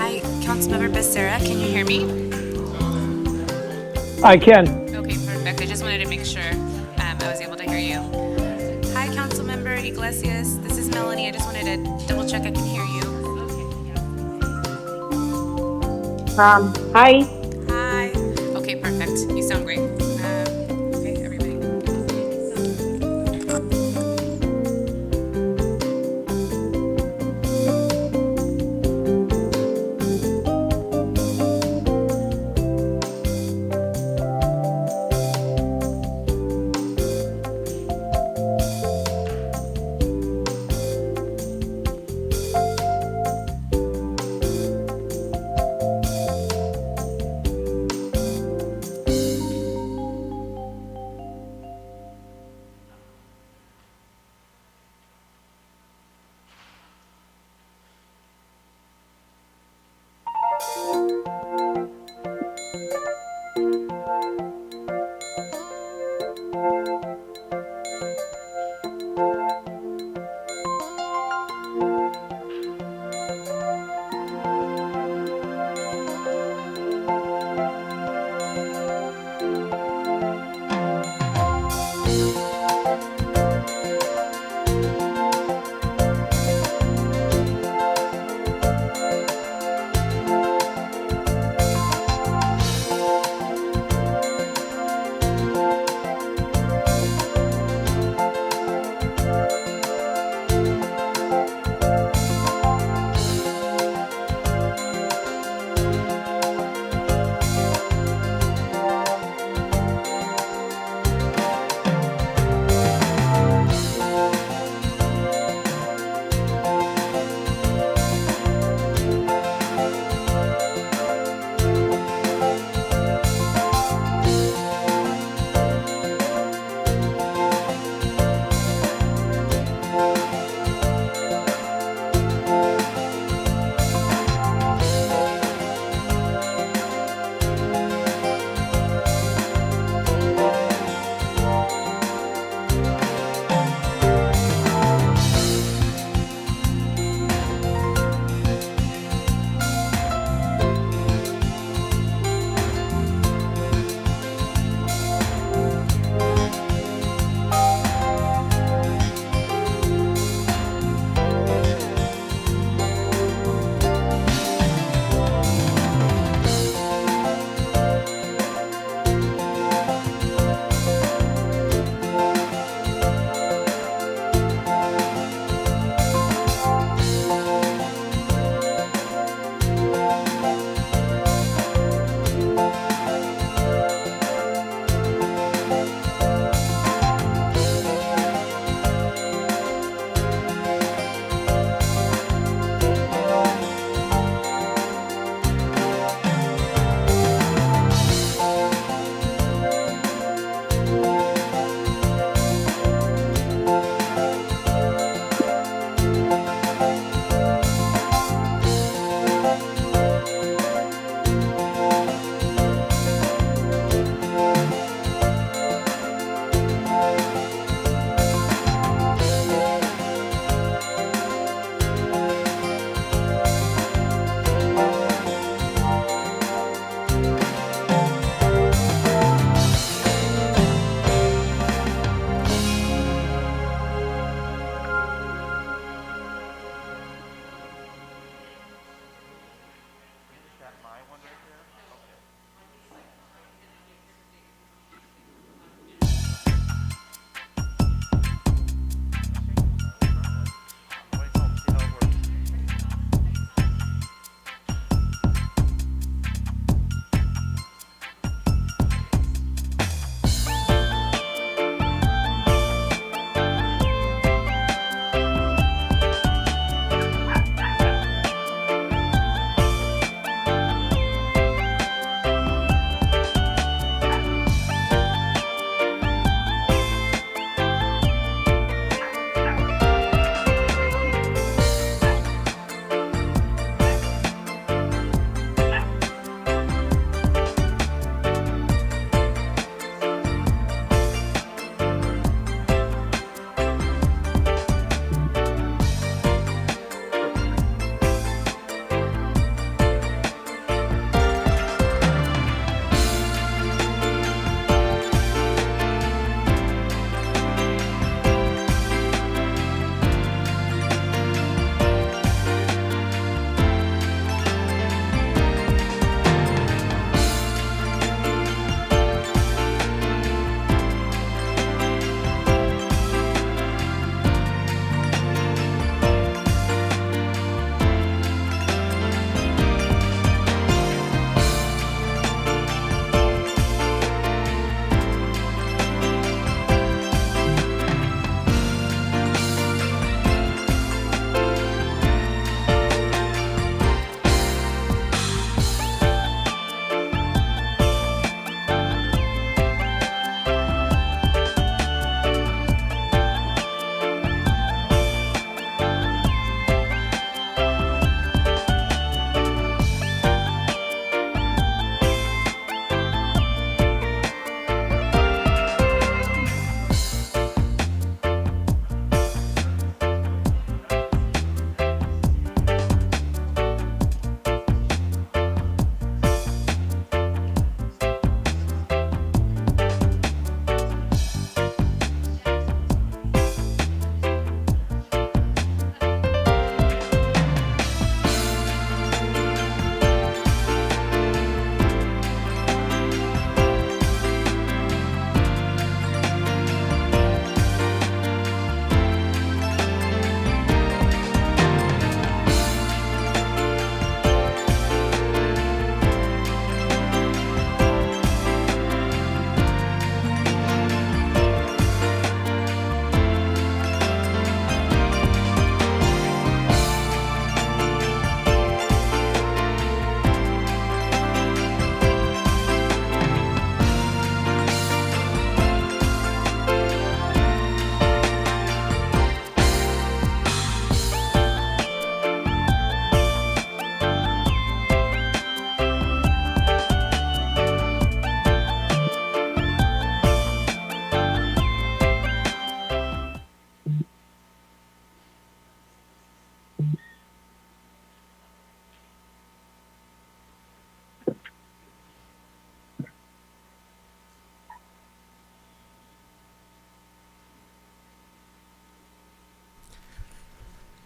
Hi, Councilmember Becerra, can you hear me? I can. Okay, perfect. I just wanted to make sure I was able to hear you. Hi, Councilmember Iglesias. This is Melanie. I just wanted to double check I can hear you. Hi. Hi. Okay, perfect. You sound great. Okay, everybody.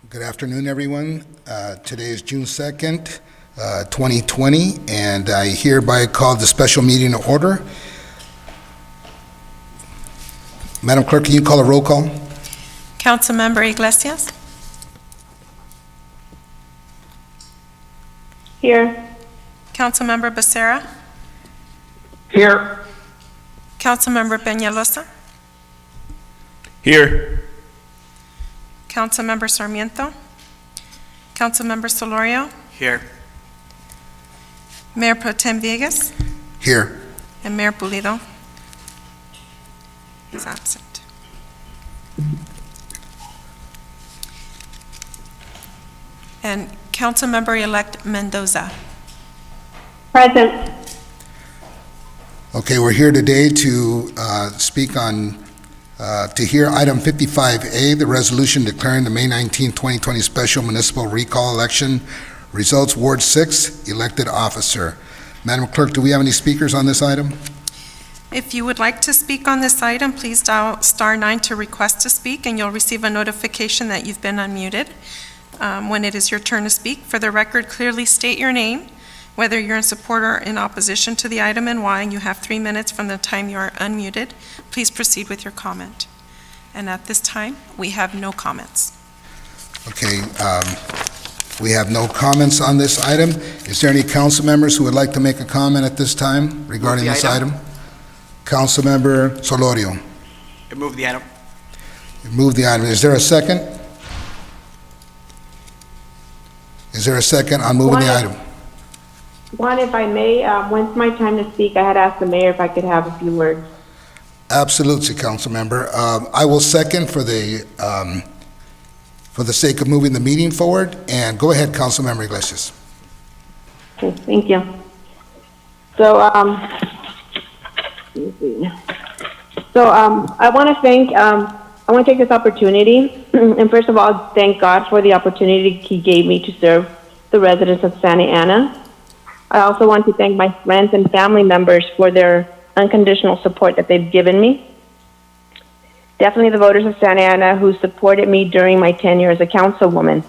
Good afternoon, everyone. Today is June 2nd, 2020, and I hereby call the special meeting to order. Madam Clerk, can you call a roll call? Councilmember Iglesias? Here. Councilmember Becerra? Here. Councilmember Peñalosa? Here. Councilmember Sarmiento? Councilmember Solorio? Here. Mayor Pro Tem Villegas? Here. And Mayor Pulido is absent. And Councilmember-elect Mendoza? Present. Okay, we're here today to speak on, to hear item 55A, the resolution declaring the May 19, 2020 special municipal recall election results, Ward 6, elected officer. Madam Clerk, do we have any speakers on this item? If you would like to speak on this item, please dial *9 to request to speak, and you'll receive a notification that you've been unmuted when it is your turn to speak. For the record, clearly state your name, whether you're in support or in opposition to the item, and why. You have 3 minutes from the time you are unmuted. Please proceed with your comment. And at this time, we have no comments. Okay, we have no comments on this item. Is there any council members who would like to make a comment at this time regarding this item? Councilmember Solorio. I move the item. You moved the item. Is there a second? Is there a second on moving the item? One, if I may, when's my time to speak? I had asked the mayor if I could have a few words. Absolutely, Councilmember. I will second for the sake of moving the meeting forward. And go ahead, Councilmember Iglesias. Okay, thank you. So, let me see. So, I want to thank, I want to take this opportunity, and first of all, thank God for the opportunity He gave me to serve the residents of Santa Ana. I also want to thank my friends and family members for their unconditional support that they've given me. Definitely the voters of Santa Ana who supported me during my tenure as a councilwoman.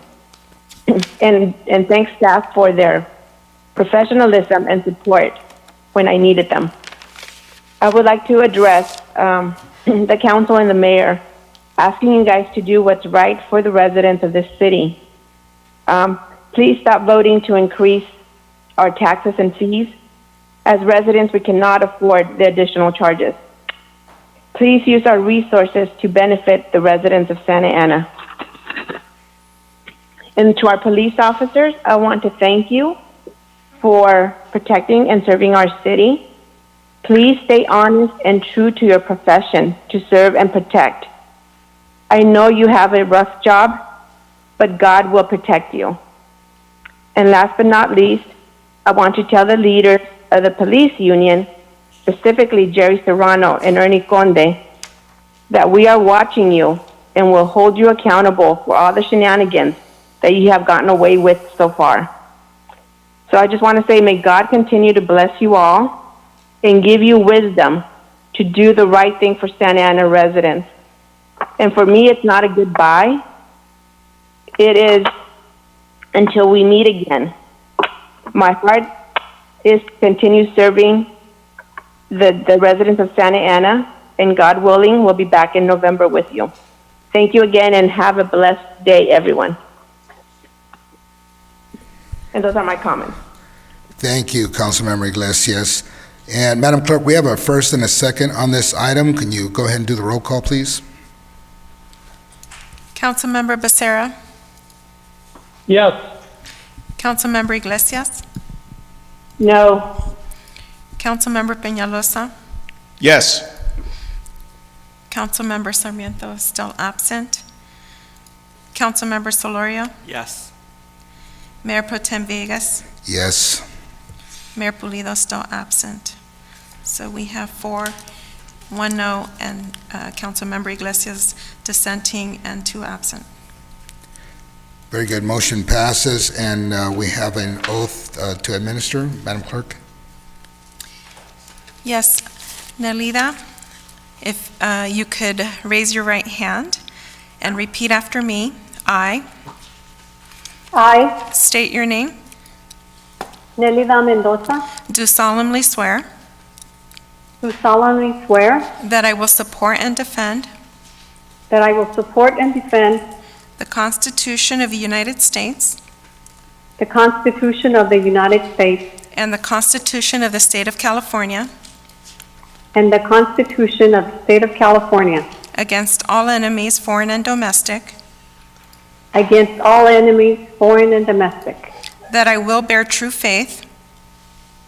and thank staff for their professionalism and support when I needed them. I would like to address the council and the mayor, asking you guys to do what's right for the residents of this city. Please stop voting to increase our taxes and fees. As residents, we cannot afford the additional charges. Please use our resources to benefit the residents of Santa Ana. And to our police officers, I want to thank you for protecting and serving our city. Please stay honest and true to your profession to serve and protect. I know you have a rough job, but God will protect you. And last but not least, I want to tell the leaders of the police union, specifically Jerry Serrano and Ernie Conde, that we are watching you and will hold you accountable for all the shenanigans that you have gotten away with so far. So I just want to say, may God continue to bless you all and give you wisdom to do the right thing for Santa Ana residents. And for me, it's not a goodbye. It is until we meet again. My heart is to continue serving the residents of Santa Ana, and God willing, we'll be back in November with you. Thank you again, and have a blessed day, everyone. And those are my comments. Thank you, Councilmember Iglesias. And Madam Clerk, we have a first and a second on this item. Can you go ahead and do the roll call, please? Councilmember Becerra? Yes. Councilmember Iglesias? No. Councilmember Peñalosa? Yes. Councilmember Sarmiento is still absent. Councilmember Solorio? Yes. Mayor Pro Tem Villegas? Yes. Mayor Pulido still absent. So we have 4, 1 no, and Councilmember Iglesias dissenting and 2 absent. Very good. Motion passes, and we have an oath to administer. Madam Clerk? Yes, Nelida, if you could raise your right hand and repeat after me. I I, state your name, Nelida Mendoza, do solemnly swear do solemnly swear that I will support and defend that I will support and defend the Constitution of the United States the Constitution of the United States and the Constitution of the State of California and the Constitution of the State of California against all enemies, foreign and domestic, against all enemies, foreign and domestic, that I will bear true faith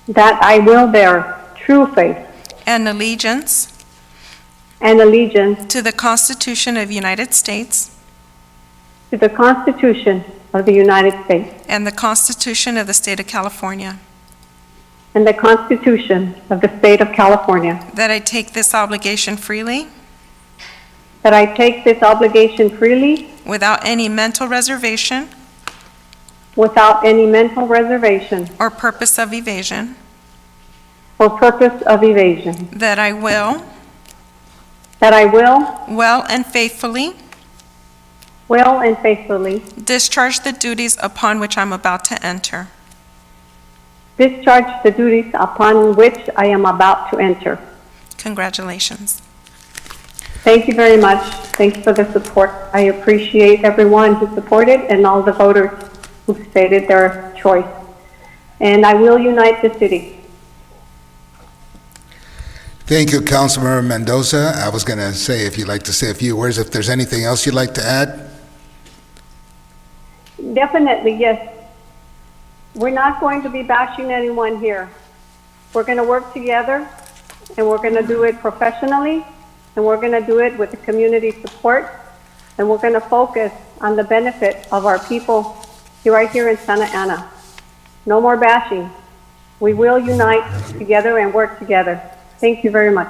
that I will bear true faith and allegiance and allegiance to the Constitution of the United States to the Constitution of the United States and the Constitution of the State of California, and the Constitution of the State of California, that I take this obligation freely that I take this obligation freely without any mental reservation without any mental reservation or purpose of evasion, or purpose of evasion, that I will well and faithfully well and faithfully discharge the duties upon which I'm about to enter. discharge the duties upon which I am about to enter. Congratulations. Thank you very much. Thank you for the support. I appreciate everyone who supported and all the voters who stated their choice. And I will unite the city. Thank you, Councilmember Mendoza. I was going to say, if you'd like to say a few words, if there's anything else you'd like to add? Definitely, yes. We're not going to be bashing anyone here. We're going to work together, and we're going to do it professionally, and we're going to do it with the community support, and we're going to focus on the benefit of our people right here in Santa Ana. No more bashing. We will unite together and work together. Thank you very much.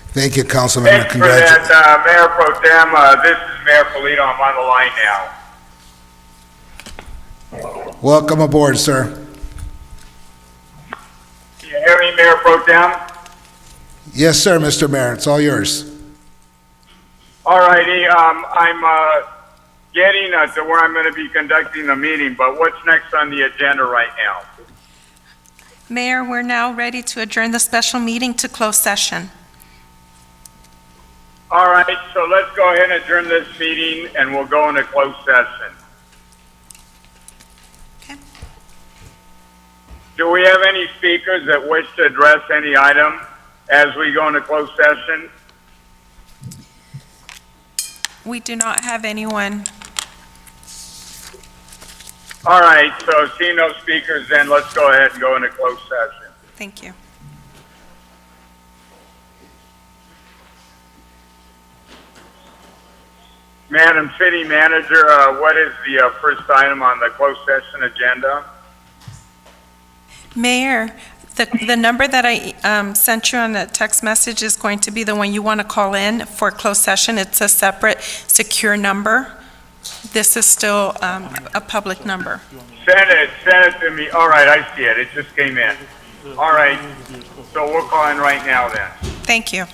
Thank you, Councilmember. Thanks for that, Mayor Pro Tem. This is Mayor Polito. I'm on the line now. Welcome aboard, sir. Can you hear me, Mayor Pro Tem? Yes, sir, Mr. Mayor. It's all yours. All righty. I'm getting to where I'm going to be conducting the meeting, but what's next on the agenda right now? Mayor, we're now ready to adjourn the special meeting to closed session. All right, so let's go ahead and adjourn this meeting, and we'll go into closed session. Okay. Do we have any speakers that wish to address any item as we go into closed session? We do not have anyone. All right, so seeing no speakers, then let's go ahead and go into closed session. Thank you. Madam City Manager, what is the first item on the closed session agenda? Mayor, the number that I sent you on the text message is going to be the one you want to call in for closed session. It's a separate, secure number. This is still a public number. Send it to me. All right, I see it. It just came in. All right, so we'll call in right now then. Thank you.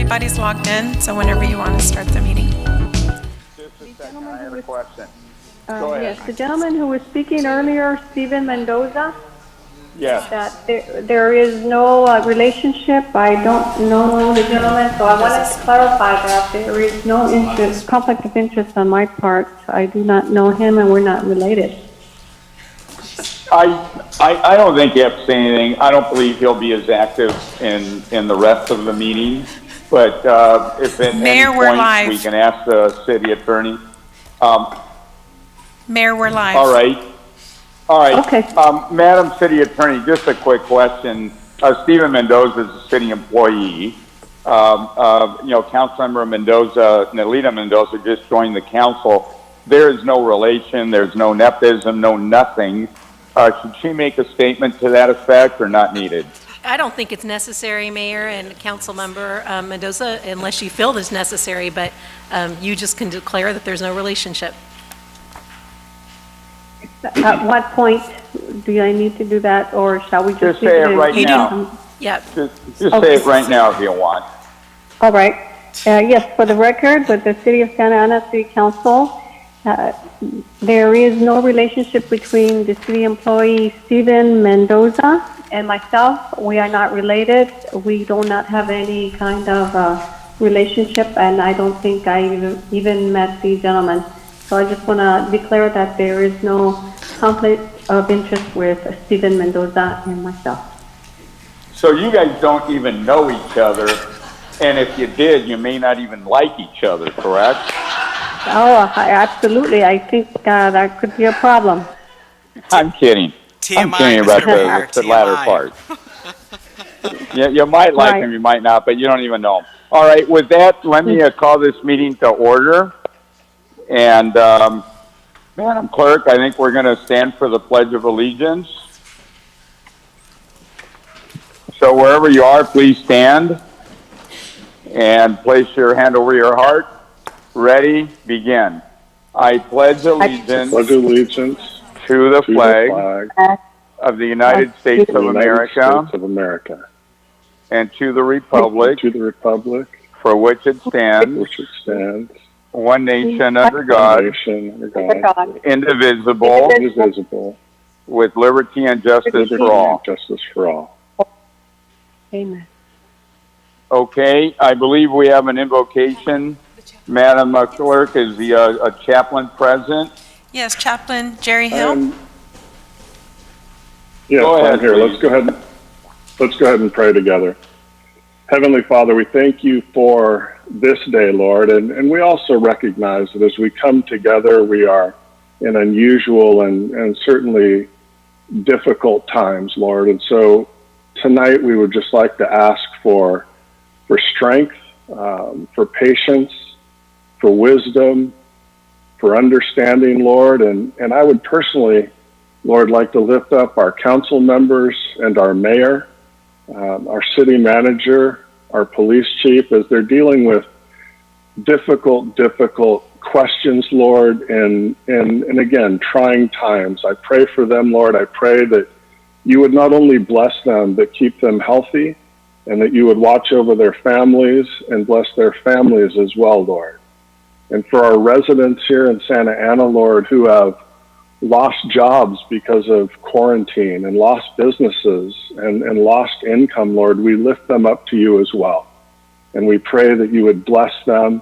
everybody's logged in, so whenever you want to start the meeting. Just a second, I have a question. Yes, the gentleman who was speaking earlier, Stephen Mendoza, Yes. that there is no relationship. I don't know the gentleman, so I wanted to clarify that there is no interest, conflict of interest on my part. I do not know him and we're not related. I don't think you have to say anything. I don't believe he'll be as active in the rest of the meeting, but if at Mayor, any we're point live. we can ask the city attorney. Mayor, we're live. All right. Okay. Madam City Attorney, just a quick question. Stephen Mendoza is a city employee. Councilmember Mendoza, Nelida Mendoza just joined the council. There is no relation, there's no nepotism, no nothing. Should she make a statement to that effect or not needed? I don't think it's necessary, Mayor and Councilmember Mendoza, unless you feel it's necessary, but you just can declare that there's no relationship. At what point do I need to do that, or shall we just say it right now. Yeah. Just say it right now if you want. All right. Yes, for the record, with the City of Santa Ana City Council, there is no relationship between the city employee Stephen Mendoza and myself. We are not related. We do not have any kind of relationship, and I don't think I even met the gentleman. So I just want to declare that there is no conflict of interest with Stephen Mendoza and myself. So you guys don't even know each other, and if you did, you may not even like each other, correct? Oh, absolutely. I think that could be a problem. I'm kidding. I'm TMI, kidding about Mr. Mayor, the latter part. Yeah, you might like Right. him, you might not, but you don't even know him. All right, with that, let me call this meeting to order. And Madam Clerk, I think we're going to stand for the Pledge of Allegiance. So wherever you are, please stand and place your hand over your heart. Ready, begin. I pledge allegiance to the flag of the United States of America and to the republic for which it stands, one nation under God, indivisible, with liberty and justice for all. Amen. Okay, I believe we have an invocation. Madam Clerk, is the chaplain present? Yes, Chaplain Jerry Hill. Yes, Go ahead, I'm here. please. Let's go ahead and pray together. Heavenly Father, we thank you for this day, Lord, and we also recognize that as we come together, we are in unusual and certainly difficult times, Lord. And so tonight we would just like to ask for strength, for patience, for wisdom, for understanding, Lord. And I would personally, Lord, like to lift up our council members and our mayor, our city manager, our police chief, as they're dealing with difficult questions, Lord, and again, trying times. I pray for them, Lord. I pray that you would not only bless them, but keep them healthy, and that you would watch over their families and bless their families as well, Lord. And for our residents here in Santa Ana, Lord, who have lost jobs because of quarantine and lost businesses and lost income, Lord, we lift them up to you as well. And we pray that you would bless them,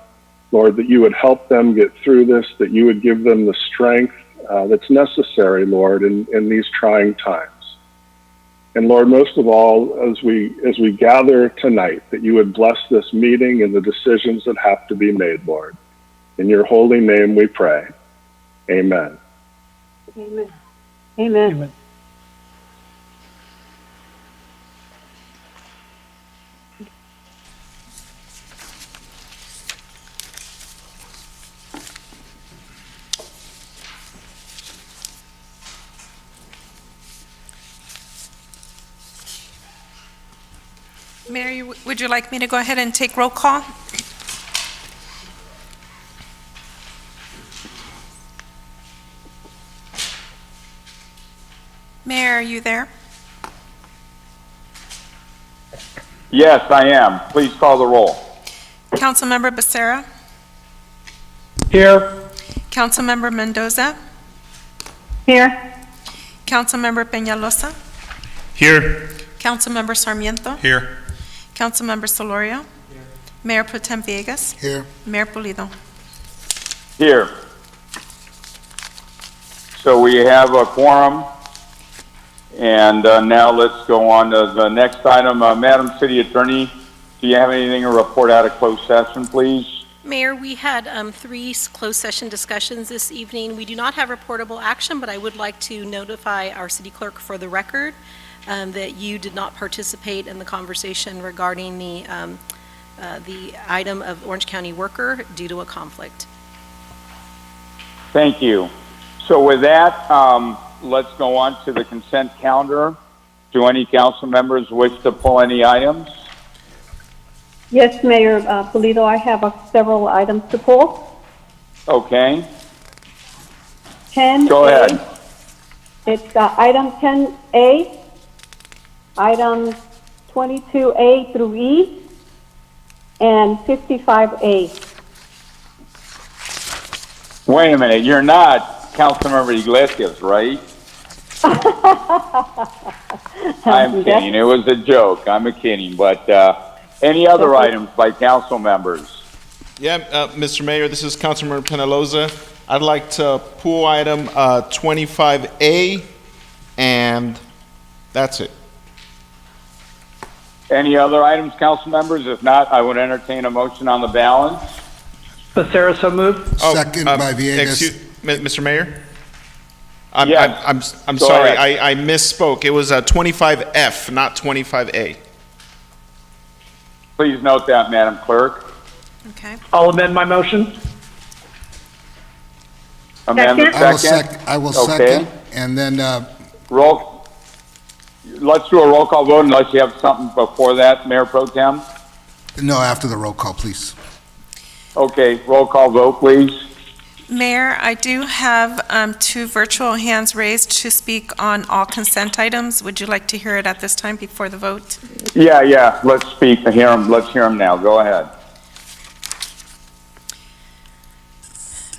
Lord, that you would help them get through this, that you would give them the strength that's necessary, Lord, in these trying times. And Lord, most of all, as we gather tonight, that you would bless this meeting and the decisions that have to be made, Lord. In your holy name we pray. Amen. Amen. Amen. Mary, would you like me to go ahead and take roll call? Mayor, are you there? Yes, I am. Please call the roll. Councilmember Becerra, Here. Councilmember Mendoza, Here. Councilmember Peñalosa, Here. Councilmember Sarmiento, Here. Councilmember Solorio, Mayor Pro Tem Villegas, Here. Mayor Pulido. Here. So we have a quorum. And now let's go on to the next item. Madam City Attorney, do you have anything to report out of closed session, please? Mayor, we had 3 closed session discussions this evening. We do not have reportable action, but I would like to notify our city clerk for the record that you did not participate in the conversation regarding the item of Orange County worker due to a conflict. Thank you. So with that, let's go on to the consent calendar. Do any council members wish to pull any items? Yes, Mayor Pulido, I have several items to pull. Okay. 10A. Go ahead. It's item 10A, item 22A through E, and 55A. Wait a minute. You're not Councilmember Iglesias, right? I'm kidding. It was a joke. I'm kidding. But any other items by council members? Yeah, Mr. Mayor, this is Councilmember Penaloza. I'd like to pull item 25A, and that's it. Any other items, council members? If not, I would entertain a motion on the balance. Becerra, so moved. Second by Villegas. Mr. Mayor? Yes. I'm Go sorry, ahead. I misspoke. It was 25F, not 25A. Please note that, Madam Clerk. Okay. I'll amend my motion. Amendment second. I will Okay. second, and then, Roll. Let's do a roll call vote unless you have something before that, Mayor Pro Tem. no, after the roll call, please. Okay, roll call vote, please. Mayor, I do have 2 virtual hands raised to speak on all consent items. Would you like to hear it at this time before the vote? Yeah. Let's speak. Let's hear him now. Go ahead.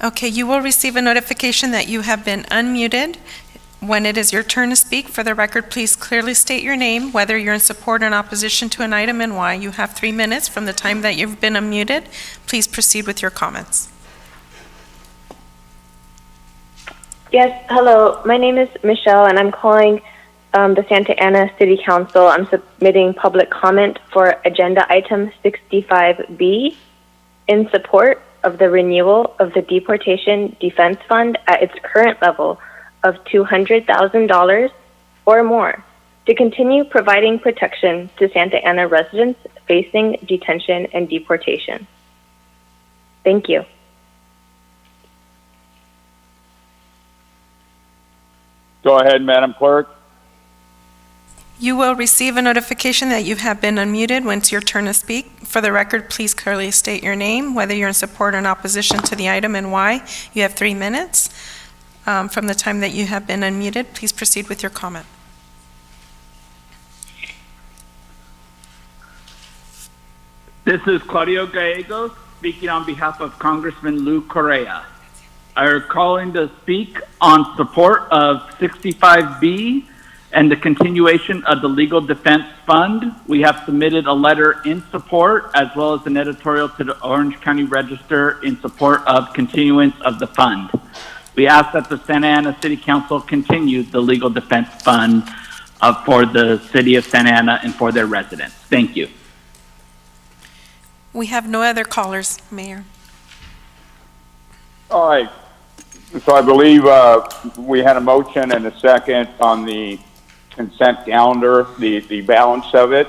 Okay, you will receive a notification that you have been unmuted. When it is your turn to speak, for the record, please clearly state your name, whether you're in support or in opposition to an item, and why. You have 3 minutes from the time that you've been unmuted. Please proceed with your comments. Yes, hello. My name is Michelle, and I'm calling the Santa Ana City Council. I'm submitting public comment for agenda item 65B in support of the renewal of the Deportation Defense Fund at its current level of $200,000 or more to continue providing protection to Santa Ana residents facing detention and deportation. Thank you. Go ahead, Madam Clerk. You will receive a notification that you have been unmuted when it's your turn to speak. For the record, please clearly state your name, whether you're in support or in opposition to the item, and why. You have 3 minutes from the time that you have been unmuted. Please proceed with your comment. This is Claudio Gallegos speaking on behalf of Congressman Lou Correa. I'm calling to speak on support of 65B and the continuation of the Legal Defense Fund. We have submitted a letter in support as well as an editorial to the Orange County Register in support of continuance of the fund. We ask that the Santa Ana City Council continue the Legal Defense Fund for the city of Santa Ana and for their residents. Thank you. We have no other callers, Mayor. All right. So I believe we had a motion and a second on the consent calendar, the balance of it.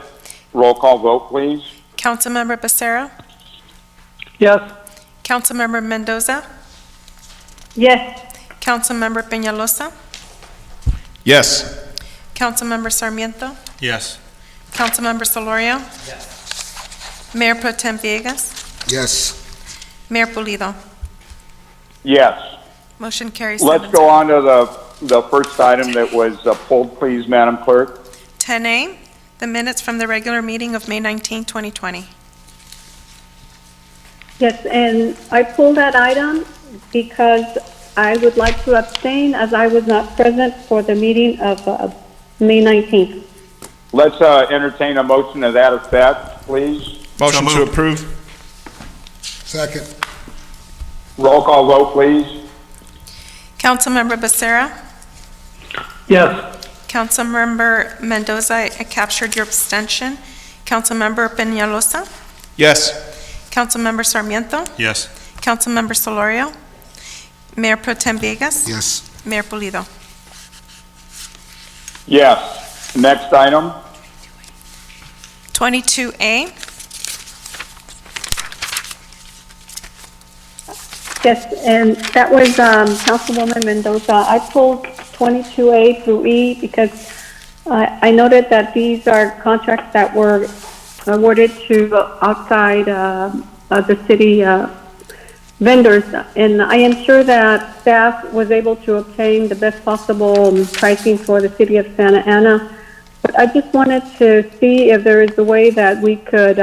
Roll call vote, please. Councilmember Becerra? Yes. Councilmember Mendoza? Yes. Councilmember Peñalosa? Yes. Councilmember Sarmiento? Yes. Councilmember Solorio? Yes. Mayor Pro Tem Villegas? Yes. Mayor Pulido? Yes. Motion carries. Let's go on to the first item that was pulled, please, Madam Clerk. 10A, the minutes from the regular meeting of May 19, 2020. Yes, and I pulled that item because I would like to abstain as I was not present for the meeting of May 19th. Let's entertain a motion to that effect, please. Motion to approve. Second. Roll call vote, please. Councilmember Becerra? Yes. Councilmember Mendoza, I captured your abstention. Councilmember Peñalosa? Yes. Councilmember Sarmiento? Yes. Councilmember Solorio? Mayor Pro Tem Villegas? Yes. Mayor Pulido? Yes. Next item. 22A. Yes, and that was Councilwoman Mendoza. I pulled 22A through E because I noted that these are contracts that were awarded to outside the city vendors, and I am sure that staff was able to obtain the best possible pricing for the city of Santa Ana. But I just wanted to see if there is a way that we could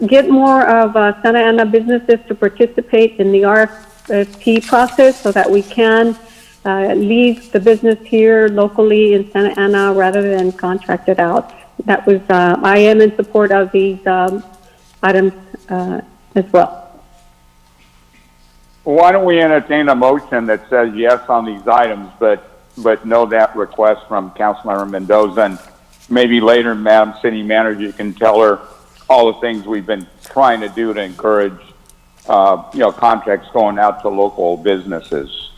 get more of Santa Ana businesses to participate in the RFP process so that we can leave the business here locally in Santa Ana rather than contract it out. That was, I am in support of these items as well. Why don't we entertain a motion that says yes on these items, but no that request from Councilmember Mendoza, and maybe later, Madam City Manager, you can tell her all the things we've been trying to do to encourage, contracts going out to local businesses.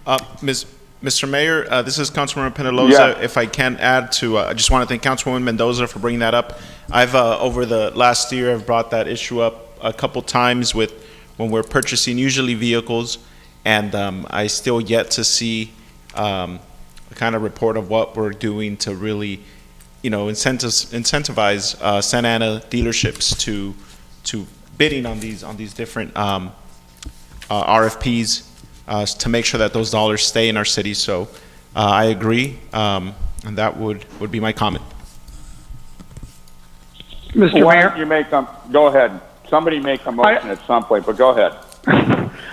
Mr. Mayor, this is Councilmember Peñalosa. Yeah. If I can add to, I just want to thank Councilwoman Mendoza for bringing that up. I've over the last year, I've brought that issue up a couple times with when we're purchasing usually vehicles, and I still yet to see a kind of report of what we're doing to really, incentivize Santa Ana dealerships to bidding on these different RFPs. To make sure that those dollars stay in our city. So I agree, and that would be my comment. Mr. Why Mayor? don't you make them, go ahead. Somebody make a motion at some point, but go ahead.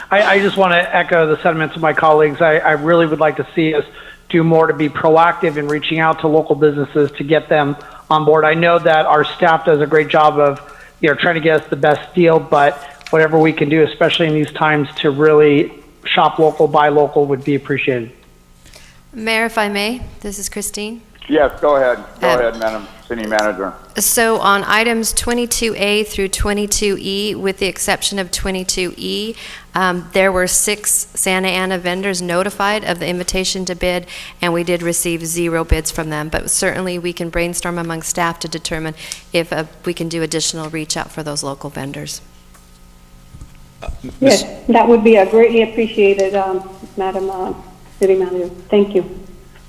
I just want to echo the sentiments of my colleagues. I really would like to see us do more to be proactive in reaching out to local businesses to get them on board. I know that our staff does a great job of, trying to get us the best deal, but whatever we can do, especially in these times, to really shop local, buy local would be appreciated. Mayor, if I may, this is Christine. Yes, go ahead. Go ahead, Madam City Manager. So on items 22A through 22E, with the exception of 22E, there were 6 Santa Ana vendors notified of the invitation to bid, and we did receive 0 bids from them. But certainly we can brainstorm among staff to determine if we can do additional reach out for those local vendors. Yes, that would be greatly appreciated, Madam City Manager. Thank you.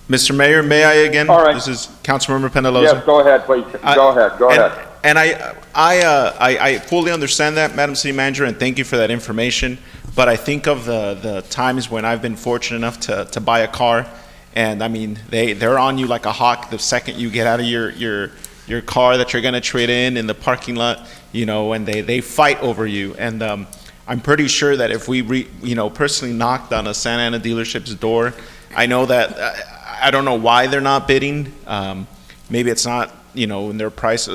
Mr. Mayor, may I again? All right. This is Councilmember Peñalosa. Yes, go ahead, please. Go ahead. And I fully understand that, Madam City Manager, and thank you for that information. But I think of the times when I've been fortunate enough to buy a car, and I mean they're on you like a hawk the second you get out of your car that you're going to trade in the parking lot, and they fight over you. And I'm pretty sure that if we personally knocked on a Santa Ana dealership's door, I know that I don't know why they're not bidding. Maybe it's not, in their price.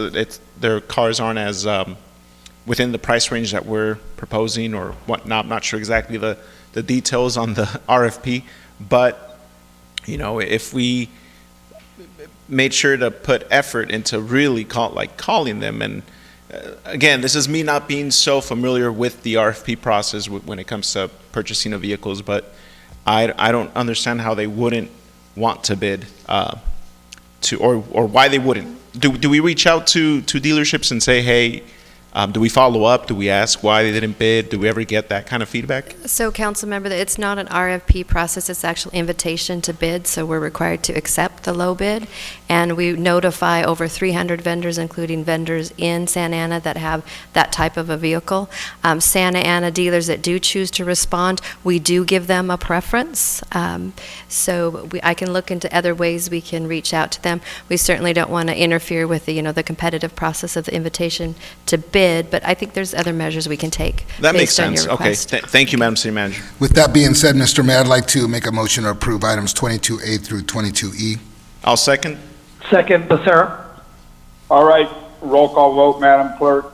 Their cars aren't as within the price range that we're proposing or whatnot. I'm not sure exactly the details on the RFP, but if we made sure to put effort into really calling them, and again, this is me not being so familiar with the RFP process when it comes to purchasing of vehicles, but I don't understand how they wouldn't want to bid, or why they wouldn't. Do we reach out to dealerships and say, hey, do we follow up? Do we ask why they didn't bid? Do we ever get that kind of feedback? So, Council Member, it's not an RFP process, it's actual invitation to bid, so we're required to accept the low bid, and we notify over 300 vendors, including vendors in Santa Ana that have that type of a vehicle. Santa Ana dealers that do choose to respond, we do give them a preference, so I can look into other ways we can reach out to them. We certainly don't want to interfere with the competitive process of the invitation to bid, bid, but I think there's other measures we can take That makes based on your sense. Okay, request. thank you, Madam City Manager. With that being said, Mr. Mayor, I'd like to make a motion to approve items 22A through 22E. I'll second. Second, Becerra. All right, roll call vote, Madam Clerk.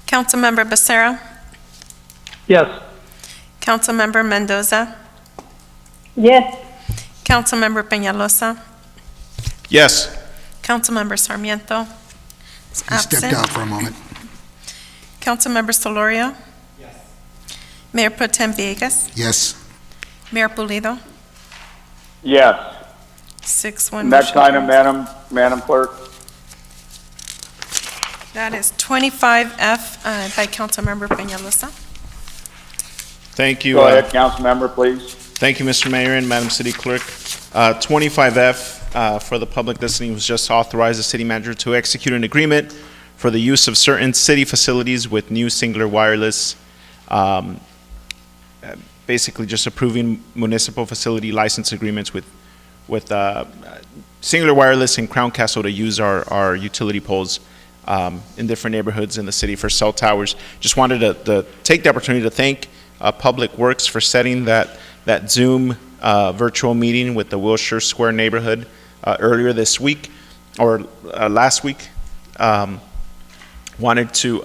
Councilmember Becerra. Yes. Councilmember Mendoza. Yes. Councilmember Peñalosa. Yes. Councilmember Sarmiento. Is He stepped absent. out for a moment. Councilmember Solorio. Mayor Pro Tem Villegas. Yes. Mayor Pulido. Yes. 6-1. Next motion item, carries. Madam Clerk. That is 25F by Councilmember Peñalosa. Thank you. Go ahead, Councilmember, please. Thank you, Mr. Mayor and Madam City Clerk. 25F for the public listening was just authorized the city manager to execute an agreement for the use of certain city facilities with new singular wireless, basically just approving municipal facility license agreements with singular wireless and Crown Castle to use our utility poles in different neighborhoods in the city for cell towers. Just wanted to take the opportunity to thank Public Works for setting that Zoom virtual meeting with the Wilshire Square neighborhood earlier this week, or last week. Wanted to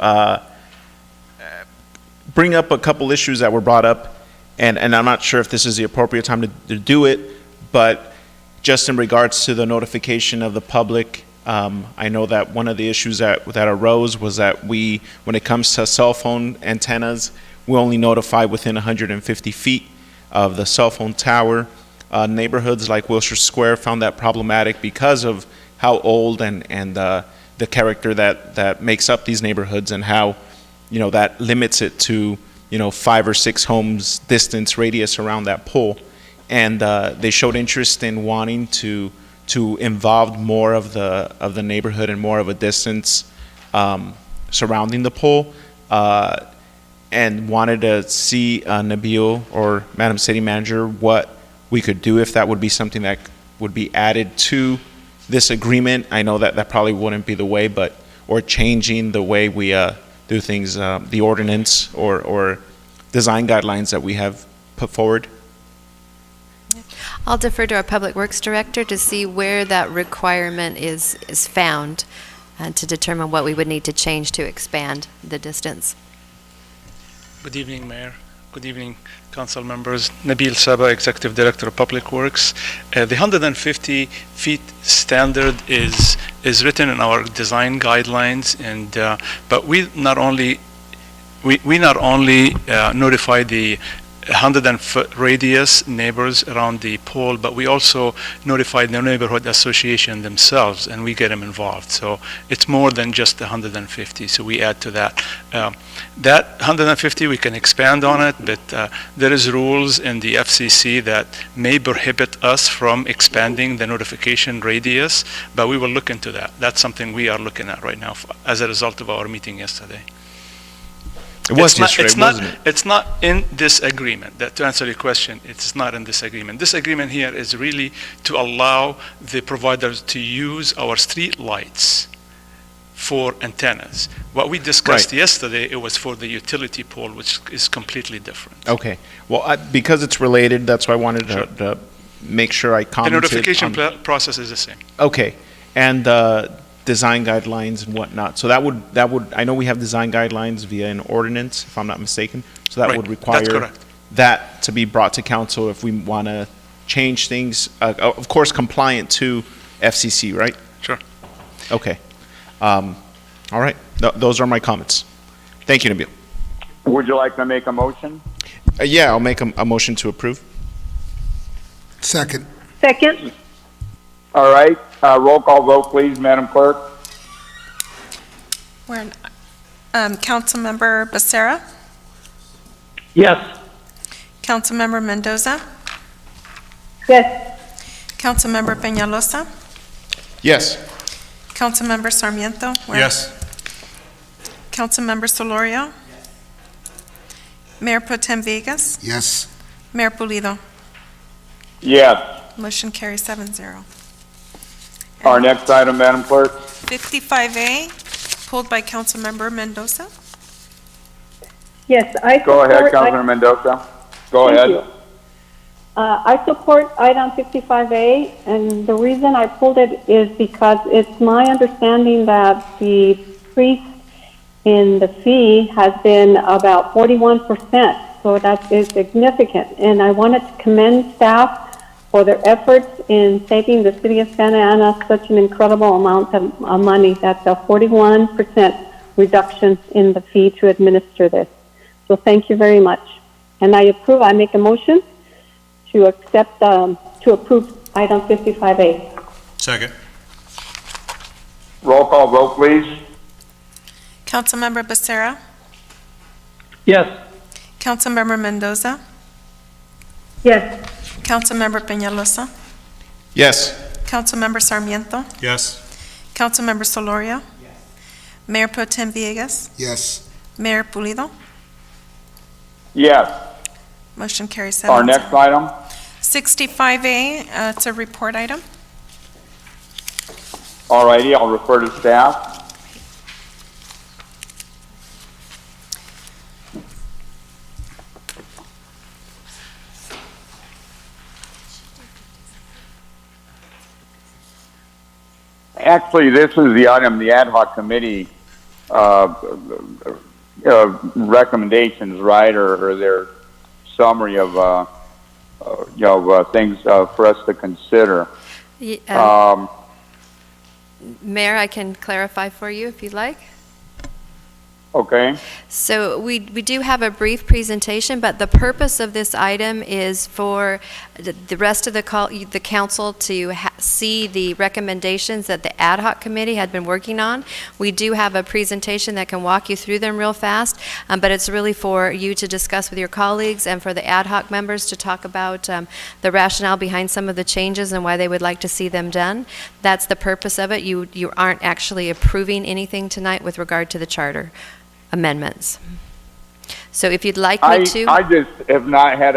bring up a couple issues that were brought up, and I'm not sure if this is the appropriate time to do it, but just in regards to the notification of the public, I know that one of the issues that arose was that when it comes to cell phone antennas, we only notify within 150 feet of the cell phone tower. Neighborhoods like Wilshire Square found that problematic because of how old and the character that makes up these neighborhoods, and how, that limits it to, 5 or 6 homes distance radius around that pole. And they showed interest in wanting to involve more of the neighborhood and more of a distance surrounding the pole. And wanted to see Nabil or Madam City Manager what we could do, if that would be something that would be added to this agreement. I know that probably wouldn't be the way, or changing the way we do things, the ordinance or design guidelines that we have put forward. I'll defer to our Public Works Director to see where that requirement is found, to determine what we would need to change to expand the distance. Good evening, Mayor. Good evening, council members. Nabil Saba, Executive Director of Public Works. The 150 feet standard is written in our design guidelines, and but we not only notify the 100-foot radius neighbors around the pole, but we also notify the neighborhood association themselves, and we get them involved. So it's more than just 150, so we add to that. That 150, we can expand on it, but there is rules in the FCC that may prohibit us from expanding the notification radius, but we will look into that. That's something we are looking at right now as a result of our meeting yesterday. It was yesterday, wasn't it? It's not in this agreement. To answer your question, it's not in this agreement. This agreement here is really to allow the providers to use our street lights for antennas. What we discussed yesterday, it was for the utility pole, which is completely different. Okay. Well, because it's related, that's why I wanted to make sure I The commented. notification process is the same. Okay. And design guidelines and whatnot. So that would, I know we have design guidelines via an ordinance, if I'm not mistaken. So that would require That's correct. that to be brought to council if we want to change things, of course, compliant to FCC, right? Sure. Okay. All right. Those are my comments. Thank you, Nabil. Would you like to make a motion? Yeah, I'll make a motion to approve. Second. Second. All right, roll call vote, please, Madam Clerk. We're Councilmember Becerra. Yes. Councilmember Mendoza. Yes. Councilmember Peñalosa. Yes. Councilmember Sarmiento. Yes. Councilmember Solorio. Mayor Pro Tem Villegas. Yes. Mayor Pulido. Yes. Motion carries 7-0. Our next item, Madam Clerk. 55A, pulled by Councilmember Mendoza. Yes, I Go support. ahead, Councilman Mendoza. Go Thank ahead. you. I support item 55A, and the reason I pulled it is because it's my understanding that the increase in the fee has been about 41%, so that is significant. And I wanted to commend staff for their efforts in saving the city of Santa Ana such an incredible amount of money. That's a 41% reduction in the fee to administer this. So thank you very much. And I make a motion to accept, to approve item 55A. Second. Roll call vote, please. Councilmember Becerra. Yes. Councilmember Mendoza. Yes. Councilmember Peñalosa. Yes. Councilmember Sarmiento. Yes. Councilmember Solorio. Mayor Pro Tem Villegas. Yes. Mayor Pulido. Yes. Motion carries Our 7-0. next item. 65A, it's a report item. All righty, I'll refer to staff. Actually, this is the item, the ad hoc committee recommendations, right, or their summary of things for us to consider. Mayor, I can clarify for you if you'd like. Okay. So we do have a brief presentation, but the purpose of this item is for the rest of the council to see the recommendations that the ad hoc committee had been working on. We do have a presentation that can walk you through them real fast, but it's really for you to discuss with your colleagues and for the ad hoc members to talk about the rationale behind some of the changes and why they would like to see them done. That's the purpose of it. You aren't actually approving anything tonight with regard to the charter amendments. So if you'd like me to... I just have not had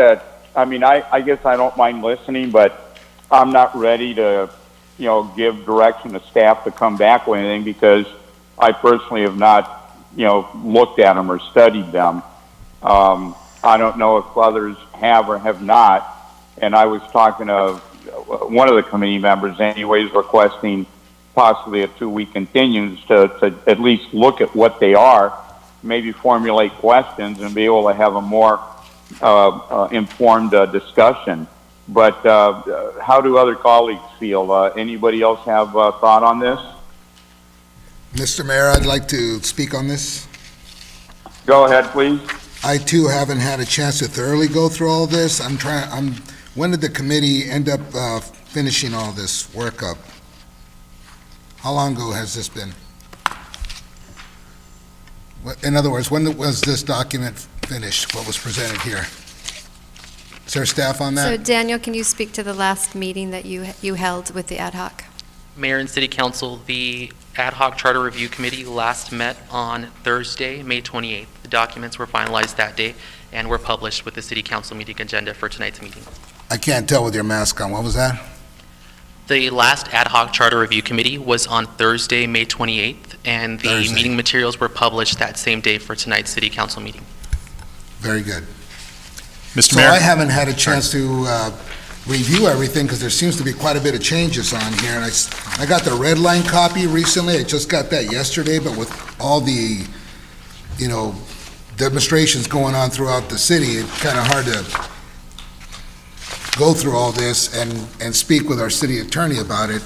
I guess I don't mind listening, but I'm not ready to, give direction to staff to come back with anything because I personally have not, looked at them or studied them. I don't know if others have or have not, and I was talking to one of the committee members anyways requesting possibly a 2-week continuance to at least look at what they are, maybe formulate questions and be able to have a more informed discussion. But how do other colleagues feel? Anybody else have a thought on this? Mr. Mayor, I'd like to speak on this. Go ahead, please. I too haven't had a chance to thoroughly go through all this. When did the committee end up finishing all this work up? How long ago has this been? In other words, when was this document finished, what was presented here? Is there staff on that? So Daniel, can you speak to the last meeting that you held with the ad hoc? Mayor and City Council, the Ad hoc Charter Review Committee last met on Thursday, May 28th. The documents were finalized that day and were published with the City Council meeting agenda for tonight's meeting. I can't tell with your mask on. What was that? The last Ad hoc Charter Review Committee was on Thursday, May 28th, and the meeting materials were published that same day for tonight's City Council meeting. Very good. Mr. So Mayor? I haven't had a chance to review everything because there seems to be quite a bit of changes on here. And I got the red line copy recently. I just got that yesterday, but with all the, demonstrations going on throughout the city, it's kind of hard to go through all this and speak with our city attorney about it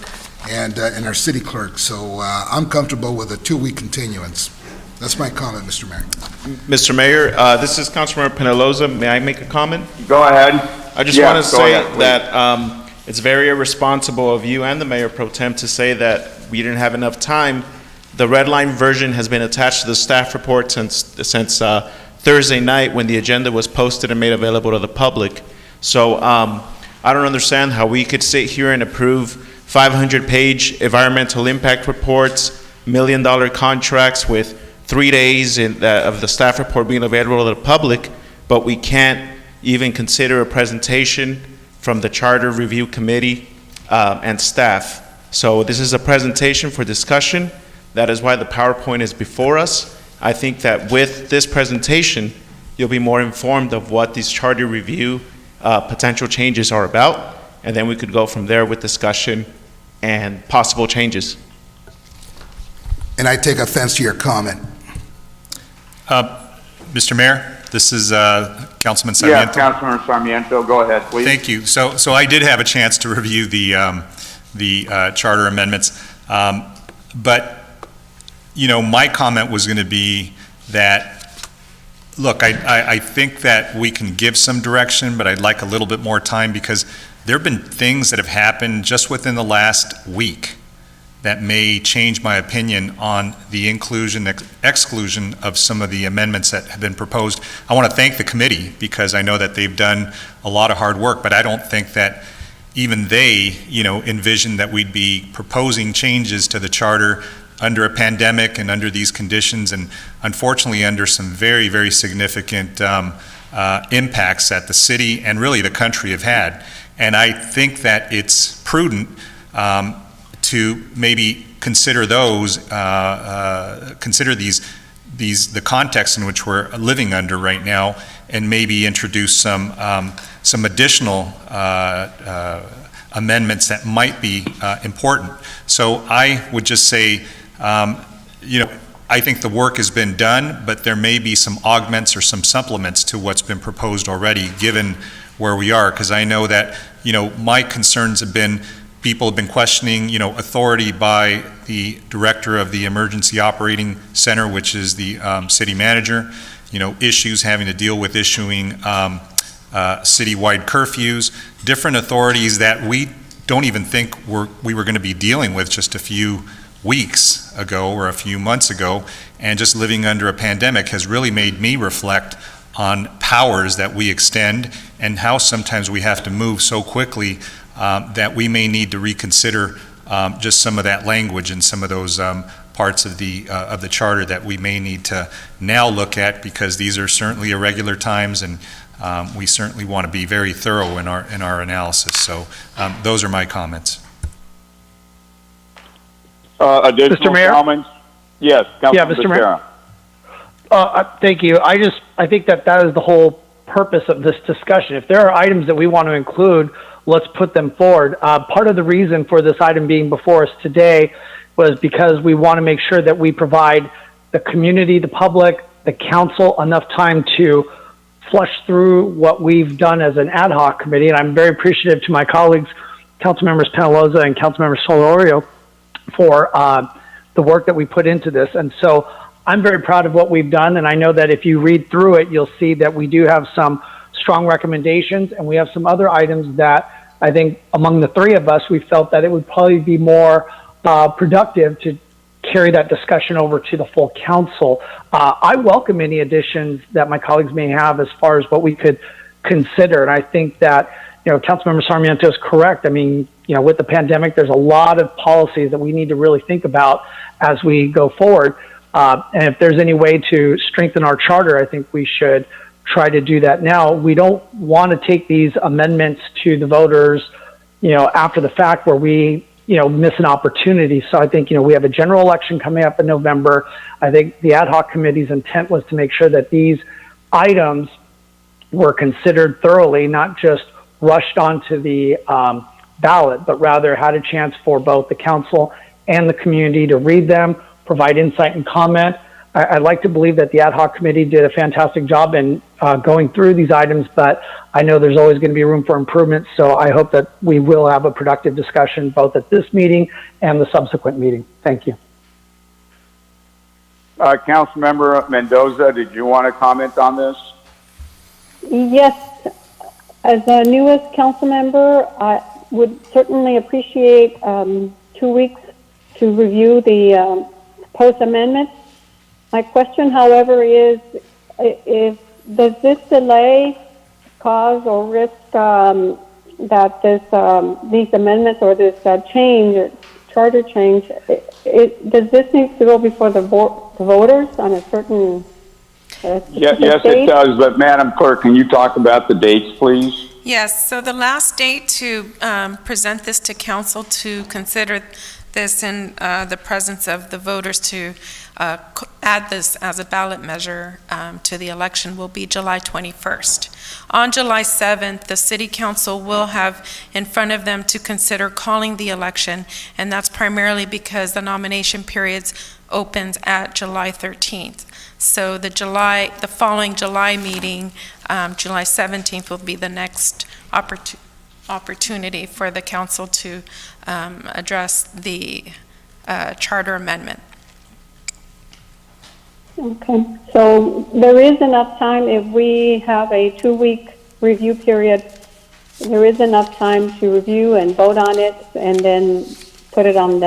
and our city clerk. So I'm comfortable with a 2-week continuance. That's my comment, Mr. Mayor. Mr. Mayor, this is Councilmember Peñalosa. May I make a comment? Go ahead. I just want to say that it's very irresponsible of you and the Mayor Pro Tem to say that we didn't have enough time. The red line version has been attached to the staff report since Thursday night when the agenda was posted and made available to the public. So I don't understand how we could sit here and approve 500-page environmental impact reports, $1 million contracts with 3 days of the staff report being available to the public, but we can't even consider a presentation from the Charter Review Committee and staff. So this is a presentation for discussion, That is why the PowerPoint is before us. I think that with this presentation, you'll be more informed of what these charter review potential changes are about, and then we could go from there with discussion and possible changes. And I take offense to your comment. Mr. Mayor, this is Councilman Sarmiento. Yes, Councilman Sarmiento, go ahead, please. Thank you. So I did have a chance to review the charter amendments, but you know, my comment was going to be that, look, I think that we can give some direction, but I'd like a little bit more time, because there have been things that have happened just within the last week that may change my opinion on the inclusion, exclusion of some of the amendments that have been proposed. I want to thank the committee, because I know that they've done a lot of hard work, but I don't think that even they, you know, envisioned that we'd be proposing changes to the charter under a pandemic and under these conditions, and unfortunately under some very, very significant impacts that the city and really the country have had. And I think that it's prudent to maybe consider those, consider the context in which we're living under right now, and maybe introduce some additional amendments that might be important. So I would just say, you know, I think the work has been done, but there may be some augments or some supplements to what's been proposed already, given where we are, because I know that, you know, my concerns have been, people have been questioning, you know, authority by the director of the Emergency Operating Center, which is the city manager, you know, issues having to deal with issuing citywide curfews, different authorities that we don't even think we were going to be dealing with just a few weeks ago or a few months ago. And just living under a pandemic has really made me reflect on powers that we extend, and how sometimes we have to move so quickly that we may need to reconsider just some of that language and some of those parts of the charter that we may need to now look at, because these are certainly irregular times, and we certainly want to be very thorough in our analysis. So those are my comments. Additional Mr. Mayor? comments? Yes, Councilman Mr. Mayor. Becerra. Thank you. I think that is the whole purpose of this discussion. If there are items that we want to include, let's put them forward. Part of the reason for this item being before us today was because we want to make sure that we provide the community, the public, the council enough time to flush through what we've done as an ad hoc committee. And I'm very appreciative to my colleagues, Councilmembers Mendoza and Councilmember Solorio, for the work that we put into this. And so I'm very proud of what we've done, and I know that if you read through it, you'll see that we do have some strong recommendations, and we have some other items that I think among the three of us, we felt that it would probably be more productive to carry that discussion over to the full council. I welcome any additions that my colleagues may have as far as what we could consider, and I think that, you know, Councilmember Sarmiento is correct. I mean, you know, with the pandemic, there's a lot of policies that we need to really think about as we go forward. And if there's any way to strengthen our charter, I think we should try to do that now. We don't want to take these amendments to the voters, you know, after the fact where we, you know, miss an opportunity. So I think, you know, we have a general election coming up in November. I think the ad hoc committee's intent was to make sure that these items were considered thoroughly, not just rushed onto the ballot, but rather had a chance for both the council and the community to read them, provide insight and comment. I'd like to believe that the ad hoc committee did a fantastic job in going through these items, but I know there's always going to be room for improvement. So I hope that we will have a productive discussion both at this meeting and the subsequent meeting. Thank you. Councilmember Mendoza, did you want to comment on this? Yes. As the newest council member, I would certainly appreciate 2 weeks to review the post amendments. My question, however, is does this delay cause or risk that these amendments or this charter change, does this need to go before the voters on a certain Yes, it does. But Madam Clerk, can you talk about the dates, please? Yes, so the last date to present this to council to consider this in the presence of the voters to add this as a ballot measure to the election will be July 21st. On July 7th, the City Council will have in front of them to consider calling the election, and that's primarily because the nomination periods opens at July 13th. So the following July meeting, July 17th, will be the next opportunity for the council to address the charter amendment. Okay, so there is enough time if we have a 2-week review period. There is enough time to review and vote on it, and then put it on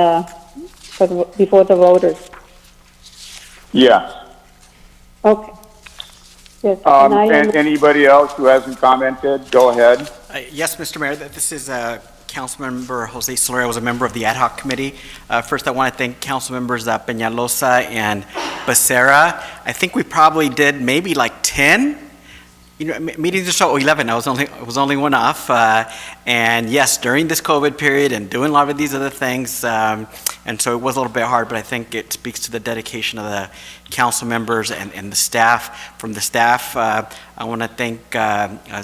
before the voters. Yes. Okay. Yes. And anybody else who hasn't commented, go ahead. Yes, Mr. Mayor, this is Councilmember Jose Soler. I was a member of the ad hoc committee. First, I want to thank council members Peñalosa and Becerra. I think we probably did maybe like 10 meetings or so, 11. I was only one off. And yes, during this COVID period and doing a lot of these other things, and so it was a little bit hard, but I think it speaks to the dedication of the council members and the staff. From the staff, I want to thank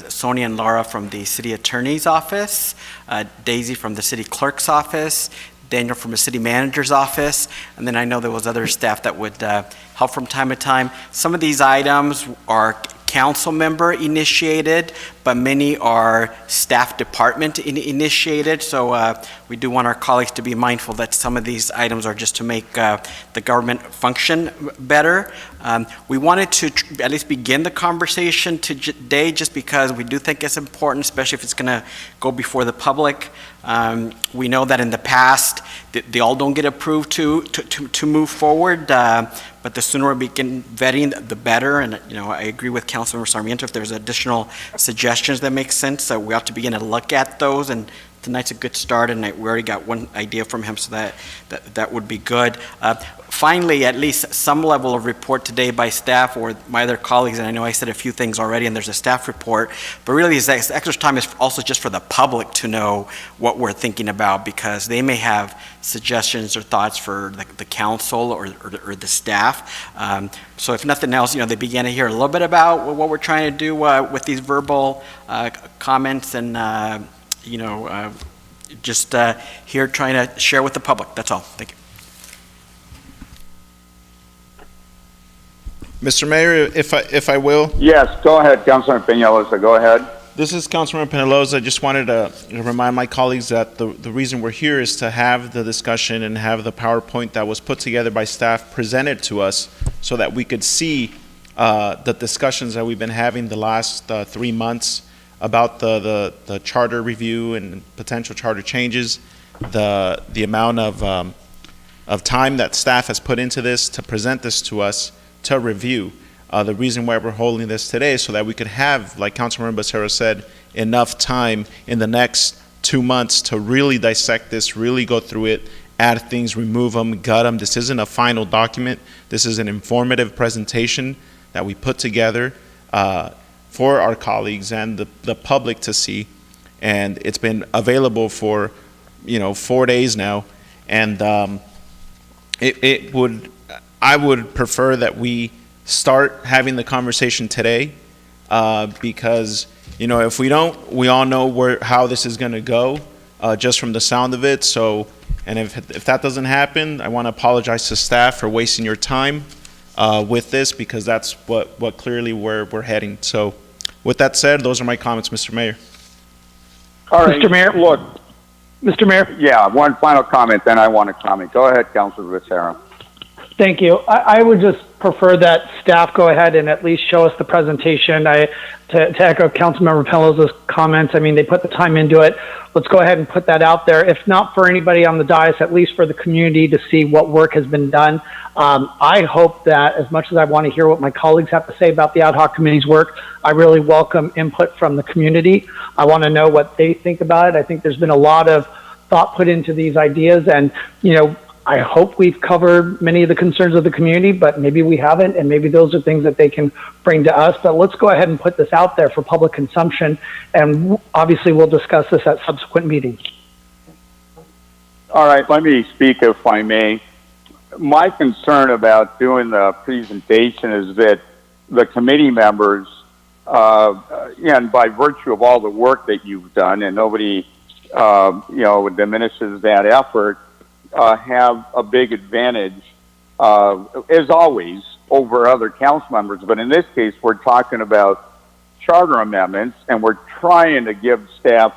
Sonia and Laura from the city attorney's office, Daisy from the city clerk's office, Daniel from the city manager's office, and then I know there was other staff that would help from time to time. Some of these items are council member initiated, but many are staff department initiated. So we do want our colleagues to be mindful that some of these items are just to make the government function better. We wanted to at least begin the conversation today just because we do think it's important, especially if it's going to go before the public. We know that in the past, they all don't get approved to move forward, but the sooner we begin vetting, the better. And I agree with Councilmember Sarmiento. If there's additional suggestions that make sense, we ought to begin to look at those. And tonight's a good start, and we already got one idea from him, so that would be good. Finally, at least some level of report today by staff or my other colleagues, and I know I said a few things already, and there's a staff report, but really this extra time is also just for the public to know what we're thinking about, because they may have suggestions or thoughts for the council or the staff. So if nothing else, they began to hear a little bit about what we're trying to do with these verbal comments and just here trying to share with the public. That's all. Thank you. Mr. Mayor, if I will. Yes, go ahead, Councilman Peñalosa, go ahead. This is Councilman Peñalosa. I just wanted to remind my colleagues that the reason we're here is to have the discussion and have the PowerPoint that was put together by staff presented to us so that we could see the discussions that we've been having the last 3 months about the charter review and potential charter changes, the amount of time that staff has put into this to present this to us to review. The reason why we're holding this today is so that we could have, like Councilmember Becerra said, enough time in the next 2 months to really dissect this, really go through it, add things, remove them, gut them. This isn't a final document. This is an informative presentation that we put together for our colleagues and the public to see, and it's been available for 4 days now, and I would prefer that we start having the conversation today, because if we don't, we all know how this is going to go, just from the sound of it. So, and if that doesn't happen, I want to apologize to staff for wasting your time with this, because that's what clearly we're heading. So with that said, those are my comments, Mr. Mayor. All right, Mr. Mayor. Look, Mr. Mayor. Yeah, one final comment, then I want to comment. Go ahead, Councilor Becerra. Thank you. I would just prefer that staff go ahead and at least show us the presentation. To echo Councilmember Peñalosa's comments, I mean, they put the time into it. Let's go ahead and put that out there. If not for anybody on the dais, at least for the community to see what work has been done. I hope that as much as I want to hear what my colleagues have to say about the ad hoc committee's work, I really welcome input from the community. I want to know what they think about it. I think there's been a lot of thought put into these ideas, and I hope we've covered many of the concerns of the community, but maybe we haven't, and maybe those are things that they can bring to us. But let's go ahead and put this out there for public consumption, and obviously we'll discuss this at subsequent meetings. All right, let me speak if I may. My concern about doing the presentation is that the committee members, and by virtue of all the work that you've done, and nobody, diminishes that effort, have a big advantage, as always, over other council members. But in this case, we're talking about charter amendments, and we're trying to give staff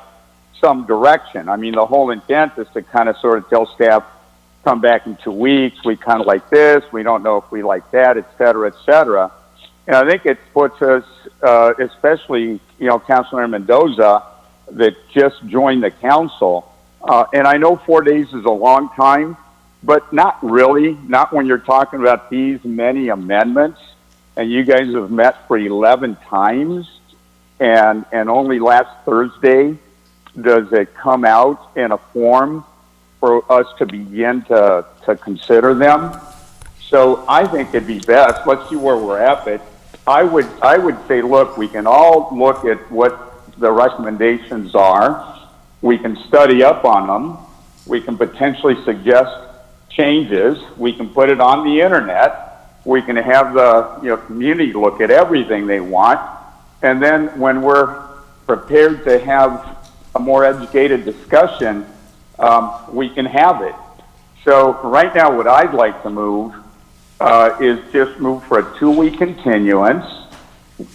some direction. I mean, the whole intent is to kind of sort of tell staff, come back in 2 weeks, we kind of like this, we don't know if we like that, et cetera, et cetera. And I think it puts us, especially, Councilor Mendoza, that just joined the council. And I know 4 days is a long time, but not really, not when you're talking about these many amendments. And you guys have met for 11 times, and only last Thursday does it come out in a form for us to begin to consider them. So I think it'd be best, let's see where we're at, but I would say, look, we can all look at what the recommendations are. We can study up on them. We can potentially suggest changes. We can put it on the internet. We can have the community look at everything they want. And then when we're prepared to have a more educated discussion, we can have it. So right now what I'd like to move is just move for a 2-week continuance,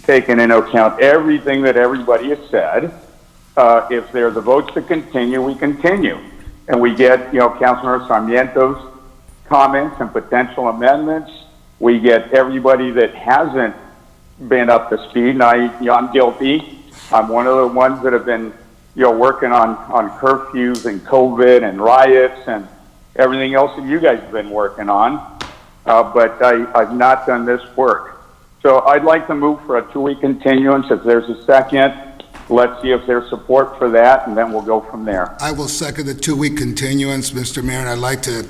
taking into account everything that everybody has said. If there are the votes to continue, we continue. And we get, Councilor Sarmiento's comments and potential amendments. We get everybody that hasn't been up to speed. And I'm guilty. I'm one of the ones that have been, working on curfews and COVID and riots and everything else that you guys have been working on. But I've not done this work. So I'd like to move for a 2-week continuance. If there's a second, let's see if there's support for that, and then we'll go from there. I will second the 2-week continuance, Mr. Mayor, and I'd like to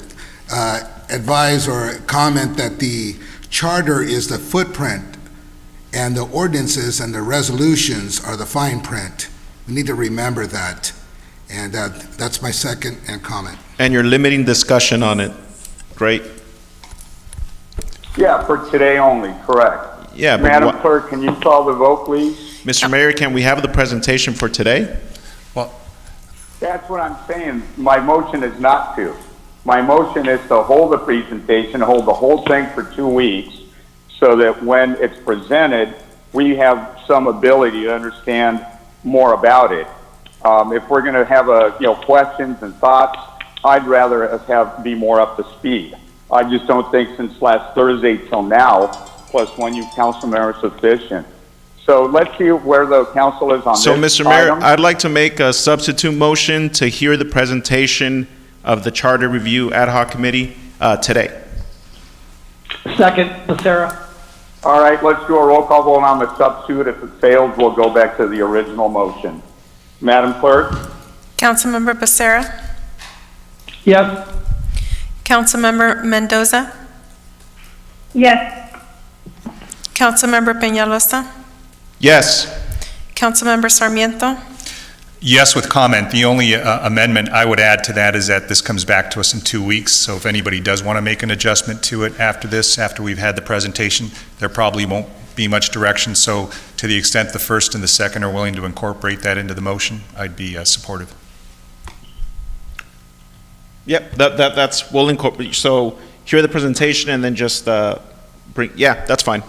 advise or comment that the charter is the footprint, and the ordinances and the resolutions are the fine print. We need to remember that, and that's my second and comment. And you're limiting discussion on it. Great. Yeah, for today only, correct. Yeah, but Madam Clerk, can you call the vote, please? Mr. Mayor, can we have the presentation for today? Well, that's what I'm saying. My motion is not to. My motion is to hold the presentation, hold the whole thing for 2 weeks, so that when it's presented, we have some ability to understand more about it. If we're going to have questions and thoughts, I'd rather us be more up to speed. I just don't think since last Thursday till now, plus one you council member is sufficient. So let's see where the council is on this. So, Mr. Mayor, item. I'd like to make a substitute motion to hear the presentation of the Charter Review Ad Hoc Committee today. Second, Becerra. All right, let's do a roll call vote on the substitute. If it fails, we'll go back to the original motion. Madam Clerk? Councilmember Becerra? Yes. Councilmember Mendoza? Yes. Councilmember Peñalosa? Yes. Councilmember Sarmiento? Yes, with comment. The only amendment I would add to that is that this comes back to us in 2 weeks. So if anybody does want to make an adjustment to it after this, after we've had the presentation, there probably won't be much direction. So to the extent the first and the second are willing to incorporate that into the motion, I'd be supportive. Yep, that's, we'll incorporate. So hear the presentation and then just that's fine.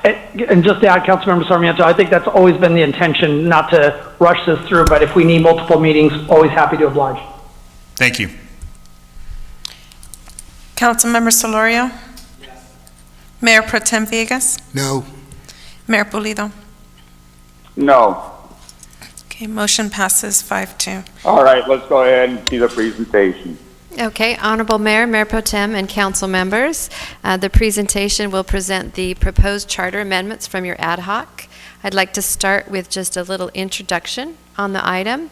And just to add, Councilmember Sarmiento, I think that's always been the intention, not to rush this through, but if we need multiple meetings, always happy to oblige. Thank you. Councilmember Solorio? Yes. Mayor Pro Tem Villegas? No. Mayor Pulido? No. Okay, motion passes 5-2. All right, let's go ahead and see the presentation. Okay, Honorable Mayor, Mayor Pro Tem, and council members, the presentation will present the proposed charter amendments from your ad hoc. I'd like to start with just a little introduction on the item.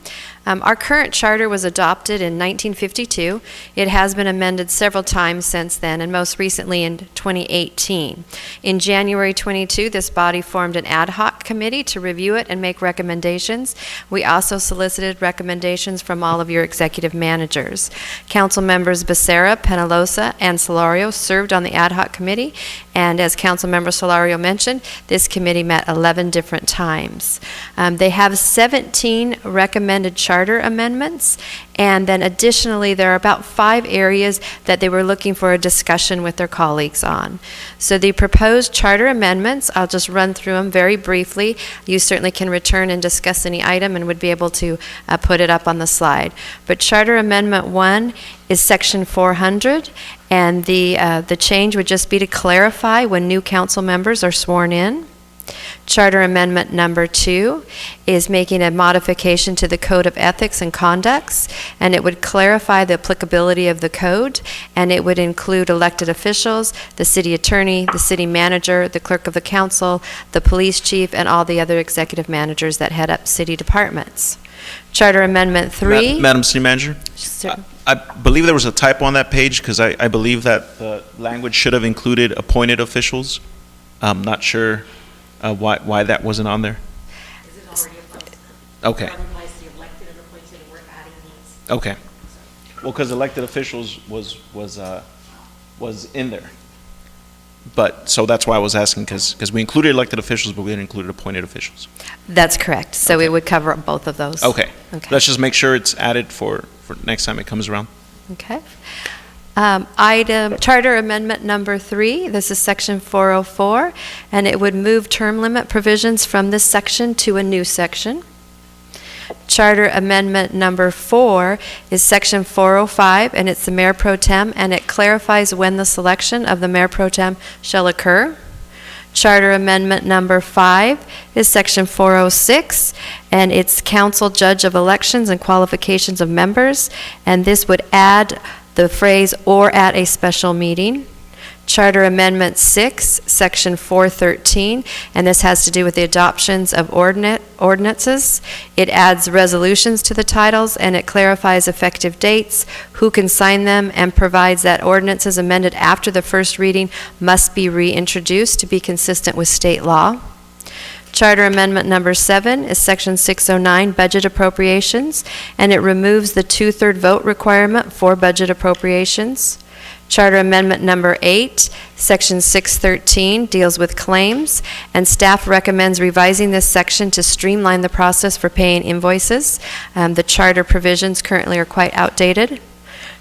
Our current charter was adopted in 1952. It has been amended several times since then, and most recently in 2018. In January 22, this body formed an ad hoc committee to review it and make recommendations. We also solicited recommendations from all of your executive managers. Council members Becerra, Penalosa, and Solorio served on the ad hoc committee, and as Council Member Solorio mentioned, this committee met 11 different times. They have 17 recommended charter amendments, and then additionally, there are about 5 areas that they were looking for a discussion with their colleagues on. So the proposed charter amendments, I'll just run through them very briefly. You certainly can return and discuss any item and would be able to put it up on the slide. But Charter Amendment 1 is Section 400, and the change would just be to clarify when new council members are sworn in. Charter Amendment number 2 is making a modification to the Code of Ethics and Conducts, and it would clarify the applicability of the code, and it would include elected officials, the city attorney, the city manager, the clerk of the council, the police chief, and all the other executive managers that head up city departments. Charter Amendment 3. Madam City Manager? I believe there was a typo on that page because I believe that the language should have included appointed officials. I'm not sure why that wasn't on there. Okay. Okay. Well, because elected officials was in there. But, so that's why I was asking, because we included elected officials, but we didn't include appointed officials. That's correct. So it would cover both of those. Okay. Let's just make sure it's added for next time it comes around. Okay. Charter Amendment number 3, this is Section 404, and it would move term limit provisions from this section to a new section. Charter Amendment number 4 is Section 405, and it's the Mayor Pro Tem, and it clarifies when the selection of the Mayor Pro Tem shall occur. Charter Amendment number 5 is Section 406, and it's Council Judge of Elections and Qualifications of Members, and this would add the phrase "or at a special meeting." Charter Amendment 6, Section 413, and this has to do with the adoptions of ordinances. It adds resolutions to the titles, and it clarifies effective dates, who can sign them, and provides that ordinances amended after the first reading must be reintroduced to be consistent with state law. Charter Amendment number 7 is Section 609, Budget Appropriations, and it removes the 2/3 vote requirement for budget appropriations. Charter Amendment number 8, Section 613, deals with claims, and staff recommends revising this section to streamline the process for paying invoices. The charter provisions currently are quite outdated.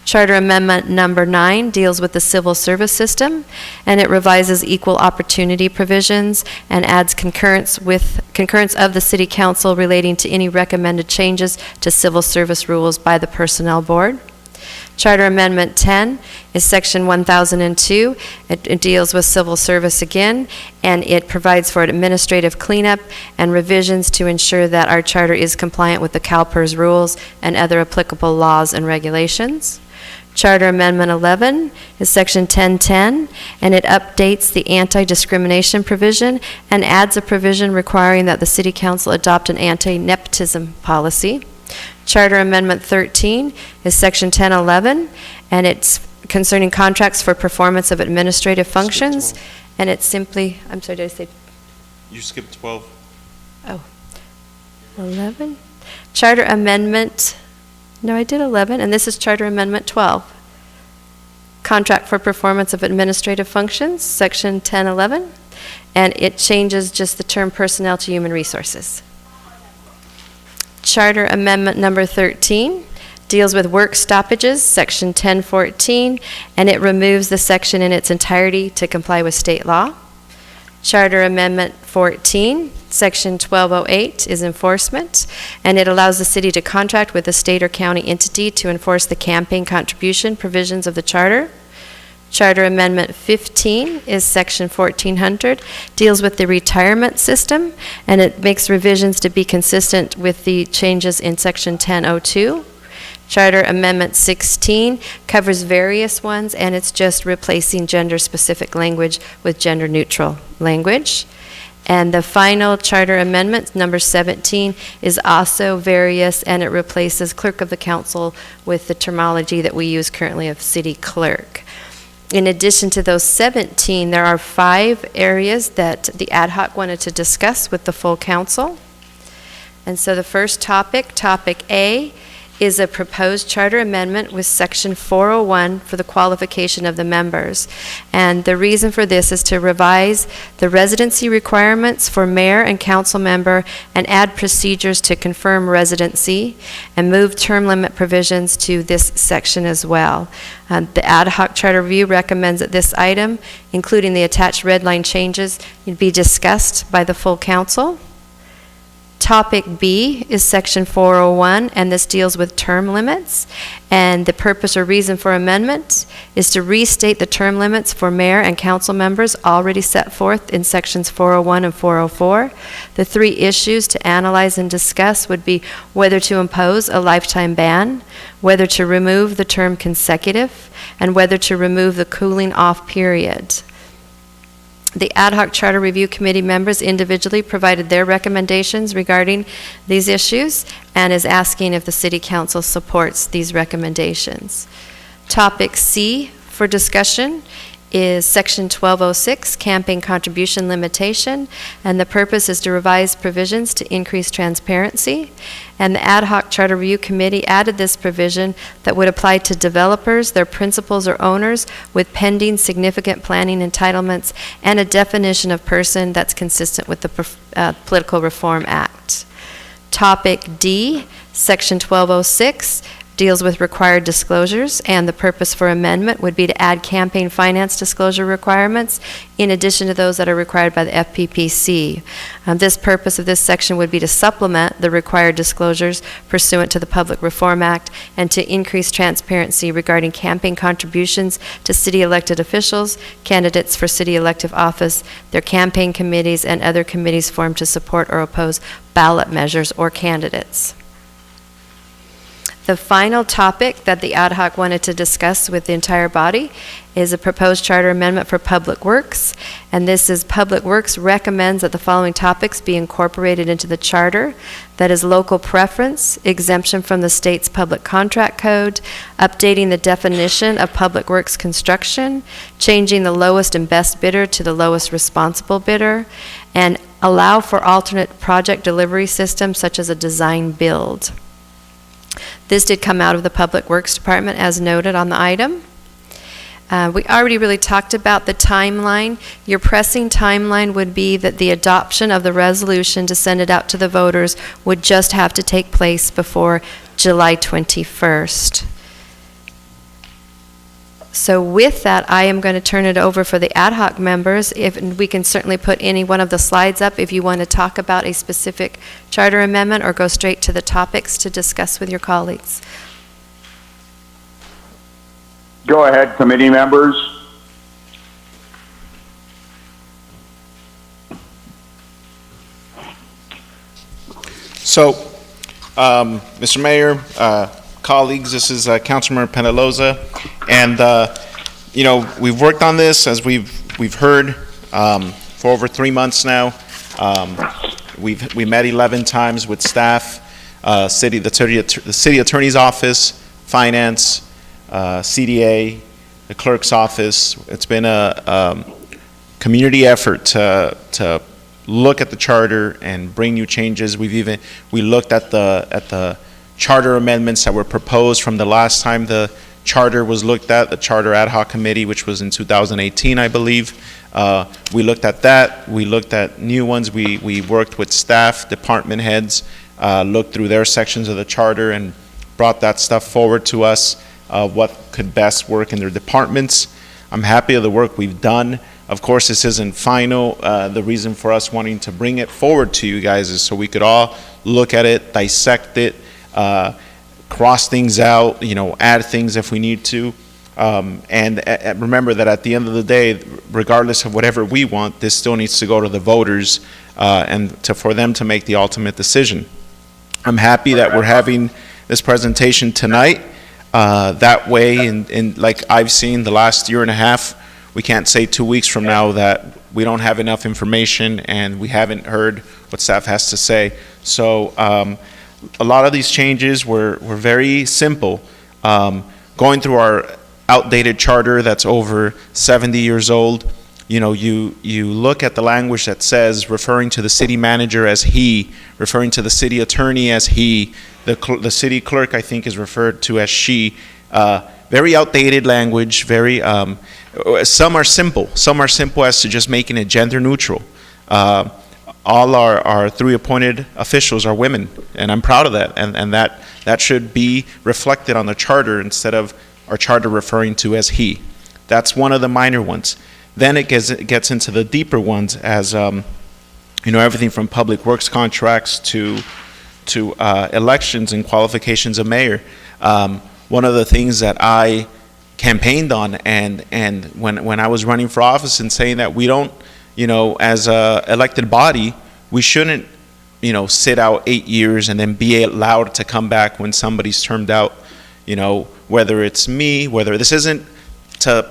Charter Amendment number 9 deals with the civil service system, and it revises equal opportunity provisions and adds concurrence of the City Council relating to any recommended changes to civil service rules by the Personnel Board. Charter Amendment 10 is Section 1002. It deals with civil service again, and it provides for an administrative cleanup and revisions to ensure that our charter is compliant with the CalPERS rules and other applicable laws and regulations. Charter Amendment 11 is Section 1010, and it updates the anti-discrimination provision and adds a provision requiring that the City Council adopt an anti-nepotism policy. Charter Amendment 13 is Section 1011, and it's concerning contracts for performance of administrative functions, and it's simply, I'm sorry, did I say? You skipped 12. Oh, 11? Charter Amendment, no, I did 11, and this is Charter Amendment 12. Contract for performance of administrative functions, Section 1011, and it changes just the term personnel to human resources. Charter Amendment number 13 deals with work stoppages, Section 1014, and it removes the section in its entirety to comply with state law. Charter Amendment 14, Section 1208, is enforcement, and it allows the city to contract with a state or county entity to enforce the campaign contribution provisions of the charter. Charter Amendment 15 is Section 1400, deals with the retirement system, and it makes revisions to be consistent with the changes in Section 1002. Charter Amendment 16 covers various ones, and it's just replacing gender-specific language with gender-neutral language. And the final charter amendment, number 17, is also various, and it replaces clerk of the council with the terminology that we use currently of city clerk. In addition to those 17, there are 5 areas that the ad hoc wanted to discuss with the full council. And so the first topic, topic A, is a proposed charter amendment with section 401 for the qualification of the members. And the reason for this is to revise the residency requirements for mayor and council member and add procedures to confirm residency and move term limit provisions to this section as well. The ad hoc charter review recommends that this item, including the attached red line changes, be discussed by the full council. Topic B is section 401, and this deals with term limits. And the purpose or reason for amendment is to restate the term limits for mayor and council members already set forth in sections 401 and 404. The 3 issues to analyze and discuss would be whether to impose a lifetime ban, whether to remove the term consecutive, and whether to remove the cooling off period. The Ad hoc Charter Review Committee members individually provided their recommendations regarding these issues and is asking if the City Council supports these recommendations. Topic C for discussion is Section 1206, Campaign Contribution Limitation, and the purpose is to revise provisions to increase transparency. And the Ad hoc Charter Review Committee added this provision that would apply to developers, their principals or owners with pending significant planning entitlements, and a definition of person that's consistent with the Political Reform Act. Topic D, Section 1206, deals with required disclosures, and the purpose for amendment would be to add campaign finance disclosure requirements in addition to those that are required by the FPPC. This purpose of this section would be to supplement the required disclosures pursuant to the Public Reform Act and to increase transparency regarding campaign contributions to city elected officials, candidates for city elective office, their campaign committees, and other committees formed to support or oppose ballot measures or candidates. The final topic that the ad hoc wanted to discuss with the entire body is a proposed charter amendment for Public Works. And this is Public Works recommends that the following topics be incorporated into the charter. That is local preference, exemption from the state's public contract code, updating the definition of Public Works construction, changing the lowest and best bidder to the lowest responsible bidder, and allow for alternate project delivery systems such as a design build. This did come out of the Public Works Department as noted on the item. We already really talked about the timeline. Your pressing timeline would be that the adoption of the resolution to send it out to the voters would just have to take place before July 21st. So with that, I am going to turn it over for the ad hoc members. If we can certainly put any one of the slides up if you want to talk about a specific charter amendment or go straight to the topics to discuss with your colleagues. Go ahead, committee members. So, Mr. Mayor, colleagues, this is Councilmember Mendoza, and we've worked on this as we've heard for over 3 months now. We met 11 times with staff, the city attorney's office, finance, CDA, the clerk's office. It's been a community effort to look at the charter and bring new changes. We looked at the charter amendments that were proposed from the last time the charter was looked at, the Charter Ad Hoc Committee, which was in 2018, I believe. We looked at that. We looked at new ones. We worked with staff, department heads, looked through their sections of the charter and brought that stuff forward to us, what could best work in their departments. I'm happy with the work we've done. Of course, this isn't final. The reason for us wanting to bring it forward to you guys is so we could all look at it, dissect it, cross things out, add things if we need to. And remember that at the end of the day, regardless of whatever we want, this still needs to go to the voters for them to make the ultimate decision. I'm happy that we're having this presentation tonight. That way, in like I've seen the last year and a half, we can't say 2 weeks from now that we don't have enough information, and we haven't heard what staff has to say. So a lot of these changes were very simple. Going through our outdated charter that's over 70 years old, you look at the language that says referring to the city manager as he, referring to the city attorney as he, the city clerk I think is referred to as she. Very outdated language, very, some are simple as to just making it gender neutral. All our 3 appointed officials are women, and I'm proud of that, and that should be reflected on the charter instead of our charter referring to as he. That's one of the minor ones. Then it gets into the deeper ones as, everything from public works contracts to elections and qualifications of mayor. One of the things that I campaigned on and when I was running for office and saying that we don't, as a elected body, we shouldn't, sit out 8 years and then be allowed to come back when somebody's termed out, whether it's me, whether this isn't to,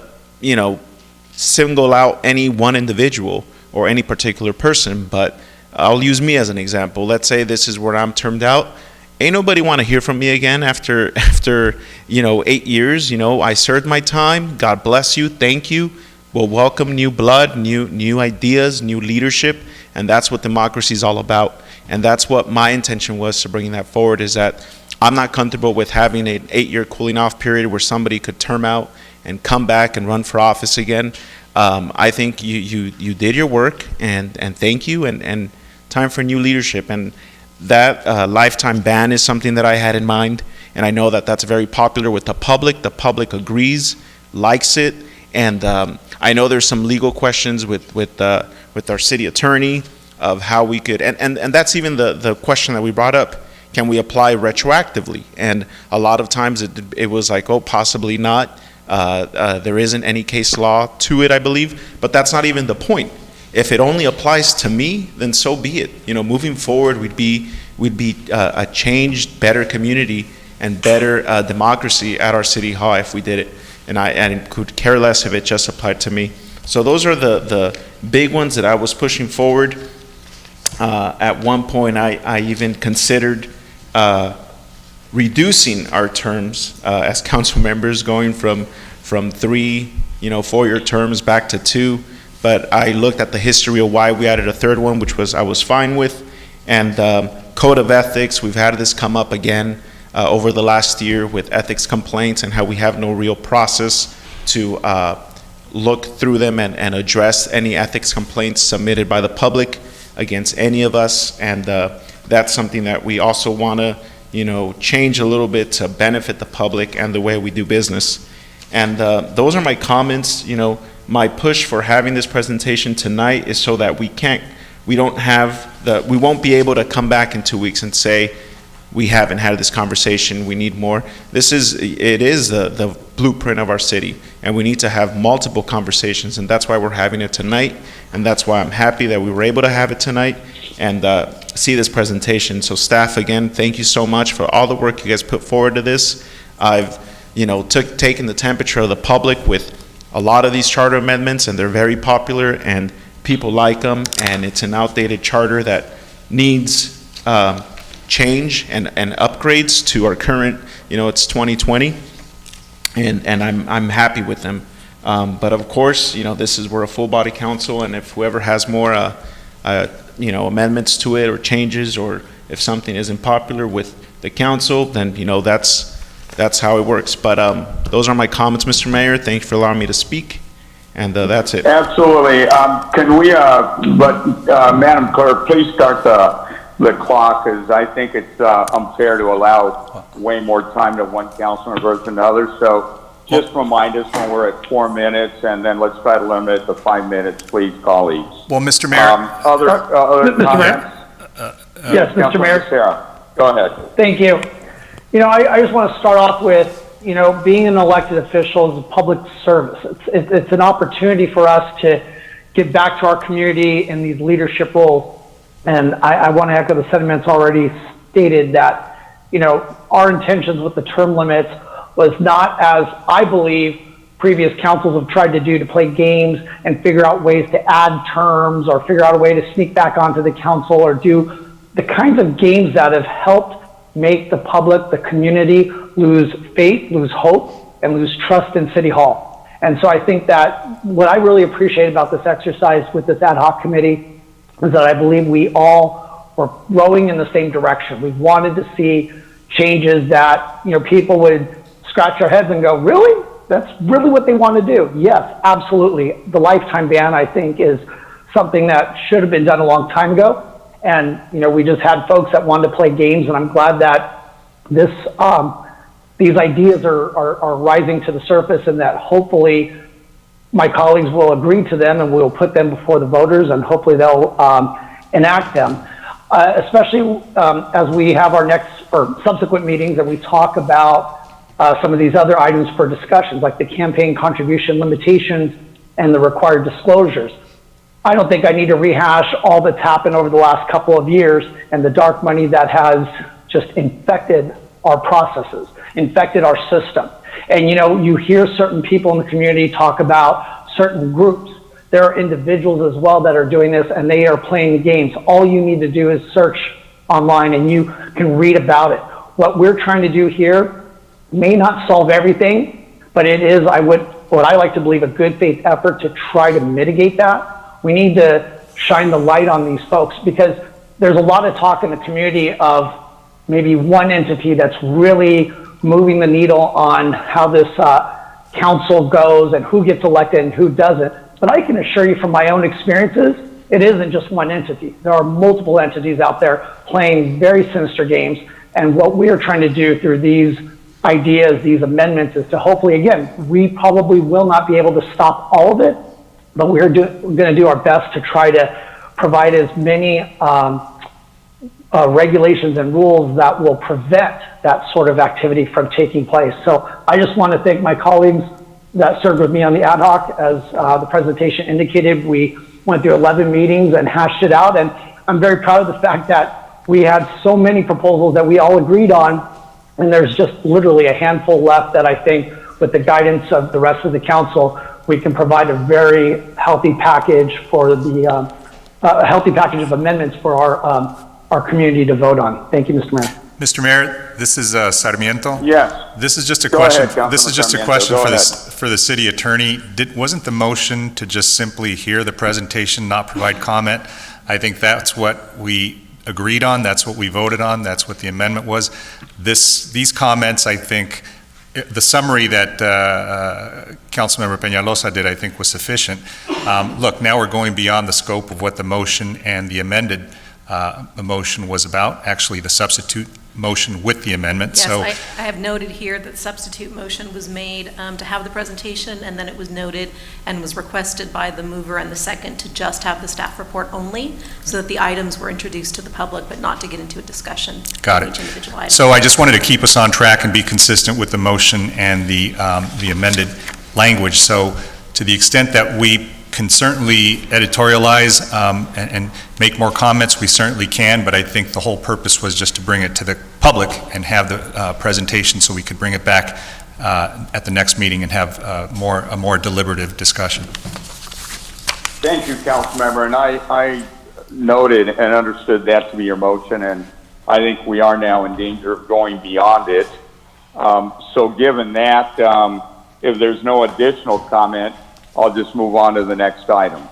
single out any one individual or any particular person, but I'll use me as an example. Let's say this is where I'm termed out. Ain't nobody want to hear from me again after 8 years. I served my time. God bless you. Thank you. We'll welcome new blood, new ideas, new leadership, and that's what democracy is all about. And that's what my intention was to bringing that forward, is that I'm not comfortable with having an 8-year cooling off period where somebody could term out and come back and run for office again. I think you did your work, and thank you, and time for new leadership. And that lifetime ban is something that I had in mind, and I know that that's very popular with the public. The public agrees, likes it, and I know there's some legal questions with our city attorney of how we could, and that's even the question that we brought up. Can we apply retroactively? And a lot of times it was like, oh, possibly not. There isn't any case law to it, I believe, but that's not even the point. If it only applies to me, then so be it. Moving forward, we'd be a changed, better community and better democracy at our city hall if we did it. And I could care less if it just applied to me. So those are the big ones that I was pushing forward. At one point, I even considered reducing our terms as council members, going from 3 4-year terms back to 2. But I looked at the history of why we added a 3rd one, which I was fine with. And code of ethics, we've had this come up again over the last year with ethics complaints and how we have no real process to look through them and address any ethics complaints submitted by the public against any of us. And that's something that we also want to change a little bit to benefit the public and the way we do business. And those are my comments. My push for having this presentation tonight is so that we won't be able to come back in 2 weeks and say, we haven't had this conversation, we need more. It is the blueprint of our city, and we need to have multiple conversations, and that's why we're having it tonight, and that's why I'm happy that we were able to have it tonight and see this presentation. So staff, again, thank you so much for all the work you guys put forward to this. I've taken the temperature of the public with a lot of these charter amendments, and they're very popular, and people like them, and it's an outdated charter that needs change and upgrades to our current, it's 2020, and I'm happy with them. But of course, we're a full body council, and if whoever has more, amendments to it or changes, or if something isn't popular with the council, then, that's how it works. But those are my comments, Mr. Mayor. Thank you for allowing me to speak, and that's it. Absolutely. Can we, Madam Clerk, please start the clock, because I think it's unfair to allow way more time to one councilman versus another. So just remind us when we're at 4 minutes, and then let's try to limit it to 5 minutes, please, colleagues. Well, Mr. Mayor. Other Mr. comments? Mayor? Yes, Mr. Mayor. Sarah, go ahead. Thank you. I just want to start off with, being an elected official is a public service. It's an opportunity for us to give back to our community in these leadership roles. And I want to echo the sentiments already stated that, our intentions with the term limits was not, as I believe, previous councils have tried to do to play games and figure out ways to add terms or figure out a way to sneak back onto the council or do the kinds of games that have helped make the public, the community, lose faith, lose hope, and lose trust in City Hall. And so I think that what I really appreciate about this exercise with this ad hoc committee is that I believe we all were rowing in the same direction. We wanted to see changes that, you know, people would scratch their heads and go, really? That's really what they want to do? Yes, absolutely. The lifetime ban, I think, is something that should have been done a long time ago. And, you know, we just had folks that wanted to play games, and I'm glad that this, these ideas are rising to the surface, and that hopefully my colleagues will agree to them and we'll put them before the voters, and hopefully they'll enact them. Especially as we have our next or subsequent meetings and we talk about some of these other items for discussions, like the campaign contribution limitations and the required disclosures. I don't think I need to rehash all that's happened over the last couple of years and the dark money that has just infected our processes, infected our system. And you know, you hear certain people in the community talk about certain groups. There are individuals as well that are doing this, and they are playing the games. All you need to do is search online and you can read about it. What we're trying to do here may not solve everything, but it is, what I like to believe, a good faith effort to try to mitigate that. We need to shine the light on these folks, because there's a lot of talk in the community of maybe one entity that's really moving the needle on how this council goes and who gets elected and who doesn't. But I can assure you from my own experiences, it isn't just one entity. There are multiple entities out there playing very sinister games. And what we are trying to do through these ideas, these amendments, is to hopefully, again, we probably will not be able to stop all of it, but we're going to do our best to try to provide as many regulations and rules that will prevent that sort of activity from taking place. So I just want to thank my colleagues that served with me on the ad hoc. As the presentation indicated, we went through 11 meetings and hashed it out, and I'm very proud of the fact that we had so many proposals that we all agreed on, and there's just literally a handful left that I think, with the guidance of the rest of the council, we can provide a very healthy package for the a healthy package of amendments for our community to vote on. Thank you, Mr. Mayor. Mr. Mayor, this is Sarmiento. Yes. This is just a Go question. ahead, This is just a Councilman question Sarmiento. for the city attorney. Wasn't the motion to just simply hear the presentation, not provide comment? I think that's what we agreed on. That's what we voted on. That's what the amendment was. These comments, I think, the summary that Councilmember Peñalosa did, I think, was sufficient. Look, now we're going beyond the scope of what the motion and the amended motion was about, actually the substitute motion with the amendment. Yes, So I have noted here that substitute motion was made to have the presentation, and then it was noted and was requested by the mover and the second to just have the staff report only, so that the items were introduced to the public, but not to get into a discussion. Got of it. each individual item. So I just wanted to keep us on track and be consistent with the motion and the amended language. So to the extent that we can certainly editorialize and make more comments, we certainly can, but I think the whole purpose was just to bring it to the public and have the presentation so we could bring it back at the next meeting and have a more deliberative discussion. Thank you, Councilmember, and I noted and understood that to be your motion, and I think we are now in danger of going beyond it. So given that, if there's no additional comment, I'll just move on to the next item.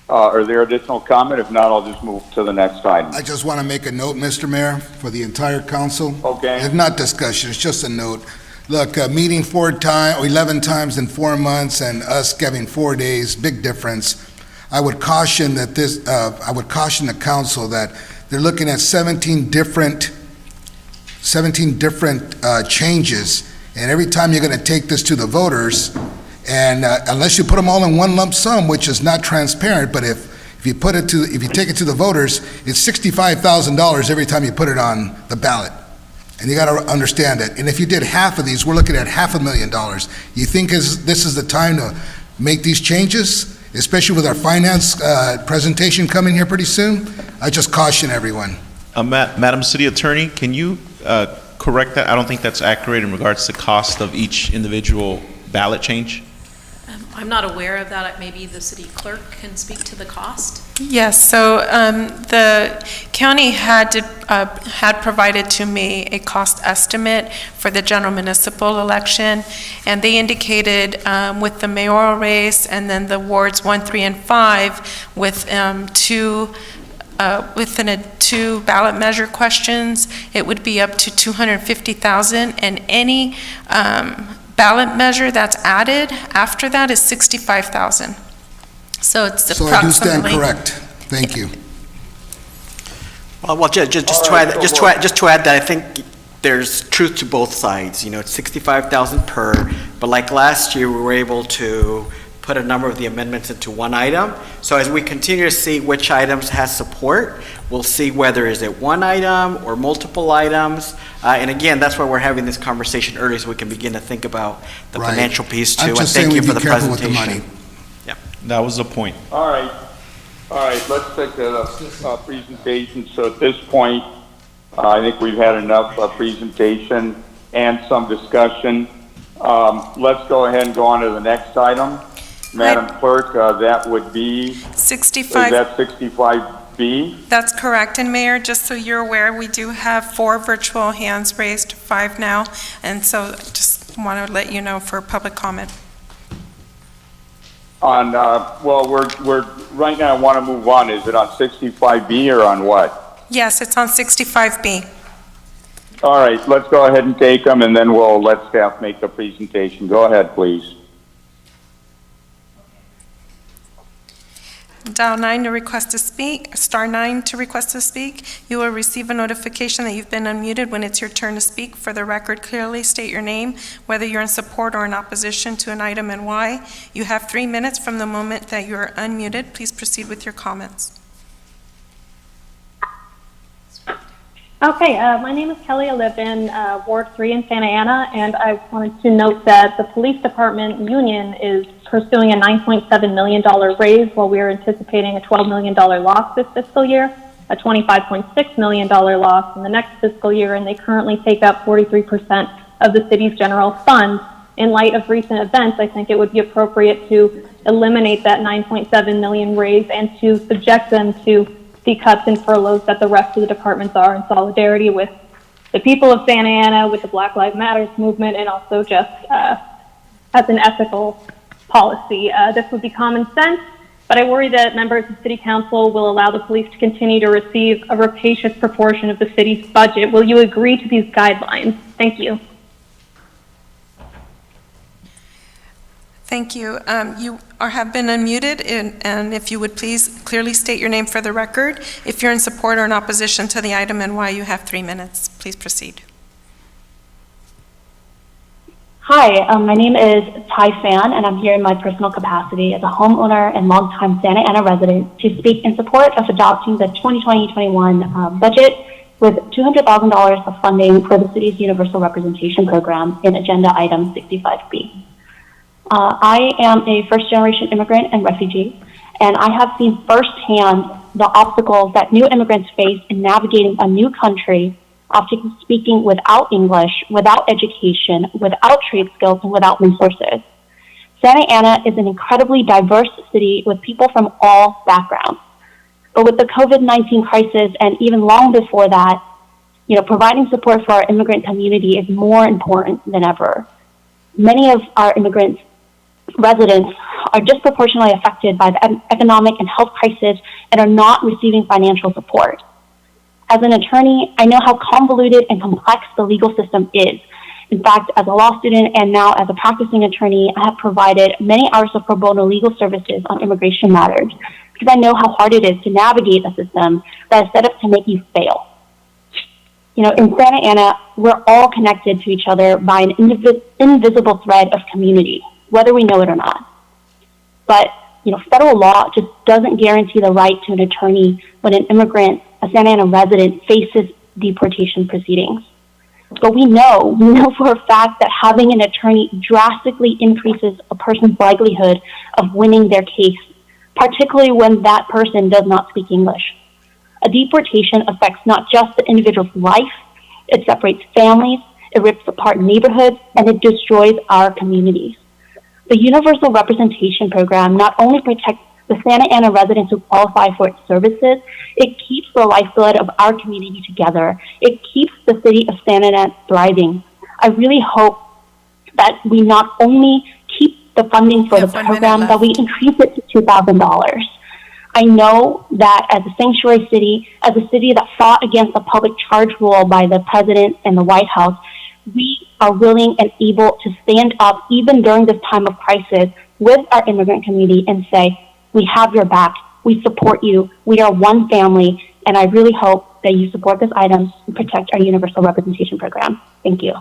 Are there additional comment? If not, I'll just move to the next item. I just want to make a note, Mr. Mayor, for the entire council. Okay. It's not discussion, it's just a note. Look, meeting 11 times in 4 months and us having 4 days, big difference. I would caution that I would caution the council that they're looking at 17 different changes, and every time you're going to take this to the voters, and unless you put them all in one lump sum, which is not transparent, but if you take it to the voters, it's $65,000 every time you put it on the ballot. And you got to understand it. And if you did half of these, we're looking at $500,000. You think this is the time to make these changes, especially with our finance presentation coming here pretty soon? I just caution everyone. Madam City Attorney, can you correct that? I don't think that's accurate in regards to cost of each individual ballot change. I'm not aware of that. Maybe the city clerk can speak to the cost. Yes, so the county had provided to me a cost estimate for the general municipal election, and they indicated with the mayoral race and then the wards 1, 3, and 5 with two ballot measure questions, it would be up to $250,000, and any ballot measure that's added after that is $65,000. So it's So I do stand approximately. correct. Thank you. Well, just to add that, I think there's truth to both sides. You know, it's 65,000 per, but like last year, we were able to put a number of the amendments into one item. So as we continue to see which items has support, we'll see whether is it one item or multiple items. And again, that's why we're having this conversation early, so we can begin to think about the Right. financial piece too. I'm And just thank saying you we for be the careful with the presentation. money. That was the point. All right, let's take the presentation. So at this point, I think we've had enough presentation and some discussion. Let's go ahead and go on to the next item. Madam Clerk, that would be, 65. is that 65B? That's correct. And Mayor, just so you're aware, we do have 4 virtual hands raised, 5 now, and so just want to let you know for public comment. On, well, we're right now, I want to move on. Is it on 65B or on what? Yes, it's on 65B. All right, let's go ahead and take them, and then we'll let staff make the presentation. Go ahead, please. Dial 9 to request to speak, star 9 to request to speak. You will receive a notification that you've been unmuted when it's your turn to speak. For the record, clearly state your name, whether you're in support or in opposition to an item and why. You have 3 minutes from the moment that you are unmuted. Please proceed with your comments. Okay, my name is Kelly. I live in Ward 3 in Santa Ana, and I wanted to note that the police department union is pursuing a $9.7 million raise while we are anticipating a $12 million loss this fiscal year, a $25.6 million loss in the next fiscal year, and they currently take up 43% of the city's general fund. In light of recent events, I think it would be appropriate to eliminate that $9.7 million raise and to subject them to the cuts and furloughs that the rest of the departments are in solidarity with the people of Santa Ana, with the Black Lives Matter movement, and also just as an ethical policy. This would be common sense, but I worry that members of City Council will allow the police to continue to receive a rapacious proportion of the city's budget. Will you agree to these guidelines? Thank you. Thank you. You have been unmuted, and if you would please clearly state your name for the record. If you're in support or in opposition to the item and why, you have 3 minutes. Please proceed. Hi, my name is Tai Fan, and I'm here in my personal capacity as a homeowner and longtime Santa Ana resident to speak in support of adopting the 2020-21 budget with $200,000 of funding for the city's Universal Representation Program in Agenda Item 65B. I am a first-generation immigrant and refugee, and I have seen firsthand the obstacles that new immigrants face in navigating a new country, often speaking without English, without education, without trade skills, and without resources. Santa Ana is an incredibly diverse city with people from all backgrounds. But with the COVID-19 crisis, and even long before that, providing support for our immigrant community is more important than ever. Many of our immigrant residents are disproportionately affected by the economic and health crisis and are not receiving financial support. As an attorney, I know how convoluted and complex the legal system is. In fact, as a law student and now as a practicing attorney, I have provided many hours of pro bono legal services on immigration matters because I know how hard it is to navigate a system that is set up to make you fail. In Santa Ana, we're all connected to each other by an invisible thread of community, whether we know it or not. But, federal law just doesn't guarantee the right to an attorney when an immigrant, a Santa Ana resident, faces deportation proceedings. But we know for a fact that having an attorney drastically increases a person's likelihood of winning their case, particularly when that person does not speak English. A deportation affects not just the individual's life, it separates families, it rips apart neighborhoods, and it destroys our communities. The Universal Representation Program not only protects the Santa Ana residents who qualify for its services, it keeps the lifeblood of our community together. It keeps the city of Santa Ana thriving. I really hope that we not only keep the funding for the program, but we increase it to $2,000. I know that as a sanctuary city, as a city that fought against the public charge rule by the president and the White House, we are willing and able to stand up even during this time of crisis with our immigrant community and say, we have your back, we support you, we are one family, and I really hope that you support this item and protect our Universal Representation Program. Thank you.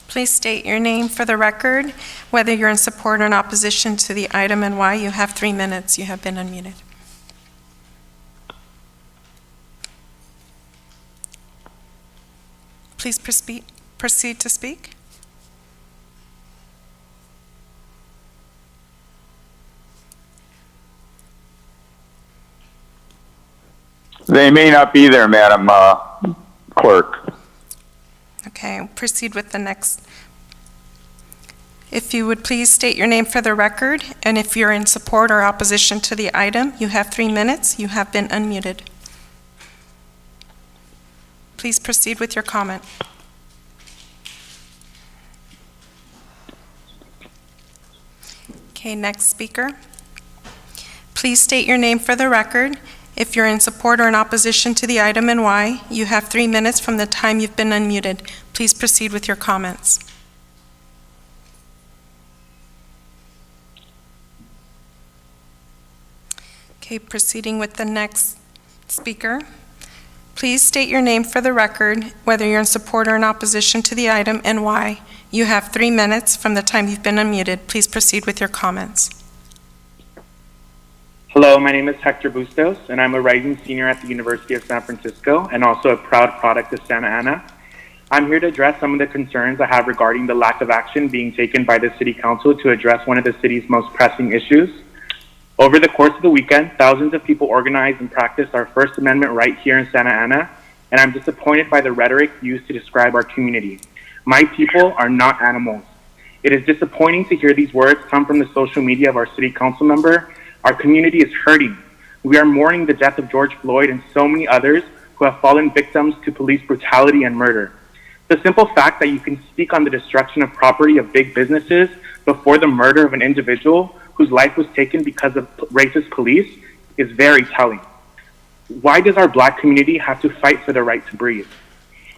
Please state your name for the record, whether you're in support or in opposition to the item and why. You have 3 minutes. You have been unmuted. Please proceed to speak. They may not be there, Madam Clerk. Okay, proceed with the next. If you would please state your name for the record, and if you're in support or opposition to the item, you have 3 minutes. You have been unmuted. Please proceed with your comment. Okay, next speaker. Please state your name for the record. If you're in support or in opposition to the item and why, you have 3 minutes from the time you've been unmuted. Please proceed with your comments. Okay, proceeding with the next speaker. Please state your name for the record, whether you're in support or in opposition to the item and why. You have 3 minutes from the time you've been unmuted. Please proceed with your comments. Hello, my name is Hector Bustos, and I'm a rising senior at the University of San Francisco and also a proud product of Santa Ana. I'm here to address some of the concerns I have regarding the lack of action being taken by the City Council to address one of the city's most pressing issues. Over the course of the weekend, thousands of people organized and practiced our First Amendment right here in Santa Ana, and I'm disappointed by the rhetoric used to describe our community. My people are not animals. It is disappointing to hear these words come from the social media of our City Council member. Our community is hurting. We are mourning the death of George Floyd and so many others who have fallen victims to police brutality and murder. The simple fact that you can speak on the destruction of property of big businesses before the murder of an individual whose life was taken because of racist police is very telling. Why does our Black community have to fight for the right to breathe?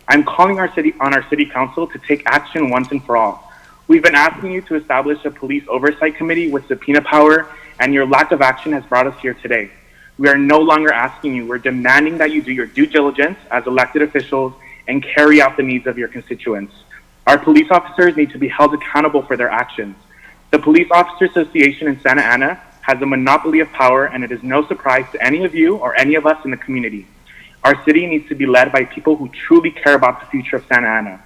I'm calling on our city council to take action once and for all. We've been asking you to establish a police oversight committee with subpoena power, and your lack of action has brought us here today. We are no longer asking you, we're demanding that you do your due diligence as elected officials and carry out the needs of your constituents. Our police officers need to be held accountable for their actions. The Police Officers Association in Santa Ana has a monopoly of power, and it is no surprise to any of you or any of us in the community. Our city needs to be led by people who truly care about the future of Santa Ana.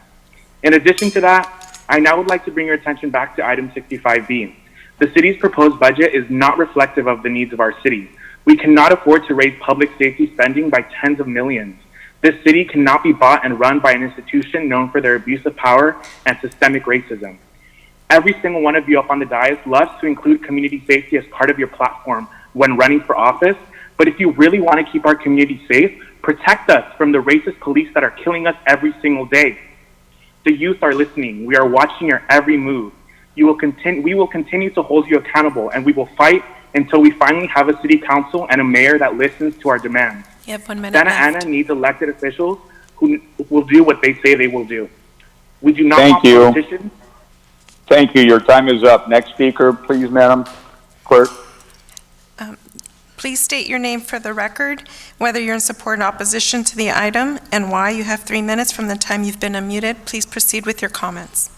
In addition to that, I now would like to bring your attention back to item 65B. The city's proposed budget is not reflective of the needs of our city. We cannot afford to raise public safety spending by tens of millions. This city cannot be bought and run by an institution known for their abuse of power and systemic racism. Every single one of you up on the dais loves to include community safety as part of your platform when running for office, but if you really want to keep our community safe, protect us from the racist police that are killing us every single day. The youth are listening. We are watching your every move. We will continue to hold you accountable, and we will fight until we finally have a city council and a mayor that listens to our demands. You have 1 minute Santa left. Ana needs elected officials who will do what they say they will do. We do not Thank want you. politicians. Thank you. Your time is up. Next speaker, please, Madam Clerk. Please state your name for the record, whether you're in support or opposition to the item, and why. You have 3 minutes from the time you've been unmuted. Please proceed with your comments.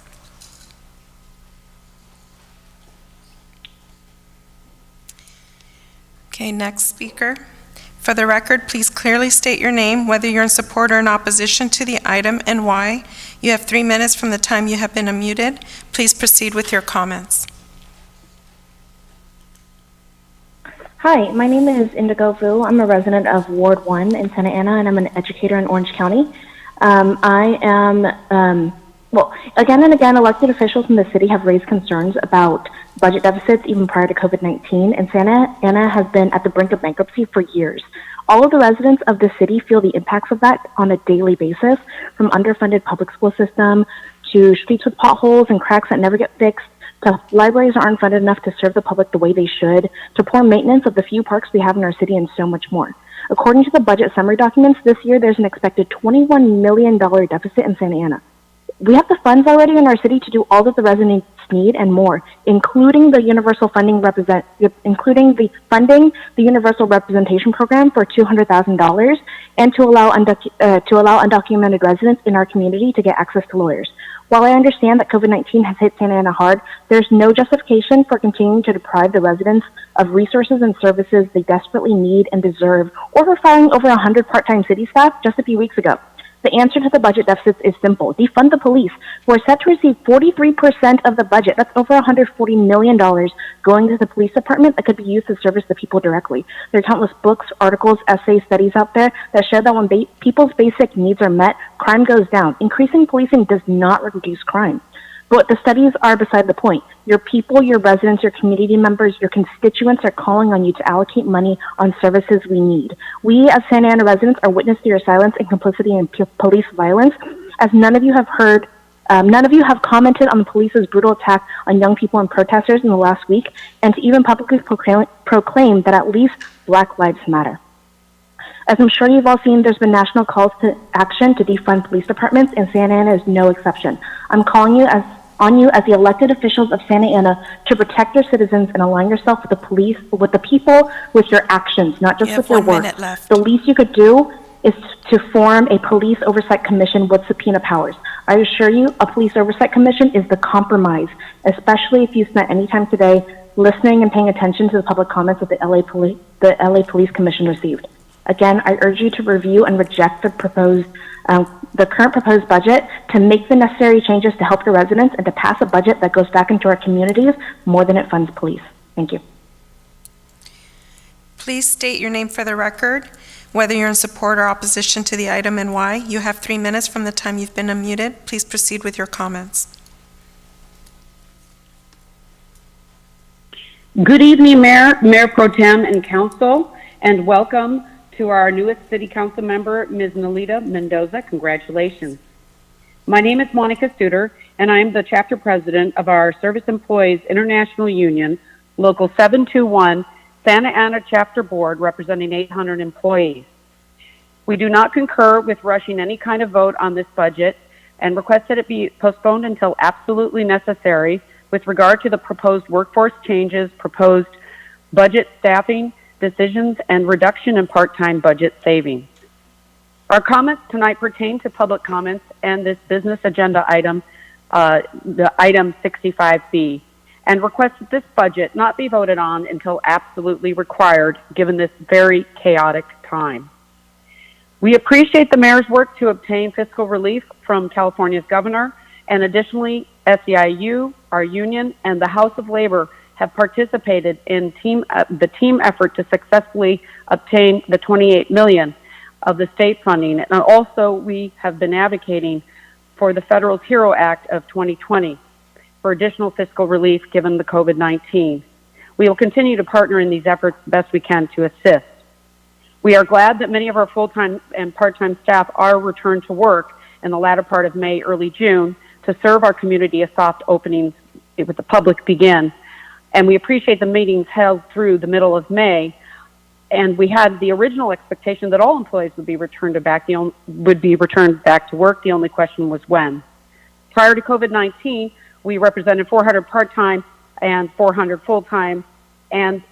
Okay, next speaker. For the record, please clearly state your name, whether you're in support or in opposition to the item, and why. You have 3 minutes from the time you have been unmuted. Please proceed with your comments. Hi, my name is Indigo Vu. I'm a resident of Ward 1 in Santa Ana, and I'm an educator in Orange County. I am Well, again and again, elected officials in the city have raised concerns about budget deficits even prior to COVID-19, and Santa Ana has been at the brink of bankruptcy for years. All of the residents of the city feel the impacts of that on a daily basis, from underfunded public school system to streets with potholes and cracks that never get fixed, to libraries that aren't funded enough to serve the public the way they should, to poor maintenance of the few parks we have in our city, and so much more. According to the budget summary documents, this year there's an expected $21 million deficit in Santa Ana. We have the funds already in our city to do all that the residents need and more, including the universal including the funding the universal representation program for $200,000, and to allow undocumented residents in our community to get access to lawyers. While I understand that COVID-19 has hit Santa Ana hard, there's no justification for continuing to deprive the residents of resources and services they desperately need and deserve, or for firing over 100 part-time city staff just a few weeks ago. The answer to the budget deficits is simple. Defund the police, who are set to receive 43% of the budget. That's over $140 million going to the police department that could be used to service the people directly. There are countless books, articles, essays, studies out there that show that when people's basic needs are met, crime goes down. Increasing policing does not reduce crime. But the studies are beside the point. Your people, your residents, your community members, your constituents are calling on you to allocate money on services we need. We, as Santa Ana residents, are witness to your silence and complicity in police violence, as none of you have commented on the police's brutal attack on young people and protesters in the last week, and to even publicly proclaim that at least Black Lives Matter. As I'm sure you've all seen, there's been national calls to action to defund police departments, and Santa Ana is no exception. I'm calling on you as the elected officials of Santa Ana to protect your citizens and align yourself with the police, with the people, with your actions, not just with your words. The least you could do is to form a police oversight commission with subpoena powers. I assure you, a police oversight commission is the compromise, especially if you spent any time today listening and paying attention to the public comments that the LA Police Commission received. Again, I urge you to review and reject the current proposed budget, to make the necessary changes to help your residents, and to pass a budget that goes back into our communities more than it funds police. Thank you. Please state your name for the record, whether you're in support or opposition to the item and why. You have 3 minutes from the time you've been unmuted. Please proceed with your comments. Good evening, Mayor Pro Tem and Council, and welcome to our newest City Council member, Ms. Nelida Mendoza. Congratulations. My name is Monica Suter, and I am the chapter president of our Service Employees International Union, Local 721, Santa Ana Chapter Board, representing 800 employees. We do not concur with rushing any kind of vote on this budget and request that it be postponed until absolutely necessary with regard to the proposed workforce changes, proposed budget staffing decisions, and reduction in part-time budget savings. Our comments tonight pertain to public comments and this business agenda item, the item 65B, and request that this budget not be voted on until absolutely required, given this very chaotic time. We appreciate the mayor's work to obtain fiscal relief from California's governor, and additionally, SEIU, our union, and the House of Labor have participated in the team effort to successfully obtain the $28 million of the state funding. And also, we have been advocating for the Federal's HERO Act of 2020 for additional fiscal relief given the COVID-19. We will continue to partner in these efforts the best we can to assist. We are glad that many of our full-time and part-time staff are returned to work in the latter part of May, early June, to serve our community as soft openings with the public begin. And we appreciate the meetings held through the middle of May. And we had the original expectation that all employees would be returned back to work. The only question was when. Prior to COVID-19, we represented 400 part-time and 400 full-time, and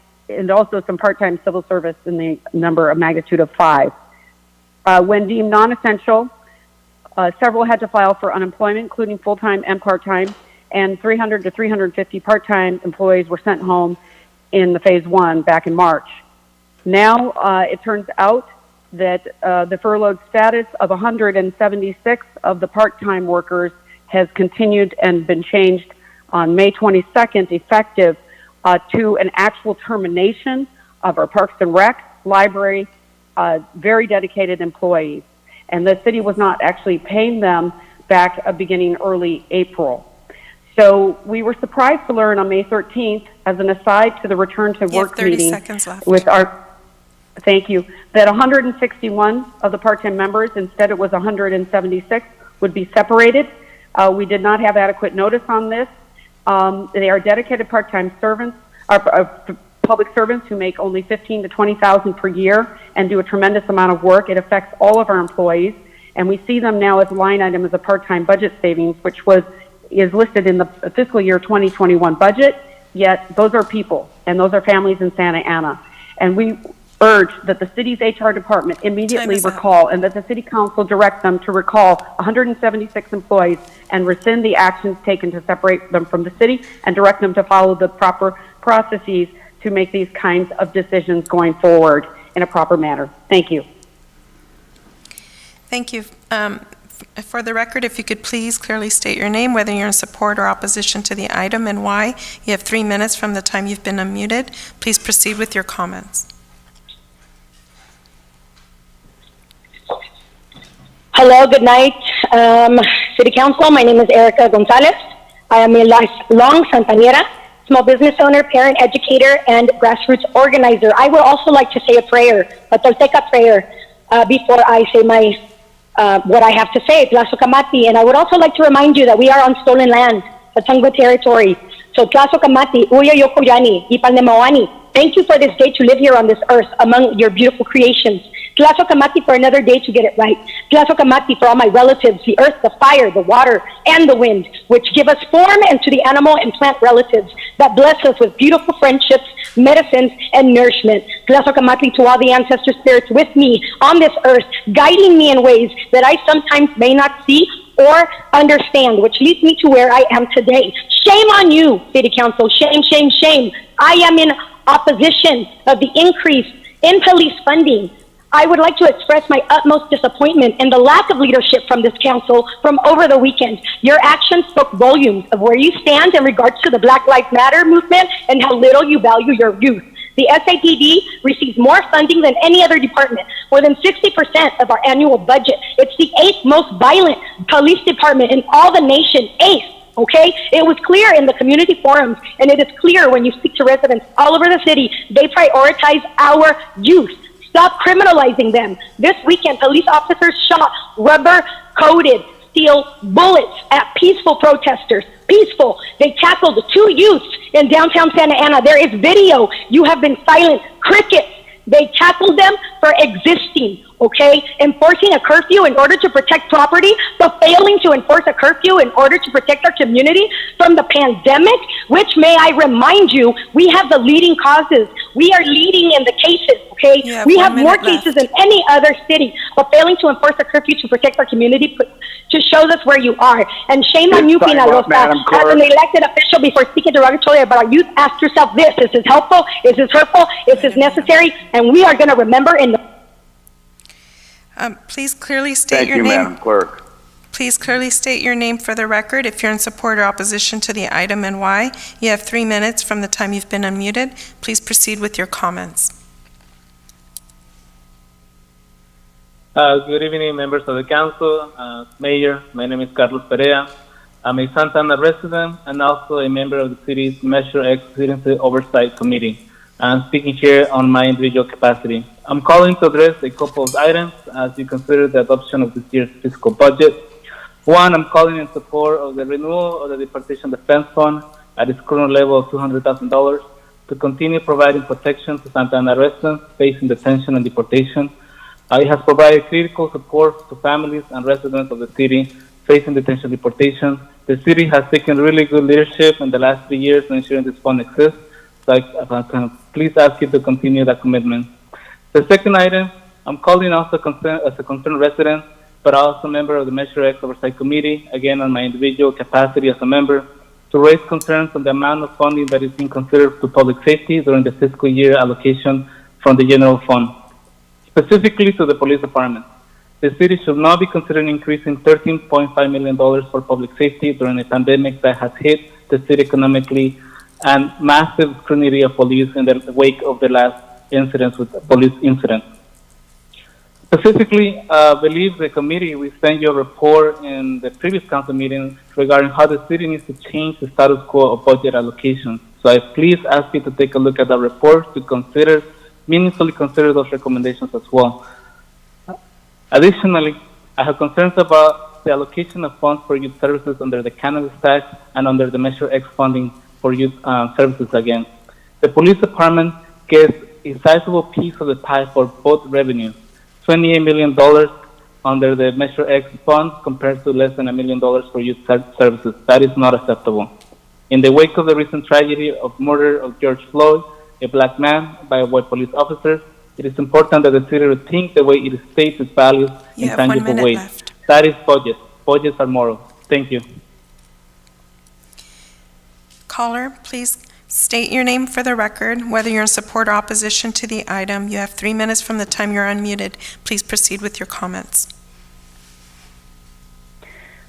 also some part-time civil service in the number of magnitude of 5. When deemed non-essential, several had to file for unemployment, including full-time and part-time, and 300 to 350 part-time employees were sent home in the phase 1 back in March. Now it turns out that the furloughed status of 176 of the part-time workers has continued and been changed on May 22nd, effective to an actual termination of our Parks and Rec, library, very dedicated employees. And the city was not actually paying them back beginning early April. So we were surprised to learn on May 13th, as an aside to the return to work 30 meeting seconds left. with our, thank you, that 161 of the part-time members, instead it was 176, would be separated. We did not have adequate notice on this. They are dedicated part-time servants, public servants who make only $15,000 to $20,000 per year and do a tremendous amount of work. It affects all of our employees, and we see them now as a line item as a part-time budget savings, which is listed in the fiscal year 2021 budget. Yet those are people, and those are families in Santa Ana, and we urge that the city's HR department immediately recall, and that the city council direct them to recall 176 employees and rescind the actions taken to separate them from the city, and direct them to follow the proper processes to make these kinds of decisions going forward in a proper manner. Thank you. Thank you. For the record, if you could please clearly state your name, whether you're in support or opposition to the item, and why. You have 3 minutes from the time you've been unmuted. Please proceed with your comments. Hello, good night, City Council. My name is Erica Gonzalez. I am a lifelong Santanera, small business owner, parent, educator, and grassroots organizer. I would also like to say a prayer, a Tolteca prayer, before I say my what I have to say, Tlazokamati. And I would also like to remind you that we are on stolen land, the Tongva territory. So Tlazokamati, Uya Yokoyani, Ipanemawani, thank you for this day to live here on this earth among your beautiful creations. Tlazokamati for another day to get it right. Tlazokamati for all my relatives, the earth, the fire, the water, and the wind, which give us form, and to the animal and plant relatives that bless us with beautiful friendships, medicines, and nourishment. Tlazokamati to all the ancestor spirits with me on this earth, guiding me in ways that I sometimes may not see or understand, which leads me to where I am today. Shame on you, City Council. Shame, shame, shame. I am in opposition of the increase in police funding. I would like to express my utmost disappointment in the lack of leadership from this council from over the weekend. Your actions spoke volumes of where you stand in regards to the Black Lives Matter movement and how little you value your youth. The SAPD receives more funding than any other department, more than 60% of our annual budget. It's the 8th most violent police department in all the nation, 8th. Okay? It was clear in the community forums, and it is clear when you speak to residents all over the city, they prioritize our youth. Stop criminalizing them. This weekend, police officers shot rubber-coated steel bullets at peaceful protesters. Peaceful. They tackled 2 youths in downtown Santa Ana. There is video. You have been silent. Crickets. They tackled them for existing, okay? Enforcing a curfew in order to protect property, but failing to enforce a curfew in order to protect our community from the pandemic, which, may I remind you, we have the leading causes. We are leading in the cases, okay? We have more cases than any other city, but failing to enforce a curfew to protect our community to show us where you are. And shame on you, Pinalosa, as an elected official, before speaking derogatory about our youth, ask yourself this: is this helpful? Is this hurtful? Is this necessary? And we are going to remember in the... Please clearly state your name. Thank you, Madam Clerk. Please clearly state your name for the record if you're in support or opposition to the item, and why. You have 3 minutes from the time you've been unmuted. Please proceed with your comments. Good evening, members of the council, Mayor. My name is Carlos Perea. I'm a Santa Ana resident and also a member of the city's Measure X Citizenship Oversight Committee. I'm speaking here on my individual capacity. I'm calling to address a couple of items as you consider the adoption of this year's fiscal budget. One, I'm calling in support of the renewal of the Deportation Defense Fund at its current level of $200,000 to continue providing protection to Santa Ana residents facing detention and deportation. It has provided critical support to families and residents of the city facing detention and deportation. The city has taken really good leadership in the last 3 years in ensuring this fund exists. So I can please ask you to continue that commitment. The second item, I'm calling also as a concerned resident, but also a member of the Measure X Oversight Committee, again on my individual capacity as a member, to raise concerns on the amount of funding that is being considered to public safety during the fiscal year allocation from the general fund. Specifically to the police department, the city should not be considering increasing $13.5 million for public safety during a pandemic that has hit the city economically and massive scrutiny of police in the wake of the last incidents with police incidents. Specifically, I believe the committee we sent you a report in the previous council meeting regarding how the city needs to change the status quo of budget allocation. So I please ask you to take a look at that report to meaningfully consider those recommendations as well. Additionally, I have concerns about the allocation of funds for youth services under the cannabis tax and under the Measure X funding for youth services again. The police department gets a sizable piece of the pie for both revenues. $28 million under the Measure X funds compared to less than $1 million for youth services. That is not acceptable. In the wake of the recent tragedy of murder of George Floyd, a black man, by a white police officer, it is important that the city rethink the way it states its values in tangible ways. That is budget. Budgets are moral. Thank you. Caller, please state your name for the record, whether you're in support or opposition to the item. You have 3 minutes from the time you're unmuted. Please proceed with your comments.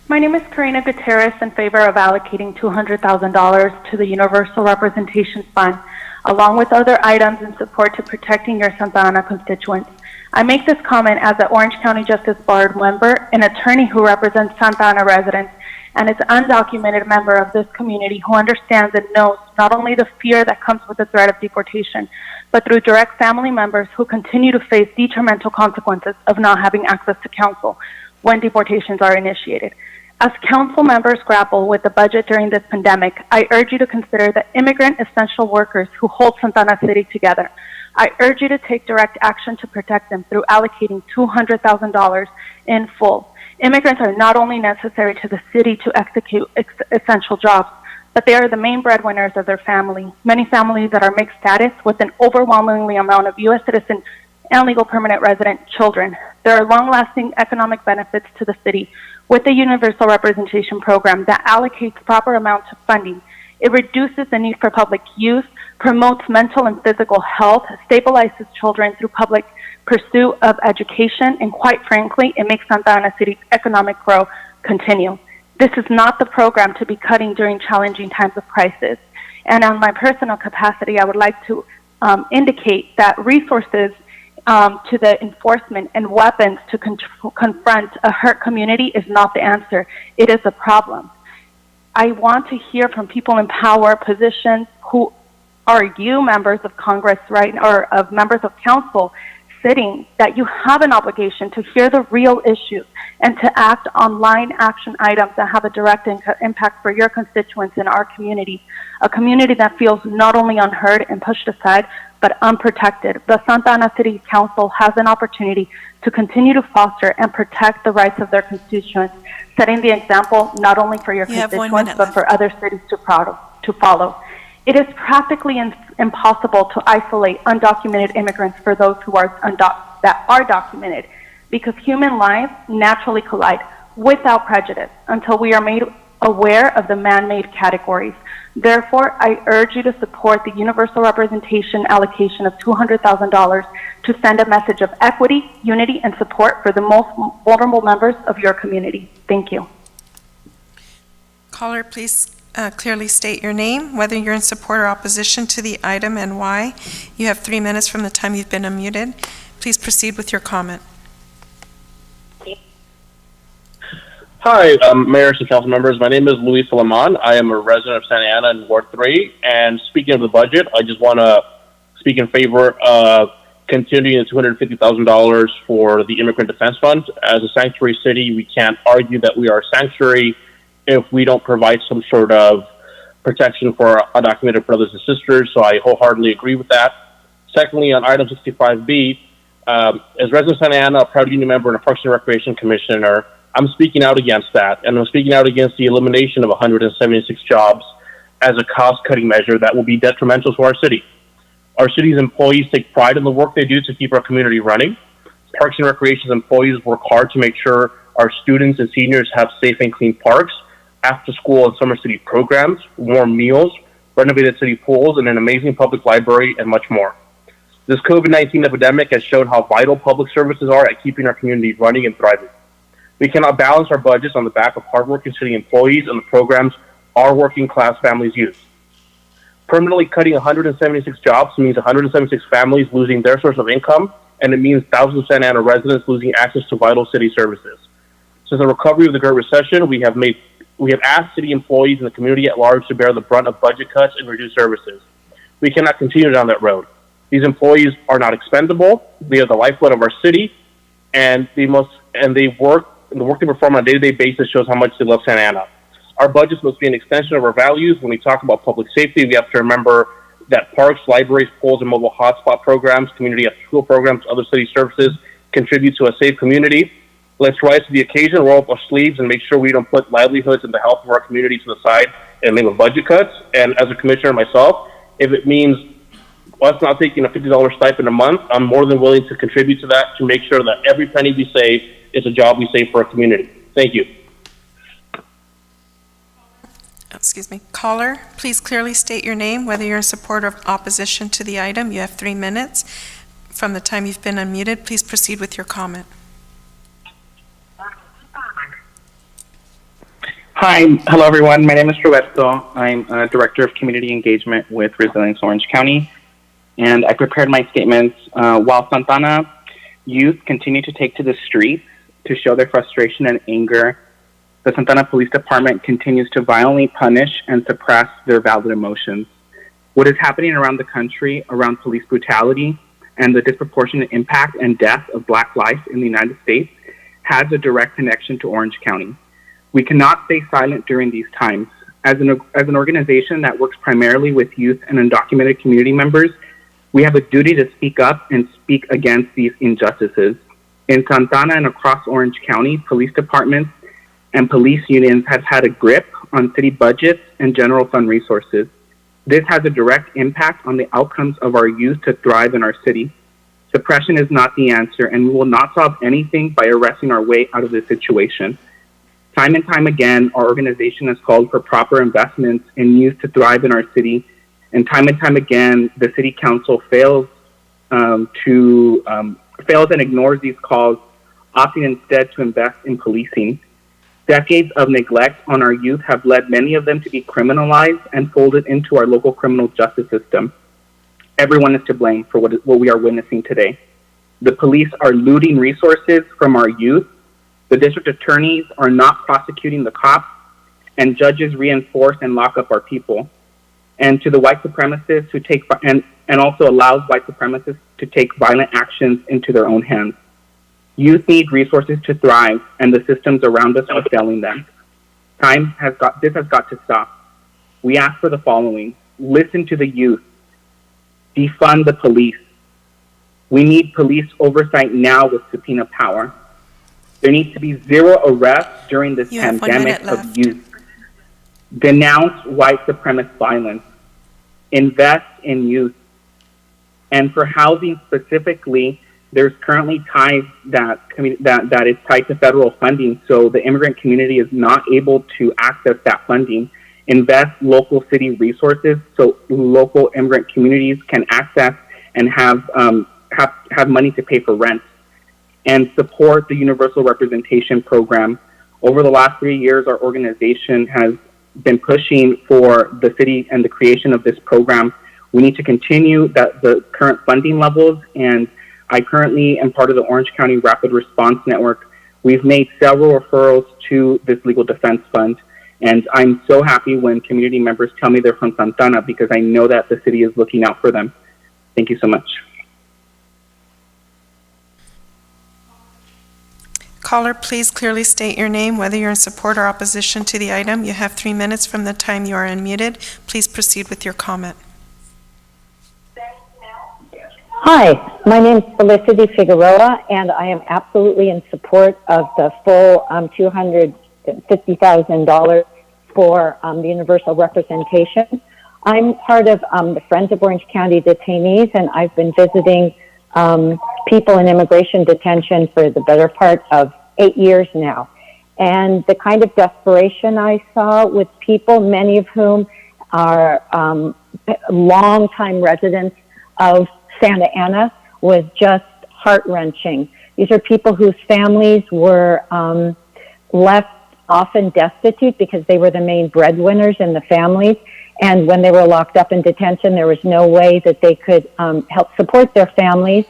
My name is Karina Gutierrez in favor of allocating $200,000 to the Universal Representation Fund, along with other items in support to protecting your Santa Ana constituents. I make this comment as an Orange County Justice Board member, an attorney who represents Santa Ana residents, and as an undocumented member of this community who understands and knows not only the fear that comes with the threat of deportation, but through direct family members who continue to face detrimental consequences of not having access to counsel when deportations are initiated. As council members grapple with the budget during this pandemic, I urge you to consider the immigrant essential workers who hold Santa Ana City together. I urge you to take direct action to protect them through allocating $200,000 in full. Immigrants are not only necessary to the city to execute essential jobs, but they are the main breadwinners of their family. Many families that are mixed status with an overwhelmingly amount of U.S. citizen and legal permanent resident children. There are long-lasting economic benefits to the city with the Universal Representation Program that allocates proper amounts of funding. It reduces the need for public use, promotes mental and physical health, stabilizes children through public pursuit of education, and quite frankly, it makes Santa Ana City's economic growth continue. This is not the program to be cutting during challenging times of crisis. And on my personal capacity, I would like to indicate that resources to the enforcement and weapons to confront a hurt community is not the answer. It is a problem. I want to hear from people in power positions who are you members of Congress, right, or of members of council sitting, that you have an obligation to hear the real issues and to act on line action items that have a direct impact for your constituents in our community, a community that feels not only unheard and pushed aside, but unprotected. The Santa Ana City Council has an opportunity to continue to foster and protect the rights of their constituents, setting the example not only for your constituents, but for other cities to follow. It is practically impossible to isolate undocumented immigrants for those who are that are documented, because human lives naturally collide without prejudice until we are made aware of the man-made categories. Therefore, I urge you to support the universal representation allocation of $200,000 to send a message of equity, unity, and support for the most vulnerable members of your community. Thank you. Caller, please clearly state your name, whether you're in support or opposition to the item, and why. You have 3 minutes from the time you've been unmuted. Please proceed with your comment. Hi, Mayor and Council members. My name is Luis Salaman. I am a resident of Santa Ana in Ward 3. And speaking of the budget, I just want to speak in favor of continuing the $250,000 for the Immigrant Defense Fund. As a sanctuary city, we can't argue that we are a sanctuary if we don't provide some sort of protection for our undocumented brothers and sisters. So I wholeheartedly agree with that. Secondly, on item 65B, as resident of Santa Ana, a proud union member and a Parks and Recreation Commissioner, I'm speaking out against that, and I'm speaking out against the elimination of 176 jobs as a cost-cutting measure that will be detrimental to our city. Our city's employees take pride in the work they do to keep our community running. Parks and Recreation employees work hard to make sure our students and seniors have safe and clean parks, after-school and summer city programs, warm meals, renovated city pools, and an amazing public library, and much more. This COVID-19 epidemic has shown how vital public services are at keeping our community running and thriving. We cannot balance our budgets on the back of hardworking city employees and the programs our working class families use. Permanently cutting 176 jobs means 176 families losing their source of income and it means thousands of Santa Ana residents losing access to vital city services. Since the recovery of the Great Recession, we have asked city employees and the community at large to bear the brunt of budget cuts and reduced services. We cannot continue down that road. These employees are not expendable. They are the lifeblood of our city, and the work they perform on a day-to-day basis shows how much they love Santa Ana. Our budgets must be an extension of our values. When we talk about public safety, we have to remember that parks, libraries, pools, and mobile hotspot programs, community after-school programs, other city services contribute to a safe community. Let's rise to the occasion, roll up our sleeves, and make sure we don't put livelihoods and the health of our community to the side in the name of budget cuts. And as a commissioner myself, if it means us not taking a $50 stipend a month, I'm more than willing to contribute to that to make sure that every penny we save is a job we save for our community. Thank you. Excuse me. Caller, please clearly state your name, whether you're in support or opposition to the item. You have 3 minutes from the time you've been unmuted. Please proceed with your comment. Hi, hello everyone. My name is Roberto. I'm Director of Community Engagement with Resilience Orange County, and I prepared my statements while Santa Ana youth continue to take to the streets to show their frustration and anger. The Santa Ana Police Department continues to violently punish and suppress their valid emotions. What is happening around the country around police brutality and the disproportionate impact and death of Black lives in the United States has a direct connection to Orange County. We cannot stay silent during these times. As an organization that works primarily with youth and undocumented community members, we have a duty to speak up and speak against these injustices. In Santa Ana and across Orange County, police departments and police unions have had a grip on city budgets and general fund resources. This has a direct impact on the outcomes of our youth to thrive in our city. Suppression is not the answer, and we will not solve anything by arresting our way out of this situation. Time and time again, our organization has called for proper investments in youth to thrive in our city, and time again, the city council fails and ignores these calls, opting instead to invest in policing. Decades of neglect on our youth have led many of them to be criminalized and folded into our local criminal justice system. Everyone is to blame for what we are witnessing today. The police are looting resources from our youth. The district attorneys are not prosecuting the cops, and judges reinforce and lock up our people. And to the white supremacists who take and also allows white supremacists to take violent actions into their own hands. Youth need resources to thrive, and the systems around us are failing them. This has got to stop. We ask for the following: listen to the youth, defund the police. We need police oversight now with subpoena power. There needs to be zero arrests during this pandemic of youth. Denounce white supremacist violence. Invest in youth. And for housing specifically, there's currently ties that is tied to federal funding, so the immigrant community is not able to access that funding. Invest local city resources so local immigrant communities can access and have money to pay for rent. And support the Universal Representation Program. Over the last 3 years, our organization has been pushing for the city and the creation of this program. We need to continue the current funding levels, and I currently am part of the Orange County Rapid Response Network. We've made several referrals to this legal defense fund, and I'm so happy when community members tell me they're from Santa Ana because I know that the city is looking out for them. Thank you so much. Caller, please clearly state your name, whether you're in support or opposition to the item. You have 3 minutes from the time you are unmuted. Please proceed with your comment. Hi, my name is Felicity Figueroa, and I am absolutely in support of the full $250,000 for the universal representation. I'm part of the Friends of Orange County Detainees, and I've been visiting people in immigration detention for the better part of 8 years now. And the kind of desperation I saw with people, many of whom are longtime residents of Santa Ana, was just heart-wrenching. These are people whose families were left often destitute because they were the main breadwinners in the families. And when they were locked up in detention, there was no way that they could help support their families.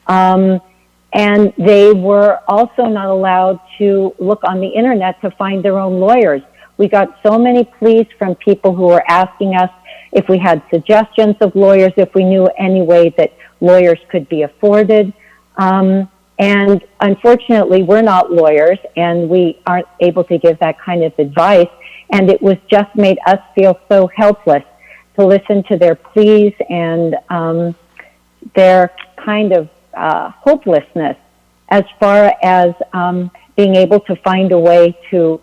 And they were also not allowed to look on the internet to find their own lawyers. We got so many pleas from people who were asking us if we had suggestions of lawyers, if we knew any way that lawyers could be afforded. And unfortunately, we're not lawyers and we aren't able to give that kind of advice. And it was just made us feel so helpless to listen to their pleas and their kind of hopelessness as far as being able to find a way to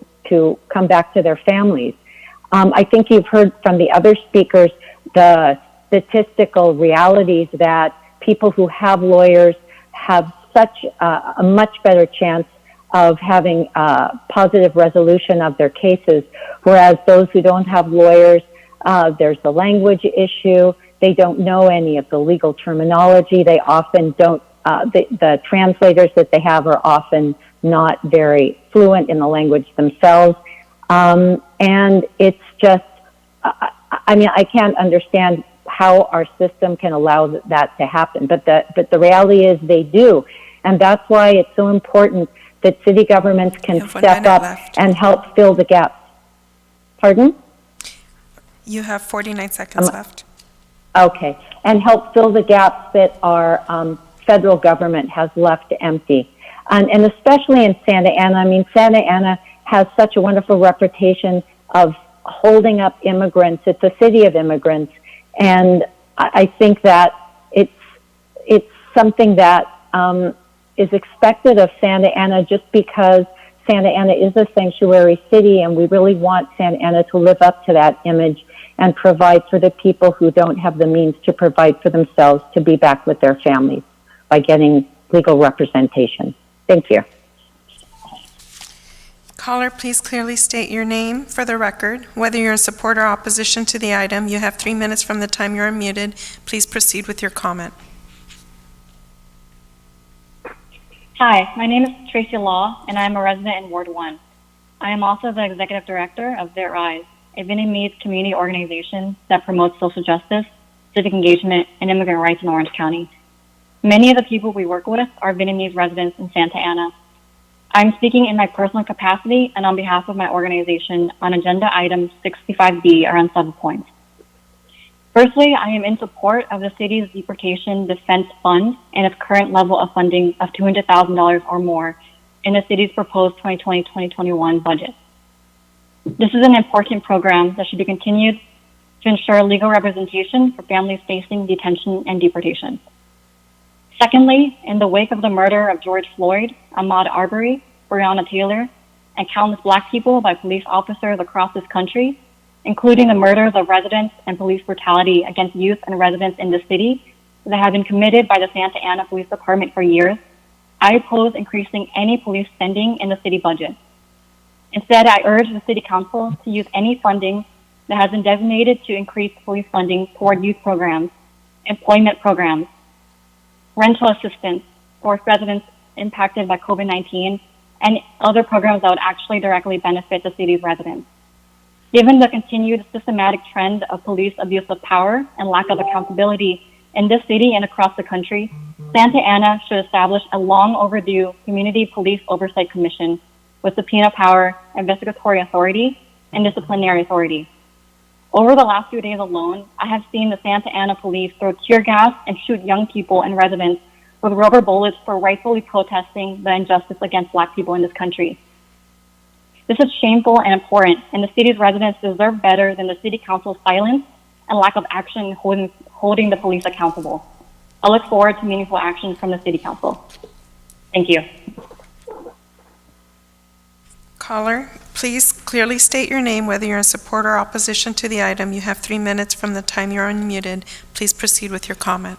come back to their families. I think you've heard from the other speakers the statistical realities that people who have lawyers have such a much better chance of having a positive resolution of their cases, whereas those who don't have lawyers, there's the language issue. They don't know any of the legal terminology. They often don't, the translators that they have are often not very fluent in the language themselves. And it's just, I mean, I can't understand how our system can allow that to happen, but the reality is they do. And that's why it's so important that city governments can step up and help fill the gaps. Pardon? You have 49 seconds left. Okay, and help fill the gaps that our federal government has left empty. And especially in Santa Ana, I mean, Santa Ana has such a wonderful reputation of holding up immigrants. It's a city of immigrants. And I think that it's something that is expected of Santa Ana just because Santa Ana is a sanctuary city and we really want Santa Ana to live up to that image and provide for the people who don't have the means to provide for themselves to be back with their families by getting legal representation. Thank you. Caller, please clearly state your name for the record. Whether you're in support or opposition to the item, you have 3 minutes from the time you're unmuted. Please proceed with your comment. Hi, my name is Tracy Law, and I am a resident in Ward 1. I am also the executive director of Their Eyes, a Vietnamese community organization that promotes social justice, civic engagement, and immigrant rights in Orange County. Many of the people we work with are Vietnamese residents in Santa Ana. I'm speaking in my personal capacity and on behalf of my organization on agenda item 65B around 7 points. Firstly, I am in support of the city's deportation defense fund and its current level of funding of $200,000 or more in the city's proposed 2020-2021 budget. This is an important program that should be continued to ensure legal representation for families facing detention and deportation. Secondly, in the wake of the murder of George Floyd, Ahmaud Arbery, Breonna Taylor, and countless Black people by police officers across this country, including the murders of residents and police brutality against youth and residents in the city that have been committed by the Santa Ana Police Department for years, I oppose increasing any police spending in the city budget. Instead, I urge the City Council to use any funding that has been designated to increase police funding toward youth programs, employment programs, rental assistance for residents impacted by COVID-19, and other programs that would actually directly benefit the city's residents. Given the continued systematic trend of police abuse of power and lack of accountability in this city and across the country, Santa Ana should establish a long overdue Community Police Oversight Commission with subpoena power, investigatory authority, and disciplinary authority. Over the last few days alone, I have seen the Santa Ana police throw tear gas and shoot young people and residents with rubber bullets for rightfully protesting the injustice against Black people in this country. This is shameful and abhorrent, and the city's residents deserve better than the City Council's silence and lack of action holding the police accountable. I look forward to meaningful action from the City Council. Thank you. Caller, please clearly state your name, whether you're in support or opposition to the item. You have 3 minutes from the time you're unmuted. Please proceed with your comment.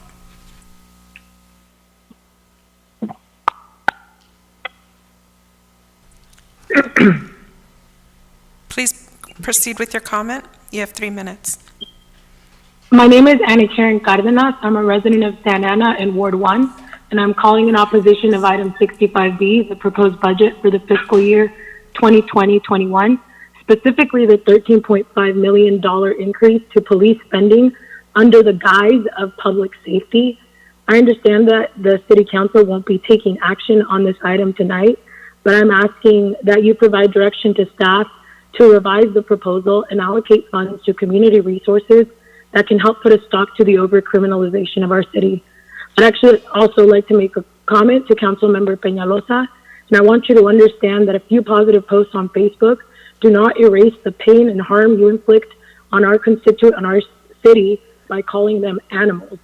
Please proceed with your comment. You have 3 minutes. My name is Annie Karen Cardenas. I'm a resident of Santa Ana in Ward 1, and I'm calling in opposition of item 65B, the proposed budget for the fiscal year 2020-21, specifically the $13.5 million increase to police spending under the guise of public safety. I understand that the City Council won't be taking action on this item tonight, but I'm asking that you provide direction to staff to revise the proposal and allocate funds to community resources that can help put a stop to the over-criminalization of our city. I'd actually also like to make a comment to Councilmember Peñalosa, and I want you to understand that a few positive posts on Facebook do not erase the pain and harm you inflict on our constituent, on our city, by calling them animals,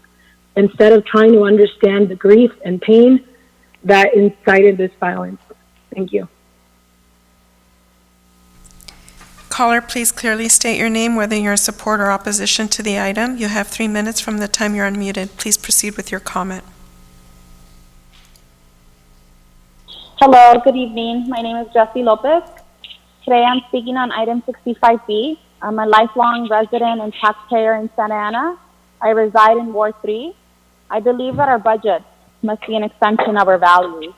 instead of trying to understand the grief and pain that incited this violence. Thank you. Caller, please clearly state your name, whether you're in support or opposition to the item. You have 3 minutes from the time you're unmuted. Please proceed with your comment. Hello, good evening. My name is Jessie Lopez. Today I'm speaking on item 65B. I'm a lifelong resident and taxpayer in Santa Ana. I reside in Ward 3. I believe that our budget must be an extension of our values.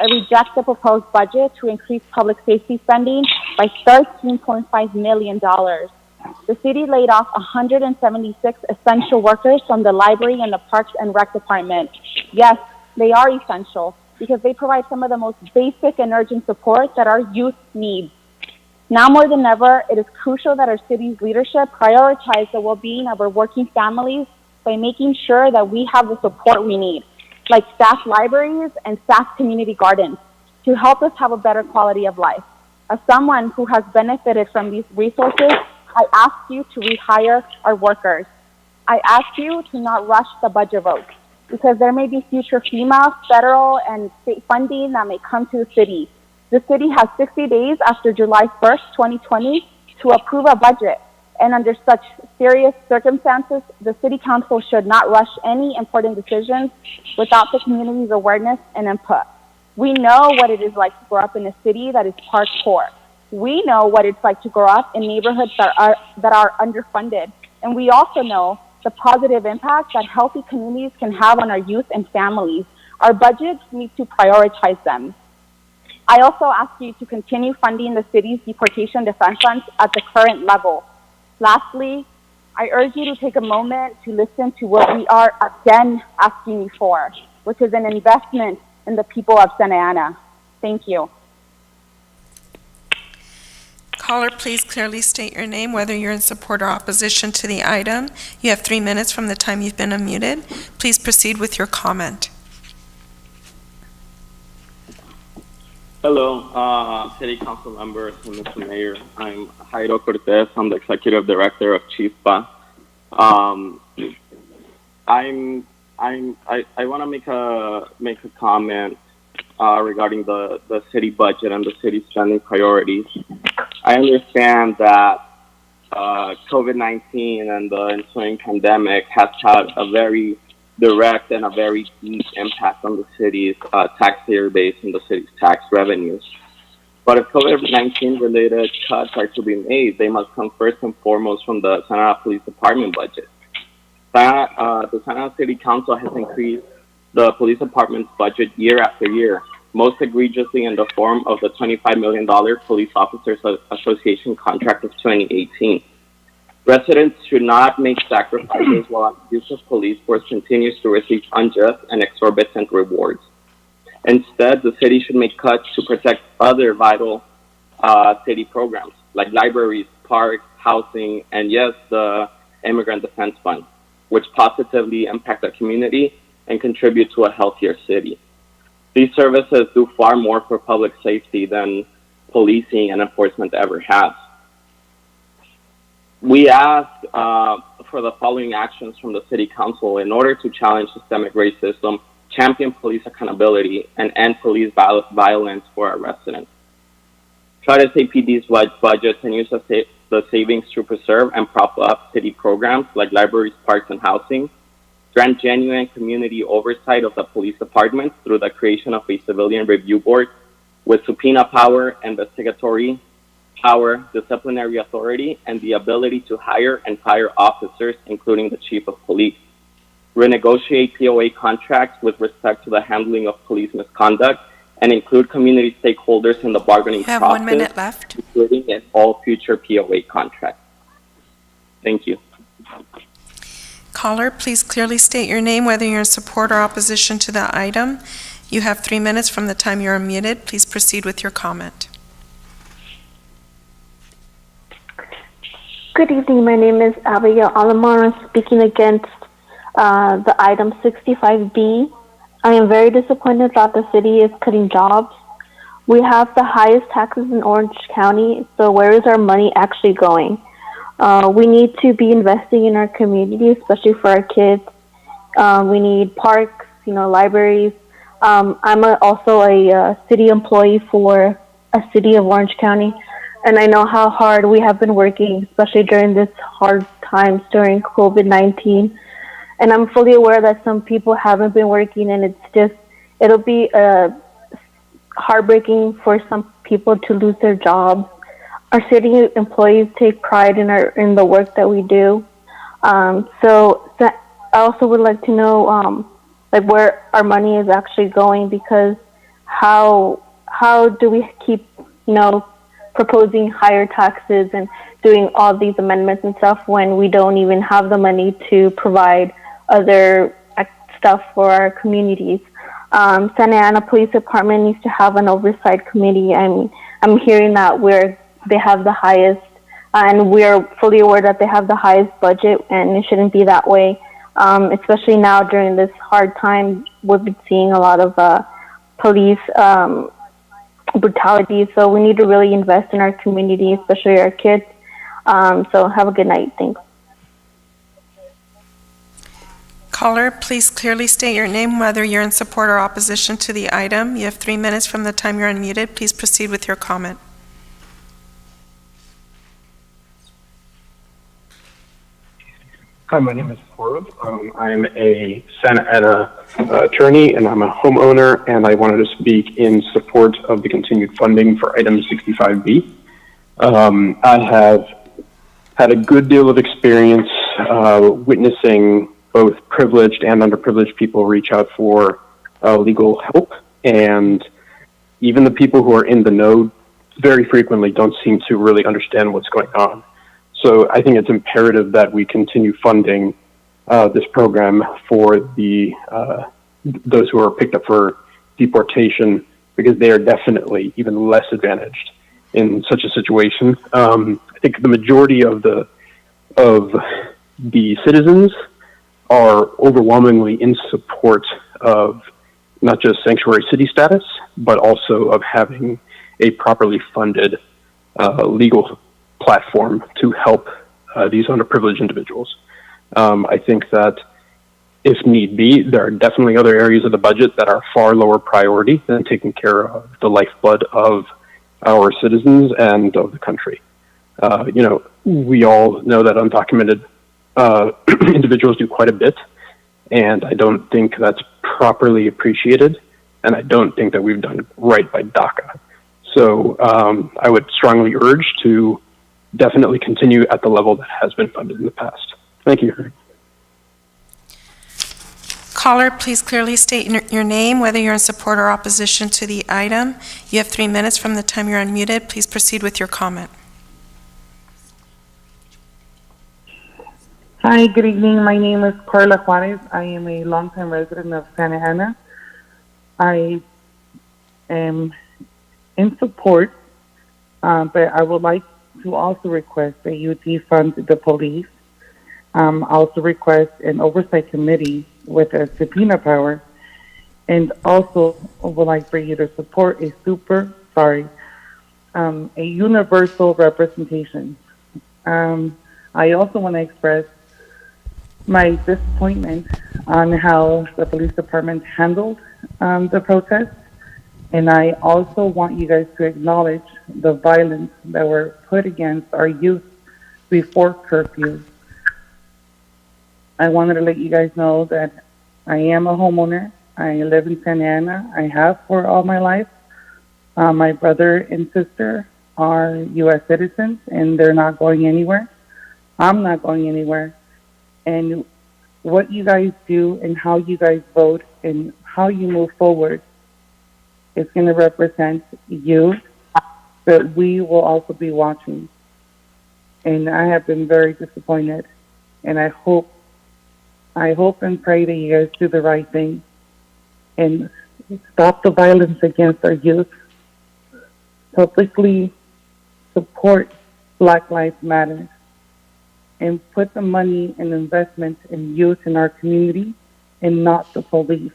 I reject the proposed budget to increase public safety spending by $13.5 million. The city laid off 176 essential workers from the library and the Parks and Rec department. Yes, they are essential because they provide some of the most basic and urgent support that our youth needs. Now more than ever, it is crucial that our city's leadership prioritize the well-being of our working families by making sure that we have the support we need, like staff libraries and staff community gardens, to help us have a better quality of life. As someone who has benefited from these resources, I ask you to rehire our workers. I ask you to not rush the budget vote, because there may be future FEMA, federal, and state funding that may come to the city. The city has 60 days after July 1st, 2020, to approve a budget. And under such serious circumstances, the City Council should not rush any important decisions without the community's awareness and input. We know what it is like to grow up in a city that is park poor. We know what it's like to grow up in neighborhoods that are underfunded. And we also know the positive impact that healthy communities can have on our youth and families. Our budgets need to prioritize them. I also ask you to continue funding the city's deportation defense funds at the current level. Lastly, I urge you to take a moment to listen to what we are again asking you for, which is an investment in the people of Santa Ana. Thank you. Caller, please clearly state your name, whether you're in support or opposition to the item. You have 3 minutes from the time you've been unmuted. Please proceed with your comment. Hello, City Council members and Mr. Mayor. I'm Jairo Cortez. I'm the Executive Director of Chispa. I want to make a comment regarding the city budget and the city spending priorities. I understand that COVID-19 and the ensuing pandemic has had a very direct and a very deep impact on the city's taxpayer base and the city's tax revenues. But if COVID-19 related cuts are to be made, they must come first and foremost from the Santa Ana Police Department budget. The Santa Ana City Council has increased the police department's budget year after year, most egregiously in the form of the $25 million Police Officers Association contract of 2018. Residents should not make sacrifices while an abusive police force continues to receive unjust and exorbitant rewards. Instead, the city should make cuts to protect other vital city programs like libraries, parks, housing, and yes, the Immigrant Defense Fund, which positively impact the community and contribute to a healthier city. These services do far more for public safety than policing and enforcement ever has. We ask for the following actions from the City Council in order to challenge systemic racism, champion police accountability, and end police violence for our residents. Try to save PD's budgets and use the savings to preserve and prop up city programs like libraries, parks, and housing. Grant genuine community oversight of the police department through the creation of a civilian review board with subpoena power, investigatory power, disciplinary authority, and the ability to hire and fire officers, including the chief of police. Renegotiate POA contracts with respect to the handling of police misconduct and include community stakeholders in the bargaining process. You have 1 minute left. Including in all future POA contracts. Thank you. Caller, please clearly state your name, whether you're in support or opposition to the item. You have 3 minutes from the time you're unmuted. Please proceed with your comment. Good evening. My name is Abigail Alamar. I'm speaking against the item 65B. I am very disappointed that the city is cutting jobs. We have the highest taxes in Orange County, so where is our money actually going? We need to be investing in our community, especially for our kids. We need parks, libraries. I'm also a city employee for a city of Orange County, and I know how hard we have been working, especially during this hard times during COVID-19. And I'm fully aware that some people haven't been working, and it'll be heartbreaking for some people to lose their jobs. Our city employees take pride in the work that we do. So I also would like to know where our money is actually going, because how do we keep proposing higher taxes and doing all these amendments and stuff when we don't even have the money to provide other stuff for our communities. Santa Ana Police Department needs to have an oversight committee. I'm hearing that they have the highest, and we're fully aware that they have the highest budget, and it shouldn't be that way. Especially now during this hard time, we've been seeing a lot of police brutality. So we need to really invest in our community, especially our kids. So have a good night. Thanks. Caller, please clearly state your name, whether you're in support or opposition to the item. You have 3 minutes from the time you're unmuted. Please proceed with your comment. Hi, my name is Forbes. I'm a Santa Ana attorney, and I'm a homeowner, and I wanted to speak in support of the continued funding for item 65B. I have had a good deal of experience witnessing both privileged and underprivileged people reach out for legal help, and even the people who are in the know very frequently don't seem to really understand what's going on. So I think it's imperative that we continue funding this program for those who are picked up for deportation, because they are definitely even less advantaged in such a situation. I think the majority of the citizens are overwhelmingly in support of not just sanctuary city status, but also of having a properly funded legal platform to help these underprivileged individuals. I think that if need be, there are definitely other areas of the budget that are far lower priority than taking care of the lifeblood of our citizens and of the country. We all know that undocumented individuals do quite a bit, and I don't think that's properly appreciated, and I don't think that we've done right by DACA. So I would strongly urge to definitely continue at the level that has been funded in the past. Thank you. Caller, please clearly state your name, whether you're in support or opposition to the item. You have 3 minutes from the time you're unmuted. Please proceed with your comment. Hi, good evening. My name is Carla Juarez. I am a longtime resident of Santa Ana. I am in support, but I would like to also request that you defund the police. Also request an oversight committee with a subpoena power, and also would like for you to support a universal representation. I also want to express my disappointment on how the police department handled the protest. And I also want you guys to acknowledge the violence that were put against our youth before curfew. I wanted to let you guys know that I am a homeowner. I live in Santa Ana. I have for all my life. My brother and sister are U.S. citizens, and they're not going anywhere. I'm not going anywhere. And what you guys do and how you guys vote and how you move forward is going to represent you, but we will also be watching. And I have been very disappointed, and I hope I hope and pray that you guys do the right thing and stop the violence against our youth. Publicly support Black Lives Matter and put the money and investment in youth in our community and not the police.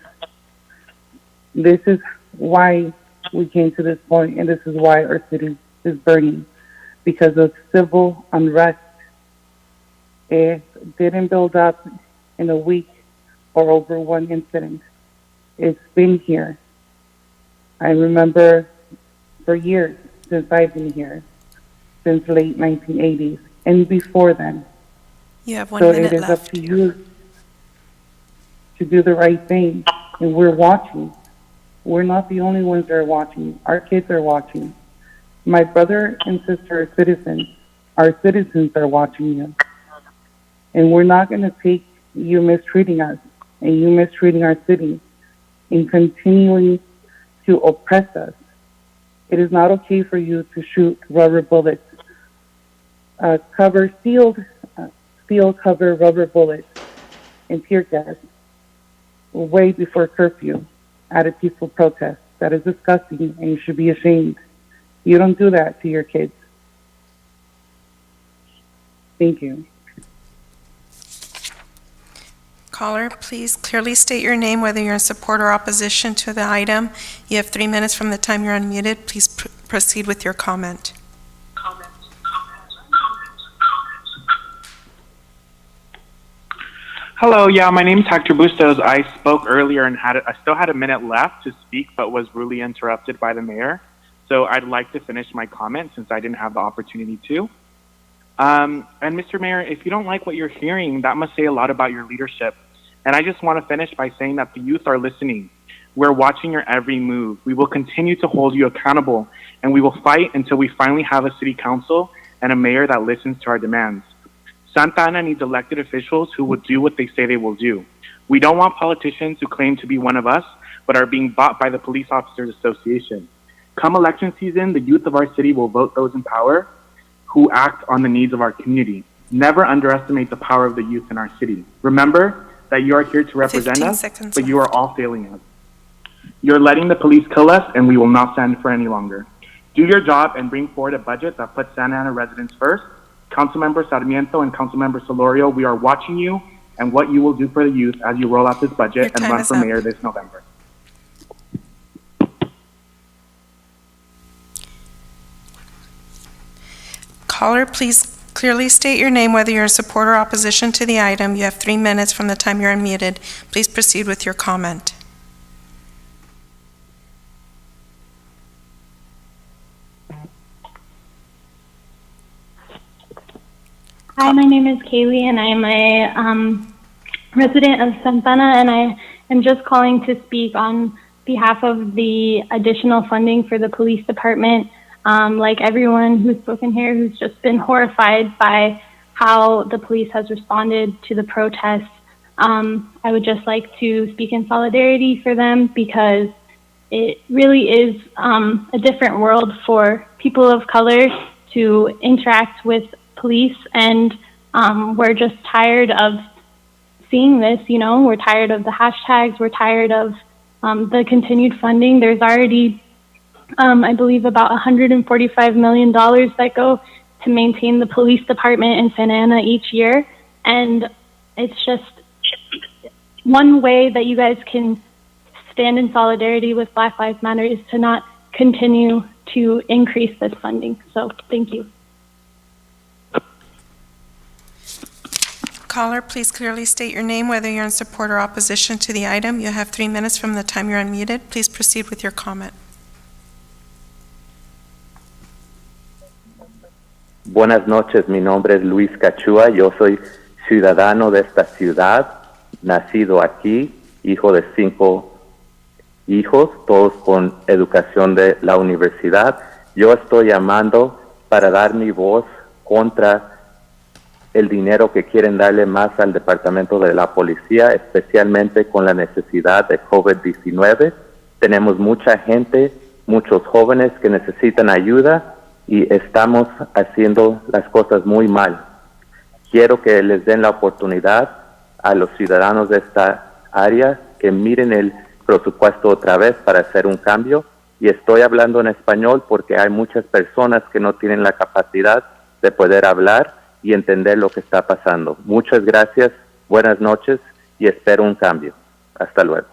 This is why we came to this point, and this is why our city is burning, because of civil unrest. It didn't build up in a week or over one incident. It's been here. I remember for years since I've been here, since late 1980s and before then. You have 1 So minute it is left. up to you to do the right thing, and we're watching. We're not the only ones that are watching. Our kids are watching. My brother and sister are citizens. Our citizens are watching you. And we're not going to take you mistreating us and you mistreating our city and continuing to oppress us. It is not okay for you to shoot rubber bullets, steel cover rubber bullets and tear gas way before curfew at a peaceful protest. That is disgusting, and you should be ashamed. You don't do that to your kids. Thank you. Caller, please clearly state your name, whether you're in support or opposition to the item. You have 3 minutes from the time you're unmuted. Please proceed with your comment. Hello, yeah, my name is Hector Bustos. I spoke earlier and I still had a minute left to speak, but was rudely interrupted by the mayor. So I'd like to finish my comment since I didn't have the opportunity to. And Mr. Mayor, if you don't like what you're hearing, that must say a lot about your leadership. And I just want to finish by saying that the youth are listening. We're watching your every move. We will continue to hold you accountable, and we will fight until we finally have a city council and a mayor that listens to our demands. Santa Ana needs elected officials who will do what they say they will do. We don't want politicians who claim to be one of us, but are being bought by the Police Officers Association. Come election season, the youth of our city will vote those in power who act on the needs of our community. Never underestimate the power of the youth in our city. Remember that you are here to represent us, but you are all failing us. You're letting the police kill us, and we will not stand for any longer. Do your job and bring forward a budget that puts Santa Ana residents first. Councilmember Sarmiento and Councilmember Solorio, we are watching you and what you will do for the youth as you roll out this budget and run for mayor this November. Caller, please clearly state your name, whether you're in support or opposition to the item. You have 3 minutes from the time you're unmuted. Please proceed with your comment. Hi, my name is Kaylee, and I'm a resident of Santana, and I am just calling to speak on behalf of the additional funding for the police department. Like everyone who's spoken here, who's just been horrified by how the police has responded to the protests, I would just like to speak in solidarity for them, because it really is a different world for people of color to interact with police, and we're just tired of seeing this. We're tired of the hashtags, we're tired of the continued funding. There's already I believe about $145 million that go to maintain the police department in Santa Ana each year, and it's just one way that you guys can stand in solidarity with Black Lives Matter is to not continue to increase this funding. So thank you. Caller, please clearly state your name, whether you're in support or opposition to the item. You have 3 minutes from the time you're unmuted. Please proceed with your comment. Buenas noches, mi nombre es Luis Cachua, yo soy ciudadano de esta ciudad, nacido aquí, hijo de 5 hijos, todos con educación de la universidad. Yo estoy llamando para dar mi voz contra el dinero que quieren darle más al departamento de la policía, especialmente con la necesidad de COVID-19. Tenemos mucha gente, muchos jóvenes que necesitan ayuda y estamos haciendo las cosas muy mal. Quiero que les den la oportunidad a los ciudadanos de esta área que miren el presupuesto otra vez para hacer un cambio. Y estoy hablando en español porque hay muchas personas que no tienen la capacidad de poder hablar y entender lo que está pasando. Muchas gracias, buenas noches y espero un cambio. Hasta luego.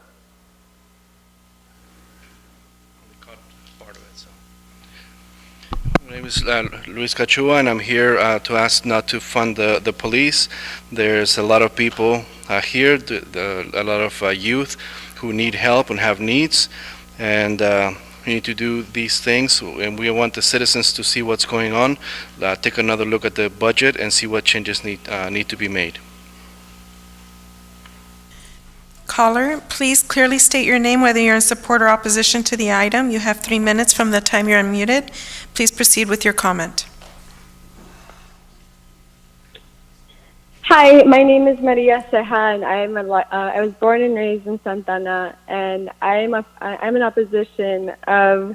My name is Luis Cachua, and I'm here to ask not to fund the police. There's a lot of people here, a lot of youth who need help and have needs, and we need to do these things, and we want the citizens to see what's going on, take another look at the budget, and see what changes need to be made. Caller, please clearly state your name, whether you're in support or opposition to the item. You have 3 minutes from the time you're unmuted. Please proceed with your comment. Hi, my name is Maria Sejan. I was born and raised in Santana, and I'm in opposition of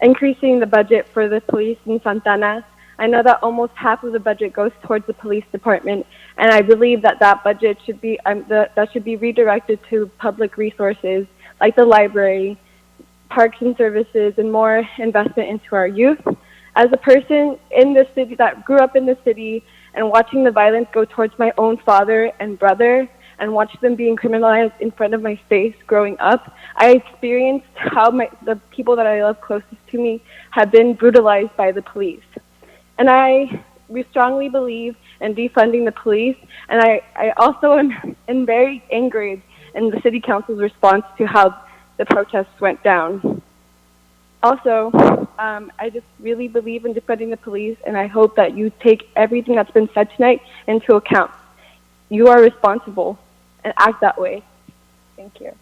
increasing the budget for the police in Santana. I know that almost half of the budget goes towards the police department, and I believe that budget should be that should be redirected to public resources like the library, parks and services, and more investment into our youth. As a person in the city that grew up in the city and watching the violence go towards my own father and brother and watch them being criminalized in front of my face growing up, I experienced how the people that I love closest to me have been brutalized by the police. And we strongly believe in defunding the police, and I also am very angry in the city council's response to how the protests went down. Also, I just really believe in defunding the police, and I hope that you take everything that's been said tonight into account. You are responsible, and act that way. Thank you.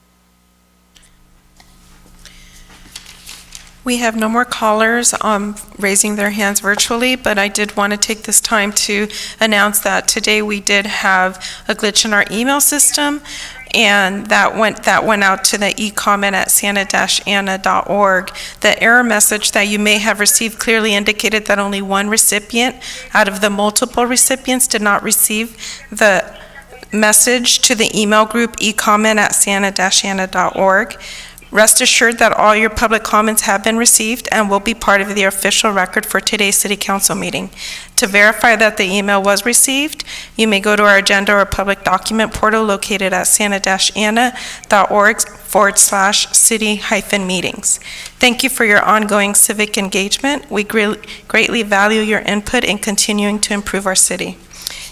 We have no more callers raising their hands virtually, but I did want to take this time to announce that today we did have a glitch in our email system, and that went out to the e-comment at santa-ana.org. The error message that you may have received clearly indicated that only one recipient out of the multiple recipients did not receive the message to the email group e-comment at santa-ana.org. Rest assured that all your public comments have been received and will be part of the official record for today's City Council meeting. To verify that the email was received, you may go to our agenda or public document portal located at santa-ana.org/city-meetings. Thank you for your ongoing civic engagement. We greatly value your input in continuing to improve our city.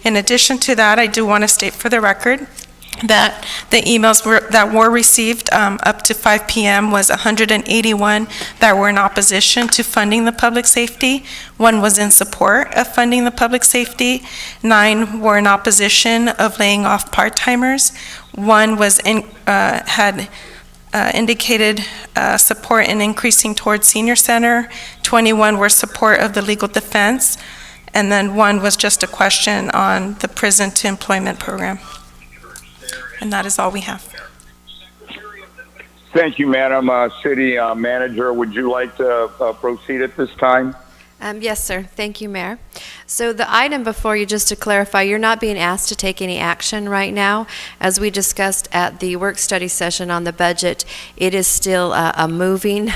In addition to that, I do want to state for the record that the emails that were received up to 5 p.m. was 181 that were in opposition to funding the public safety. 1 was in support of funding the public safety. 9 were in opposition of laying off part-timers. 1 was had indicated support in increasing towards senior center. 21 were support of the legal defense. And then 1 was just a question on the prison to employment program. And that is all we have. Thank you, Madam City Manager. Would you like to proceed at this time? Yes, sir. Thank you, Mayor. So the item before you, just to clarify, you're not being asked to take any action right now. As we discussed at the work study session on the budget, it is still a moving,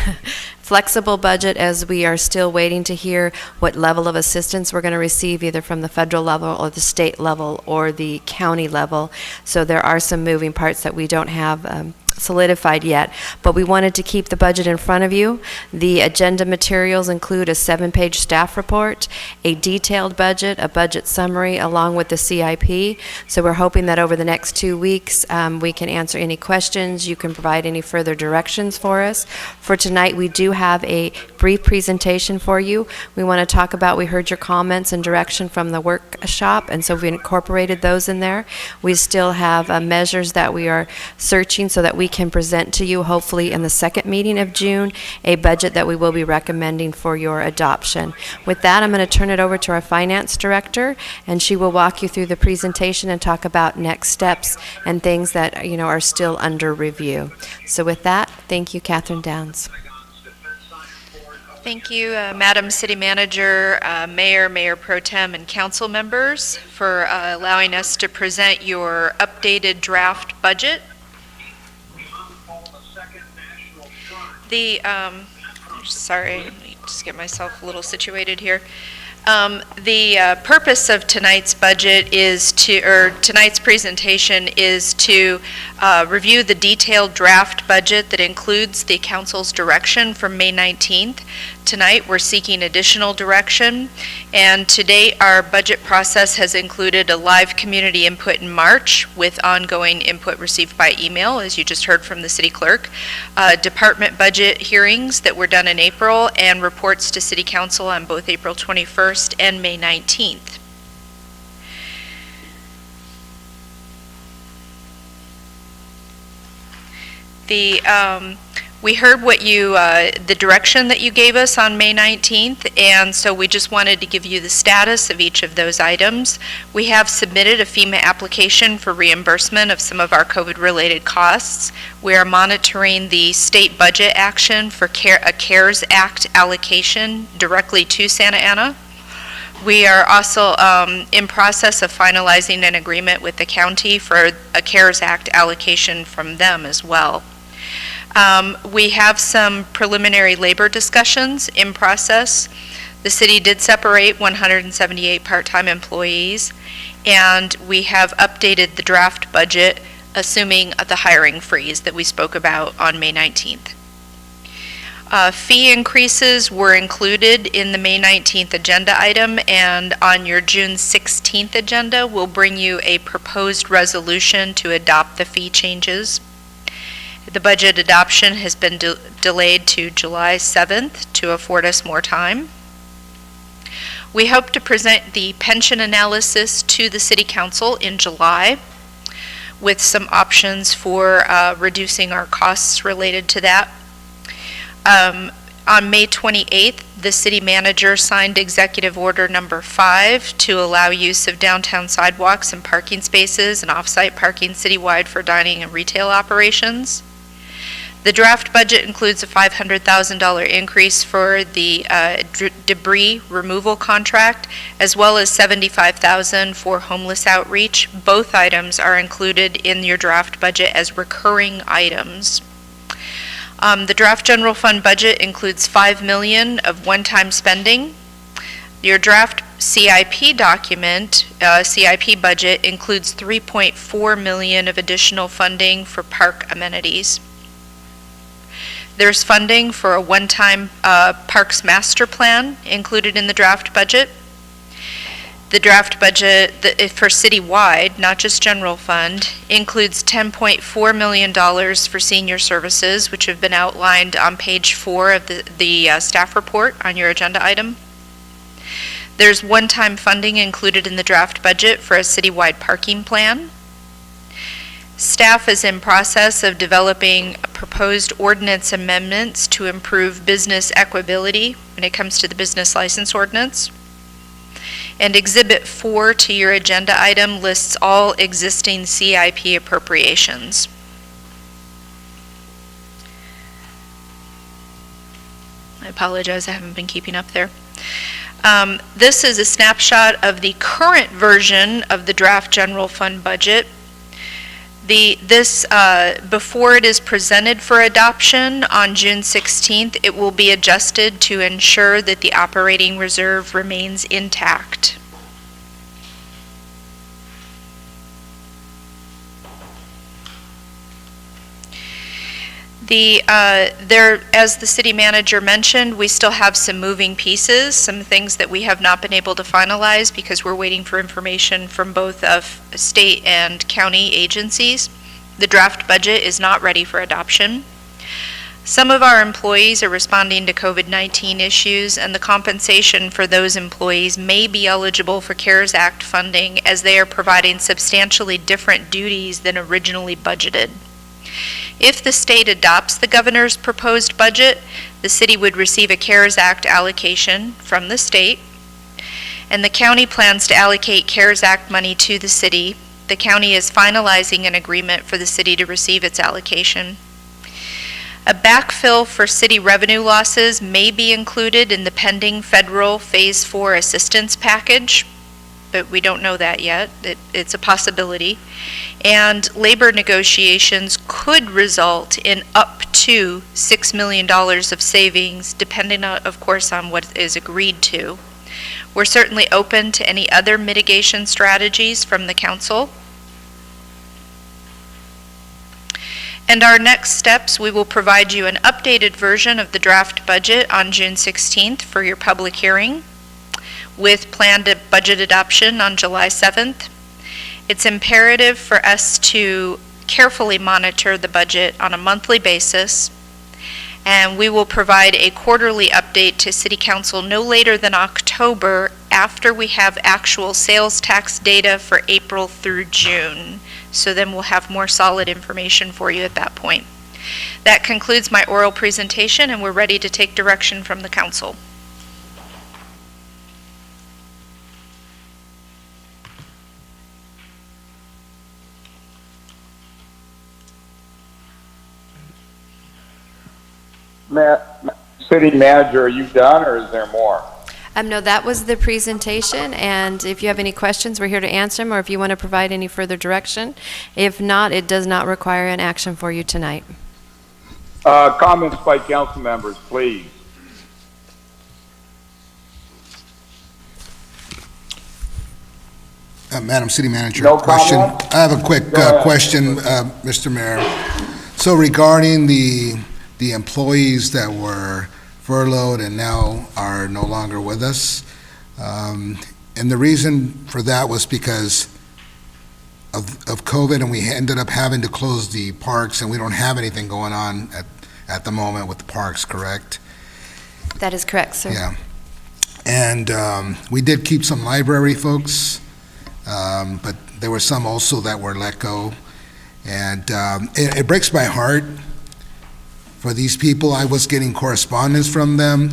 flexible budget as we are still waiting to hear what level of assistance we're going to receive either from the federal level or the state level or the county level. So there are some moving parts that we don't have solidified yet, but we wanted to keep the budget in front of you. The agenda materials include a 7-page staff report, a detailed budget, a budget summary, along with the CIP. So we're hoping that over the next 2 weeks, we can answer any questions. You can provide any further directions for us. For tonight, we do have a brief presentation for you. We want to talk about, we heard your comments and direction from the workshop, and so we incorporated those in there. We still have measures that we are searching so that we can present to you, hopefully in the second meeting of June, a budget that we will be recommending for your adoption. With that, I'm going to turn it over to our finance director, and she will walk you through the presentation and talk about next steps and things that are still under review. So with that, thank you, Catherine Downs. Thank you, Madam City Manager, Mayor, Mayor Pro Tem, and council members for allowing us to present your updated draft budget. Sorry, let me just get myself a little situated here. The purpose of tonight's budget is tonight's presentation is to review the detailed draft budget that includes the council's direction from May 19th. Tonight, we're seeking additional direction, and to date, our budget process has included a live community input in March with ongoing input received by email, as you just heard from the city clerk, department budget hearings that were done in April, and reports to city council on both April 21st and May 19th. We heard what the direction that you gave us on May 19th, and so we just wanted to give you the status of each of those items. We have submitted a FEMA application for reimbursement of some of our COVID-related costs. We are monitoring the state budget action for a CARES Act allocation directly to Santa Ana. We are also in process of finalizing an agreement with the county for a CARES Act allocation from them as well. We have some preliminary labor discussions in process. The city did separate 178 part-time employees, and we have updated the draft budget, assuming the hiring freeze that we spoke about on May 19th. Fee increases were included in the May 19th agenda item, and on your June 16th agenda, we'll bring you a proposed resolution to adopt the fee changes. The budget adoption has been delayed to July 7th to afford us more time. We hope to present the pension analysis to the City Council in July with some options for reducing our costs related to that. On May 28th, the City Manager signed Executive Order Number 5 to allow use of downtown sidewalks and parking spaces and off-site parking citywide for dining and retail operations. The draft budget includes a $500,000 increase for the debris removal contract, as well as $75,000 for homeless outreach. Both items are included in your draft budget as recurring items. The draft general fund budget includes $5 million of one-time spending. Your draft CIP document, CIP budget, includes $3.4 million of additional funding for park amenities. There's funding for a one-time Parks Master Plan included in the draft budget. The draft budget for citywide, not just general fund, includes $10.4 million for senior services, which have been outlined on page 4 of the staff report on your agenda item. There's one-time funding included in the draft budget for a citywide parking plan. Staff is in process of developing proposed ordinance amendments to improve business equability when it comes to the business license ordinance. And Exhibit 4 to your agenda item lists all existing CIP appropriations. I apologize, I haven't been keeping up there. This is a snapshot of the current version of the draft general fund budget. Before it is presented for adoption on June 16th, it will be adjusted to ensure that the operating reserve remains intact. As the city manager mentioned, we still have some moving pieces, some things that we have not been able to finalize because we're waiting for information from both of state and county agencies. The draft budget is not ready for adoption. Some of our employees are responding to COVID-19 issues, and the compensation for those employees may be eligible for CARES Act funding as they are providing substantially different duties than originally budgeted. If the state adopts the governor's proposed budget, the city would receive a CARES Act allocation from the state, and the county plans to allocate CARES Act money to the city. The county is finalizing an agreement for the city to receive its allocation. A backfill for city revenue losses may be included in the pending federal Phase 4 assistance package, but we don't know that yet. It's a possibility. And labor negotiations could result in up to $6 million of savings, depending, of course, on what is agreed to. We're certainly open to any other mitigation strategies from the council. And our next steps, we will provide you an updated version of the draft budget on June 16th for your public hearing, with planned budget adoption on July 7th. It's imperative for us to carefully monitor the budget on a monthly basis, and we will provide a quarterly update to City Council no later than October, after we have actual sales tax data for April through June. So then we'll have more solid information for you at that point. That concludes my oral presentation, and we're ready to take direction from the council. City Manager, are you done, or is there more? No, that was the presentation, and if you have any questions, we're here to answer them, or if you want to provide any further direction. If not, it does not require an action for you tonight. Comments by council members, please. Madam City Manager, No question. comment? I have a quick question, Mr. Mayor. So regarding the employees that were furloughed and now are no longer with us, and the reason for that was because of COVID, and we ended up having to close the parks, and we don't have anything going on at the moment with the parks, correct? That is correct, sir. Yeah. And we did keep some library folks, but there were some also that were let go. And it breaks my heart for these people. I was getting correspondence from them.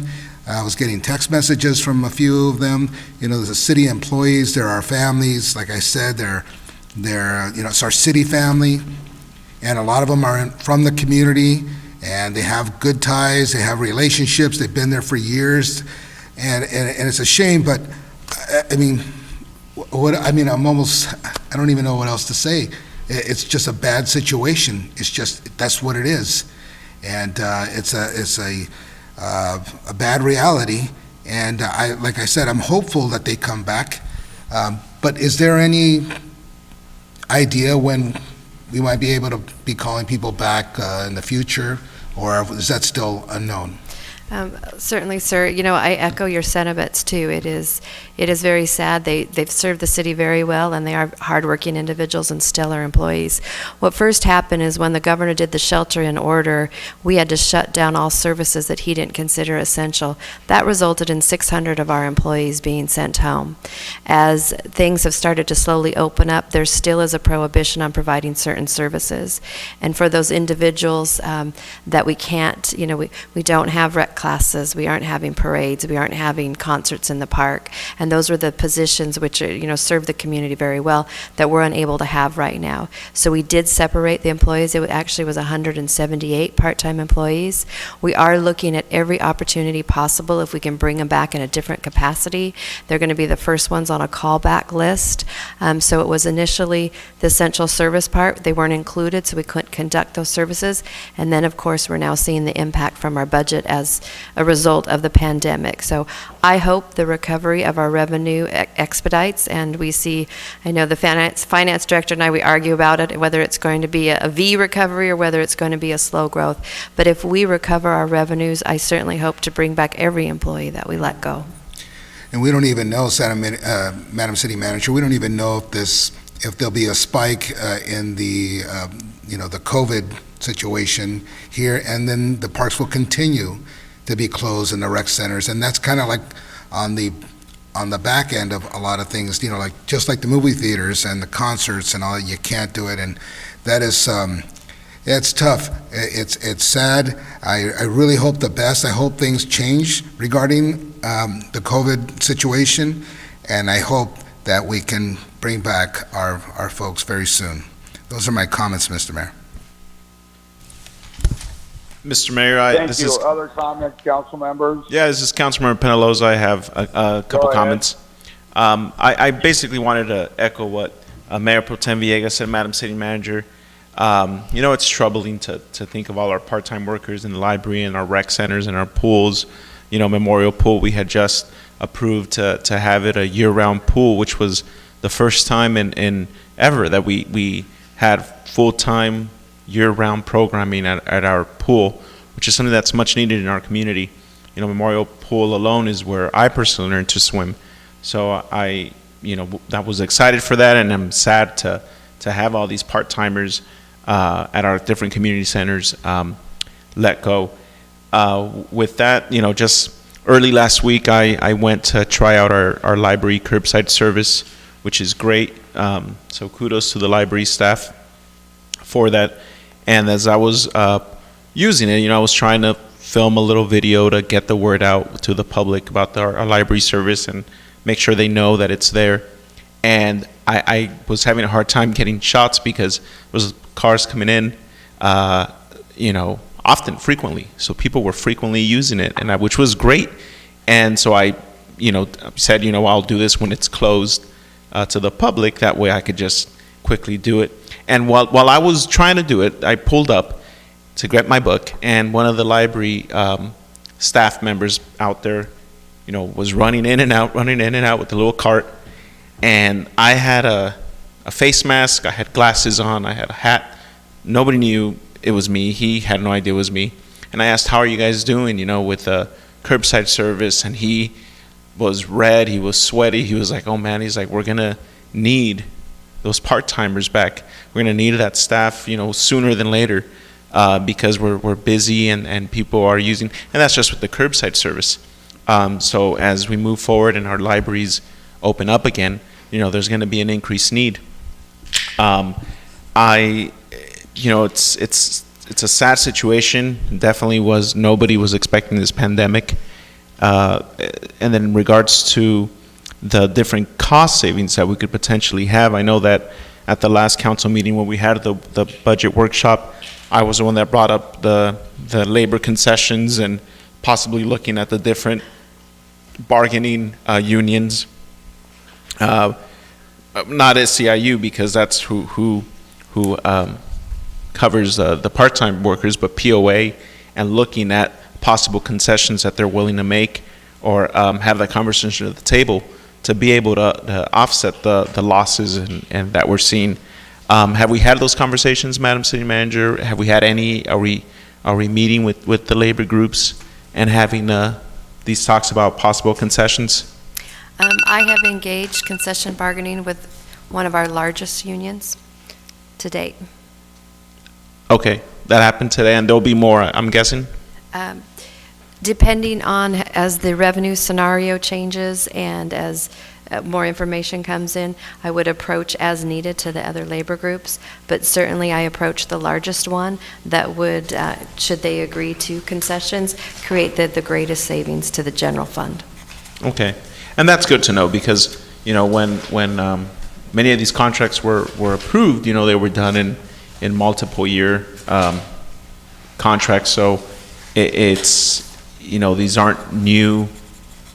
I was getting text messages from a few of them. You know, the city employees, they're our families. Like I said, they're it's our city family. And a lot of them are from the community, and they have good ties, they have relationships, they've been there for years. And it's a shame, but I mean, I don't even know what else to say. It's just a bad situation. It's just, that's what it is. And it's a bad reality. And like I said, I'm hopeful that they come back. But is there any idea when we might be able to be calling people back in the future, or is that still unknown? Certainly, sir. You know, I echo your sentiments too. It is very sad. They've served the city very well, and they are hardworking individuals and stellar employees. What first happened is when the governor did the shelter in order, we had to shut down all services that he didn't consider essential. That resulted in 600 of our employees being sent home. As things have started to slowly open up, there still is a prohibition on providing certain services. And for those individuals that we can't, you know, we don't have rec classes, we aren't having parades, we aren't having concerts in the park, and those were the positions which are, you know, serve the community very well that we're unable to have right now. So we did separate the employees. It actually was 178 part-time employees. We are looking at every opportunity possible if we can bring them back in a different capacity. They're going to be the first ones on a callback list. So it was initially the essential service part. They weren't included, so we couldn't conduct those services. And then, of course, we're now seeing the impact from our budget as a result of the pandemic. So I hope the recovery of our revenue expedites, and we see, I know the finance director and I, we argue about it, whether it's going to be a V recovery or whether it's going to be a slow growth. But if we recover our revenues, I certainly hope to bring back every employee that we let go. And we don't even know, Madam City Manager, we don't even know if there'll be a spike in the the COVID situation here, and then the parks will continue to be closed in the rec centers. And that's kind of like on the back end of a lot of things, you know, like just like the movie theaters and the concerts and all that, you can't do it. And that is it's tough. It's sad. I really hope the best. I hope things change regarding the COVID situation, and I hope that we can bring back our folks very soon. Those are my comments, Mr. Mayor. Mr. Mayor, Thank you. Other comments, council members? Yeah, this is Councilmember Penaloza. I have a couple ahead. comments. I basically wanted to echo what Mayor Pro Tem Villegas said, Madam City Manager. It's troubling to think of all our part-time workers in the library and our rec centers and our pools. Memorial Pool, we had just approved to have it a year-round pool, which was the first time in ever that we had full-time year-round programming at our pool, which is something that's much needed in our community. Memorial Pool alone is where I personally learned to swim. So I was excited for that, and I'm sad to have all these part-timers at our different community centers let go. With that, just early last week, I went to try out our library curbside service, which is great. So kudos to the library staff for that. And as I was using it, I was trying to film a little video to get the word out to the public about our library service and make sure they know that it's there. And I was having a hard time getting shots because there was cars coming in, often, frequently. So people were frequently using it, and which was great. And so I, said, I'll do this when it's closed to the public. That way I could just quickly do it. And while I was trying to do it, I pulled up to get my book, and one of the library staff members out there, was running in and out with the little cart. And I had a face mask, I had glasses on, I had a hat. Nobody knew it was me. He had no idea it was me. And I asked, how are you guys doing, with curbside service? And he was red, he was sweaty. He was like, oh man, he's like, we're going to need those part-timers back. We're going to need that staff, sooner than later because we're busy and people are using, and that's just with the curbside service. So as we move forward and our libraries open up again, there's going to be an increased need. It's a sad situation. Definitely nobody was expecting this pandemic. And then in regards to the different cost savings that we could potentially have, I know that at the last council meeting when we had the budget workshop, I was the one that brought up the labor concessions and possibly looking at the different bargaining unions. Not SCIU because that's who covers the part-time workers, but POA, and looking at possible concessions that they're willing to make or have that conversation at the table to be able to offset the losses and that we're seeing. Have we had those conversations, Madam City Manager? Have we had any? Are we meeting with the labor groups and having these talks about possible concessions? I have engaged concession bargaining with one of our largest unions to date. Okay, that happened today, and there'll be more, I'm guessing? Depending on as the revenue scenario changes and as more information comes in, I would approach as needed to the other labor groups, but certainly I approach the largest one that would, should they agree to concessions, create the greatest savings to the general fund. Okay, and that's good to know because, when many of these contracts were approved, they were done in multiple year contracts, so it's these aren't new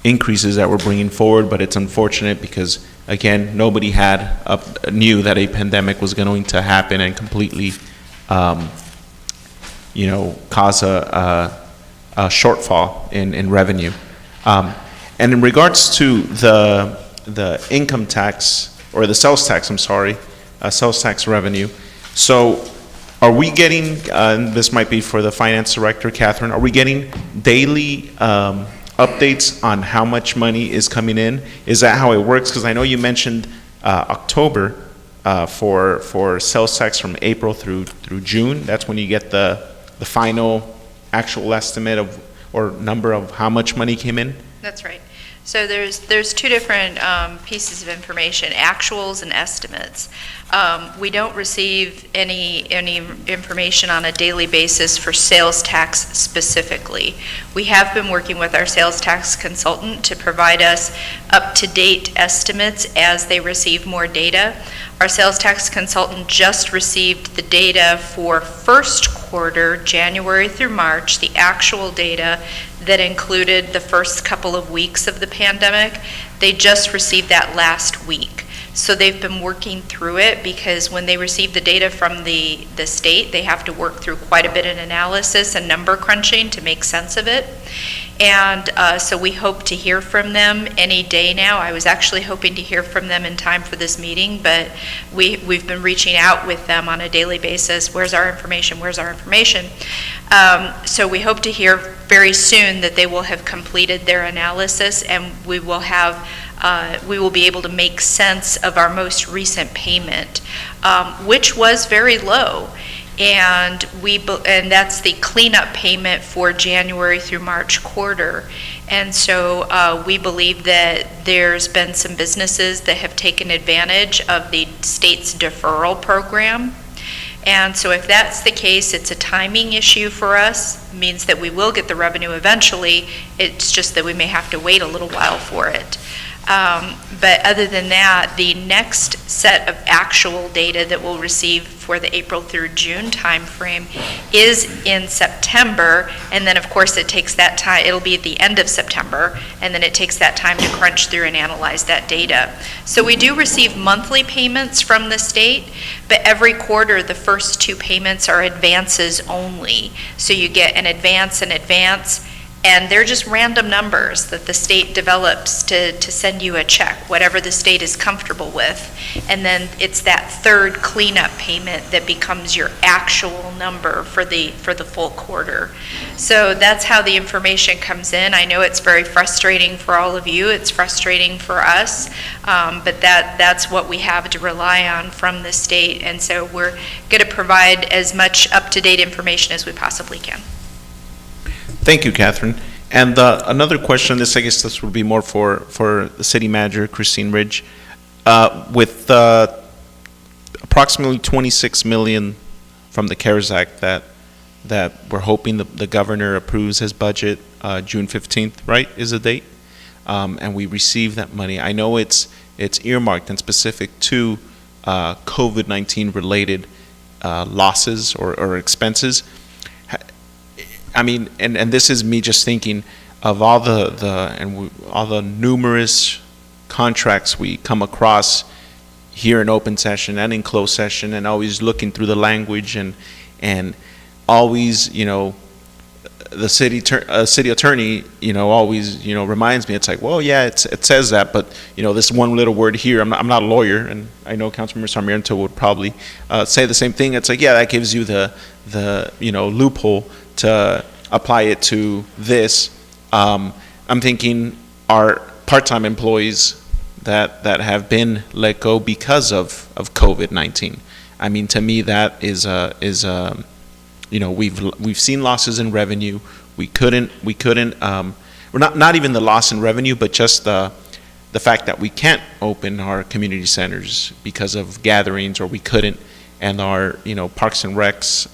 increases that we're bringing forward, but it's unfortunate because again nobody knew that a pandemic was going to happen and completely cause a shortfall in revenue. And in regards to the income tax or the sales tax, sales tax revenue. So are we getting, and this might be for the finance director, Catherine, are we getting daily updates on how much money is coming in? Is that how it works? Because I know you mentioned October for sales tax from April through June. That's when you get the final actual estimate of or number of how much money came in? That's right. So there's two different pieces of information, actuals and estimates. We don't receive any information on a daily basis for sales tax specifically. We have been working with our sales tax consultant to provide us up-to-date estimates as they receive more data. Our sales tax consultant just received the data for first quarter, January through March, the actual data that included the first couple of weeks of the pandemic, they just received that last week. So they've been working through it because when they receive the data from the state, they have to work through quite a bit of analysis and number crunching to make sense of it. And so we hope to hear from them any day now. I was actually hoping to hear from them in time for this meeting, but we've been reaching out with them on a daily basis. Where's our information? Where's our information? So we hope to hear very soon that they will have completed their analysis, and we will be able to make sense of our most recent payment, which was very low. And that's the cleanup payment for January through March quarter. And so we believe that there's been some businesses that have taken advantage of the state's deferral program. And so if that's the case, it's a timing issue for us. It means that we will get the revenue eventually. It's just that we may have to wait a little while for it. But other than that, the next set of actual data that we'll receive for the April through June timeframe is in September, and then of course it takes that time, it'll be at the end of September, and then it takes that time to crunch through and analyze that data. So we do receive monthly payments from the state, but every quarter the first two payments are advances only. So you get an advance, and they're just random numbers that the state develops to send you a check, whatever the state is comfortable with. And then it's that third cleanup payment that becomes your actual number for the full quarter. So that's how the information comes in. I know it's very frustrating for all of you. It's frustrating for us, but that's what we have to rely on from the state. And so we're going to provide as much up-to-date information as we possibly can. Thank you, Catherine. And another question, I guess this would be more for the city manager, Christine Ridge. With approximately $26 million from the CARES Act that we're hoping the governor approves his budget June 15th, right, is the date? And we receive that money. I know it's earmarked and specific to COVID-19 related losses or expenses. I mean, and this is me just thinking of all all the numerous contracts we come across here in open session and in closed session, and always looking through the language and always, the city attorney, always, reminds me. It's like, well, yeah, it says that, but this one little word here. I'm not a lawyer, and I know Councilmember Sarmiento would probably say the same thing. It's like, yeah, that gives you the loophole to apply it to this. I'm thinking our part-time employees that have been let go because of COVID-19. I mean, to me, that is we've seen losses in revenue. We couldn't not even the loss in revenue, but just the fact that we can't open our community centers because of gatherings, or we couldn't, and our Parks and Recs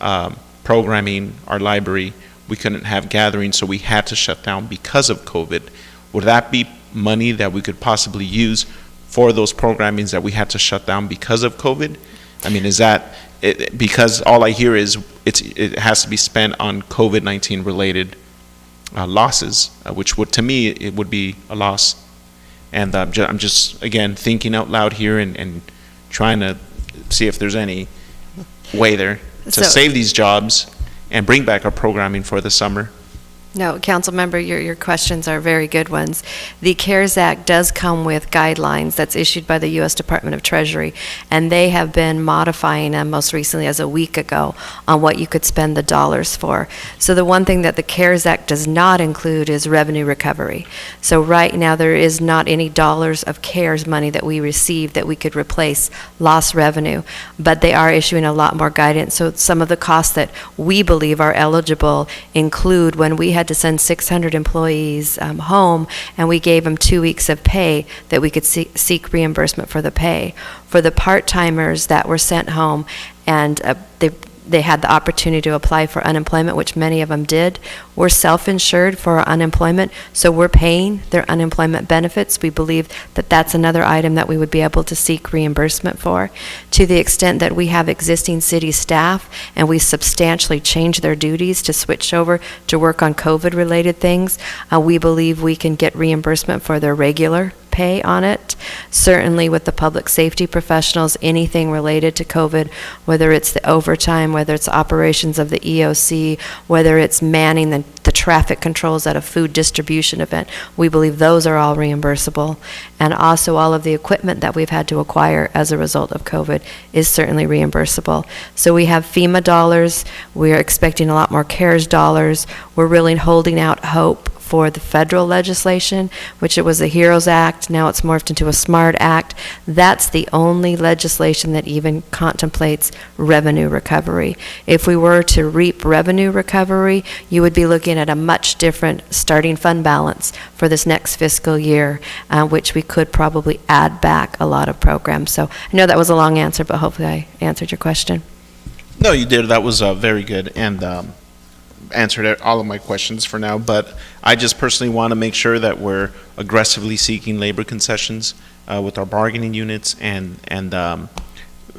programming, our library, we couldn't have gatherings, so we had to shut down because of COVID. Would that be money that we could possibly use for those programmings that we had to shut down because of COVID? I mean, is that it, because all I hear is it has to be spent on COVID-19 related losses, which would, to me, it would be a loss. And I'm just again thinking out loud here and trying to see if there's any way there to save these jobs and bring back our programming for the summer. No, council member, your questions are very good ones. The CARES Act does come with guidelines that's issued by the U.S. Department of Treasury, and they have been modifying them most recently as a week ago on what you could spend the dollars for. So the one thing that the CARES Act does not include is revenue recovery. So right now there is not any dollars of CARES money that we receive that we could replace lost revenue, but they are issuing a lot more guidance. So some of the costs that we believe are eligible include when we had to send 600 employees home, and we gave them 2 weeks of pay, that we could seek reimbursement for the pay. For the part-timers that were sent home, and they had the opportunity to apply for unemployment, which many of them did. We're self-insured for our unemployment, so we're paying their unemployment benefits. We believe that that's another item that we would be able to seek reimbursement for. To the extent that we have existing city staff and we substantially change their duties to switch over to work on COVID-related things, we believe we can get reimbursement for their regular pay on it. Certainly with the public safety professionals, anything related to COVID, whether it's the overtime, whether it's operations of the EOC, whether it's manning the traffic controls at a food distribution event, we believe those are all reimbursable. And also all of the equipment that we've had to acquire as a result of COVID is certainly reimbursable. So we have FEMA dollars, we're expecting a lot more CARES dollars, we're really holding out hope for the federal legislation, which it was the HEROES Act, now it's morphed into a SMART Act. That's the only legislation that even contemplates revenue recovery. If we were to reap revenue recovery, you would be looking at a much different starting fund balance for this next fiscal year, which we could probably add back a lot of programs. So I know that was a long answer, but hopefully I answered your question. No, you did. That was very good and answered all of my questions for now. But I just personally want to make sure that we're aggressively seeking labor concessions with our bargaining units and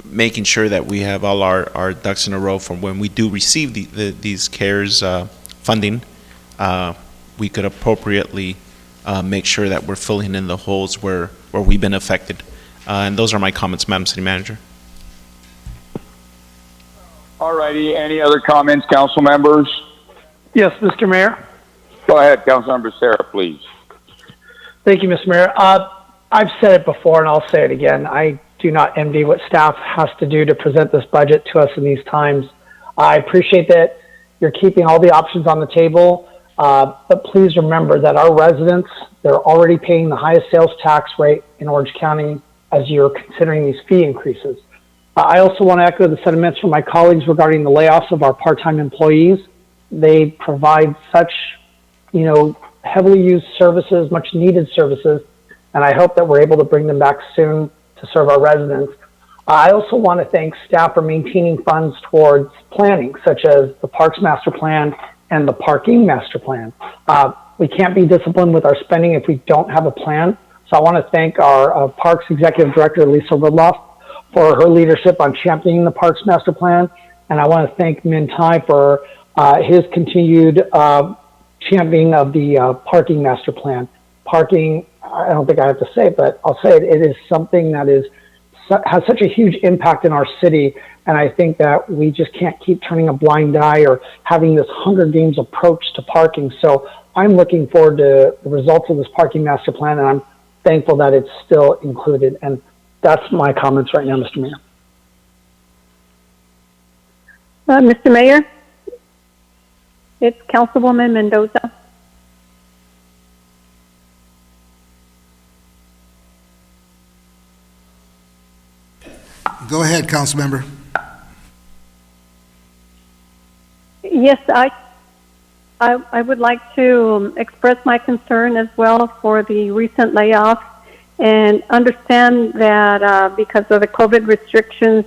making sure that we have all our ducks in a row from when we do receive these CARES funding. We could appropriately make sure that we're filling in the holes where we've been affected. And those are my comments, Madam City Manager. All righty. Any other comments, council members? Yes, Mr. Mayor. Go ahead, Councilmember Sarah, please. Thank you, Mr. Mayor. I've said it before and I'll say it again. I do not envy what staff has to do to present this budget to us in these times. I appreciate that you're keeping all the options on the table, but please remember that our residents, they're already paying the highest sales tax rate in Orange County as you're considering these fee increases. I also want to echo the sentiments from my colleagues regarding the layoffs of our part-time employees. They provide such, heavily used services, much needed services, and I hope that we're able to bring them back soon to serve our residents. I also want to thank staff for maintaining funds towards planning, such as the Parks Master Plan and the Parking Master Plan. We can't be disciplined with our spending if we don't have a plan. So I want to thank our Parks Executive Director, Lisa Rudloff, for her leadership on championing the Parks Master Plan. And I want to thank Min Tai for his continued championing of the Parking Master Plan. Parking, I don't think I have to say it, but I'll say it, it is something that has such a huge impact in our city. And I think that we just can't keep turning a blind eye or having this Hunger Games approach to parking. So I'm looking forward to the results of this Parking Master Plan, and I'm thankful that it's still included. And that's my comments right now, Mr. Mayor. Mr. Mayor, it's Councilwoman Mendoza. Go ahead, council member. Yes, I would like to express my concern as well for the recent layoffs and understand that because of the COVID restrictions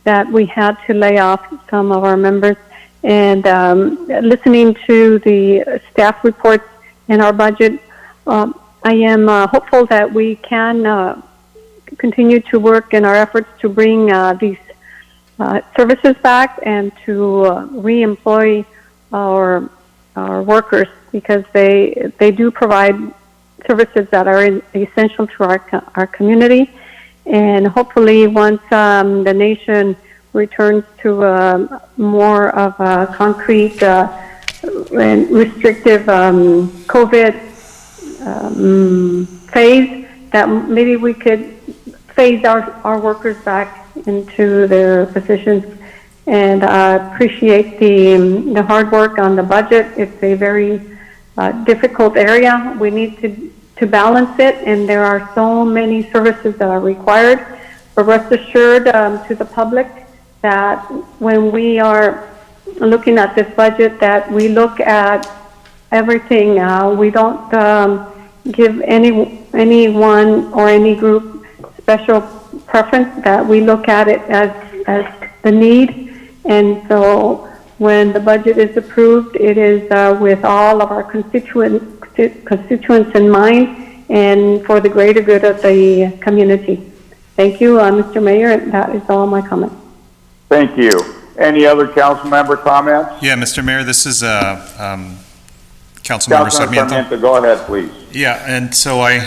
that we had to lay off some of our members. And listening to the staff reports in our budget, I am hopeful that we can continue to work in our efforts to bring these services back and to re-employ our workers, because they do provide services that are essential to our community. And hopefully once the nation returns to more of a concrete and restrictive COVID phase, that maybe we could phase our workers back into their positions. And I appreciate the hard work on the budget. It's a very difficult area. We need to balance it, and there are so many services that are required. But rest assured to the public that when we are looking at this budget, that we look at everything. We don't give anyone or any group special preference, that we look at it as the need, And so when the budget is approved, it is with all of our constituents in mind and for the greater good of the community. Thank you, Mr. Mayor. That is all my comments. Thank you. Any other council member comments? Yeah, Mr. Mayor, this is Councilmember Councilman Sarmiento. Sarmiento, go ahead, please. Yeah, and so I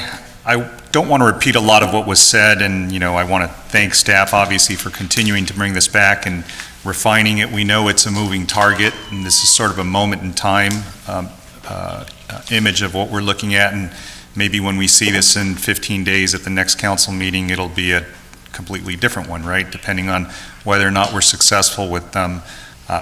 don't want to repeat a lot of what was said, and I want to thank staff obviously for continuing to bring this back and refining it. We know it's a moving target, and this is sort of a moment in time image of what we're looking at, and maybe when we see this in 15 days at the next council meeting, it'll be a completely different one, right? Depending on whether or not we're successful with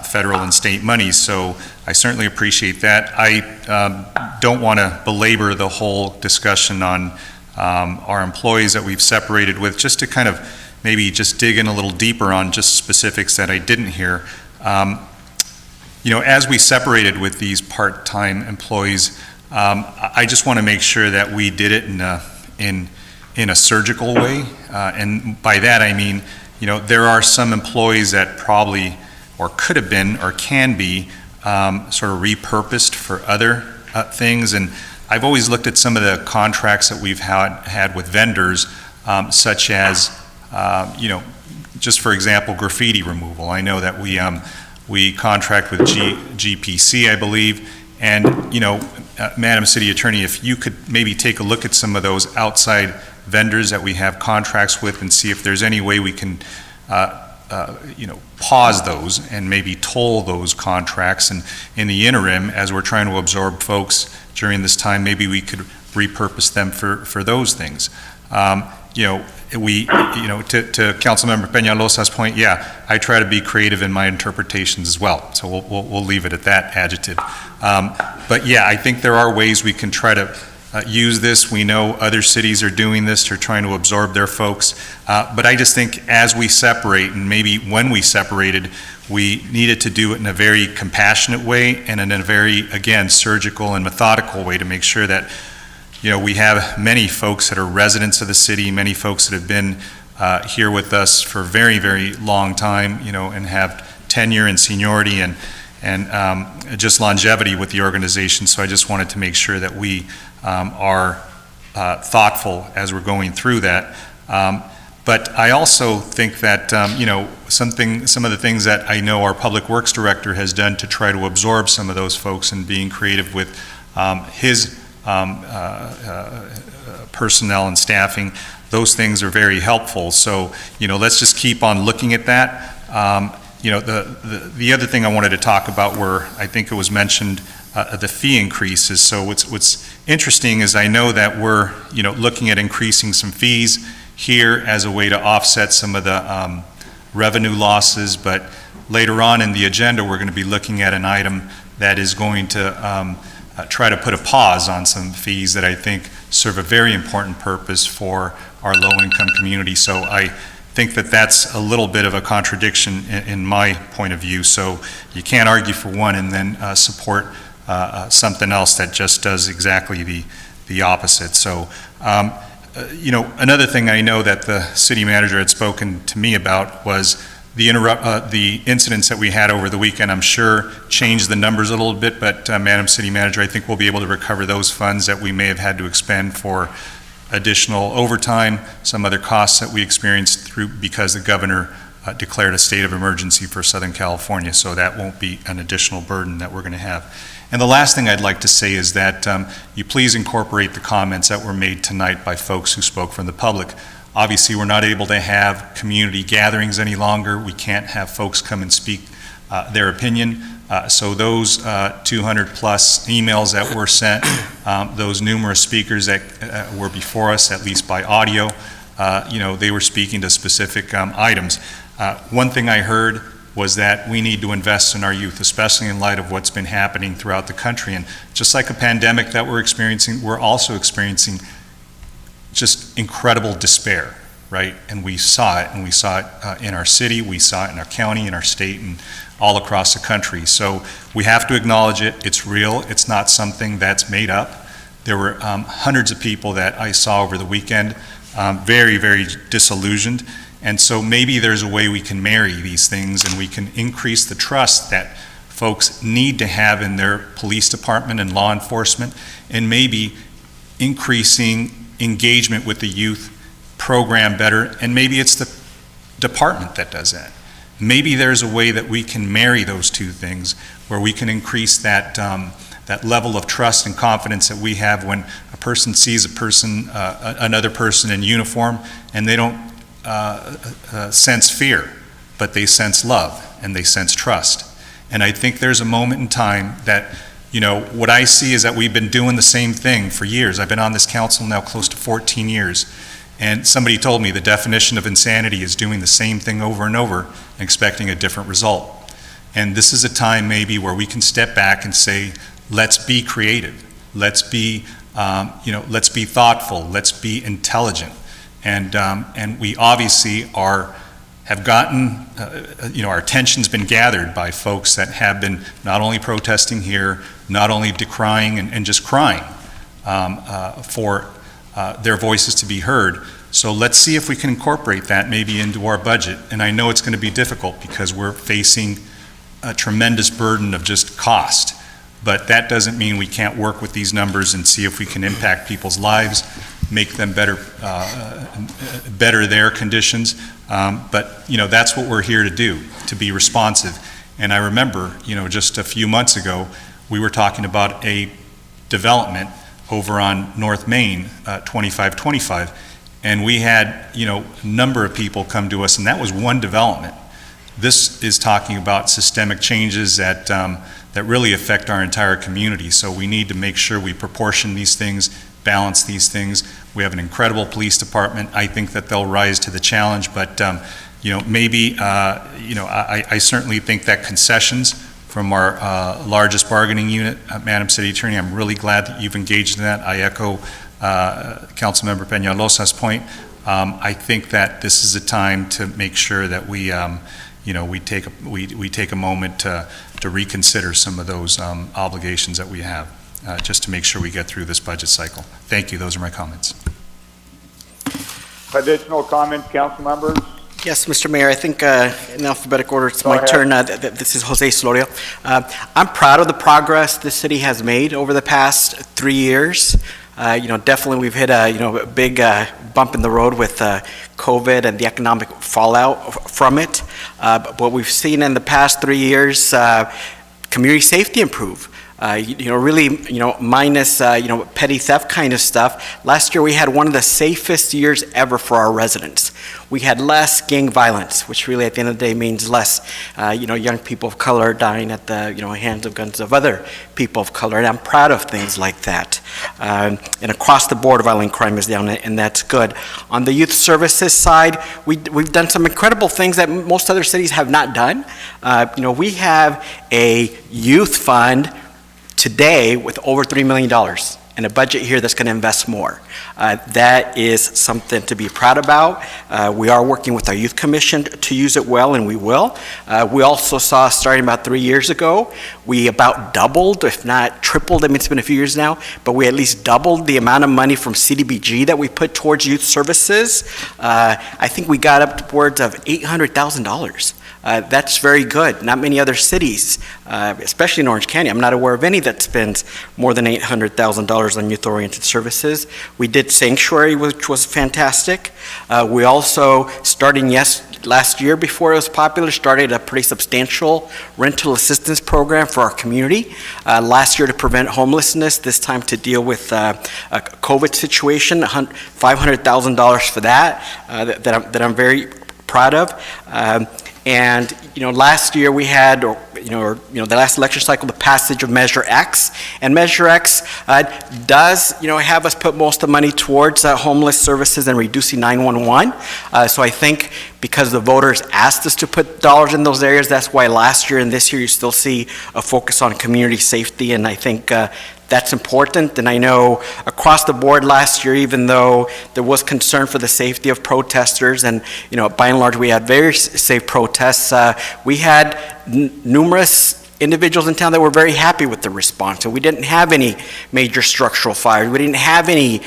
federal and state monies. So I certainly appreciate that. I don't want to belabor the whole discussion on our employees that we've separated with, just to kind of maybe just dig in a little deeper on just specifics that I didn't hear. As we separated with these part-time employees, I just want to make sure that we did it in a surgical way, and by that I mean, there are some employees that probably, or could have been, or can be, sort of repurposed for other things, and I've always looked at some of the contracts that we've had with vendors, such as, just for example, graffiti removal. I know that we contract with GPC, I believe, and, Madam City Attorney, if you could maybe take a look at some of those outside vendors that we have contracts with and see if there's any way we can, pause those and maybe toll those contracts. And in the interim, as we're trying to absorb folks during this time, maybe we could repurpose them for those things. To Councilmember Peñalosa's point, yeah, I try to be creative in my interpretations as well. So we'll leave it at that adjective. But yeah, I think there are ways we can try to use this. We know other cities are doing this. They're trying to absorb their folks. But I just think as we separate, and maybe when we separated, we needed to do it in a very compassionate way and in a very, again, surgical and methodical way to make sure that we have many folks that are residents of the city, many folks that have been here with us for a very, very long time, and have tenure and seniority and just longevity with the organization. So I just wanted to make sure that we are thoughtful as we're going through that. But I also think that, some of the things that I know our Public Works Director has done to try to absorb some of those folks and being creative with his personnel and staffing, those things are very helpful. So, let's just keep on looking at that. The other thing I wanted to talk about were, I think it was mentioned, the fee increases. So what's interesting is I know that we're, looking at increasing some fees here as a way to offset some of the revenue losses, but later on in the agenda, we're going to be looking at an item that is going to try to put a pause on some fees that I think serve a very important purpose for our low-income community. So I think that that's a little bit of a contradiction in my point of view. So you can't argue for one and then support something else that just does exactly the opposite. So, another thing I know that the city manager had spoken to me about was the incidents that we had over the weekend. I'm sure changed the numbers a little bit, but Madam City Manager, I think we'll be able to recover those funds that we may have had to expend for additional overtime, some other costs that we experienced because the governor declared a state of emergency for Southern California, so that won't be an additional burden that we're going to have. And the last thing I'd like to say is that you please incorporate the comments that were made tonight by folks who spoke from the public. Obviously, we're not able to have community gatherings any longer. We can't have folks come and speak their opinion. So those 200 plus emails that were sent, those numerous speakers that were before us, at least by audio, they were speaking to specific items. One thing I heard was that we need to invest in our youth, especially in light of what's been happening throughout the country. And just like a pandemic that we're experiencing, we're also experiencing just incredible despair, right? And we saw it, and we saw it in our city, we saw it in our county, in our state, and all across the country. So we have to acknowledge it. It's real. It's not something that's made up. There were hundreds of people that I saw over the weekend, very, very disillusioned. And so maybe there's a way we can marry these things and we can increase the trust that folks need to have in their police department and law enforcement, and maybe increasing engagement with the youth program better, and maybe it's the department that does that. Maybe there's a way that we can marry those two things, where we can increase that that level of trust and confidence that we have when a person sees another person in uniform, and they don't sense fear, but they sense love and they sense trust. And I think there's a moment in time that, what I see is that we've been doing the same thing for years. I've been on this council now close to 14 years. And somebody told me the definition of insanity is doing the same thing over and over and expecting a different result. And this is a time maybe where we can step back and say, let's be creative. Let's be, let's be thoughtful. Let's be intelligent. And we obviously have gotten, our attention's been gathered by folks that have been not only protesting here, not only decrying and just crying for their voices to be heard. So let's see if we can incorporate that maybe into our budget. And I know it's going to be difficult because we're facing a tremendous burden of just cost. But that doesn't mean we can't work with these numbers and see if we can impact people's lives, make them better their conditions. But that's what we're here to do, to be responsive. And I remember, just a few months ago, we were talking about a development over on North Main, 2525, and we had, a number of people come to us, and that was one development. This is talking about systemic changes that really affect our entire community. So we need to make sure we proportion these things, balance these things. We have an incredible police department. I think that they'll rise to the challenge, but maybe, I certainly think that concessions from our largest bargaining unit, Madam City Attorney, I'm really glad that you've engaged in that. I echo Councilmember Peñalosa's point. I think that this is a time to make sure that we take a moment to reconsider some of those obligations that we have, just to make sure we get through this budget cycle. Thank you. Those are my comments. Additional comments, council members? Yes, Mr. Mayor, I think in alphabetical order, it's my turn. This is Jose Solorio. I'm proud of the progress the city has made over the past 3 years. Definitely we've hit a big bump in the road with COVID and the economic fallout from it. But what we've seen in the past 3 years, community safety improve. Really, minus, petty theft kind of stuff. Last year we had one of the safest years ever for our residents. We had less gang violence, which really at the end of the day means less, young people of color dying at the, hands of guns of other people of color. And I'm proud of things like that. And across the board, violent crime is down, and that's good. On the youth services side, we've done some incredible things that most other cities have not done. We have a youth fund today with over $3 million and a budget here that's going to invest more. That is something to be proud about. We are working with our youth commission to use it well, and we will. We also saw, starting about 3 years ago, we about doubled, if not tripled, it's been a few years now, but we at least doubled the amount of money from CDBG that we put towards youth services. I think we got upwards of $800,000. That's very good. Not many other cities, especially in Orange County, I'm not aware of any that spends more than $800,000 on youth-oriented services. We did Sanctuary, which was fantastic. We also, starting last year before it was popular, started a pretty substantial rental assistance program for our community. Last year to prevent homelessness, this time to deal with a COVID situation, $500,000 for that I'm very proud of. And last year we had, the last election cycle, the passage of Measure X, and Measure X does, have us put most of the money towards homeless services and reducing 911. So I think because the voters asked us to put dollars in those areas, that's why last year and this year you still see a focus on community safety, and I think that's important. And I know across the board last year, even though there was concern for the safety of protesters, and by and large we had very safe protests, we had numerous individuals in town that were very happy with the response, and we didn't have any major structural fires. We didn't have any,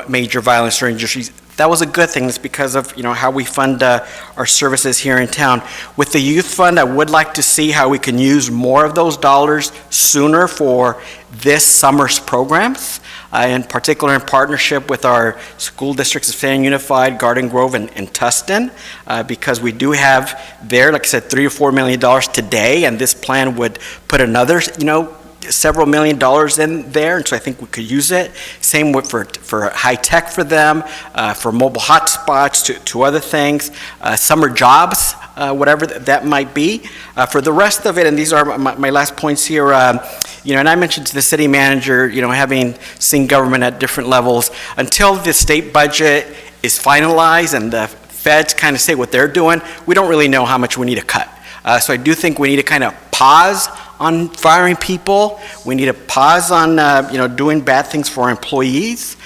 major violence or injuries. that was a good thing. It's because of, how we fund our services here in town. With the youth fund, I would like to see how we can use more of those dollars sooner for this summer's programs, in particular in partnership with our school districts of San Unified, Garden Grove, and Tustin, because we do have there, like I said, $3 or $4 million today, and this plan would put another, several $1 million in there, and so I think we could use it. Same with for high tech for them, for mobile hotspots, to other things, summer jobs, whatever that might be. For the rest of it, and these are my last points here, and I mentioned to the city manager, having seen government at different levels, until the state budget is finalized and the feds kind of say what they're doing, we don't really know how much we need to cut. So I do think we need to kind of pause on firing people. We need to pause on, doing bad things for our employees.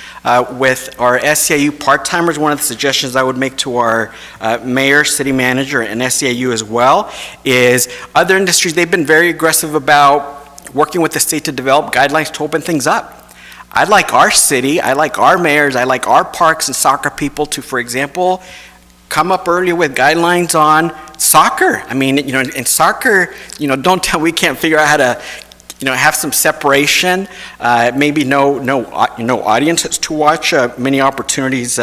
With our SEIU part-timers, one of the suggestions I would make to our mayor, city manager, and SEIU as well is other industries, they've been very aggressive about working with the state to develop guidelines to open things up. I'd like our city, I like our mayors, I like our parks and soccer people to, for example, come up earlier with guidelines on soccer. I mean, in soccer, don't tell we can't figure out how to, have some separation, maybe no audiences to watch, many opportunities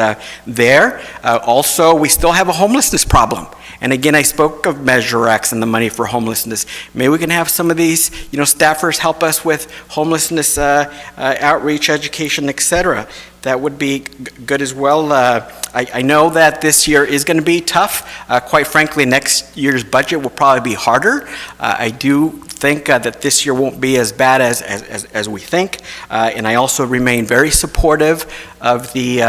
there. Also, we still have a homelessness problem. And again, I spoke of Measure X and the money for homelessness. Maybe we can have some of these, staffers help us with homelessness outreach, education, etc. That would be good as well. I know that this year is going to be tough. Quite frankly, next year's budget will probably be harder. I do think that this year won't be as bad as we think. And I also remain very supportive of the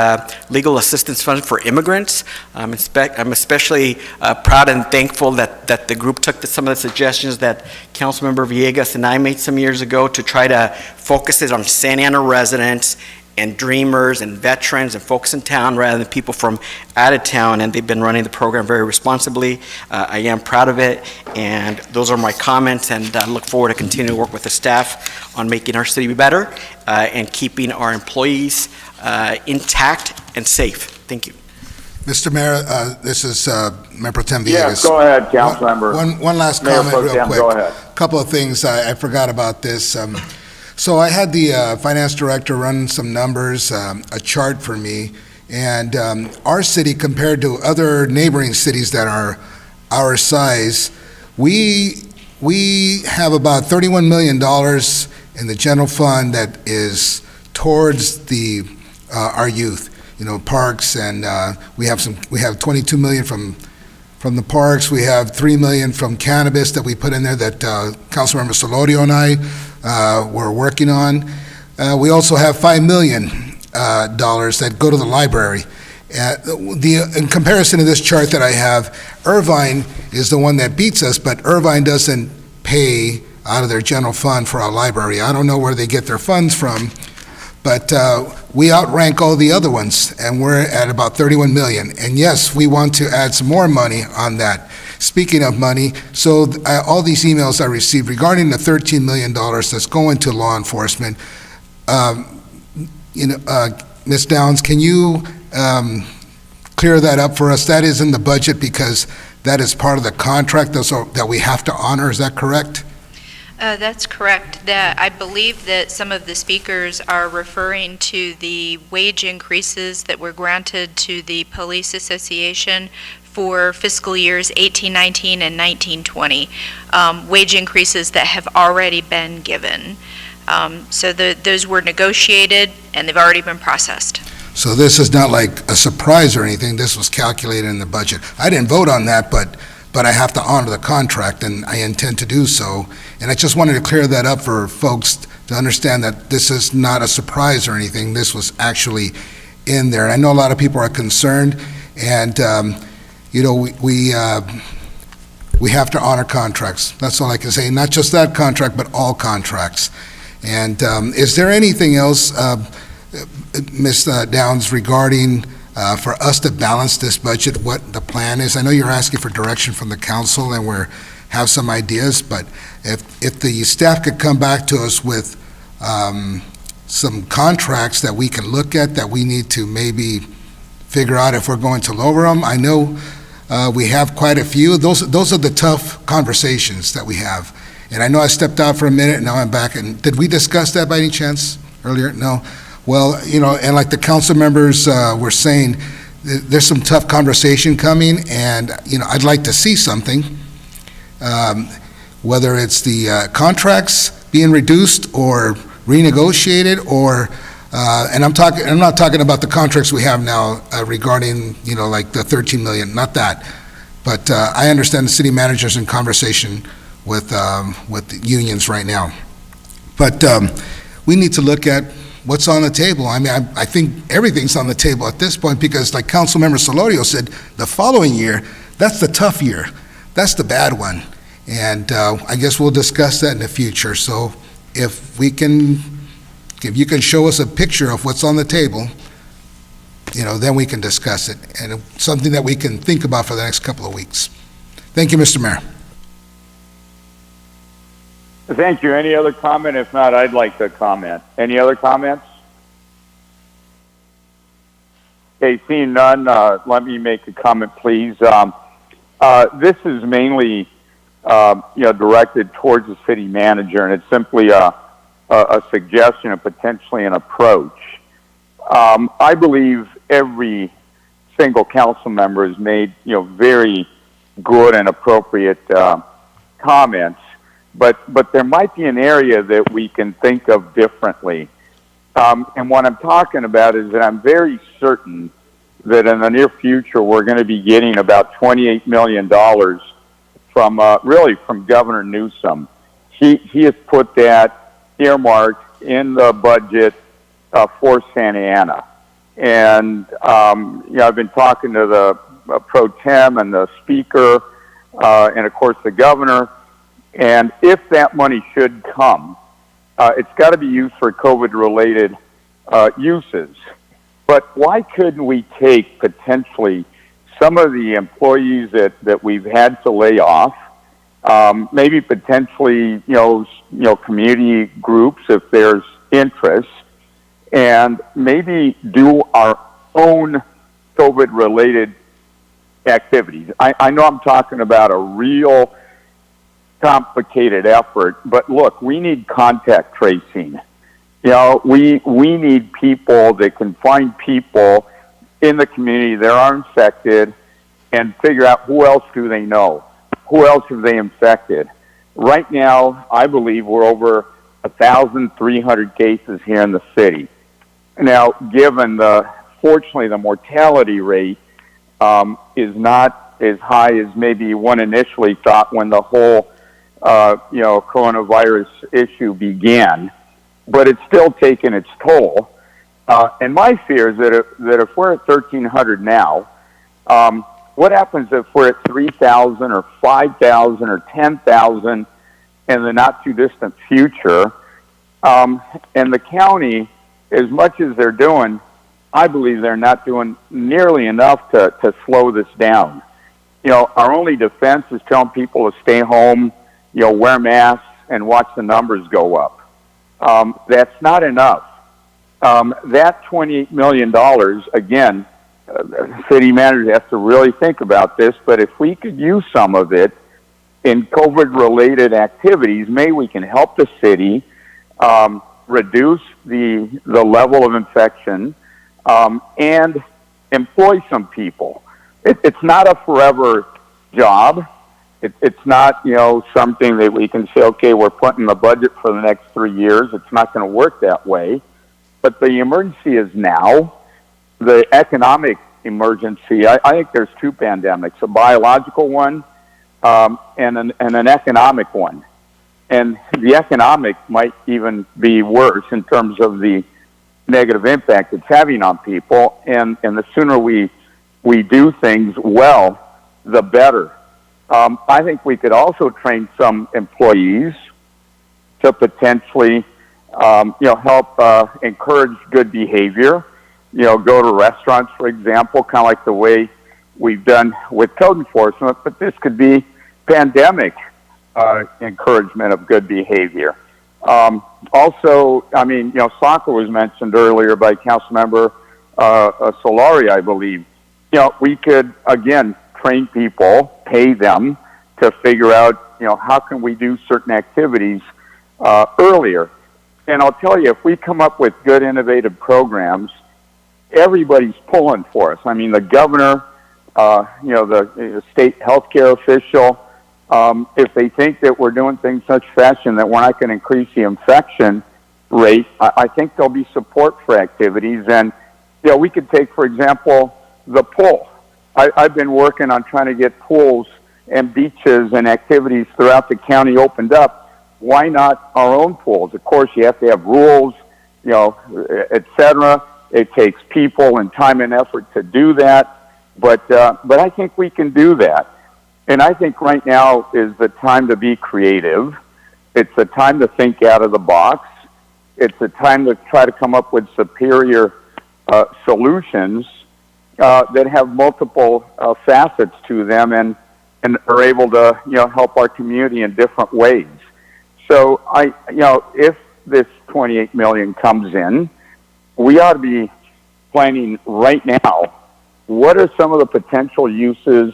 Legal Assistance Fund for Immigrants. I'm especially proud and thankful that the group took some of the suggestions that Councilmember Villegas and I made some years ago to try to focus it on Santa Ana residents and dreamers and veterans and folks in town rather than people from out of town, and they've been running the program very responsibly. I am proud of it, and those are my comments, and I look forward to continuing to work with the staff on making our city better and keeping our employees intact and safe. Thank you. Mr. Mayor, this is Mayor Pro Tem Villegas. Yes, go ahead, Councilmember. One last Mayor comment Pro Tem, real quick. go ahead. Couple of things, I forgot about this. So I had the finance director run some numbers, a chart for me, and our city compared to other neighboring cities that are our size, we have about $31 million in the general fund that is towards our youth, parks, and we have 22 million from the parks. We have 3 million from cannabis that we put in there that Councilmember Solorio and I were working on. We also have $5 million that go to the library. In comparison to this chart that I have, Irvine is the one that beats us, but Irvine doesn't pay out of their general fund for our library. I don't know where they get their funds from, but we outrank all the other ones, and we're at about 31 million. And yes, we want to add some more money on that. Speaking of money, so all these emails I received regarding the $13 million that's going to law enforcement, Ms. Downs, can you clear that up for us? That is in the budget because that is part of the contract that we have to honor, is that correct? That's correct. I believe that some of the speakers are referring to the wage increases that were granted to the Police Association for fiscal years 18-19 and 19-20, wage increases that have already been given. So those were negotiated and they've already been processed. So this is not like a surprise or anything. This was calculated in the budget. I didn't vote on that, but I have to honor the contract, and I intend to do so. And I just wanted to clear that up for folks to understand that this is not a surprise or anything. This was actually in there. And I know a lot of people are concerned, and we have to honor contracts. That's all I can say. Not just that contract, but all contracts. And is there anything else, Ms. Downs, regarding for us to balance this budget, what the plan is? I know you're asking for direction from the council, and we have some ideas, but if the staff could come back to us with some contracts that we can look at that we need to maybe figure out if we're going to lower them. I know we have quite a few. Those are the tough conversations that we have. And I know I stepped out for a minute, and now I'm back. And did we discuss that by any chance earlier? No. Well, and like the council members were saying, there's some tough conversation coming, and I'd like to see something, whether it's the contracts being reduced or renegotiated, or and I'm not talking about the contracts we have now regarding like the 13 million, not that, but I understand the city manager's in conversation with the unions right now, but we need to look at what's on the table. I mean, I think everything's on the table at this point, because like Councilmember Solorio said, the following year, that's the tough year. That's the bad one. And I guess we'll discuss that in the future. So if you can show us a picture of what's on the table, then we can discuss it. And it's something that we can think about for the next couple of weeks. Thank you, Mr. Mayor. Thank you. Any other comment? If not, I'd like to comment. Any other comments? Okay, seeing none, let me make a comment, please. This is mainly, directed towards the city manager, and it's simply a suggestion and potentially an approach. I believe every single council member has made, very good and appropriate comments. But there might be an area that we can think of differently. And what I'm talking about is that I'm very certain that in the near future we're going to be getting about $28 million from Governor Newsom. He has put that earmarked in the budget for Santa Ana. And I've been talking to the pro tem and the speaker, and of course the governor. And if that money should come, it's got to be used for COVID-related uses. But why couldn't we take potentially some of the employees that we've had to lay off, maybe potentially community groups if there's interest, and maybe do our own COVID-related activities? I know I'm talking about a real complicated effort, but look, we need contact tracing. We need people that can find people in the community that are infected and figure out who else do they know, who else have they infected. Right now, I believe we're over 1,300 cases here in the city. Now, given fortunately the mortality rate is not as high as maybe one initially thought when the whole coronavirus issue began, but it's still taken its toll. And my fear is that if we're at 1,300 now, what happens if we're at 3,000 or 5,000 or 10,000 in the not too distant future? And the county, as much as they're doing, I believe they're not doing nearly enough to slow this down. Our only defense is telling people to stay home, wear masks and watch the numbers go up. That's not enough. That $28 million, again, the city manager has to really think about this, but if we could use some of it in COVID-related activities, maybe we can help the city reduce the level of infection and employ some people. It's not a forever job. It's not, something that we can say, okay, we're putting the budget for the next 3 years. It's not going to work that way. But the emergency is now. The economic emergency, I think there's two pandemics, a biological one and an economic one. And the economic might even be worse in terms of the negative impact it's having on people. And the sooner we do things well, the better. I think we could also train some employees to potentially, help encourage good behavior. Go to restaurants, for example, kind of like the way we've done with code enforcement. But this could be pandemic encouragement of good behavior. Also, soccer was mentioned earlier by Councilmember Solari, I believe. You know, we could, again, train people, pay them to figure out, you know, how can we do certain activities earlier. And I'll tell you, if we come up with good, innovative programs, everybody's pulling for us. I mean, the governor, you know, the state healthcare official, if they think that we're doing things in such fashion that we're not going to increase the infection rate, I think there'll be support for activities. And, you know, we could take, for example, the pool. I've been working on trying to get pools and beaches and activities throughout the county opened up. Why not our own pools? Of course, you have to have rules, you know, et cetera. It takes people and time and effort to do that. But I think we can do that. And I think right now is the time to be creative. It's the time to think out of the box. It's the time to try to come up with superior solutions that have multiple facets to them and are able to, you know, help our community in different ways. So you know, if this 28 million comes in, we ought to be planning right now. What are some of the potential uses?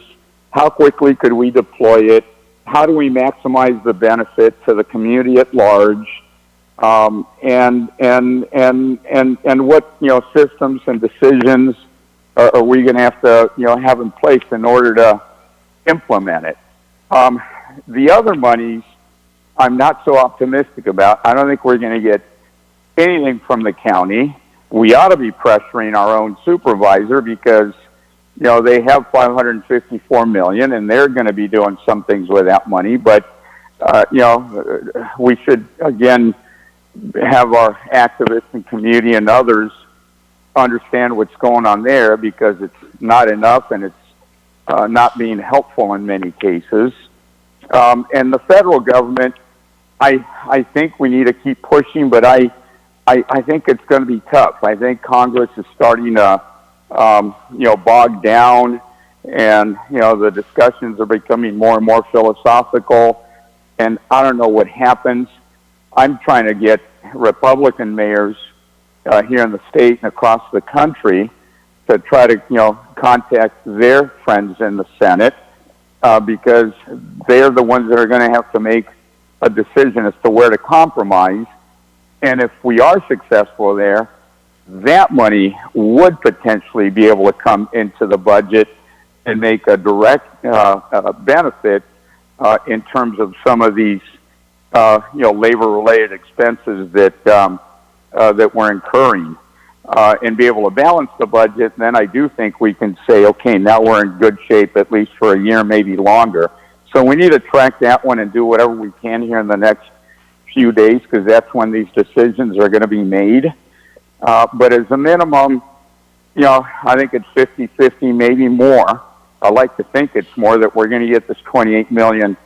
How quickly could we deploy it? How do we maximize the benefit to the community at large? And what, you know, systems and decisions are we going to have to, you know, have in place in order to implement it? The other monies, I'm not so optimistic about. I don't think we're going to get anything from the county. We ought to be pressuring our own supervisor because, you know, they have $554 million and they're going to be doing some things with that money. But, you know, we should, again, have our activists and community and others understand what's going on there because it's not enough and it's not being helpful in many cases. And the federal government, I think we need to keep pushing, but I think it's going to be tough. I think Congress is starting to, you know, bog down, and, you know, the discussions are becoming more and more philosophical, and I don't know what happens. I'm trying to get Republican mayors here in the state and across the country to try to, you know, contact their friends in the Senate because they're the ones that are going to have to make a decision as to where to compromise. And if we are successful there, that money would potentially be able to come into the budget and make a direct benefit in terms of some of these, you know, labor-related expenses that that we're incurring, and be able to balance the budget. Then I do think we can say, okay, now we're in good shape at least for a year, maybe longer. So we need to track that one and do whatever we can here in the next few days because that's when these decisions are going to be made. But as a minimum, you know, I think it's 50-50, maybe more. I like to think it's more that we're going to get this 28 million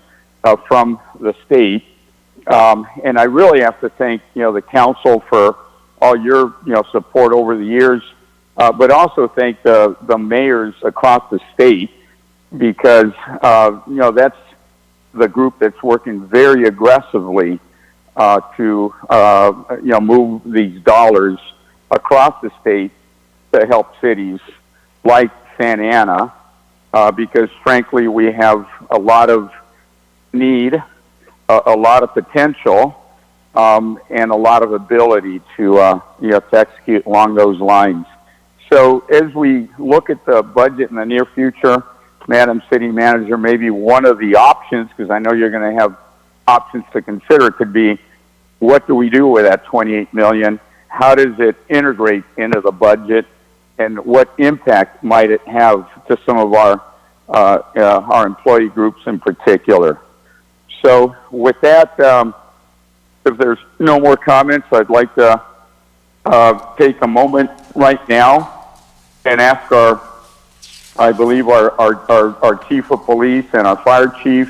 from the state. And I really have to thank, you know, the council for all your, you know, support over the years, but also thank the mayors across the state because, you know, that's the group that's working very aggressively to, you know, move these dollars across the state to help cities like Santa Ana, because frankly, we have a lot of need, a lot of potential, and a lot of ability to, you know, to execute along those lines. So as we look at the budget in the near future, Madam City Manager, maybe one of the options, because I know you're going to have options to consider, could be what do we do with that 28 million? How does it integrate into the budget, and what impact might it have to some of our employee groups in particular? So with that, if there's no more comments, I'd like to take a moment right now and ask I believe our chief of police and our fire chief,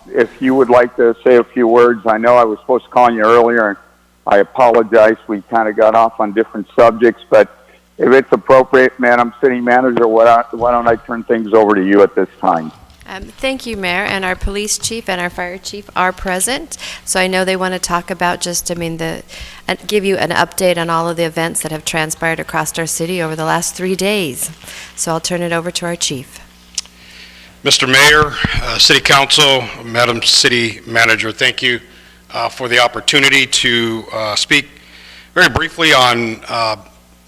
if you would like to say a few words. I know I was supposed to call you earlier, and I apologize. We kind of got off on different subjects, but if it's appropriate, Madam City Manager, why don't I turn things over to you at this time? Thank you, Mayor, and our police chief and our fire chief are present. So I know they want to talk about give you an update on all of the events that have transpired across our city over the last 3 days. So I'll turn it over to our chief. Mr. Mayor, City Council, Madam City Manager, thank you for the opportunity to speak very briefly on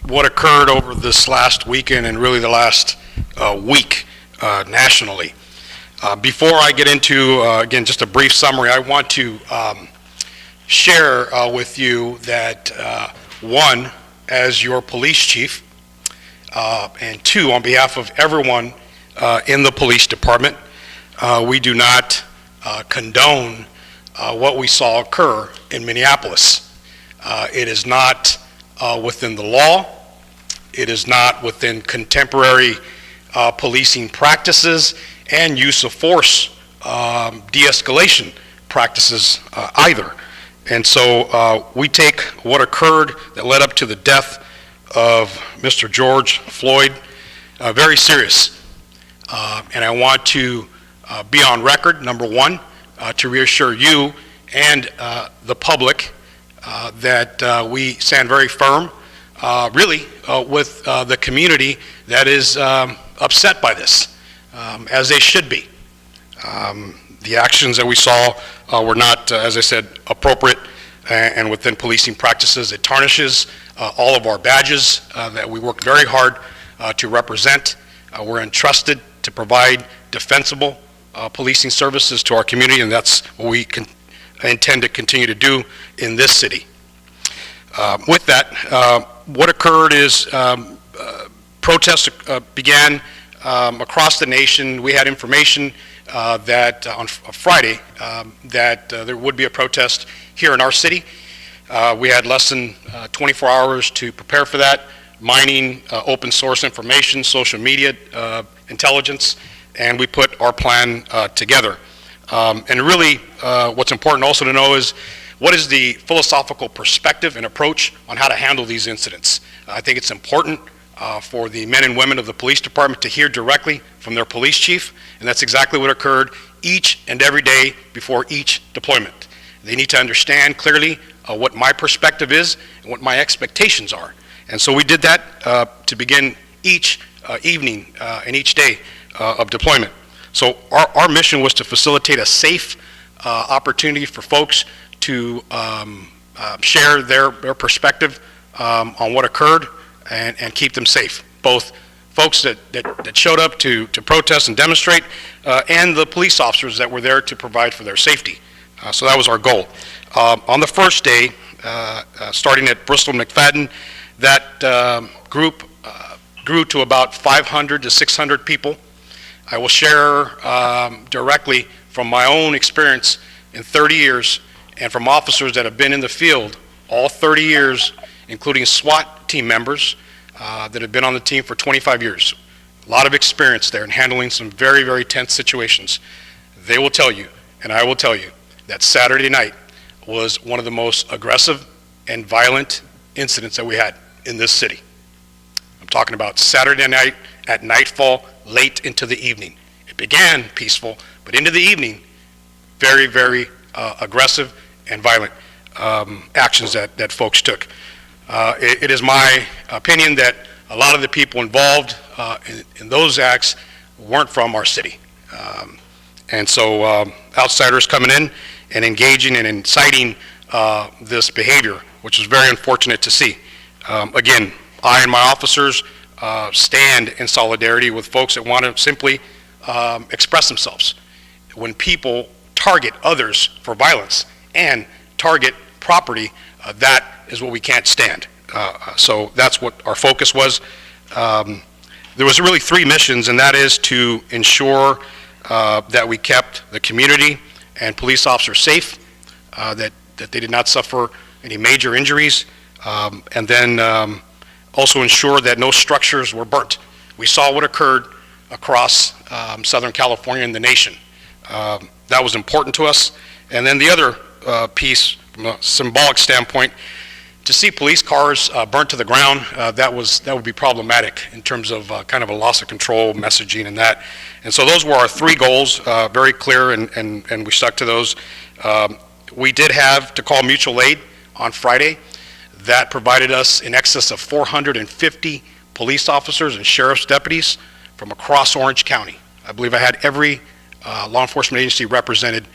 what occurred over this last weekend and really the last week nationally. Before I get into, again, just a brief summary, I want to share with you that, one, as your police chief, and two, on behalf of everyone in the police department, we do not condone what we saw occur in Minneapolis. It is not within the law. It is not within contemporary policing practices and use of force de-escalation practices either. And so we take what occurred that led up to the death of Mr. George Floyd very serious. And I want to be on record, number one, to reassure you and the public that we stand very firm, really, with the community that is upset by this, as they should be. The actions that we saw were not, as I said, appropriate and within policing practices. It tarnishes all of our badges that we work very hard to represent. We're entrusted to provide defensible policing services to our community, and that's what we intend to continue to do in this city. With that, what occurred is protests began across the nation. We had information that on Friday that there would be a protest here in our city. We had less than 24 hours to prepare for that, mining open source information, social media intelligence, and we put our plan together. And really, what's important also to know is what is the philosophical perspective and approach on how to handle these incidents. I think it's important for the men and women of the police department to hear directly from their police chief, and that's exactly what occurred each and every day before each deployment. They need to understand clearly what my perspective is and what my expectations are. And so we did that to begin each evening and each day of deployment. So our mission was to facilitate a safe opportunity for folks to share their perspective on what occurred and keep them safe, both folks that showed up to protest and demonstrate and the police officers that were there to provide for their safety. So that was our goal. On the first day, starting at Bristol McFadden, that group grew to about 500 to 600 people. I will share directly from my own experience in 30 years and from officers that have been in the field all 30 years, including SWAT team members that have been on the team for 25 years. A lot of experience there in handling some very, very tense situations. They will tell you, and I will tell you, that Saturday night was one of the most aggressive and violent incidents that we had in this city. I'm talking about Saturday night at nightfall, late into the evening. It began peaceful, but into the evening, very, very aggressive and violent actions that folks took. It is my opinion that a lot of the people involved in those acts weren't from our city. And so outsiders coming in and engaging and inciting this behavior, which is very unfortunate to see. Again, I and my officers stand in solidarity with folks that want to simply express themselves. When people target others for violence and target property, that is what we can't stand. So that's what our focus was. There was really three missions, and that is to ensure that we kept the community and police officers safe, that they did not suffer any major injuries, and then also ensure that no structures were burnt. We saw what occurred across Southern California and the nation. That was important to us. And then the other piece, from a symbolic standpoint, To see police cars burnt to the ground, that would be problematic in terms of kind of a loss of control messaging and that. And so those were our three goals, very clear, and we stuck to those. We did have to call mutual aid on Friday. That provided us in excess of 450 police officers and sheriff's deputies from across Orange County. I believe I had every law enforcement agency represented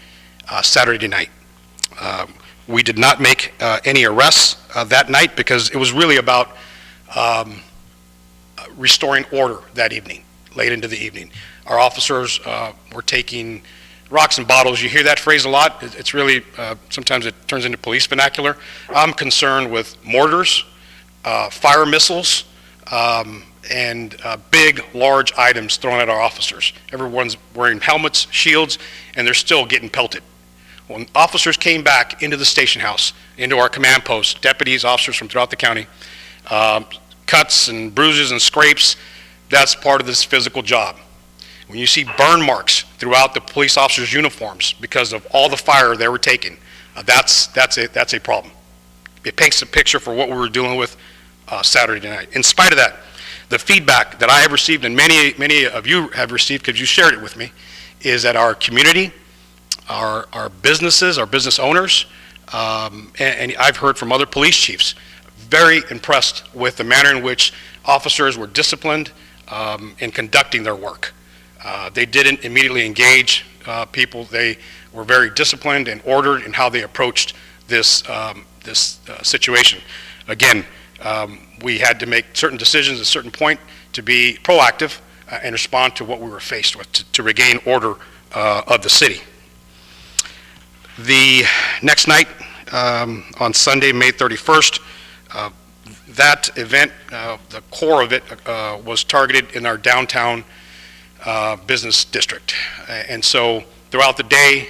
Saturday night. We did not make any arrests that night because it was really about restoring order that evening, late into the evening. Our officers were taking rocks and bottles. You hear that phrase a lot. It's really, sometimes it turns into police vernacular. I'm concerned with mortars, fire missiles, and big, large items thrown at our officers. Everyone's wearing helmets, shields, and they're still getting pelted. When officers came back into the station house, into our command post, deputies, officers from throughout the county, cuts and bruises and scrapes, that's part of this physical job. When you see burn marks throughout the police officers' uniforms because of all the fire they were taking, that's a problem. It paints a picture for what we were dealing with Saturday night. In spite of that, the feedback that I have received, and many of you have received because you shared it with me, is that our community, our businesses, our business owners, and I've heard from other police chiefs, very impressed with the manner in which officers were disciplined in conducting their work. They didn't immediately engage people. They were very disciplined and ordered in how they approached this situation. Again, we had to make certain decisions at a certain point to be proactive and respond to what we were faced with to regain order of the city. The next night, on Sunday, May 31st, that event, the core of it was targeted in our downtown business district. And so throughout the day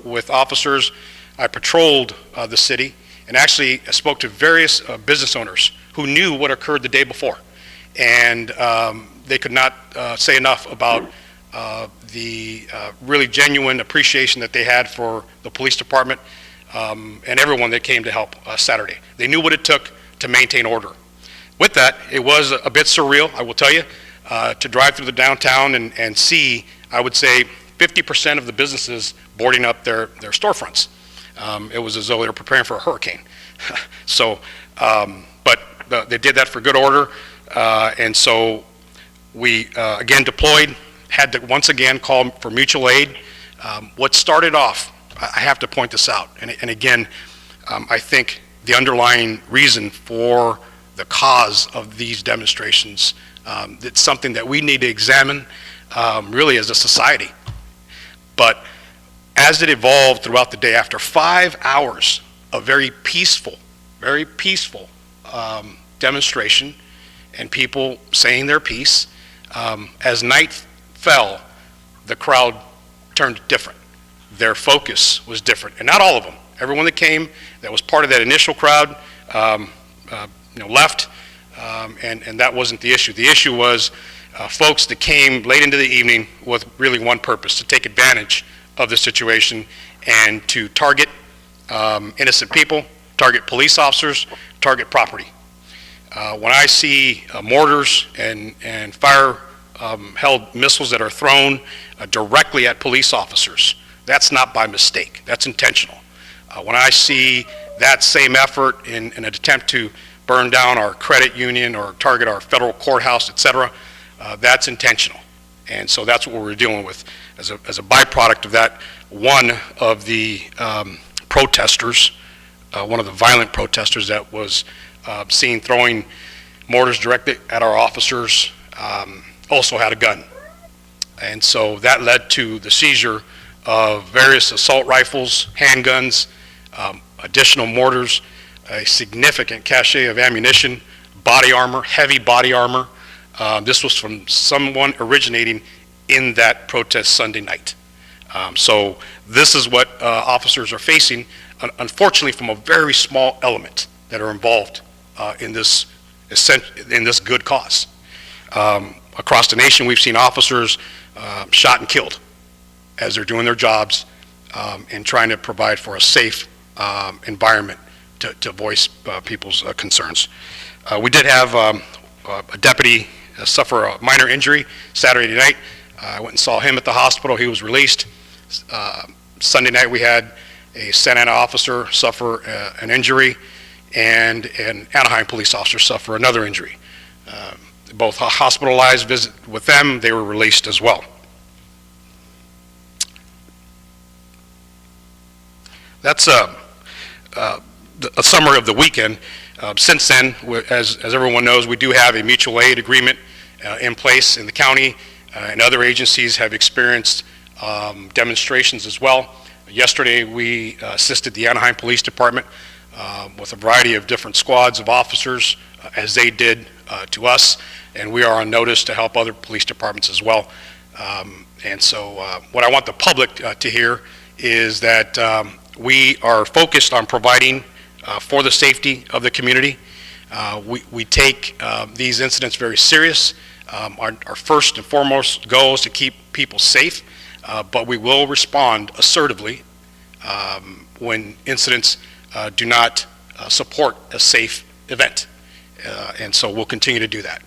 with officers, I patrolled the city and actually spoke to various business owners who knew what occurred the day before. And they could not say enough about the really genuine appreciation that they had for the police department and everyone that came to help Saturday. They knew what it took to maintain order. With that, it was a bit surreal, I will tell you, to drive through the downtown and see, I would say, 50% of the businesses boarding up their storefronts. It was as though they were preparing for a hurricane. So, but they did that for good order, and so we again deployed, had to once again call for mutual aid. What started off, I have to point this out, and again, I think the underlying reason for the cause of these demonstrations, it's something that we need to examine really as a society. But as it evolved throughout the day, after 5 hours of very peaceful demonstration and people saying their piece, as night fell, the crowd turned different. Their focus was different, and not all of them. Everyone that came, that was part of that initial crowd, left, and that wasn't the issue. The issue was folks that came late into the evening with really one purpose: to take advantage of the situation and to target innocent people, target police officers, target property. When I see mortars and fire-held missiles that are thrown directly at police officers, that's not by mistake, that's intentional. When I see that same effort in an attempt to burn down our credit union or target our federal courthouse, et cetera, that's intentional. And so that's what we're dealing with. As a byproduct of that, one of the protesters, one of the violent protesters that was seen throwing mortars directly at our officers, also had a gun. And so that led to the seizure of various assault rifles, handguns, additional mortars, a significant cache of ammunition, body armor, heavy body armor. This was from someone originating in that protest Sunday night. So this is what officers are facing, unfortunately, from a very small element that are involved in this good cause. Across the nation, we've seen officers shot and killed as they're doing their jobs and trying to provide for a safe environment to voice people's concerns. We did have a deputy suffer a minor injury Saturday night. I went and saw him at the hospital. He was released. Sunday night we had a Santa Ana officer suffer an injury, and an Anaheim police officer suffer another injury. Both hospitalized, visit with them, they were released as well. That's a summary of the weekend. Since then, as everyone knows, we do have a mutual aid agreement in place in the county, and other agencies have experienced demonstrations as well. Yesterday, we assisted the Anaheim Police Department with a variety of different squads of officers, as they did to us, and we are on notice to help other police departments as well. And so what I want the public to hear is that we are focused on providing for the safety of the community. We take these incidents very serious. Our first and foremost goal is to keep people safe, but we will respond assertively when incidents do not support a safe event. And so we'll continue to do that.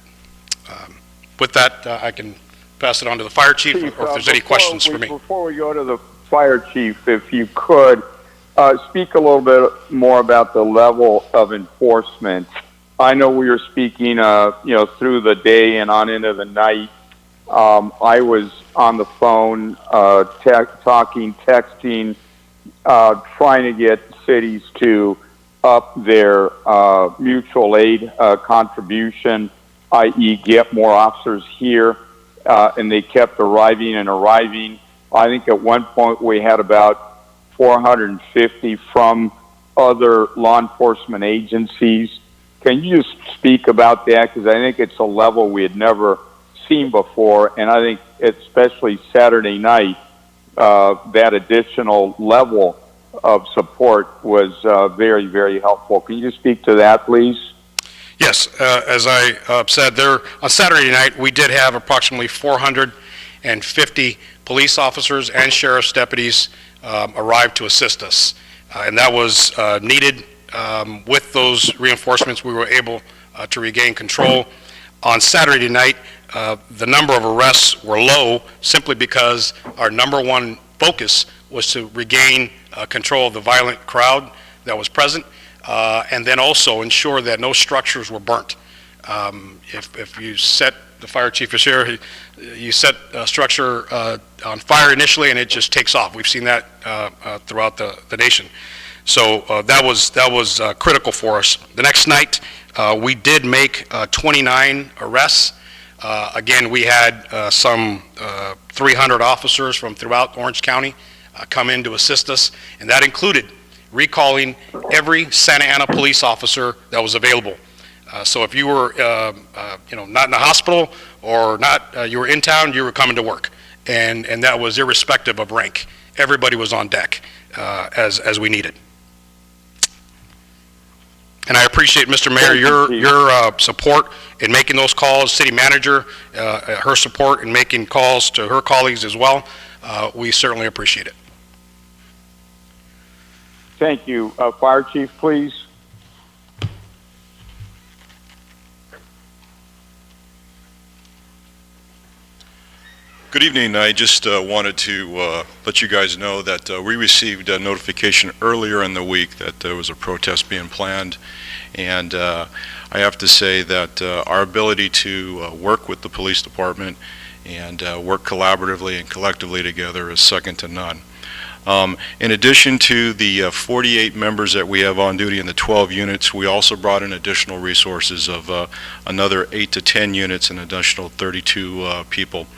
With that, I can pass it on to the fire chief, or if there's any questions for me. Before we go to the fire chief, if you could speak a little bit more about the level of enforcement. I know we were speaking, through the day and on into the night. I was on the phone, talking, texting, trying to get cities to up their mutual aid contribution, i.e. get more officers here, and they kept arriving and arriving. I think at one point we had about 450 from other law enforcement agencies. Can you just speak about that? Because I think it's a level we had never seen before, and I think especially Saturday night, that additional level of support was very, very helpful. Can you just speak to that, please? Yes, as I said, there on Saturday night we did have approximately 450 police officers and sheriff's deputies arrive to assist us, and that was needed. With those reinforcements, we were able to regain control. On Saturday night, the number of arrests were low simply because our number one focus was to regain control of the violent crowd that was present, and then also ensure that no structures were burnt. If you set, the fire chief is here, you set a structure on fire initially and it just takes off. We've seen that throughout the nation. So that was critical for us. The next night, we did make 29 arrests. Again, we had some 300 officers from throughout Orange County come in to assist us, and that included recalling every Santa Ana police officer that was available. So if you were, not in the hospital or not, you were in town, you were coming to work, and that was irrespective of rank. Everybody was on deck as we needed. And I appreciate, Mr. Mayor, your support in making those calls. City manager, her support in making calls to her colleagues as well. We certainly appreciate it. Thank you. Fire chief, please. Good evening. I just wanted to let you guys know that we received a notification earlier in the week that there was a protest being planned, and I have to say that our ability to work with the police department and work collaboratively and collectively together is second to none. In addition to the 48 members that we have on duty in the 12 units, we also brought in additional resources of another 8 to 10 units and additional 32 people.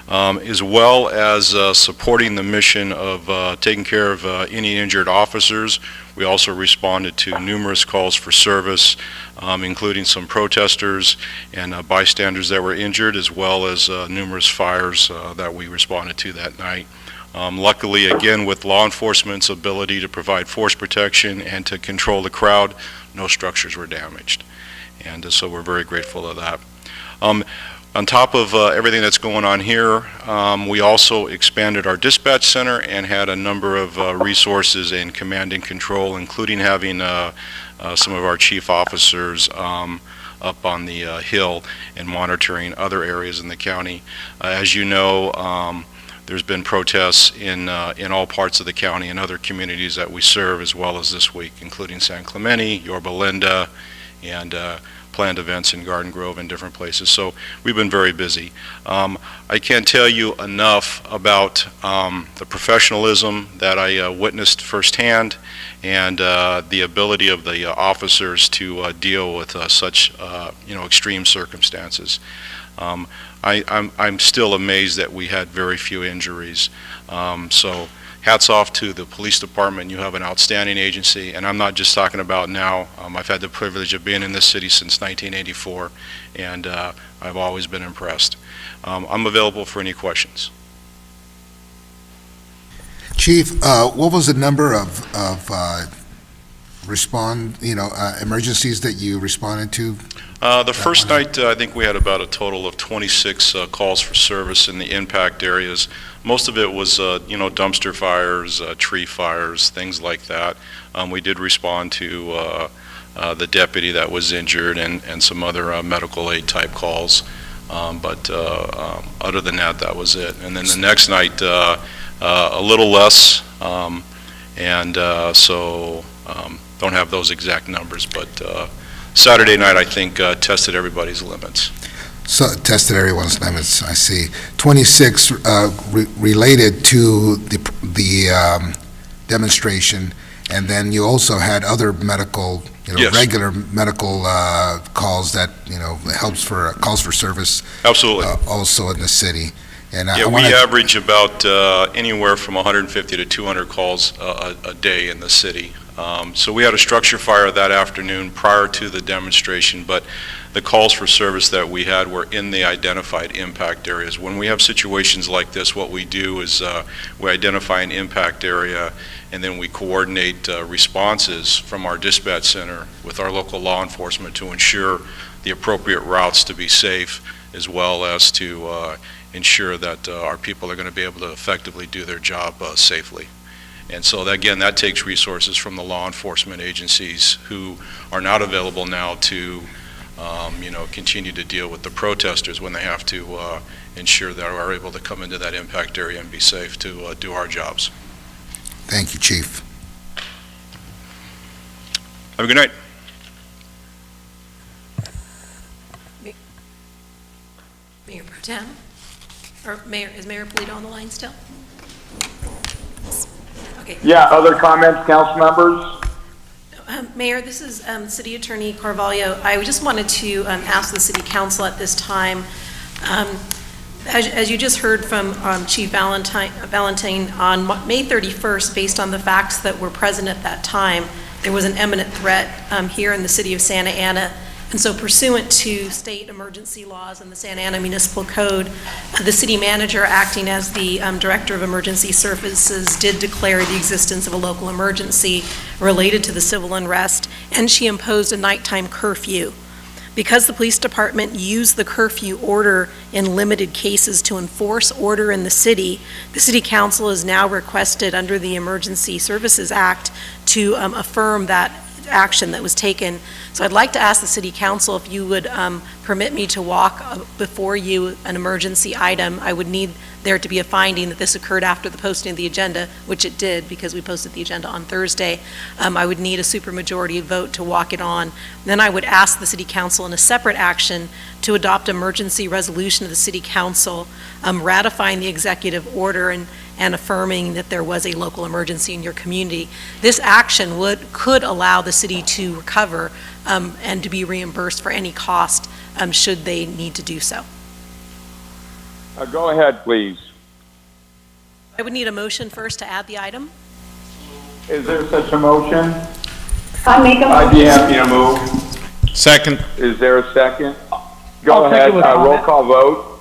As well as supporting the mission of taking care of any injured officers. We also responded to numerous calls for service, including some protesters and bystanders that were injured, as well as numerous fires that we responded to that night. Luckily, again, with law enforcement's ability to provide force protection and to control the crowd, no structures were damaged. And so we're very grateful of that. On top of everything that's going on here, we also expanded our dispatch center and had a number of resources in command and control, including having some of our chief officers up on the hill and monitoring other areas in the county. As you know, there's been protests in all parts of the county and other communities that we serve, as well as this week, including San Clemente, Yorba Linda, and planned events in Garden Grove and different places. So we've been very busy. I can't tell you enough about the professionalism that I witnessed firsthand, and the ability of the officers to deal with such extreme circumstances. I'm still amazed that we had very few injuries. So hats off to the police department. You have an outstanding agency, and I'm not just talking about now. I've had the privilege of being in this city since 1984, and I've always been impressed. I'm available for any questions. Chief, what was the number of emergencies that you responded to? The first night, I think we had about a total of 26 calls for service in the impact areas. Most of it was, dumpster fires, tree fires, things like that. We did respond to the deputy that was injured and some other medical aid type calls. But other than that, that was it. And then the next night, a little less, so don't have those exact numbers, but Saturday night, I think, tested everybody's limits. So tested everyone's limits, I see. 26 related to the demonstration, and then you also had other medical, Yes. regular medical calls that, calls for service. Absolutely. Also in the city. And Yeah, we average about anywhere from 150 to 200 calls a day in the city. So we had a structure fire that afternoon prior to the demonstration, but the calls for service that we had were in the identified impact areas. When we have situations like this, what we do is we identify an impact area, and then we coordinate responses from our dispatch center with our local law enforcement to ensure the appropriate routes to be safe, as well as to ensure that our people are going to be able to effectively do their job safely. And so again, that takes resources from the law enforcement agencies who are not available now to continue to deal with the protesters when they have to ensure that we're able to come into that impact area and be safe to do our jobs. Thank you, Chief. Have a good night. Mayor Pro Tem? Or Mayor, is Mayor Polito on the line still? Okay. Yeah, other comments, council members? Mayor, this is City Attorney Carvalho. I just wanted to ask the City Council at this time, as you just heard from Chief Valentine on May 31st, based on the facts that were present at that time, there was an imminent threat here in the city of Santa Ana. And so pursuant to state emergency laws and the Santa Ana Municipal Code, the city manager, acting as the director of emergency services, did declare the existence of a local emergency related to the civil unrest, and she imposed a nighttime curfew. Because the police department used the curfew order in limited cases to enforce order in the city council has now requested under the Emergency Services Act to affirm that action that was taken. So I'd like to ask the City Council if you would permit me to walk before you an emergency item. I would need there to be a finding that this occurred after the posting of the agenda, which it did because we posted the agenda on Thursday. I would need a supermajority vote to walk it on. Then I would ask the City Council in a separate action to adopt emergency resolution of the City Council ratifying the executive order and affirming that there was a local emergency in your community. This action could allow the city to recover and to be reimbursed for any cost should they need to do so. Go ahead, please. I would need a motion first to add the item. Is there such a motion? I make a motion. I'd be happy to move. Second. Is there a second? Go I'll ahead, second with roll comment. call vote.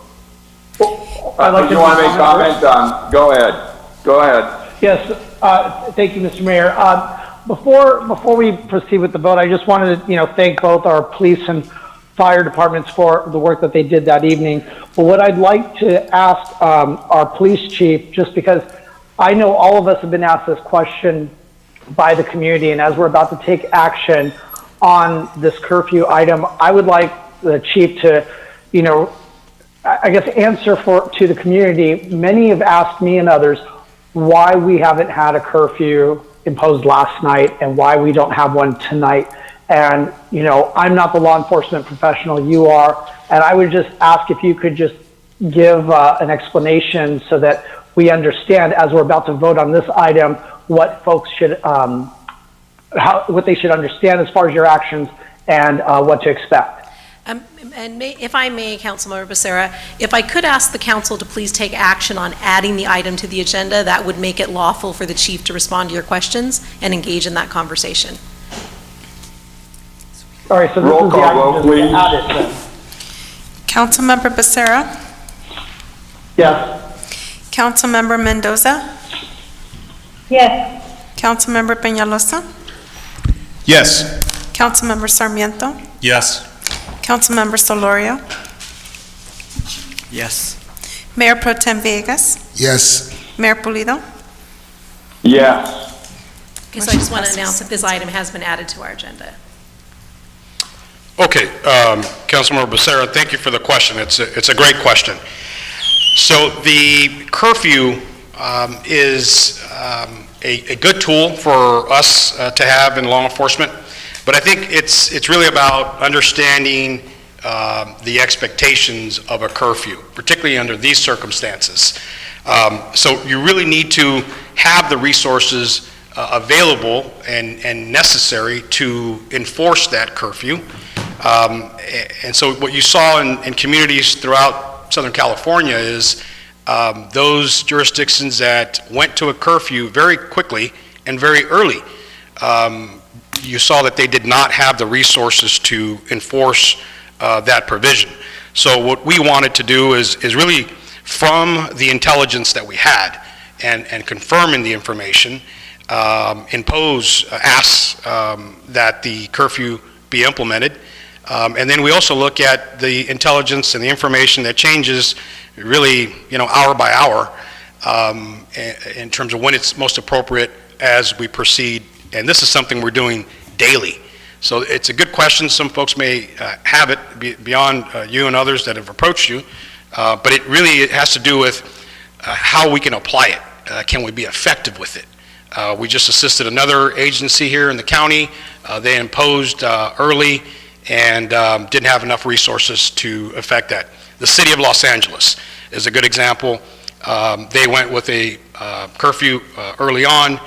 I'd like You to want to make comment comments on? Go ahead. Go ahead. Yes, thank you, Mr. Mayor. Before we proceed with the vote, I just wanted to, thank both our police and fire departments for the work that they did that evening. But what I'd like to ask our police chief, just because I know all of us have been asked this question by the community, and as we're about to take action on this curfew item, I would like the chief to, you know, I guess answer to the community. Many have asked me and others why we haven't had a curfew imposed last night and why we don't have one tonight. And, you know, I'm not the law enforcement professional, you are, and I would just ask if you could just give an explanation so that we understand as we're about to vote on this item what folks should, what they should understand as far as your actions and what to expect. If I may, Councilmember Becerra, if I could ask the council to please take action on adding the item to the agenda, that would make it lawful for the chief to respond to your questions and engage in that conversation. All right, so this Roll is the call item vote, that's added then. Councilmember Becerra? Yes. Councilmember Mendoza? Yes. Councilmember Peñalosa? Yes. Councilmember Sarmiento? Yes. Councilmember Solorio? Yes. Mayor Pro Tem Villegas? Yes. Mayor Pulido? Yes. Okay, so I just want to announce that this item has been added to our agenda. Okay, Councilmember Becerra, thank you for the question. It's a great question. So the curfew is a good tool for us to have in law enforcement, but I think it's really about understanding the expectations of a curfew, particularly under these circumstances. So you really need to have the resources available and necessary to enforce that curfew. And so what you saw in communities throughout Southern California is those jurisdictions that went to a curfew very quickly and very early, you saw that they did not have the resources to enforce that provision. So what we wanted to do is really, from the intelligence that we had and confirming the information, ask that the curfew be implemented. And then we also look at the intelligence and the information that changes really, hour by hour in terms of when it's most appropriate as we proceed. And this is something we're doing daily. So it's a good question. Some folks may have it beyond you and others that have approached you, but it really has to do with how we can apply it. Can we be effective with it? We just assisted another agency here in the county. They imposed early and didn't have enough resources to affect that. The city of Los Angeles is a good example. They went with a curfew early on,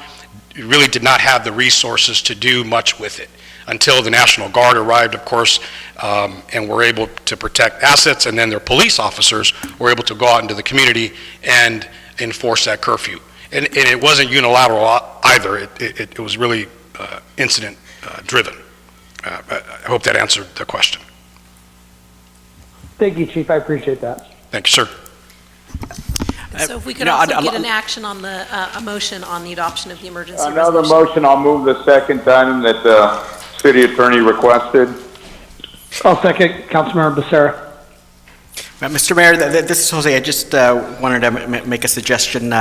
really did not have the resources to do much with it until the National Guard arrived, of course, and were able to protect assets, and then their police officers were able to go out into the community and enforce that curfew. And it wasn't unilateral either. It was really incident driven. I hope that answered the question. Thank you, Chief. I appreciate that. Thank you, sir. So if we could also get an action on the, a motion on the adoption of the emergency Another resolution. motion, I'll move the second item that the city attorney requested. I'll second Councilmember Becerra. Mr. Mayor, this is Jose. I just wanted to make a suggestion.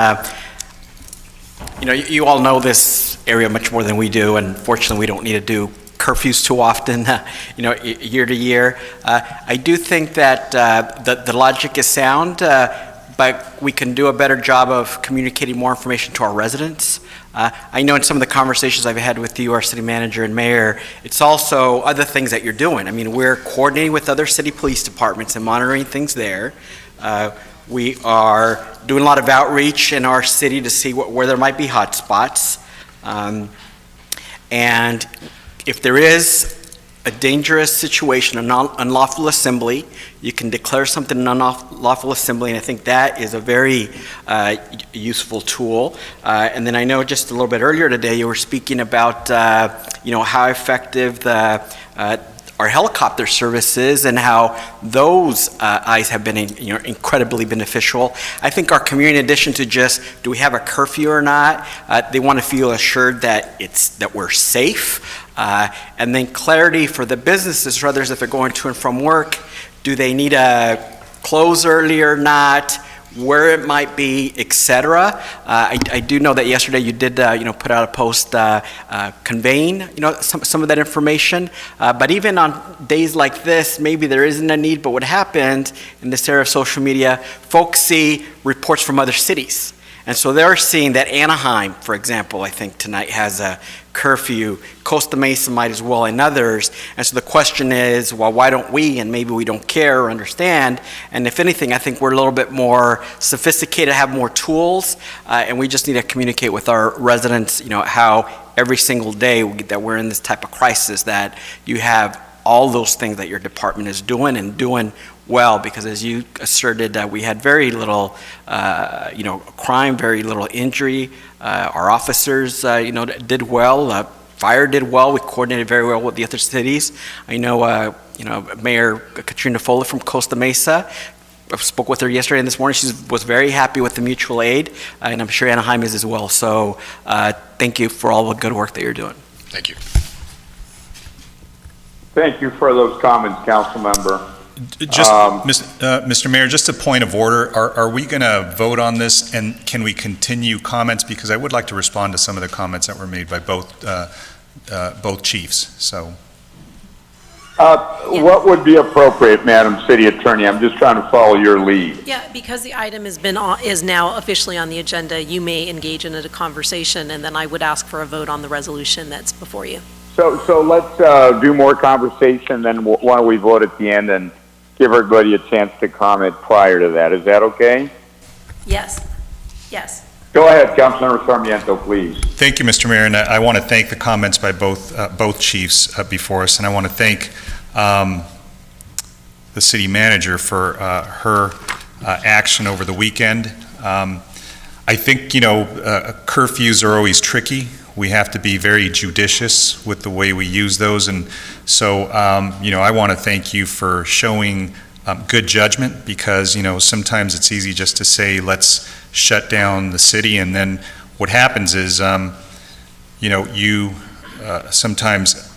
You all know this area much more than we do, and fortunately we don't need to do curfews too often, year to year. I do think that the logic is sound, but we can do a better job of communicating more information to our residents. I know in some of the conversations I've had with you, our city manager and mayor, it's also other things that you're doing. I mean, we're coordinating with other city police departments and monitoring things there. We are doing a lot of outreach in our city to see where there might be hot spots. And if there is a dangerous situation, an unlawful assembly, you can declare something an unlawful assembly, and I think that is a very useful tool. And then I know just a little bit earlier today you were speaking about how effective our helicopter services and how those eyes have been incredibly beneficial. I think our community, in addition to just do we have a curfew or not, they want to feel assured that we're safe. And then clarity for the businesses, for others, if they're going to and from work, do they need to close early or not, where it might be, etc. I do know that yesterday you did, put out a post conveying, some of that information. But even on days like this, maybe there isn't a need. But what happened in this era of social media, folks see reports from other cities. And so they're seeing that Anaheim, for example, I think tonight has a curfew, Costa Mesa might as well, and others. And so the question is, well, why don't we? And maybe we don't care or understand. And if anything, I think we're a little bit more sophisticated, have more tools, and we just need to communicate with our residents, how every single day that we're in this type of crisis, that you have all those things that your department is doing and doing well, because as you asserted, we had very little, crime, very little injury. Our officers, did well. Fire did well. We coordinated very well with the other cities. I know, Mayor Katrina Fuller from Costa Mesa. I spoke with her yesterday and this morning. She was very happy with the mutual aid, and I'm sure Anaheim is as well. So, thank you for all the good work that you're doing. Thank you. Thank you for those comments, Council Member. Just, Mr. Mayor, just a point of order. Are we going to vote on this, and can we continue comments? Because I would like to respond to some of the comments that were made by both chiefs. So, what would be appropriate, Madam City Attorney? I'm just trying to follow your lead. Yeah, because the item is now officially on the agenda, you may engage in a conversation, and then I would ask for a vote on the resolution that's before you. So let's do more conversation, then why don't we vote at the end and give everybody a chance to comment prior to that. Is that okay? Yes. Yes. Go ahead, Councilmember Sarmiento, please. Thank you, Mr. Mayor, and I want to thank the comments by both chiefs before us, and I want to thank the city manager for her action over the weekend. I think, curfews are always tricky. We have to be very judicious with the way we use those. And so, I want to thank you for showing good judgment, because, sometimes it's easy just to say, let's shut down the city. And then what happens is, you sometimes,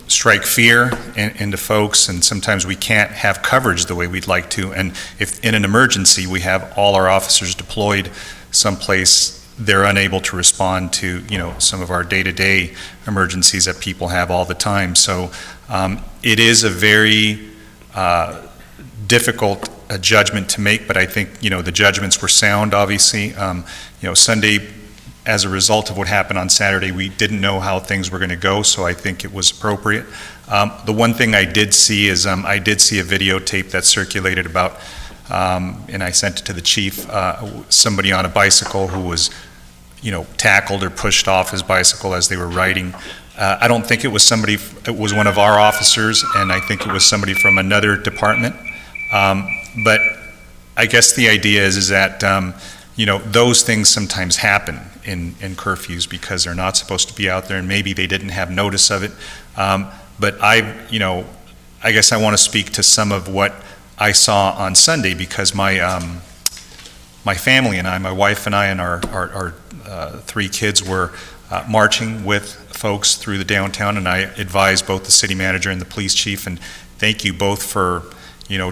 strike fear into folks, and sometimes we can't have coverage the way we'd like to. And if in an emergency we have all our officers deployed someplace, they're unable to respond to, some of our day-to-day emergencies that people have all the time. So it is a very difficult judgment to make, but I think, the judgments were sound, obviously. Sunday, as a result of what happened on Saturday, we didn't know how things were going to go, so I think it was appropriate. The one thing I did see is I did see a videotape that circulated about, and I sent it to the chief, somebody on a bicycle who was, tackled or pushed off his bicycle as they were riding. I don't think it was somebody, it was one of our officers, and I think it was somebody from another department. But I guess the idea is that, those things sometimes happen in curfews because they're not supposed to be out there, and maybe they didn't have notice of it. But I guess I want to speak to some of what I saw on Sunday, because my family and I, my wife and I, and our 3 kids were marching with folks through the downtown, and I advised both the city manager and the police chief, and thank you both for,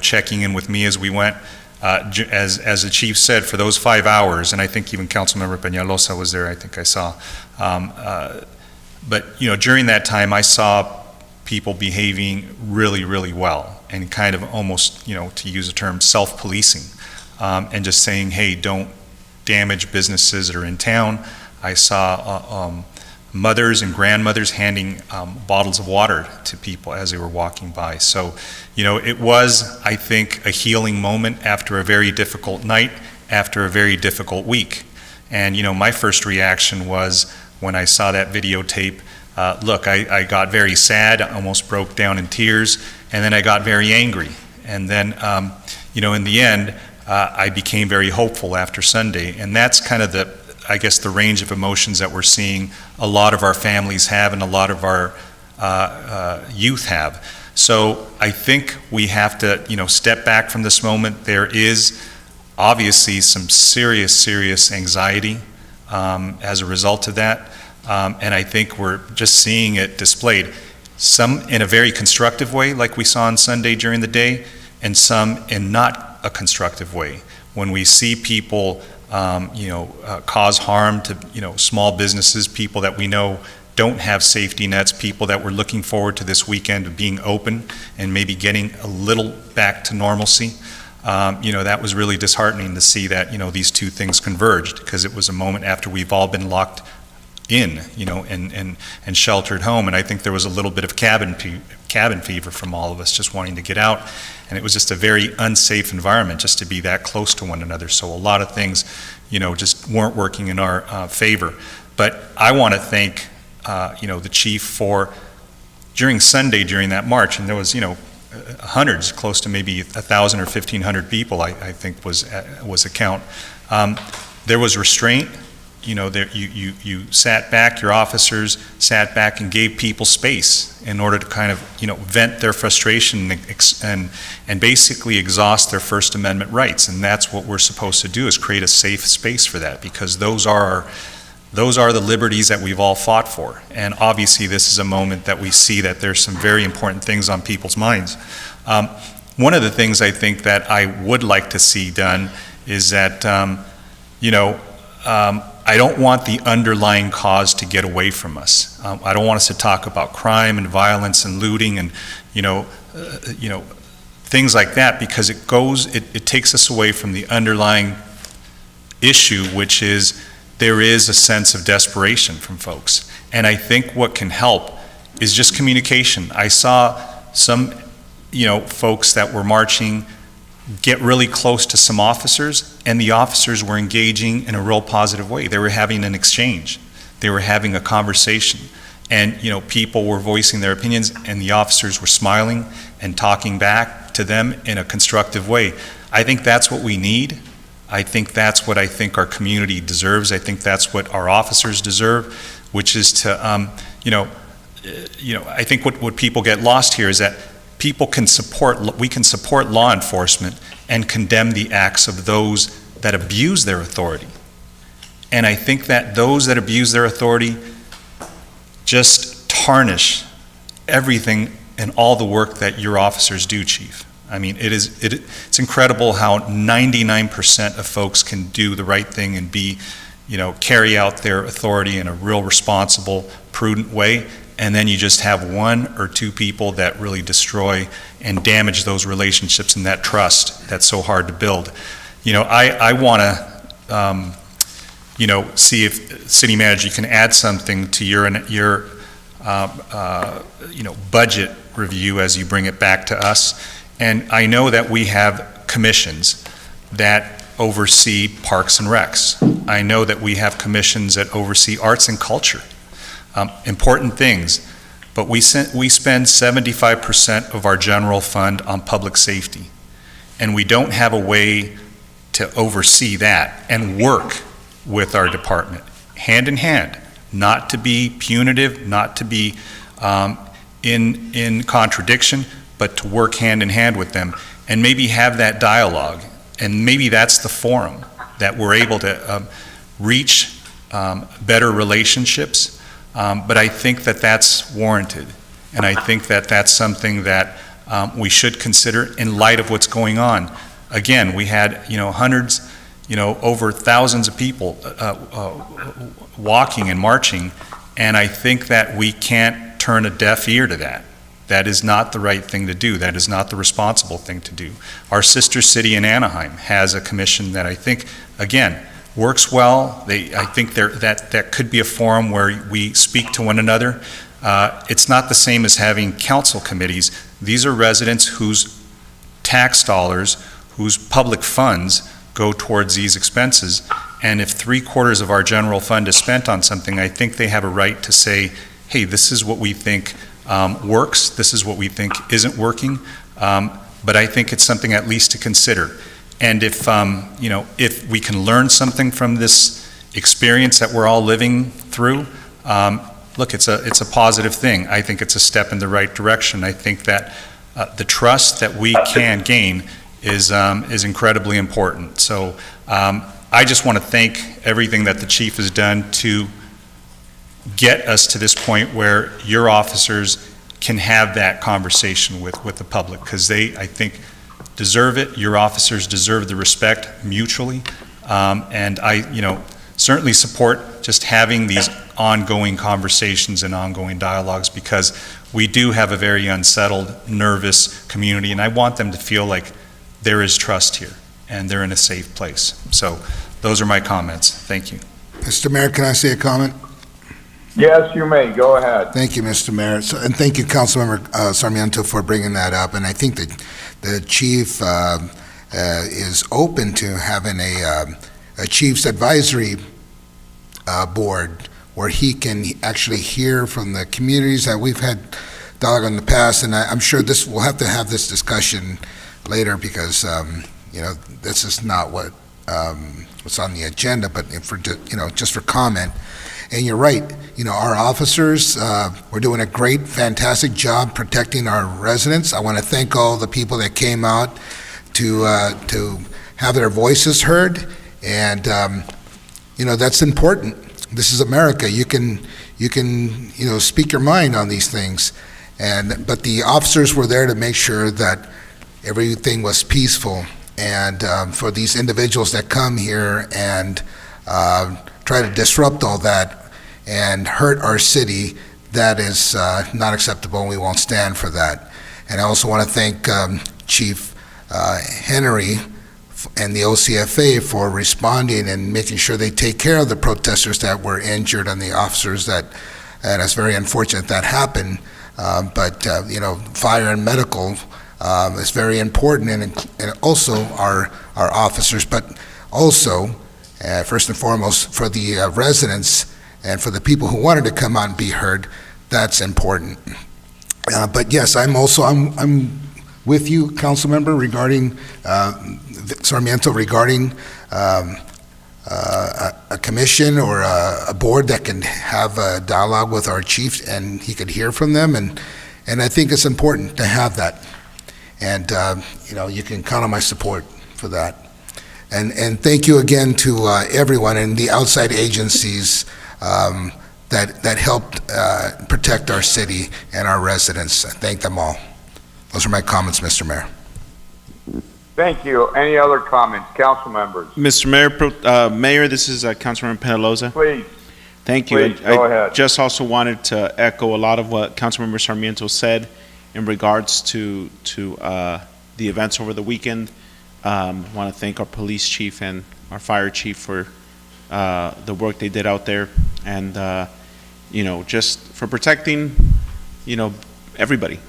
checking in with me as we went. As the chief said, for those 5 hours, and I think even Councilmember Peñalosa was there, I think I saw. But, during that time, I saw people behaving really, really well, and kind of almost, to use a term, self-policing, and just saying, hey, don't damage businesses that are in town. I saw mothers and grandmothers handing bottles of water to people as they were walking by. So, it was, I think, a healing moment after a very difficult night, after a very difficult week. And, my first reaction was, when I saw that videotape, look, I got very sad, almost broke down in tears, and then I got very angry. And then, in the end, I became very hopeful after Sunday. And that's kind of the range of emotions that we're seeing a lot of our families have and a lot of our youth have. So I think we have to, step back from this moment. There is obviously some serious anxiety as a result of that. And I think we're just seeing it displayed. Some in a very constructive way, like we saw on Sunday during the day, and some in not a constructive way. When we see people, cause harm to, small businesses, people that we know don't have safety nets, people that were looking forward to this weekend of being open and maybe getting a little back to normalcy, that was really disheartening to see that, these two things converged, because it was a moment after we've all been locked in, and sheltered home. And I think there was a little bit of cabin fever from all of us just wanting to get out. And it was just a very unsafe environment just to be that close to one another. So a lot of things, just weren't working in our favor. But I want to thank, the chief for, during Sunday, during that march, and there was, hundreds, close to maybe 1,000 or 1,500 people, I think was a count. There was restraint. You sat back, your officers sat back and gave people space in order to kind of, vent their frustration and basically exhaust their First Amendment rights. And that's what we're supposed to do, is create a safe space for that, because those are the liberties that we've all fought for. And obviously this is a moment that we see that there's some very important things on people's minds. One of the things I think that I would like to see done is that, I don't want the underlying cause to get away from us. I don't want us to talk about crime and violence and looting and, things like that, because it takes us away from the underlying issue, which is there is a sense of desperation from folks. And I think what can help is just communication. I saw some, folks that were marching get really close to some officers, and the officers were engaging in a real positive way. They were having an exchange. They were having a conversation. And, people were voicing their opinions, and the officers were smiling and talking back to them in a constructive way. I think that's what we need. I think that's what I think our community deserves. I think that's what our officers deserve, which is to, I think what people get lost here is that we can support law enforcement and condemn the acts of those that abuse their authority. And I think that those that abuse their authority just tarnish everything and all the work that your officers do, Chief. I mean, it's incredible how 99% of folks can do the right thing and carry out their authority in a real responsible, prudent way. And then you just have one or two people that really destroy and damage those relationships and that trust that's so hard to build. I want to, see if City Manager can add something to your budget review as you bring it back to us. And I know that we have commissions that oversee parks and recs. I know that we have commissions that oversee arts and culture. Important things, but we spend 75% of our general fund on public safety, and we don't have a way to oversee that and work with our department hand in hand, not to be punitive, not to be in contradiction, but to work hand in hand with them and maybe have that dialogue. And maybe that's the forum that we're able to reach better relationships. But I think that that's warranted, and I think that that's something that we should consider in light of what's going on. Again, we had hundreds, over thousands of people walking and marching, and I think that we can't turn a deaf ear to that. That is not the right thing to do. That is not the responsible thing to do. Our sister city in Anaheim has a commission that I think, again, works well. I think that could be a forum where we speak to one another. It's not the same as having council committees. These are residents whose tax dollars, whose public funds go towards these expenses. And if 3/4 of our general fund is spent on something, I think they have a right to say, hey, this is what we think works, this is what we think isn't working. But I think it's something at least to consider. And if we can learn something from this experience that we're all living through, look, it's a positive thing. I think it's a step in the right direction. I think that the trust that we can gain is incredibly important. So I just want to thank everything that the chief has done to get us to this point where your officers can have that conversation with the public, because they, I think, deserve it. Your officers deserve the respect mutually. And I, certainly support just having these ongoing conversations and ongoing dialogues, because we do have a very unsettled, nervous community, and I want them to feel like there is trust here and they're in a safe place. So those are my comments. Thank you. Mr. Mayor, can I say a comment? Yes, you may. Go ahead. Thank you, Mr. Mayor. And thank you, Councilmember Sarmiento, for bringing that up. And I think that the chief is open to having a chief's advisory board where he can actually hear from the communities that we've had dialogue in the past. And I'm sure we'll have to have this discussion later, because this is not what's on the agenda, but just for comment. And you're right, our officers, we're doing a great, fantastic job protecting our residents. I want to thank all the people that came out to have their voices heard, and that's important. This is America. You can speak your mind on these things, but the officers were there to make sure that everything was peaceful, and for these individuals that come here and try to disrupt all that and hurt our city, that is not acceptable, and we won't stand for that. And I also want to thank Chief Henry and the OCFA for responding and making sure they take care of the protesters that were injured and the officers and it's very unfortunate that happened. But fire and medical is very important, and also our officers, but also, first and foremost, for the residents and for the people who wanted to come out and be heard, that's important. But yes, I'm with you, Councilmember, regarding Sarmiento, regarding a commission or a board that can have a dialogue with our chiefs and he could hear from them, and I think it's important to have that. And you can count on my support for that. And thank you again to everyone and the outside agencies that helped protect our city and our residents. Thank them all. Those are my comments, Mr. Mayor. Thank you. Any other comments, council members? Mr. Mayor, Mayor, this is Councilmember Penaloza. Please. Thank you. Please, go ahead. Just also wanted to echo a lot of what Councilmember Sarmiento said in regards to the events over the weekend. Want to thank our police chief and our fire chief for the work they did out there, and just for protecting everybody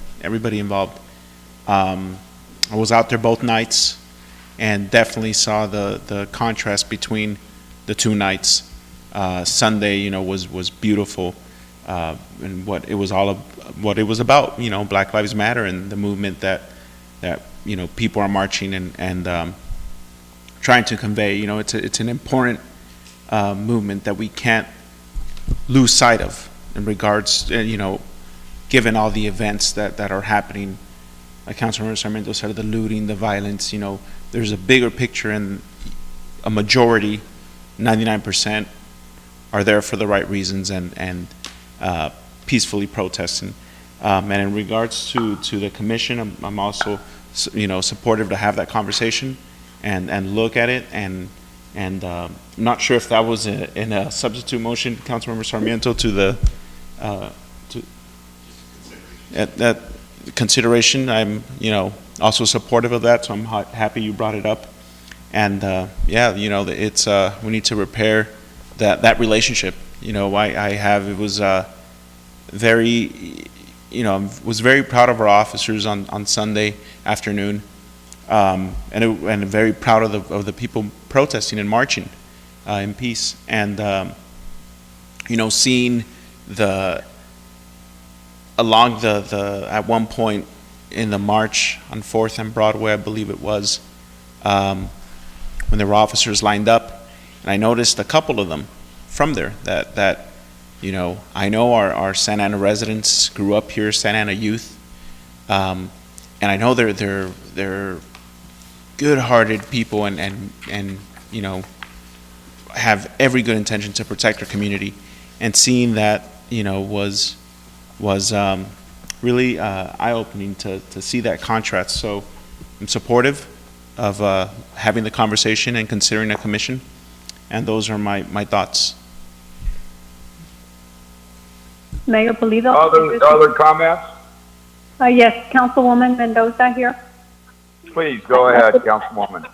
involved. I was out there both nights and definitely saw the contrast between the two nights. Sunday was beautiful, and what it was about, Black Lives Matter and the movement that people are marching and trying to convey. It's an important movement that we can't lose sight of in regards, given all the events that are happening. Like Councilmember Sarmiento said, the looting, the violence, there's a bigger picture, and a majority, 99%, are there for the right reasons and peacefully protesting. And in regards to the commission, I'm also supportive to have that conversation and look at it, and not sure if that was in a substitute motion, Councilmember Sarmiento, to the that consideration. I'm also supportive of that, so I'm happy you brought it up. And it's we need to repair that relationship. It was very was very proud of our officers on Sunday afternoon, and very proud of the people protesting and marching in peace, and seeing along the at one point in the march on 4th and Broadway, I believe it was, when there were officers lined up, and I noticed a couple of them from there that I know our Santa Ana residents grew up here, Santa Ana youth, and I know they're good-hearted people and have every good intention to protect our community. and seeing that, was really eye-opening to see that contrast. So I'm supportive of having the conversation and considering a commission, and those are my thoughts. Mayor Pulido? Other comments? Yes, Councilwoman Mendoza here. Please, go ahead, Councilwoman.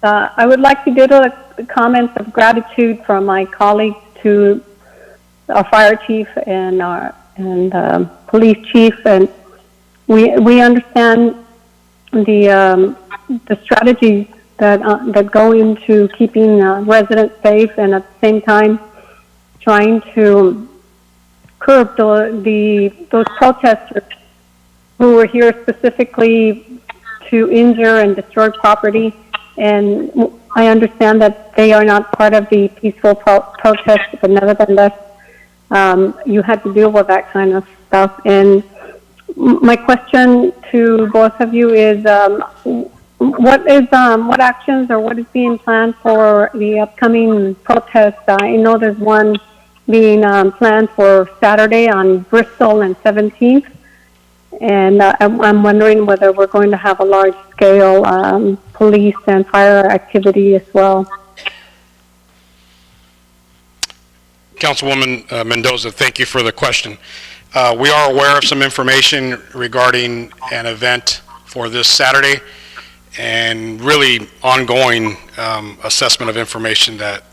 I would like to give a comments of gratitude from my colleagues to our fire chief and our police chief, and we understand the strategies that go into keeping residents safe, and at the same time trying to curb those protesters who were here specifically to injure and destroy property. And I understand that they are not part of the peaceful protest, but nevertheless, you had to deal with that kind of stuff. And my question to both of you is, what actions or what is being planned for the upcoming protest? I know there's one being planned for Saturday on Bristol and 17th. And I'm wondering whether we're going to have a large-scale police and fire activity as well. Councilwoman Mendoza, thank you for the question. We are aware of some information regarding an event for this Saturday, and really ongoing assessment of information that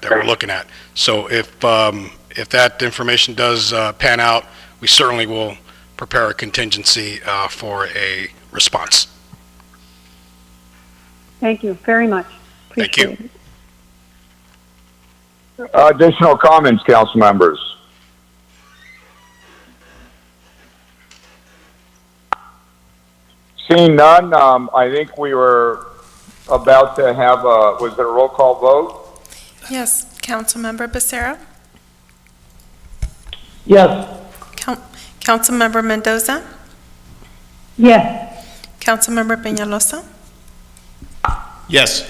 we're looking at. So if that information does pan out, we certainly will prepare a contingency for a response. Thank you very much. Thank you. Additional comments, council members? Seeing none, I think we were about to have was it a roll call vote? Yes, Councilmember Becerra? Yes. Councilmember Mendoza? Yes. Councilmember Peñalosa? Yes.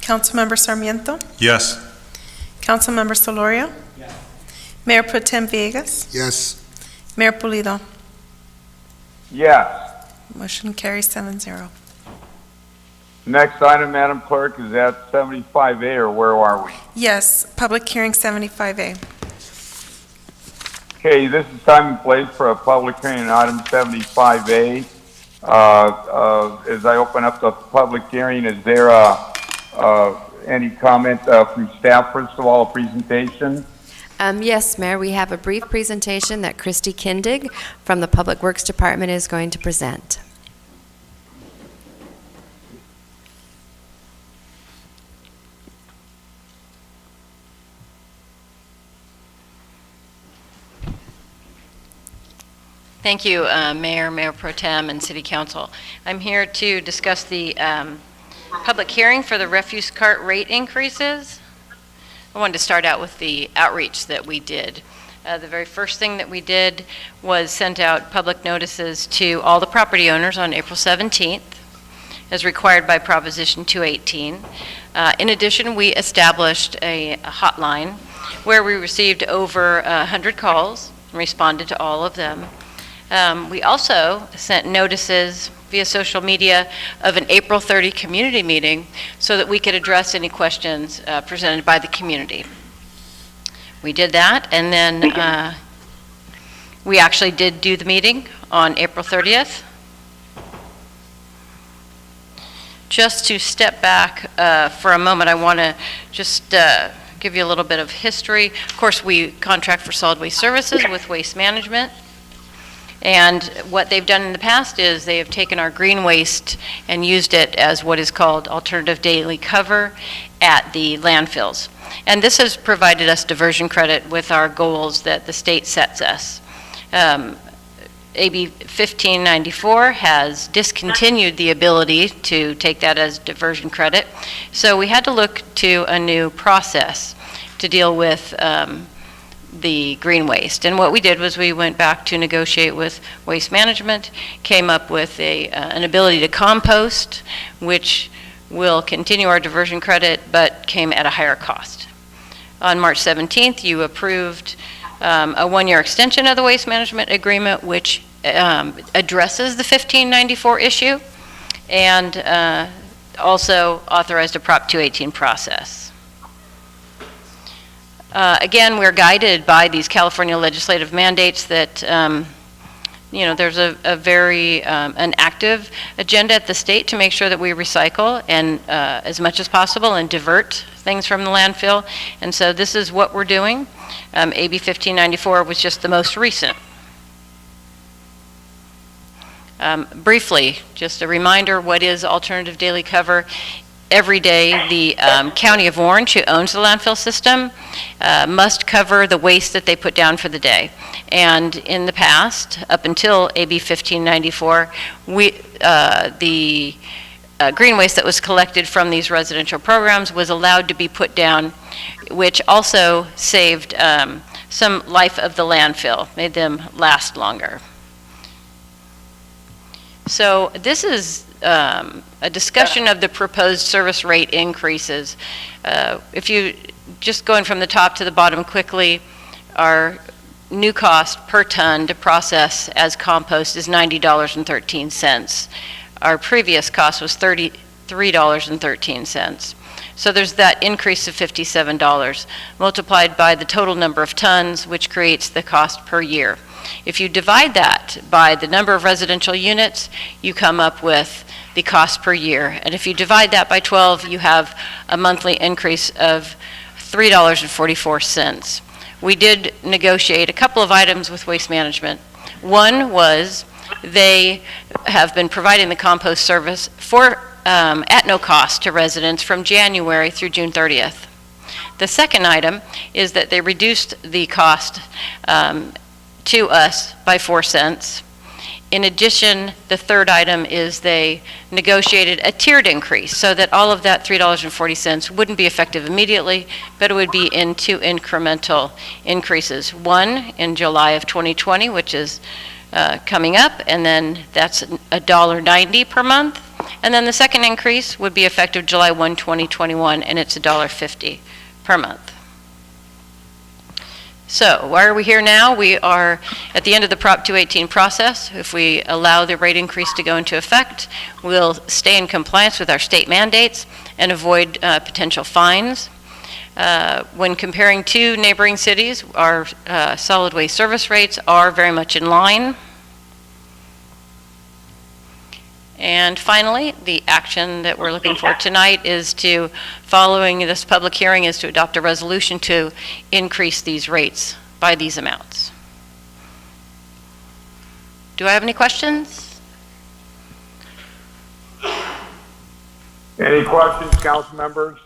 Councilmember Sarmiento? Yes. Councilmember Solorio? Yes. Mayor Pro Tem Villegas? Yes. Mayor Pulido? Yes. Motion carries 7-0. Next item, Madam Clerk, is at 75A, or where are we? Yes, public hearing 75A. Okay, this is time and place for a public hearing on item 75A. As I open up the public hearing, is there any comment from staff? First of all, a presentation. Yes, Mayor, we have a brief presentation that Christy Kindig from the Public Works Department is going to present. Thank you, Mayor, Mayor Pro Tem, and City Council. I'm here to discuss the public hearing for the refuse cart rate increases. I wanted to start out with the outreach that we did. The very first thing that we did was sent out public notices to all the property owners on April 17th, as required by Proposition 218. In addition, we established a hotline where we received over 100 calls and responded to all of them. We also sent notices via social media of an April 30 community meeting so that we could address any questions presented by the community. We did that, and then we actually did do the meeting on April 30th. Just to step back for a moment, I want to just give you a little bit of history. Of course, we contract for solid waste services with Waste Management. And what they've done in the past is they have taken our green waste and used it as what is called alternative daily cover at the landfills. And this has provided us diversion credit with our goals that the state sets us. AB 1594 has discontinued the ability to take that as diversion credit. So we had to look to a new process to deal with the green waste. And what we did was we went back to negotiate with Waste Management, came up with an ability to compost, which will continue our diversion credit, but came at a higher cost. On March 17th, you approved a one-year extension of the waste management agreement, which addresses the 1594 issue, and also authorized a Prop 218 process. Again, we're guided by these California legislative mandates that there's a very an active agenda at the state to make sure that we recycle and as much as possible and divert things from the landfill. And so this is what we're doing. AB 1594 was just the most recent. Briefly, just a reminder, what is alternative daily cover? Every day, the County of Orange, who owns the landfill system, must cover the waste that they put down for the day. And in the past, up until AB 1594, the green waste that was collected from these residential programs was allowed to be put down, which also saved some life of the landfill, made them last longer. So this is a discussion of the proposed service rate increases. If you just going from the top to the bottom quickly, our new cost per ton to process as compost is $90.13. Our previous cost was $33.13. So there's that increase of $57 multiplied by the total number of tons, which creates the cost per year. If you divide that by the number of residential units, you come up with the cost per year. And if you divide that by 12, you have a monthly increase of $3.44. We did negotiate a couple of items with Waste Management. One was they have been providing the compost service for at no cost to residents from January through June 30th. The second item is that they reduced the cost to us by 4 cents. In addition, the third item is they negotiated a tiered increase so that all of that $3.40 wouldn't be effective immediately, but it would be in 2 incremental increases. One in July of 2020, which is coming up, and then that's $1.90 per month. And then the second increase would be effective July 1, 2021, and it's $1.50 per month. So why are we here now? We are at the end of the Prop 218 process. If we allow the rate increase to go into effect, we'll stay in compliance with our state mandates and avoid potential fines. When comparing to neighboring cities, our solid waste service rates are very much in line. And finally, the action that we're looking for tonight is to, following this public hearing, is to adopt a resolution to increase these rates by these amounts. Do I have any questions? Any questions, council members?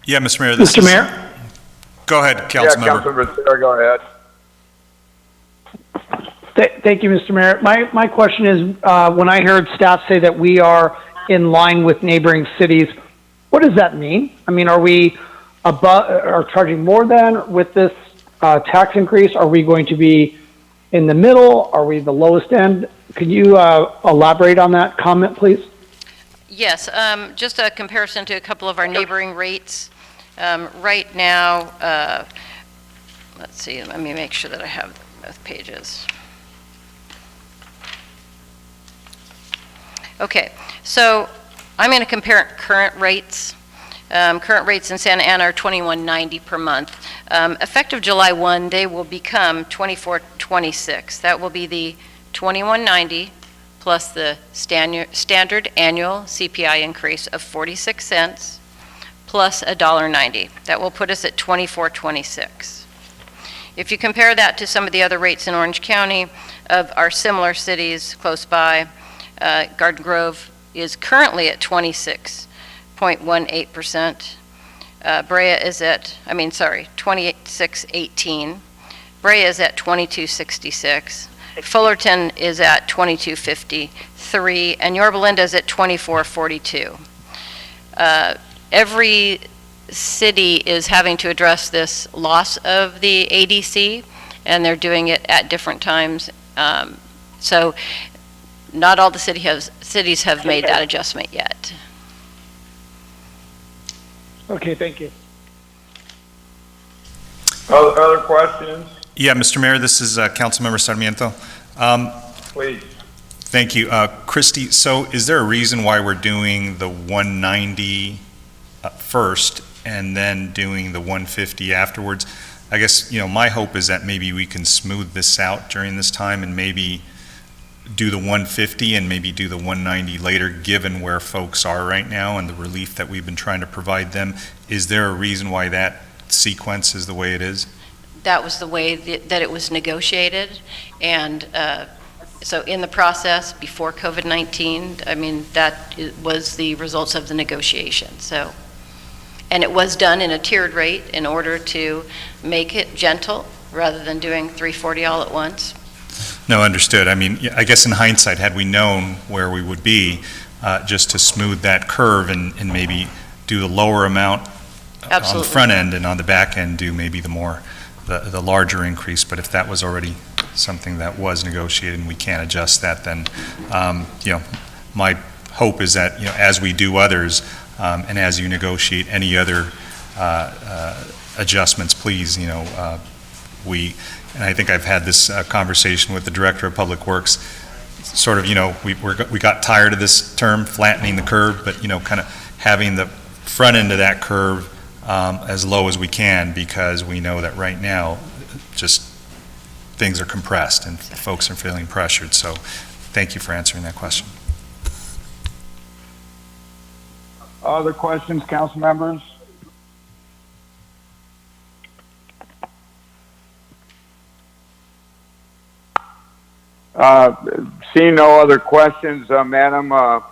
Yeah, Mr. Mayor. Mr. Mayor? Go ahead, council member. Councilmember Sarah, go ahead. Thank you, Mr. Mayor. My question is, when I heard staff say that we are in line with neighboring cities, what does that mean? I mean, are we are charging more than with this tax increase? Are we going to be in the middle? Are we the lowest end? Could you elaborate on that comment, please? Yes, just a comparison to a couple of our neighboring rates. Right now, let's see, let me make sure that I have both pages. Okay, so I'm going to compare current rates. Current rates in Santa Ana are $21.90 per month. Effective July 1, they will become $24.26. That will be the $21.90 plus the standard annual CPI increase of 46 cents plus $1.90. That will put us at $24.26. If you compare that to some of the other rates in Orange County of our similar cities close by, Garden Grove is currently at 26.18%. Brea is at, 26.18. Brea is at 22.66. Fullerton is at 22.53, and Yorba Linda is at 24.42. Every city is having to address this loss of the ADC, and they're doing it at different times. So not all the cities have made that adjustment yet. Okay, thank you. Other questions? Yeah, Mr. Mayor, this is Councilmember Sarmiento. Please. Thank you. Christy, so is there a reason why we're doing the 190 first and then doing the 150 afterwards? I guess, my hope is that maybe we can smooth this out during this time and maybe do the 150 and maybe do the 190 later, given where folks are right now and the relief that we've been trying to provide them. Is there a reason why that sequence is the way it is? That was the way that it was negotiated, and so in the process before COVID-19, that was the results of the negotiation. So, and it was done in a tiered rate in order to make it gentle rather than doing 340 all at once. No, understood. I guess in hindsight, had we known where we would be, just to smooth that curve and maybe do the lower amount on the front end and on the back end do maybe the larger increase. But if that was already something that was negotiated and we can't adjust that, then, my hope is that, as we do others, and as you negotiate any other adjustments, please, and I think I've had this conversation with the Director of Public Works, sort of, we got tired of this term, flattening the curve, but, kind of having the front end of that curve as low as we can, because we know that right now, just things are compressed and folks are feeling pressured. So thank you for answering that question. Other questions, council members? Seeing no other questions, Madam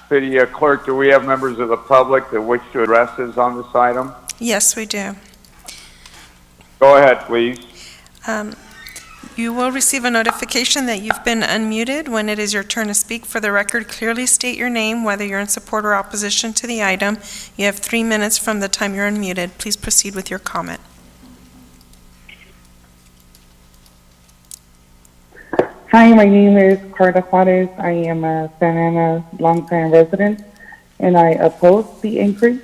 City Clerk, do we have members of the public that wish to address us on this item? Yes, we do. Go ahead, please. You will receive a notification that you've been unmuted. When it is your turn to speak, for the record, clearly state your name, whether you're in support or opposition to the item. You have 3 minutes from the time you're unmuted. Please proceed with your comment. Hi, my name is Carla Juarez. I am a Santa Ana longtime resident, and I oppose the increase,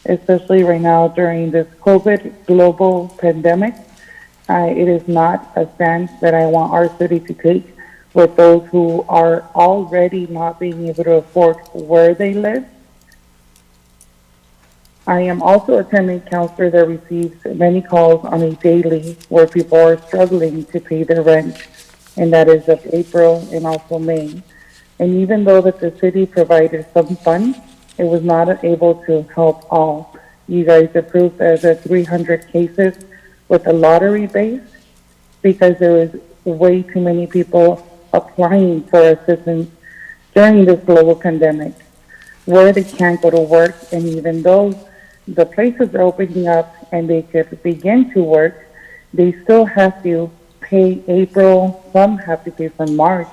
especially right now during this COVID global pandemic. It is not a stance that I want our city to take with those who are already not being able to afford where they live. I am also a tenant counselor that receives many calls on a daily where people are struggling to pay their rent, and that is of April and also May. And even though that the city provided some funds, it was not able to help all. You guys approved the 300 cases with a lottery base because there was way too many people applying for assistance during this global pandemic where they can't go to work. And even though the places are opening up and they could begin to work, they still have to pay April, some have to pay for March,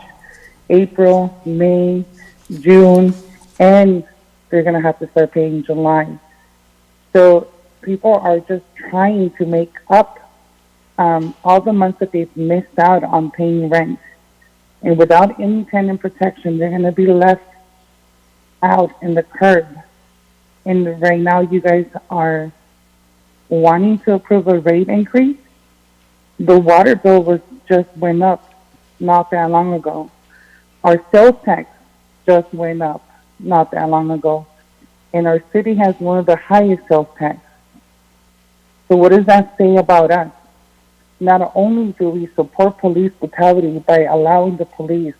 April, May, June, and they're going to have to start paying July. So people are just trying to make up all the months that they've missed out on paying rent. And without any tenant protection, they're going to be left out in the curb. And right now you guys are wanting to approve a rate increase. The water bill just went up not that long ago. Our sales tax just went up not that long ago. And our city has one of the highest sales tax. So what does that say about us? Not only do we support police brutality by allowing the police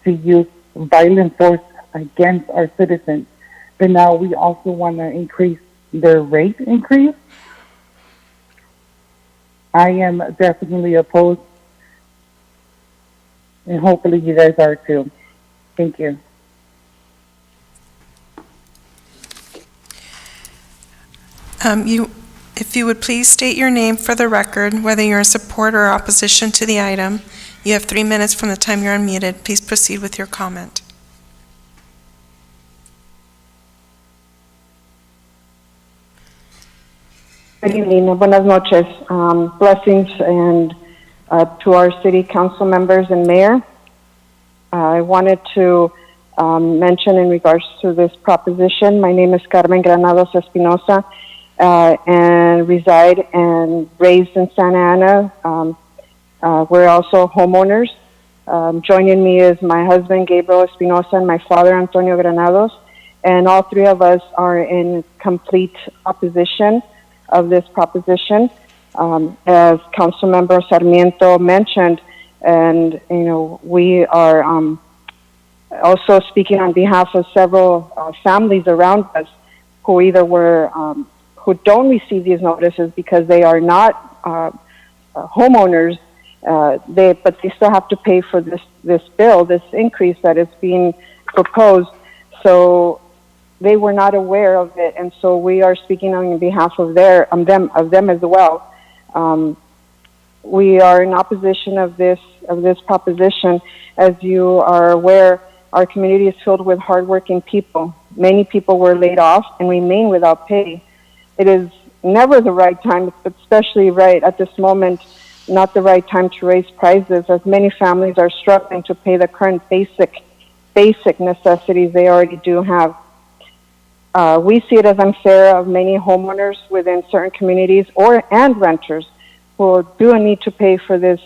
to use violent force against our citizens, but now we also want to increase their rate increase. I am definitely opposed, and hopefully you guys are too. Thank you. If you would please state your name for the record, whether you're in support or opposition to the item. You have 3 minutes from the time you're unmuted. Please proceed with your comment. Good evening. Buenas noches. Blessings and to our city council members and mayor. I wanted to mention in regards to this proposition, my name is Carmen Granados Espinosa, and reside and raised in Santa Ana. we're also homeowners. Joining me is my husband, Gabriel Espinosa, and my father, Antonio Granados. And all three of us are in complete opposition of this proposition. As Councilmember Sarmiento mentioned, and we are also speaking on behalf of several families around us who either who don't receive these notices because they are not homeowners, but they still have to pay for this bill, this increase that is being proposed. So they were not aware of it, and so we are speaking on behalf of them as well. We are in opposition of this proposition. As you are aware, our community is filled with hardworking people. Many people were laid off and remain without pay. It is never the right time, but especially right at this moment, not the right time to raise prices, as many families are struggling to pay the current basic necessities they already do have. We see it as unfair of many homeowners within certain communities and renters who do need to pay for this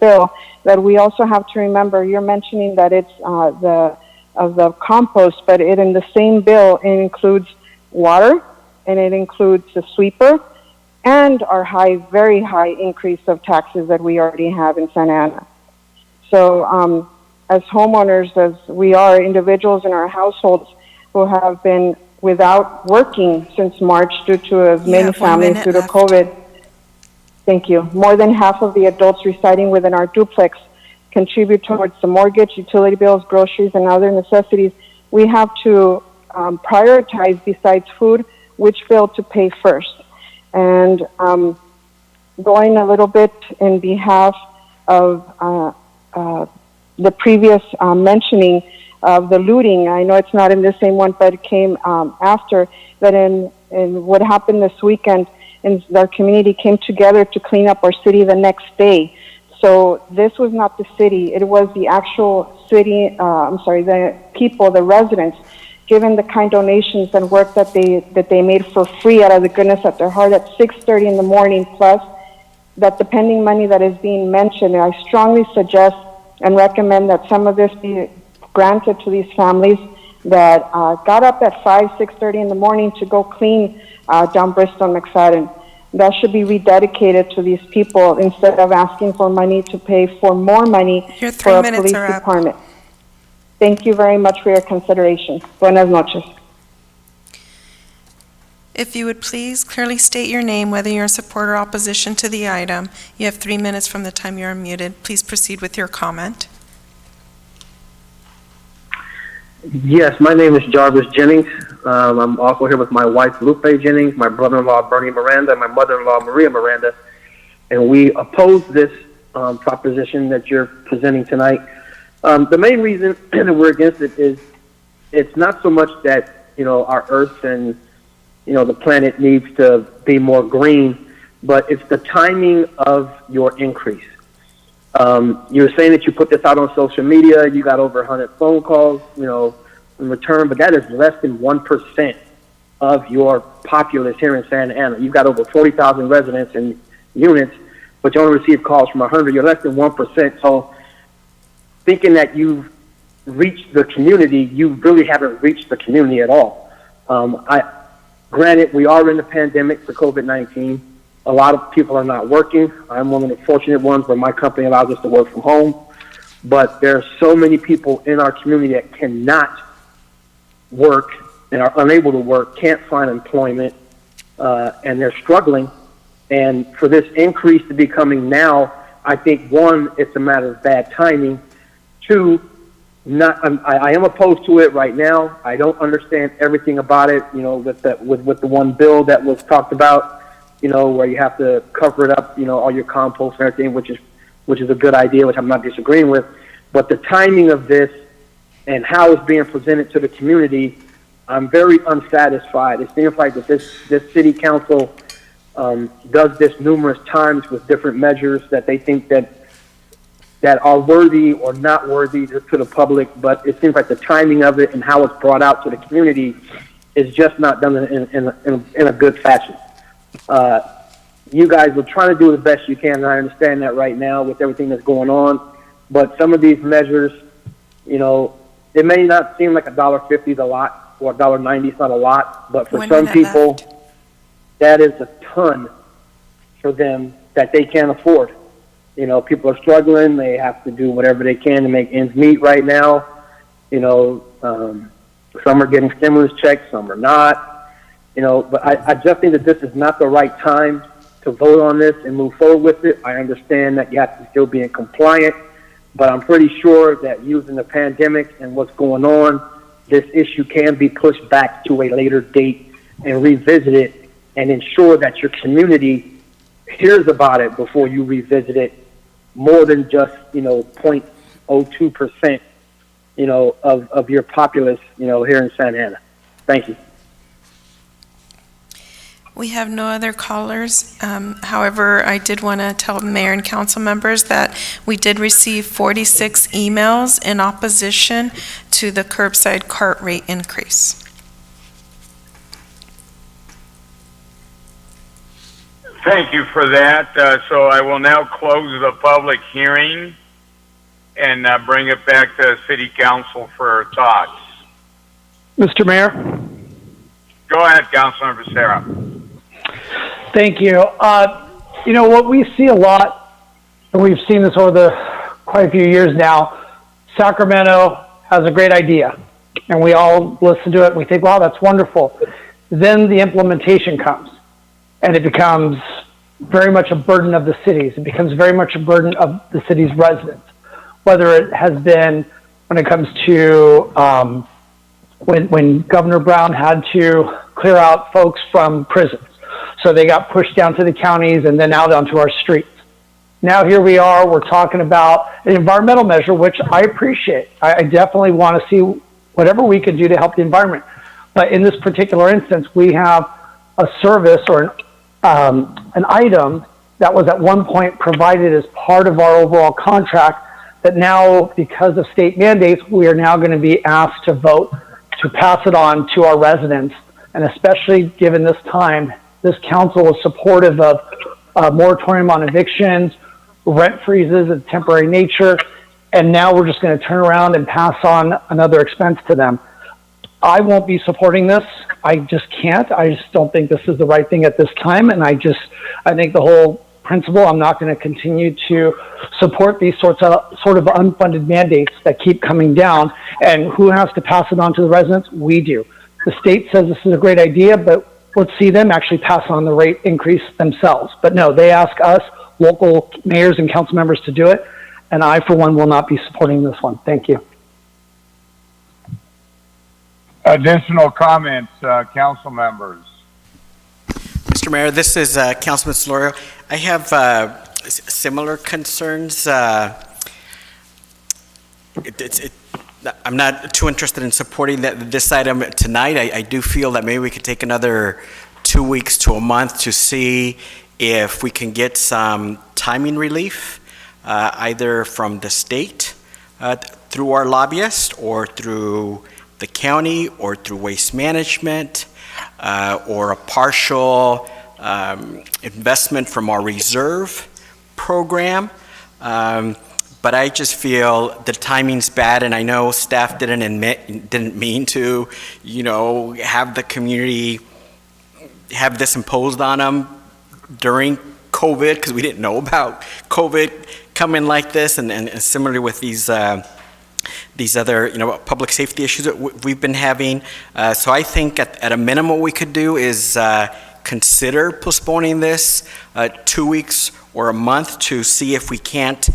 bill. That we also have to remember. You're mentioning that it's the compost, but in the same bill it includes water and it includes the sweeper and our very high increase of taxes that we already have in Santa Ana. So as homeowners, as we are individuals in our households who have been without working since March due to as many families due to COVID. Thank you. More than half of the adults residing within our duplex contribute towards the mortgage, utility bills, groceries, and other necessities. We have to prioritize, besides food, which bill to pay first. And going a little bit in behalf of the previous mentioning of the looting, I know it's not in the same one, but it came after, that in what happened this weekend, and our community came together to clean up our city the next day. So this was not the city, it was the actual city, the people, the residents, given the kind donations and work that they made for free out of the goodness of their heart at 6:30 in the morning, plus that the pending money that is being mentioned. I strongly suggest and recommend that some of this be granted to these families that got up at 6:30 in the morning to go clean down Bristol and McFadden. That should be rededicated to these people instead of asking for money to pay for more money for a police department. Thank you very much for your consideration. Buenas noches. If you would please clearly state your name, whether you're in support or opposition to the item. You have 3 minutes from the time you're unmuted. Please proceed with your comment. Yes, my name is Jarvis Jennings. I'm also here with my wife, Lupe Jennings, my brother-in-law, Bernie Miranda, and my mother-in-law, Maria Miranda. And we oppose this proposition that you're presenting tonight. The main reason that we're against it is it's not so much that, our Earth and, the planet needs to be more green, but it's the timing of your increase. You're saying that you put this out on social media, you got over 100 phone calls, in return, but that is less than 1% of your populace here in Santa Ana. You've got over 40,000 residents and units, but you only receive calls from 100. You're less than 1%. So thinking that you've reached the community, you really haven't reached the community at all. Granted, we are in the pandemic for COVID-19. A lot of people are not working. I'm one of the fortunate ones where my company allows us to work from home. But there are so many people in our community that cannot work and are unable to work, can't find employment, and they're struggling. And for this increase to be coming now, I think, one, it's a matter of bad timing. Two, I am opposed to it right now. I don't understand everything about it, with the one bill that was talked about, where you have to cover it up, all your compost and everything, which is a good idea, which I'm not disagreeing with. But the timing of this and how it's being presented to the community, I'm very unsatisfied. It seems like that this city council does this numerous times with different measures that they think that are worthy or not worthy to the public, but it seems like the timing of it and how it's brought out to the community is just not done in a good fashion. you guys are trying to do the best you can, and I understand that right now with everything that's going on. But some of these measures, you know, it may not seem like $1.50 is a lot or $1.90 is not a lot, but for some people, that is a ton for them that they can't afford. You know, people are struggling. They have to do whatever they can to make ends meet right now. You know, some are getting stimulus checks, some are not. You know, but I just think that this is not the right time to vote on this and move forward with it. I understand that you have to still be in compliant, but I'm pretty sure that using the pandemic and what's going on, this issue can be pushed back to a later date and revisit it and ensure that your community hears about it before you revisit it, more than just, you know, 0.02%, you know, of your populace, you know, here in Santa Ana. Thank you. We have no other callers. However, I did want to tell mayor and council members that we did receive 46 emails in opposition to the curbside cart rate increase. Thank you for that. So I will now close the public hearing and bring it back to City Council for thoughts. Mr. Mayor? Go ahead, Councilmember Sarah. Thank you. You know, what we see a lot, and we've seen this over quite a few years now, Sacramento has a great idea, and we all listen to it, and we think, wow, that's wonderful. Then the implementation comes, and it becomes very much a burden of the cities. It becomes very much a burden of the city's residents, whether it has been when it comes to when Governor Brown had to clear out folks from prisons. So they got pushed down to the counties and then out onto our streets. Now here we are, we're talking about an environmental measure, which I appreciate. I definitely want to see whatever we can do to help the environment. But in this particular instance, we have a service or an item that was at one point provided as part of our overall contract that now, because of state mandates, we are now going to be asked to vote to pass it on to our residents. And especially given this time, this council was supportive of a moratorium on evictions, rent freezes of temporary nature, and now we're just going to turn around and pass on another expense to them. I won't be supporting this. I just can't. I just don't think this is the right thing at this time, and I think the whole principle, I'm not going to continue to support these sort of unfunded mandates that keep coming down. And who has to pass it on to the residents? We do. The state says this is a great idea, but let's see them actually pass on the rate increase themselves. But no, they ask us, local mayors and council members, to do it, and I, for one, will not be supporting this one. Thank you. Additional comments, council members. Mr. Mayor, this is Councilman Solorio. I have similar concerns. I'm not too interested in supporting this item tonight. I do feel that maybe we could take another 2 weeks to a month to see if we can get some timing relief, either from the state through our lobbyist, or through the county, or through waste management, or a partial investment from our reserve program. But I just feel the timing's bad, and I know staff didn't mean to, you know, have the community have this imposed on them during COVID, because we didn't know about COVID coming like this, and similarly with these other, you know, public safety issues that we've been having. So I think at a minimum we could do is consider postponing this 2 weeks or a month to see if we can't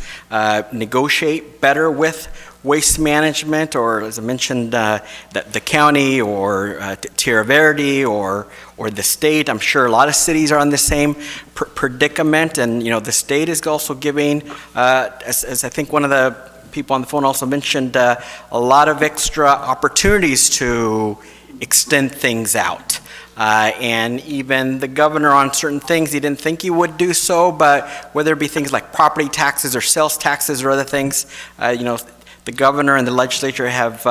negotiate better with waste management, or as I mentioned, the county, or Tierra Verde, or the state. I'm sure a lot of cities are on the same predicament, and you know, the state is also giving, as I think one of the people on the phone also mentioned, a lot of extra opportunities to extend things out. And even the governor, on certain things, he didn't think he would do so, but whether it be things like property taxes or sales taxes or other things, you know, the governor and the legislature have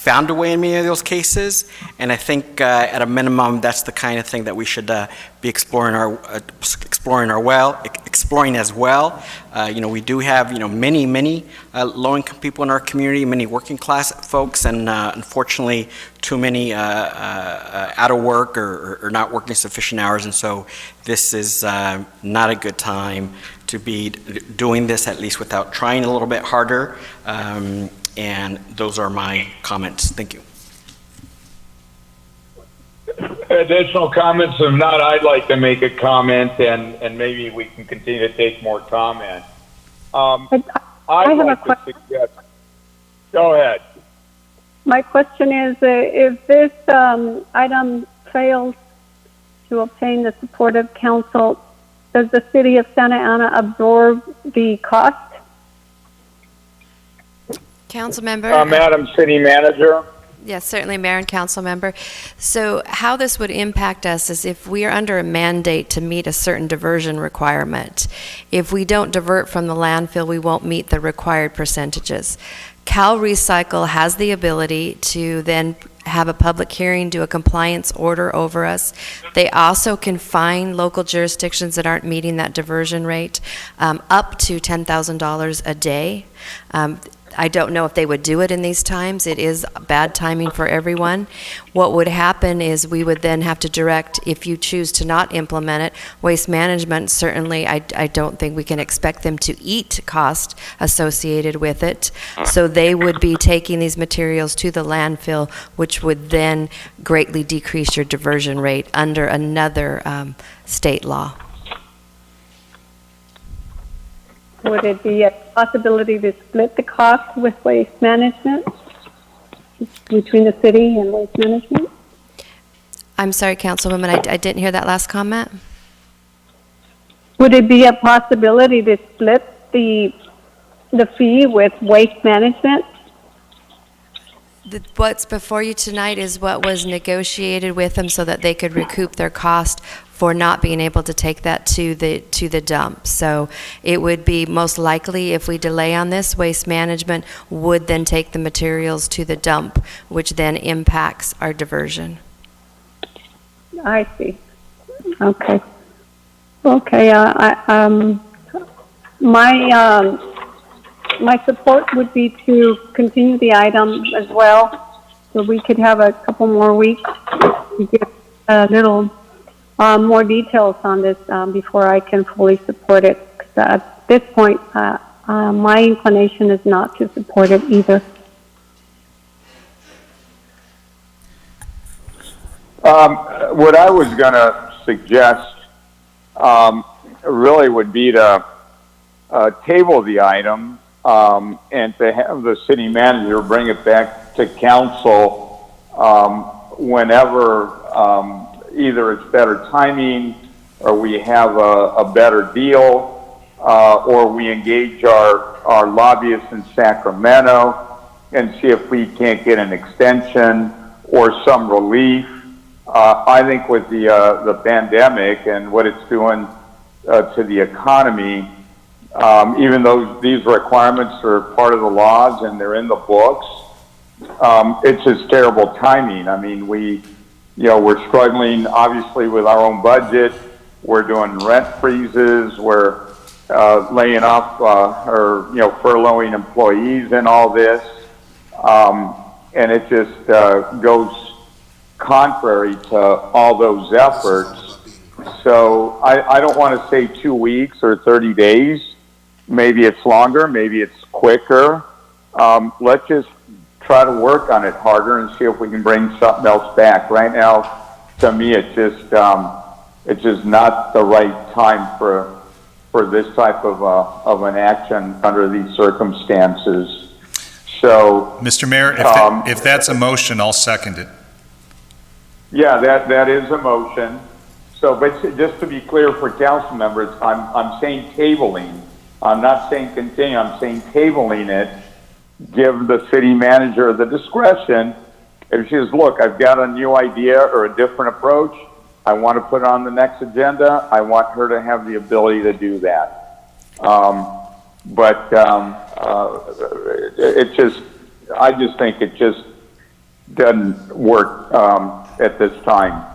found a way in many of those cases, and I think at a minimum, that's the kind of thing that we should be exploring as well. We do have many low-income people in our community, many working-class folks, and unfortunately, too many out of work or not working sufficient hours, and so this is not a good time to be doing this, at least without trying a little bit harder. And those are my comments. Thank you. Additional comments? If not, I'd like to make a comment, and maybe we can continue to take more comment. I'd like to suggest. Go ahead. My question is, if this item fails to obtain the support of council, does the city of Santa Ana absorb the cost? Council member? Madam City Manager? Yes, certainly, Mayor and Council member. So how this would impact us is if we are under a mandate to meet a certain diversion requirement. If we don't divert from the landfill, we won't meet the required percentages. Cal Recycle has the ability to then have a public hearing, do a compliance order over us. They also can fine local jurisdictions that aren't meeting that diversion rate up to $10,000 a day. I don't know if they would do it in these times. It is bad timing for everyone. What would happen is we would then have to direct, if you choose to not implement it, Waste Management, certainly I don't think we can expect them to eat cost associated with it. So they would be taking these materials to the landfill, which would then greatly decrease your diversion rate under another state law. Would it be a possibility to split the cost with Waste Management between the city and Waste Management? I'm sorry, Councilwoman, I didn't hear that last comment. Would it be a possibility to split the fee with Waste Management? What's before you tonight is what was negotiated with them so that they could recoup their cost for not being able to take that to the dump. So it would be most likely, if we delay on this, Waste Management would then take the materials to the dump, which then impacts our diversion. I see. Okay. Okay. My support would be to continue the item as well, so we could have a couple more weeks to get a little more details on this before I can fully support it. 'Cause at this point, my inclination is not to support it either. What I was going to suggest really would be to table the item and to have the city manager bring it back to council whenever either it's better timing or we have a better deal or we engage our lobbyists in Sacramento and see if we can't get an extension or some relief. I think with the pandemic and what it's doing to the economy, even though these requirements are part of the laws and they're in the books, it's just terrible timing. I mean, we're struggling obviously with our own budget. We're doing rent freezes. We're laying off or furloughing employees and all this, and it just goes contrary to all those efforts. So I don't want to say 2 weeks or 30 days. Maybe it's longer. Maybe it's quicker. Let's just try to work on it harder and see if we can bring something else back. Right now, to me, it's just not the right time for this type of an action under these circumstances. So, Mr. Mayor, if that's a motion, I'll second it. Yeah, that is a motion. So, but just to be clear for council members, I'm saying tabling. I'm not saying continue. I'm saying tabling it. Give the city manager the discretion. If she says, look, I've got a new idea or a different approach, I want to put it on the next agenda, I want her to have the ability to do that. I just think doesn't work at this time.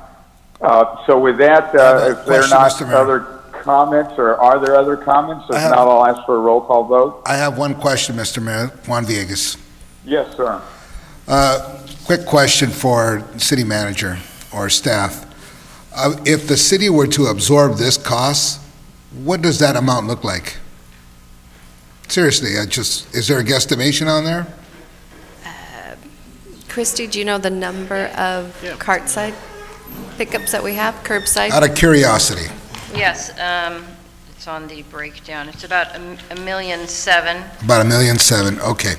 So with that, if there are not other comments, or are there other comments? If not, I'll ask for a roll call vote. I have one question, Mr. Mayor. Juan Villegas. Yes, sir. Quick question for city manager or staff. If the city were to absorb this cost, what does that amount look like? Seriously, is there a guesstimation on there? Christy, do you know the number of cart-side pickups that we have, curbside? Out of curiosity. Yes, it's on the breakdown. It's about $1.7 million. About $1.7 million, okay.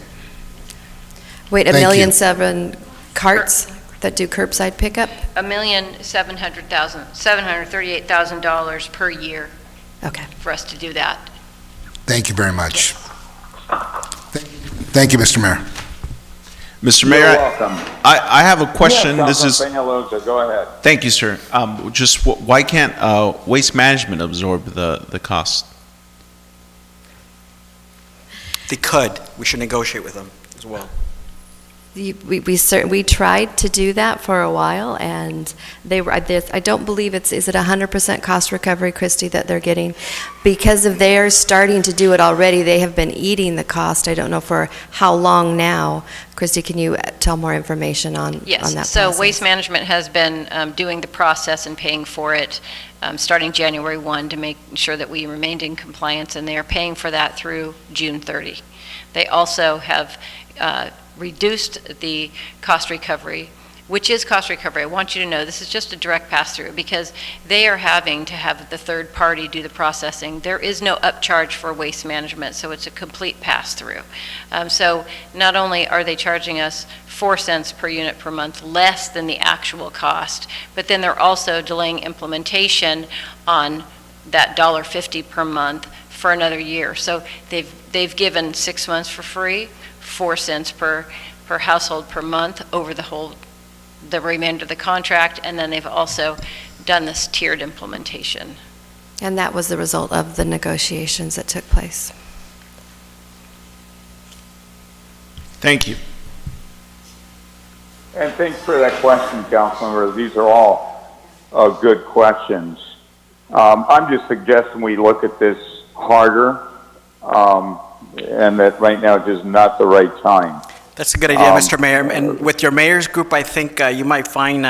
Wait, Thank you. $1.7 million carts that do curbside pickup? $738,000 per year. Okay. For us to do that. Thank you very much. Thank you, Mr. Mayor. Mr. Mayor, You're welcome. I have a question. Yes, This is. Peñalosa, go ahead. Thank you, sir. Just why can't Waste Management absorb the cost? They could. We should negotiate with them as well. We tried to do that for a while, and they were. I don't believe is it 100% cost recovery, Christy, that they're getting, because of they're starting to do it already. They have been eating the cost. I don't know for how long now. Christy, can you tell more information on that? Yes. So process? Waste Management has been doing the process and paying for it starting January 1 to make sure that we remained in compliance, and they are paying for that through June 30. They also have reduced the cost recovery, which is cost recovery. I want you to know this is just a direct pass-through because they are having to have the third party do the processing. There is no upcharge for Waste Management, so it's a complete pass-through. So not only are they charging us 4 cents per unit per month less than the actual cost, but then they're also delaying implementation on that $1.50 per month for another year. So they've given 6 months for free, 4 cents per household per month over the remainder of the contract, and then they've also done this tiered implementation. And that was the result of the negotiations that took place. Thank you. And thanks for that question, Councilmember. These are all good questions. I'm just suggesting we look at this harder, and that right now is just not the right time. That's a good idea, Mr. Mayor. And with your mayor's group, I think you might find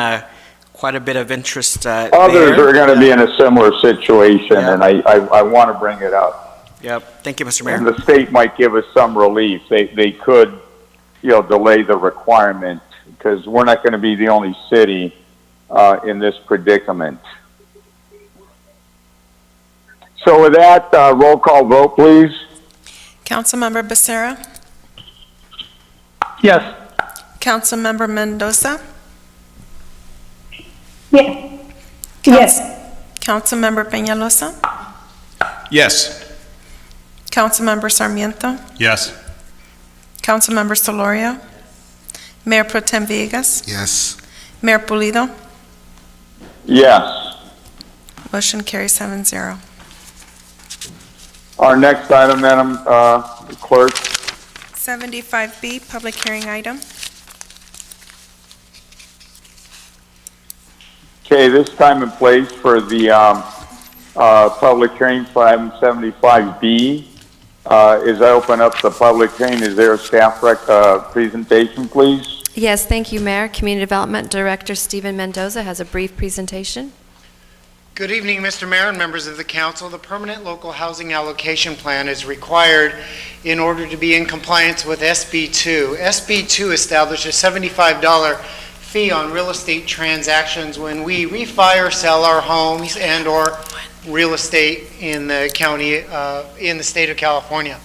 quite a bit of interest Others are going to be in a similar situation, and I want to bring it up. Yep. Thank you, Mr. Mayor. And the state might give us some relief. They could, delay the requirement, because we're not going to be the only city in this predicament. So with that, roll call vote, please. Councilmember Becerra? Yes. Councilmember Mendoza? Yes. Yes. Councilmember Peñalosa? Yes. Councilmember Sarmiento? Yes. Councilmember Solorio? Mayor Pro Tem Villegas? Yes. Mayor Pulido? Yes. Motion carries 7-0. Our next item, Madam Clerk. 75B, public hearing item. Okay, this time and place for the public hearing for item 75B. As I open up the public hearing, is there a staff presentation, please? Yes, thank you, Mayor. Community Development Director Stephen Mendoza has a brief presentation. Good evening, Mr. Mayor and members of the council. The permanent local housing allocation plan is required in order to be in compliance with SB2. SB2 established a $75 fee on real estate transactions when we refi or sell our homes and or real estate in the county, in the state of California.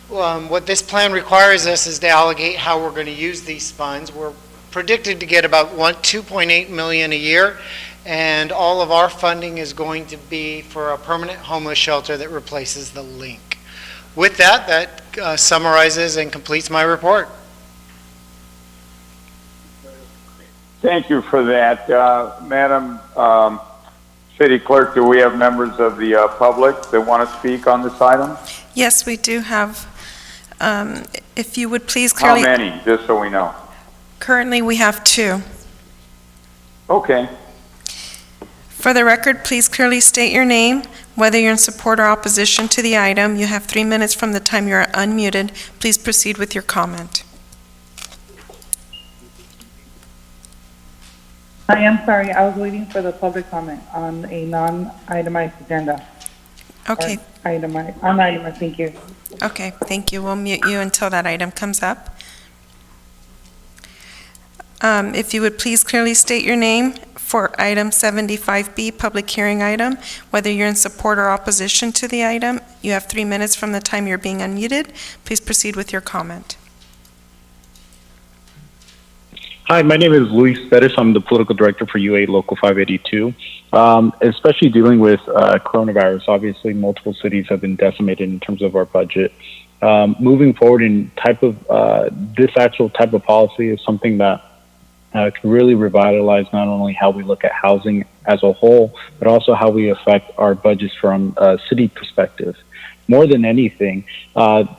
What this plan requires us is to allocate how we're going to use these funds. We're predicted to get about $2.8 million a year, and all of our funding is going to be for a permanent homeless shelter that replaces the link. With that summarizes and completes my report. Thank you for that. Madam City Clerk, do we have members of the public that want to speak on this item? Yes, we do have. If you would please clearly... How many, just so we know? Currently, we have 2. Okay. For the record, please clearly state your name, whether you're in support or opposition to the item. You have 3 minutes from the time you are unmuted. Please proceed with your comment. I am sorry, I was waiting for the public comment on a non-itemized agenda. Okay. Itemized, thank you. Okay, thank you. We'll mute you until that item comes up. If you would please clearly state your name for item 75B, public hearing item, whether you're in support or opposition to the item. You have 3 minutes from the time you're being unmuted. Please proceed with your comment. Hi, my name is Luis Pettis. I'm the political director for UA Local 582. Especially dealing with coronavirus, obviously multiple cities have been decimated in terms of our budget. Moving forward in this actual type of policy is something that can really revitalize not only how we look at housing as a whole, but also how we affect our budgets from a city perspective. More than anything,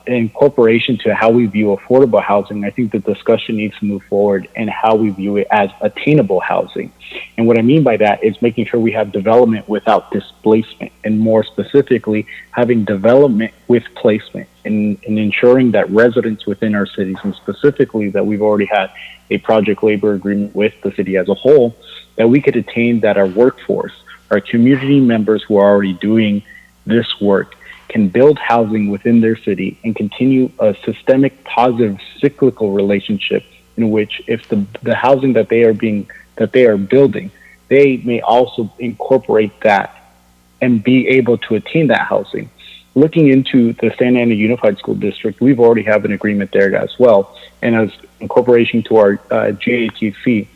in corporation to how we view affordable housing, I think the discussion needs to move forward in how we view it as attainable housing. And what I mean by that is making sure we have development without displacement, and more specifically, having development with placement, and ensuring that residents within our cities, and specifically that we've already had a project labor agreement with the city as a whole, that we could attain that our workforce, our community members who are already doing this work, can build housing within their city and continue a systemic positive cyclical relationship in which if the housing that they are building, they may also incorporate that and be able to attain that housing. Looking into the Santa Ana Unified School District, we've already have an agreement there as well, and as incorporation to our GATC,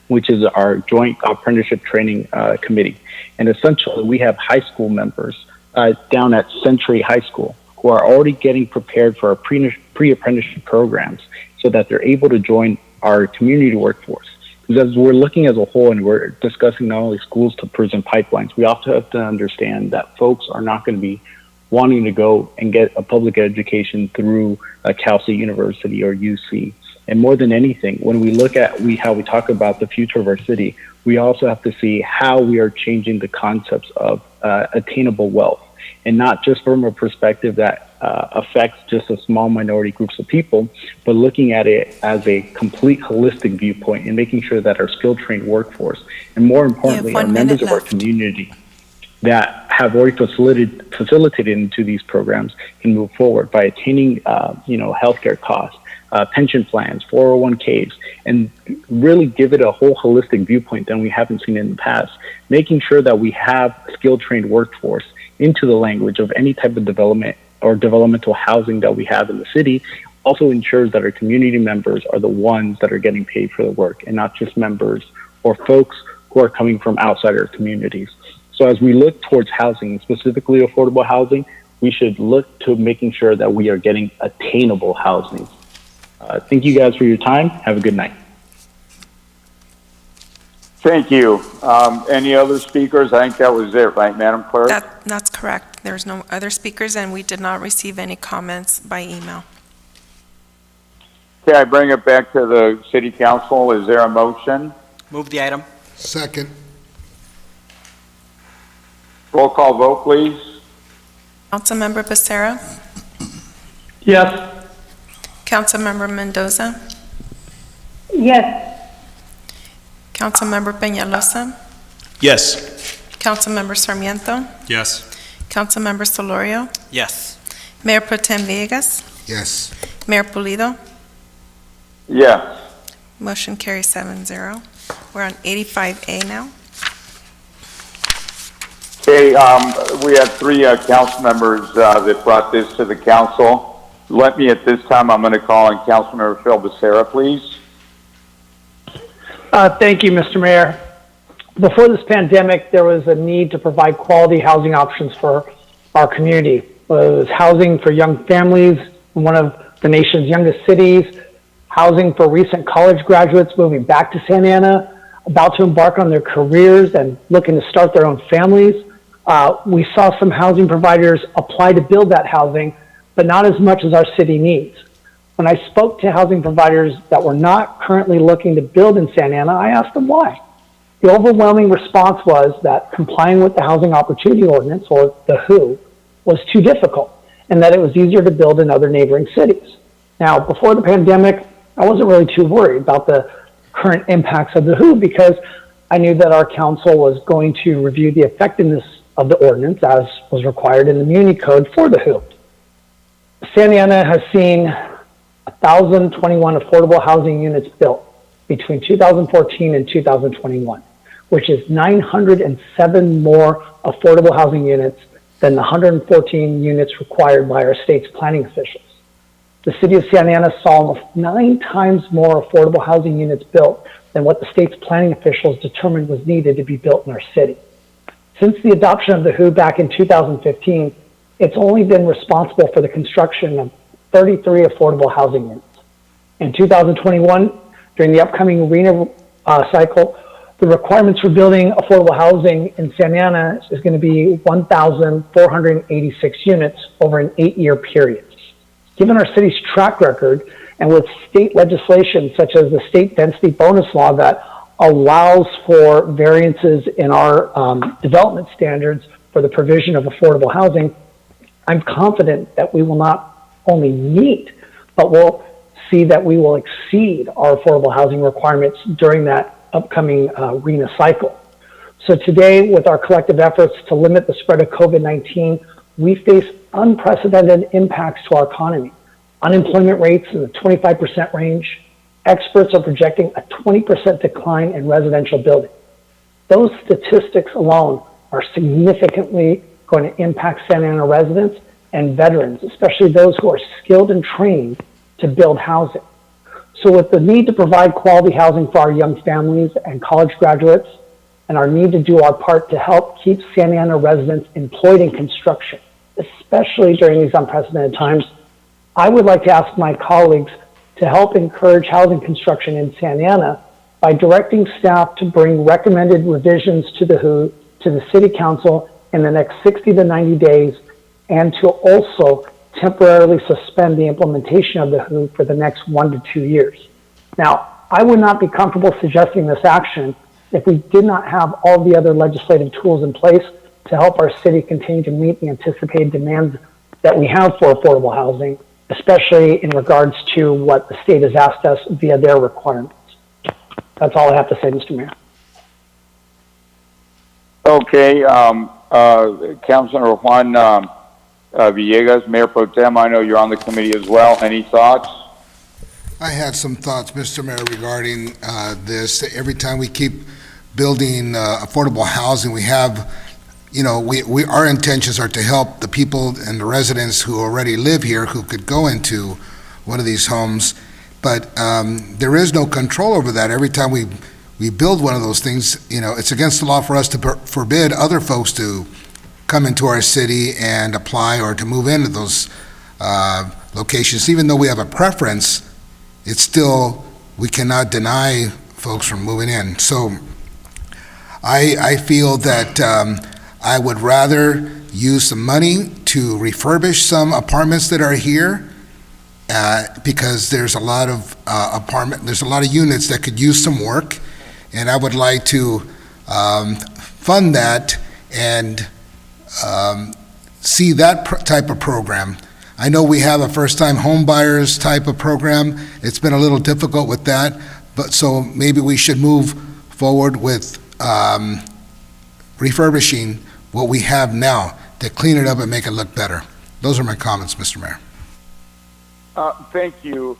which is our Joint Apprenticeship Training Committee. And essentially, we have high school members down at Century High School who are already getting prepared for our pre-apprenticeship programs so that they're able to join our community workforce. Because as we're looking as a whole and we're discussing not only schools to prison pipelines, we also have to understand that folks are not going to be wanting to go and get a public education through a Cal State University or UC. And more than anything, when we look at how we talk about the future of our city, we also have to see how we are changing the concepts of attainable wealth, and not just from a perspective that affects just a small minority groups of people, but looking at it as a complete holistic viewpoint and making sure that our skilled trained workforce, and more importantly, our members of our community that have already facilitated into these programs can move forward by attaining, healthcare costs, pension plans, 401ks, and really give it a whole holistic viewpoint than we haven't seen in the past, making sure that we have skilled trained workforce into the language of any type of development or developmental housing that we have in the city also ensures that our community members are the ones that are getting paid for the work and not just members or folks who are coming from outside our communities. So as we look towards housing, specifically affordable housing, we should look to making sure that we are getting attainable housing. Thank you guys for your time. Have a good night. Thank you. Any other speakers? I think that was it, right, Madam Clerk? That's correct. There's no other speakers, and we did not receive any comments by email. Okay, I bring it back to the City Council. Is there a motion? Move the item. Second. Roll call vote, please. Councilmember Becerra? Yes. Councilmember Mendoza? Yes. Councilmember Peñalosa? Yes. Councilmember Sarmiento? Yes. Councilmember Solorio? Yes. Mayor Pro Tem Villegas? Yes. Mayor Pulido? Yes. Motion carries 7-0. We're on 85A now. Okay, we have three council members that brought this to the council. Let me, at this time, I'm going to call on Councilmember Phil Becerra, please. Thank you, Mr. Mayor. Before this pandemic, there was a need to provide quality housing options for our community. It was housing for young families in one of the nation's youngest cities, housing for recent college graduates moving back to Santa Ana, about to embark on their careers and looking to start their own families. We saw some housing providers apply to build that housing, but not as much as our city needs. When I spoke to housing providers that were not currently looking to build in Santa Ana, I asked them why. The overwhelming response was that complying with the Housing Opportunity Ordinance, or the WHO, was too difficult, and that it was easier to build in other neighboring cities. Now, before the pandemic, I wasn't really too worried about the current impacts of the WHO because I knew that our council was going to review the effectiveness of the ordinance as was required in the Muni Code for the WHO. Santa Ana has seen 1,021 affordable housing units built between 2014 and 2021, which is 907 more affordable housing units than the 114 units required by our state's planning officials. The city of Santa Ana saw almost 9 times more affordable housing units built than what the state's planning officials determined was needed to be built in our city. Since the adoption of the WHO back in 2015, it's only been responsible for the construction of 33 affordable housing units. In 2021, during the upcoming RENA cycle, the requirements for building affordable housing in Santa Ana is going to be 1,486 units over an 8-year period. Given our city's track record, and with state legislation such as the state density bonus law that allows for variances in our development standards for the provision of affordable housing, I'm confident that we will not only meet, but we'll see that we will exceed our affordable housing requirements during that upcoming RENA cycle. So today, with our collective efforts to limit the spread of COVID-19, we face unprecedented impacts to our economy. Unemployment rates in the 25% range. Experts are projecting a 20% decline in residential building. Those statistics alone are significantly going to impact Santa Ana residents and veterans, especially those who are skilled and trained to build housing. So with the need to provide quality housing for our young families and college graduates, and our need to do our part to help keep Santa Ana residents employed in construction, especially during these unprecedented times, I would like to ask my colleagues to help encourage housing construction in Santa Ana by directing staff to bring recommended revisions to the WHO to the City Council in the next 60 to 90 days, and to also temporarily suspend the implementation of the WHO for the next 1 to 2 years. Now, I would not be comfortable suggesting this action if we did not have all the other legislative tools in place to help our city continue to meet the anticipated demands that we have for affordable housing, especially in regards to what the state has asked us via their requirements. That's all I have to say, Mr. Mayor. Okay, Councilor Juan Villegas, Mayor Pro Tem, I know you're on the committee as well. Any thoughts? I had some thoughts, Mr. Mayor, regarding this. Every time we keep building affordable housing, we have, our intentions are to help the people and the residents who already live here who could go into one of these homes, but there is no control over that. Every time we build one of those things, it's against the law for us to forbid other folks to come into our city and apply or to move into those locations. Even though we have a preference, it's still, we cannot deny folks from moving in. So I feel that I would rather use some money to refurbish some apartments that are here because there's a lot of there's a lot of units that could use some work, and I would like to fund that and see that type of program. I know we have a first-time home buyers type of program. It's been a little difficult with that, but so maybe we should move forward with refurbishing what we have now to clean it up and make it look better. Those are my comments, Mr. Mayor. Thank you.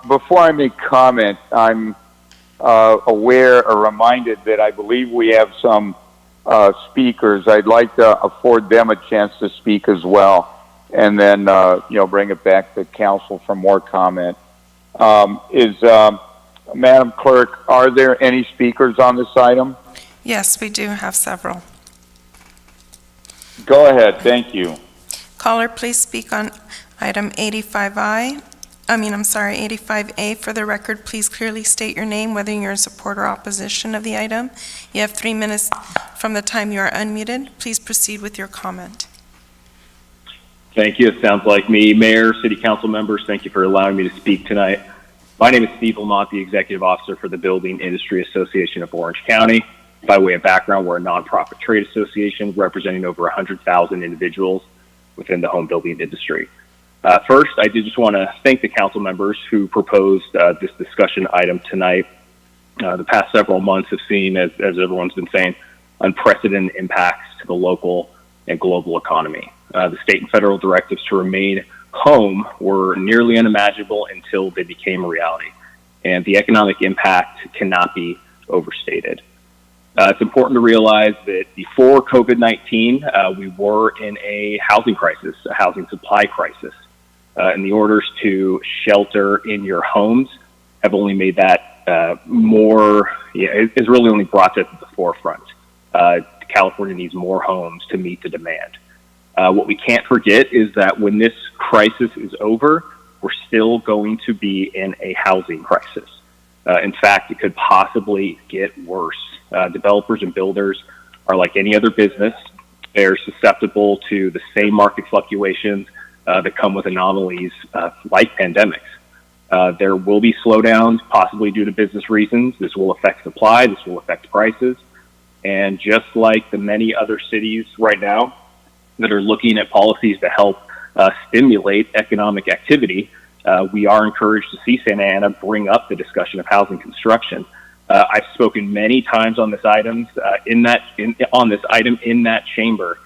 Before I make comment, I'm aware or reminded that I believe we have some speakers. I'd like to afford them a chance to speak as well, and then bring it back to council for more comment. Madam Clerk, are there any speakers on this item? Yes, we do have several. Go ahead, thank you. Caller, please speak on item 85A. For the record, please clearly state your name, whether you're in support or opposition of the item. You have 3 minutes from the time you are unmuted. Please proceed with your comment. Thank you. It sounds like me. Mayor, City Council members, thank you for allowing me to speak tonight. My name is Steve Lamont, the Executive Officer for the Building Industry Association of Orange County. By way of background, we're a nonprofit trade association representing over 100,000 individuals within the home building industry. First, I did just want to thank the council members who proposed this discussion item tonight. The past several months have seen, as everyone's been saying, unprecedented impacts to the local and global economy. The state and federal directives to remain home were nearly unimaginable until they became a reality, and the economic impact cannot be overstated. It's important to realize that before COVID-19, we were in a housing crisis, a housing supply crisis, and the orders to shelter in your homes have only made that it's really only brought that to the forefront. California needs more homes to meet the demand. What we can't forget is that when this crisis is over, we're still going to be in a housing crisis. In fact, it could possibly get worse. Developers and builders are like any other business. They're susceptible to the same market fluctuations that come with anomalies like pandemics. There will be slowdowns, possibly due to business reasons. This will affect supply. This will affect prices. And just like the many other cities right now that are looking at policies to help stimulate economic activity, we are encouraged to see Santa Ana bring up the discussion of housing construction. I've spoken many times on this item in that chamber,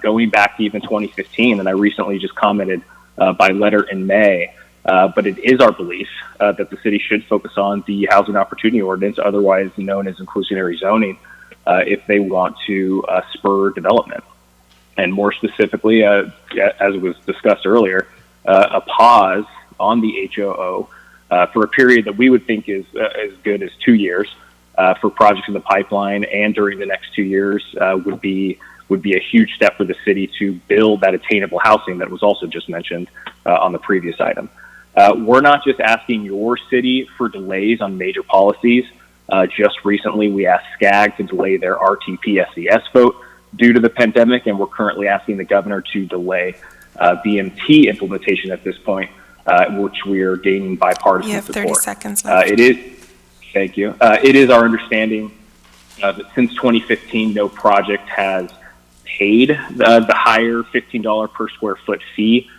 going back to even 2015, and I recently just commented by letter in May. But it is our belief that the city should focus on the housing opportunity ordinance, otherwise known as inclusionary zoning, if they want to spur development. And more specifically, as was discussed earlier, a pause on the HOO for a period that we would think is as good as 2 years for projects in the pipeline, and during the next 2 years would be a huge step for the city to build that attainable housing that was also just mentioned on the previous item. We're not just asking your city for delays on major policies. Just recently, we asked SCAG to delay their RTP-SES vote due to the pandemic, and we're currently asking the governor to delay BMT implementation at this point, which we are gaining bipartisan support. You have 30 seconds left. Thank you. It is our understanding that since 2015, no project has paid the higher $15 per square foot fee,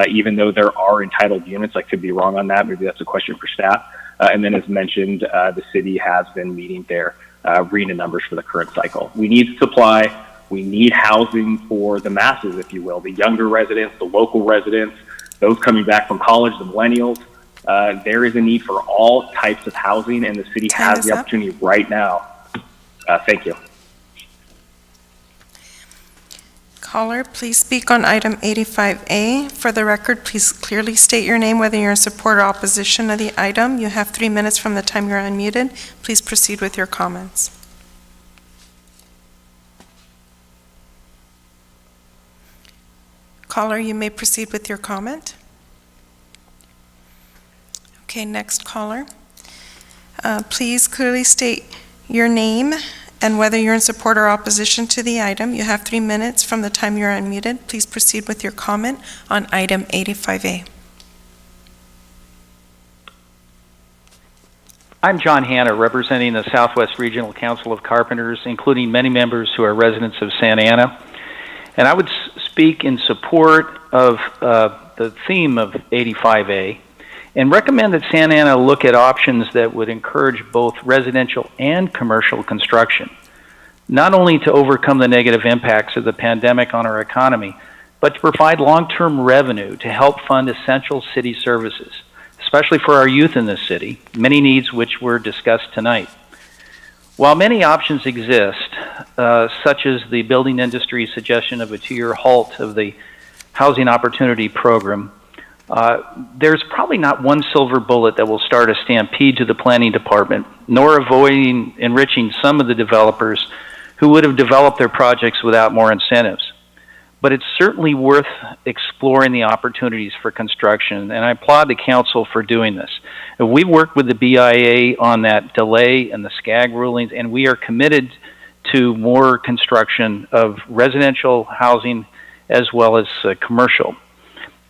even though there are entitled units. I could be wrong on that. Maybe that's a question for staff. And then as mentioned, the city has been meeting their RENA numbers for the current cycle. We need supply. We need housing for the masses, if you will, the younger residents, the local residents, those coming back from college, the millennials. There is a need for all types of housing, and the city has the opportunity right now. Thank you. Caller, please speak on item 85A. For the record, please clearly state your name, whether you're in support or opposition of the item. You have 3 minutes from the time you're unmuted. Please proceed with your comments. Caller, you may proceed with your comment. Okay, next caller. Please clearly state your name and whether you're in support or opposition to the item. You have 3 minutes from the time you're unmuted. Please proceed with your comment on item 85A. I'm John Hanna, representing the Southwest Regional Council of Carpenters, including many members who are residents of Santa Ana. And I would speak in support of the theme of 85A and recommend that Santa Ana look at options that would encourage both residential and commercial construction, not only to overcome the negative impacts of the pandemic on our economy, but to provide long-term revenue to help fund essential city services, especially for our youth in this city, many needs which were discussed tonight. While many options exist, such as the building industry's suggestion of a 2-year halt of the Housing Opportunity Program, there's probably not one silver bullet that will start a stampede to the planning department, nor avoiding enriching some of the developers who would have developed their projects without more incentives. But it's certainly worth exploring the opportunities for construction, and I applaud the council for doing this. We worked with the BIA on that delay and the SCAG rulings, and we are committed to more construction of residential housing as well as commercial.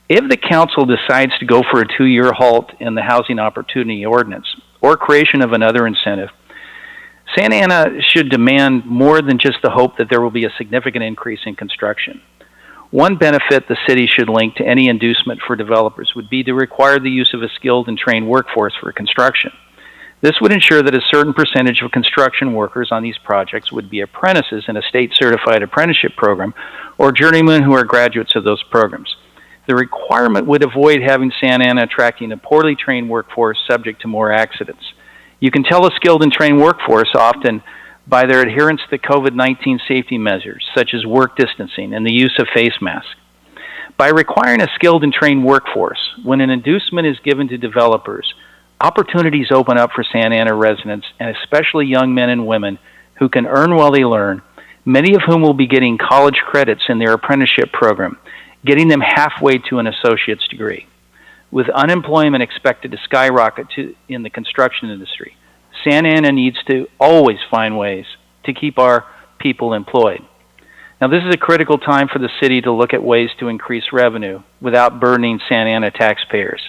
If the council decides to go for a 2-year halt in the Housing Opportunity Ordinance or creation of another incentive, Santa Ana should demand more than just the hope that there will be a significant increase in construction. One benefit the city should link to any inducement for developers would be to require the use of a skilled and trained workforce for construction. This would ensure that a certain percentage of construction workers on these projects would be apprentices in a state-certified apprenticeship program or journeymen who are graduates of those programs. The requirement would avoid having Santa Ana attracting a poorly trained workforce subject to more accidents. You can tell a skilled and trained workforce often by their adherence to COVID-19 safety measures, such as work distancing and the use of face masks. By requiring a skilled and trained workforce, when an inducement is given to developers, opportunities open up for Santa Ana residents, and especially young men and women who can earn while they learn, many of whom will be getting college credits in their apprenticeship program, getting them halfway to an associate's degree. With unemployment expected to skyrocket in the construction industry, Santa Ana needs to always find ways to keep our people employed. Now, this is a critical time for the city to look at ways to increase revenue without burdening Santa Ana taxpayers.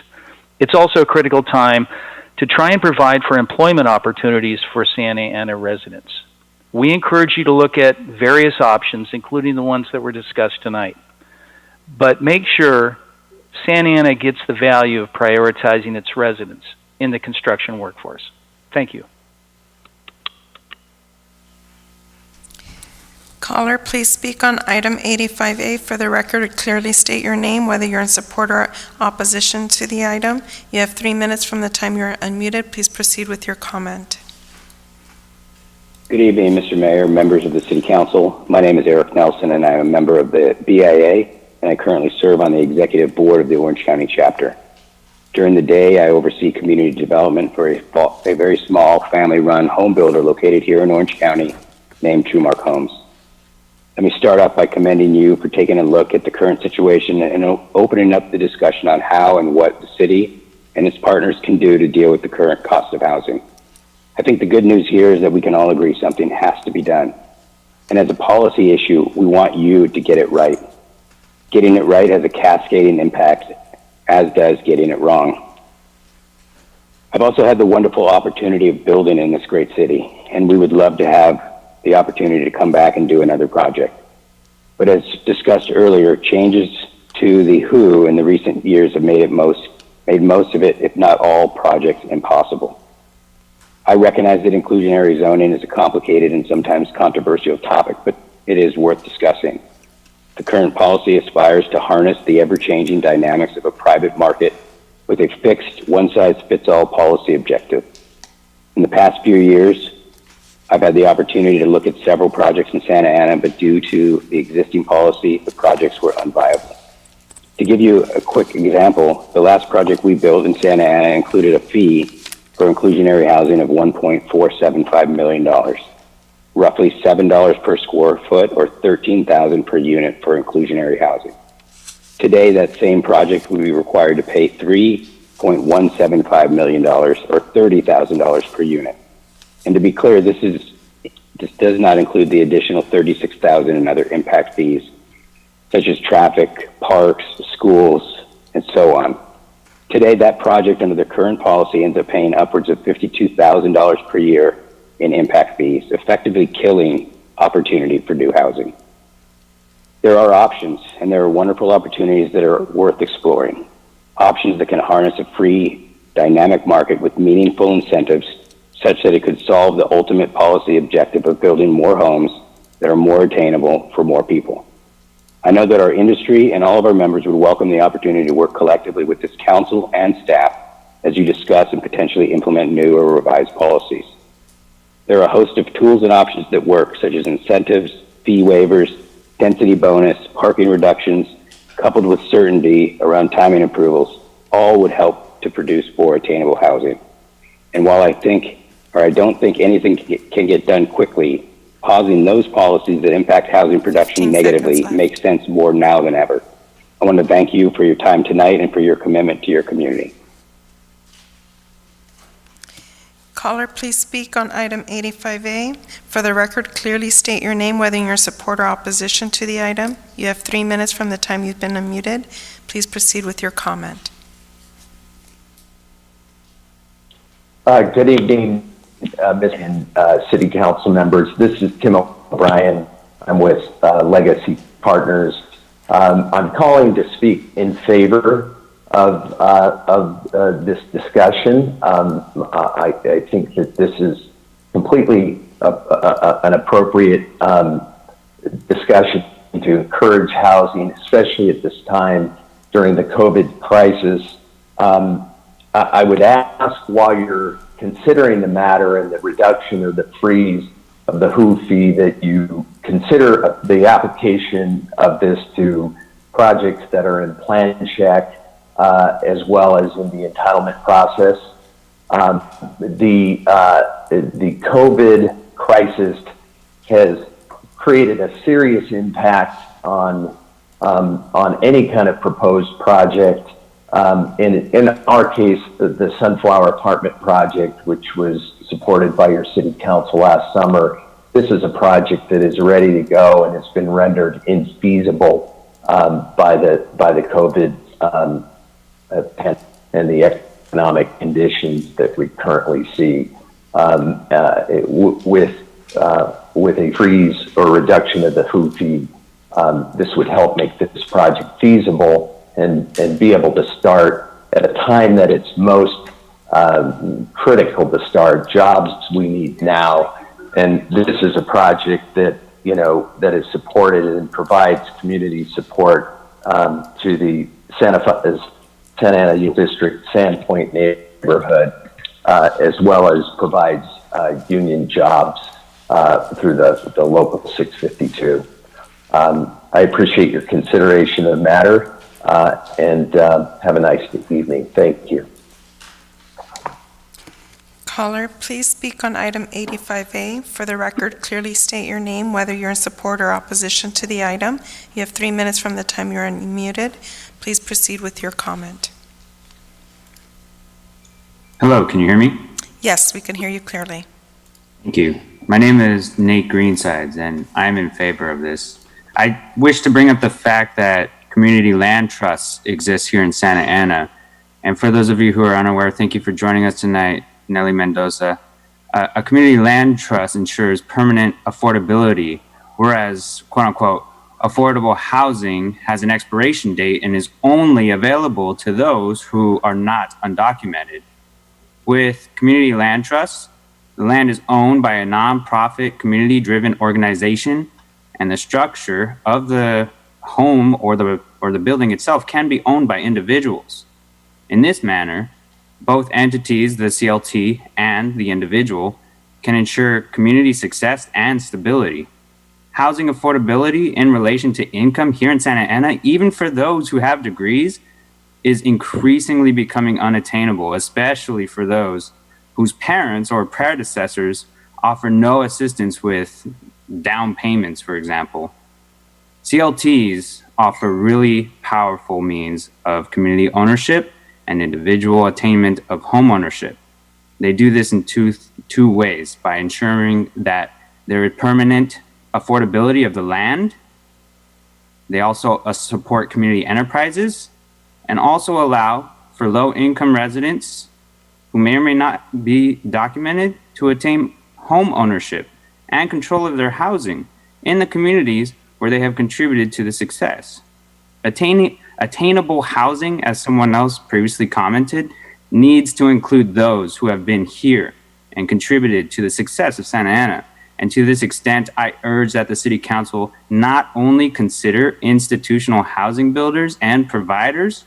It's also a critical time to try and provide for employment opportunities for Santa Ana residents. We encourage you to look at various options, including the ones that were discussed tonight. But make sure Santa Ana gets the value of prioritizing its residents in the construction workforce. Thank you. Caller, please speak on item 85A. For the record, clearly state your name, whether you're in support or opposition to the item. You have 3 minutes from the time you're unmuted. Please proceed with your comment. Good evening, Mr. Mayor, members of the City Council. My name is Eric Nelson, and I am a member of the BIA, and I currently serve on the executive board of the Orange County chapter. During the day, I oversee community development for a very small family-run home builder located here in Orange County named Trumark Homes. Let me start off by commending you for taking a look at the current situation and opening up the discussion on how and what the city and its partners can do to deal with the current cost of housing. I think the good news here is that we can all agree something has to be done. And as a policy issue, we want you to get it right. Getting it right has a cascading impact, as does getting it wrong. I've also had the wonderful opportunity of building in this great city, and we would love to have the opportunity to come back and do another project. But as discussed earlier, changes to the WHO in the recent years have made most of it, if not all, projects impossible. I recognize that inclusionary zoning is a complicated and sometimes controversial topic, but it is worth discussing. The current policy aspires to harness the ever-changing dynamics of a private market with a fixed, one-size-fits-all policy objective. In the past few years, I've had the opportunity to look at several projects in Santa Ana, but due to the existing policy, the projects were unviable. To give you a quick example, the last project we built in Santa Ana included a fee for inclusionary housing of $1.475 million, roughly $7 per square foot or $13,000 per unit for inclusionary housing. Today, that same project would be required to pay $3.175 million or $30,000 per unit. And to be clear, this does not include the additional $36,000 in other impact fees, such as traffic, parks, schools, and so on. Today, that project under the current policy ends up paying upwards of $52,000 per year in impact fees, effectively killing opportunity for new housing. There are options, and there are wonderful opportunities that are worth exploring. Options that can harness a free, dynamic market with meaningful incentives such that it could solve the ultimate policy objective of building more homes that are more attainable for more people. I know that our industry and all of our members would welcome the opportunity to work collectively with this council and staff as you discuss and potentially implement new or revised policies. There are a host of tools and options that work, such as incentives, fee waivers, density bonus, parking reductions, coupled with certainty around timing approvals, all would help to produce more attainable housing. And while I don't think anything can get done quickly, pausing those policies that impact housing production negatively makes sense more now than ever. I want to thank you for your time tonight and for your commitment to your community. Caller, please speak on item 85A. For the record, clearly state your name, whether you're in support or opposition to the item. You have 3 minutes from the time you've been unmuted. Please proceed with your comment. Good evening, Mr. and City Council members. This is Tim O'Brien. I'm with Legacy Partners. I'm calling to speak in favor of this discussion. I think that this is completely an appropriate discussion to encourage housing, especially at this time during the COVID crisis. I would ask, while you're considering the matter and the reduction of the freeze of the WHO fee, that you consider the application of this to projects that are in plan check, as well as in the entitlement process. The COVID crisis has created a serious impact on any kind of proposed project. In our case, the Sunflower Apartment project, which was supported by your city council last summer, this is a project that is ready to go and it's been rendered infeasible by the COVID and the economic conditions that we currently see. With a freeze or reduction of the WHO fee, this would help make this project feasible and be able to start at a time that it's most critical to start. Jobs we need now, and this is a project that that is supported and provides community support to the Santa Ana Youth District Sandpoint neighborhood, as well as provides union jobs through the local 652. I appreciate your consideration of the matter. And have a nice evening. Thank you. Caller, please speak on item 85A. For the record, clearly state your name, whether you're in support or opposition to the item. You have 3 minutes from the time you're unmuted. Please proceed with your comment. Hello, can you hear me? Yes, we can hear you clearly. Thank you. My name is Nate Greensides, and I'm in favor of this. I wish to bring up the fact that community land trusts exist here in Santa Ana. And for those of you who are unaware, thank you for joining us tonight, Nelly Mendoza. A community land trust ensures permanent affordability, whereas, quote unquote, affordable housing has an expiration date and is only available to those who are not undocumented. With community land trusts, the land is owned by a nonprofit community-driven organization, and the structure of the home or the building itself can be owned by individuals. In this manner, both entities, the CLT and the individual, can ensure community success and stability. Housing affordability in relation to income here in Santa Ana, even for those who have degrees, is increasingly becoming unattainable, especially for those whose parents or predecessors offer no assistance with down payments, for example. CLTs offer really powerful means of community ownership and individual attainment of home ownership. They do this in two ways: by ensuring that there is permanent affordability of the land. They also support community enterprises and also allow for low-income residents who may or may not be documented to attain home ownership and control of their housing in the communities where they have contributed to the success. Attainable housing, as someone else previously commented, needs to include those who have been here and contributed to the success of Santa Ana. And to this extent, I urge that the City Council not only consider institutional housing builders and providers,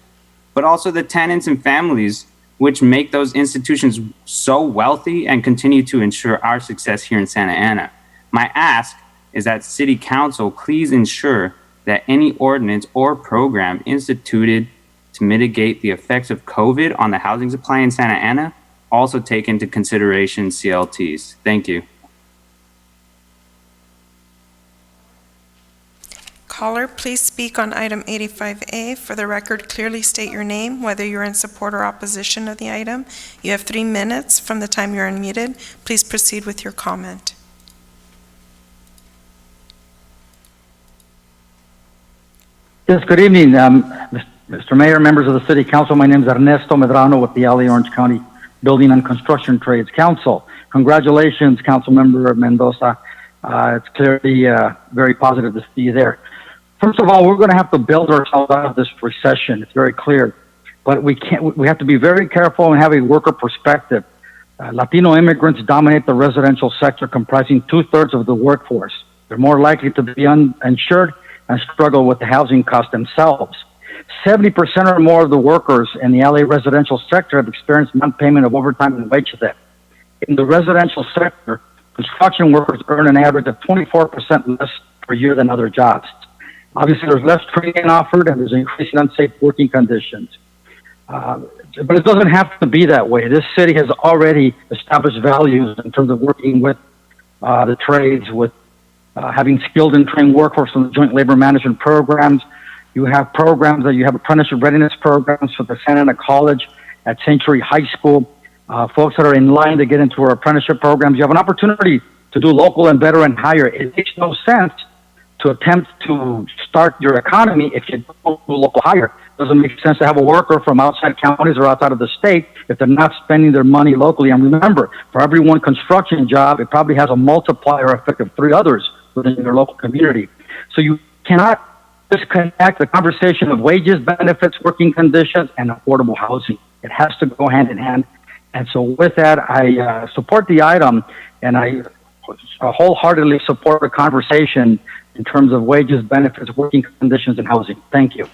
but also the tenants and families which make those institutions so wealthy and continue to ensure our success here in Santa Ana. My ask is that City Council please ensure that any ordinance or program instituted to mitigate the effects of COVID on the housing supply in Santa Ana also take into consideration CLTs. Thank you. Caller, please speak on item 85A. For the record, clearly state your name, whether you're in support or opposition of the item. You have 3 minutes from the time you're unmuted. Please proceed with your comment. Yes, good evening, Mr. Mayor, members of the City Council. My name is Ernesto Medrano with the LA Orange County Building and Construction Trades Council. Congratulations, Councilmember Mendoza. It's clearly very positive to see you there. First of all, we're going to have to build ourselves out of this recession. It's very clear, but we have to be very careful and have a worker perspective. Latino immigrants dominate the residential sector, comprising 2/3 of the workforce. They're more likely to be uninsured and struggle with the housing costs themselves. 70% or more of the workers in the LA residential sector have experienced non-payment of overtime and wage debt. In the residential sector, construction workers earn an average of 24% less per year than other jobs. Obviously, there's less training offered and there's increasing unsafe working conditions. But it doesn't have to be that way. This city has already established values in terms of working with the trades, with having skilled and trained workforce from the joint labor management programs. You have programs that you have apprenticeship readiness programs for the Santa Ana College at Century High School. Folks that are in line to get into our apprenticeship programs. You have an opportunity to do local and veteran hire. It makes no sense to attempt to start your economy if you don't do local hire. It doesn't make sense to have a worker from outside counties or outside of the state if they're not spending their money locally. And remember, for every one construction job, it probably has a multiplier effect of 3 others within your local community. So you cannot disconnect the conversation of wages, benefits, working conditions, and affordable housing. It has to go hand in hand. And so with that, I support the item, and I wholeheartedly support the conversation in terms of wages, benefits, working conditions, and housing. Thank you.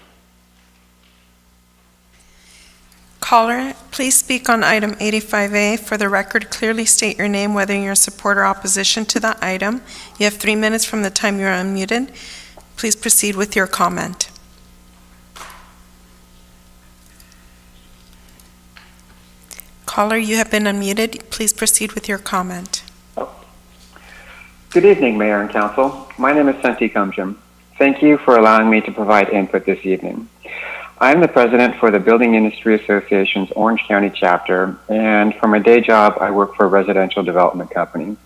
Caller, please speak on item 85A. For the record, clearly state your name, whether you're in support or opposition to the item. You have 3 minutes from the time you're unmuted. Please proceed with your comment. Caller, you have been unmuted. Please proceed with your comment. Good evening, Mayor and Council. My name is Santi Kamjam. Thank you for allowing me to provide input this evening. I'm the president for the Building Industry Association's Orange County chapter, and for my day job, I work for a residential development company.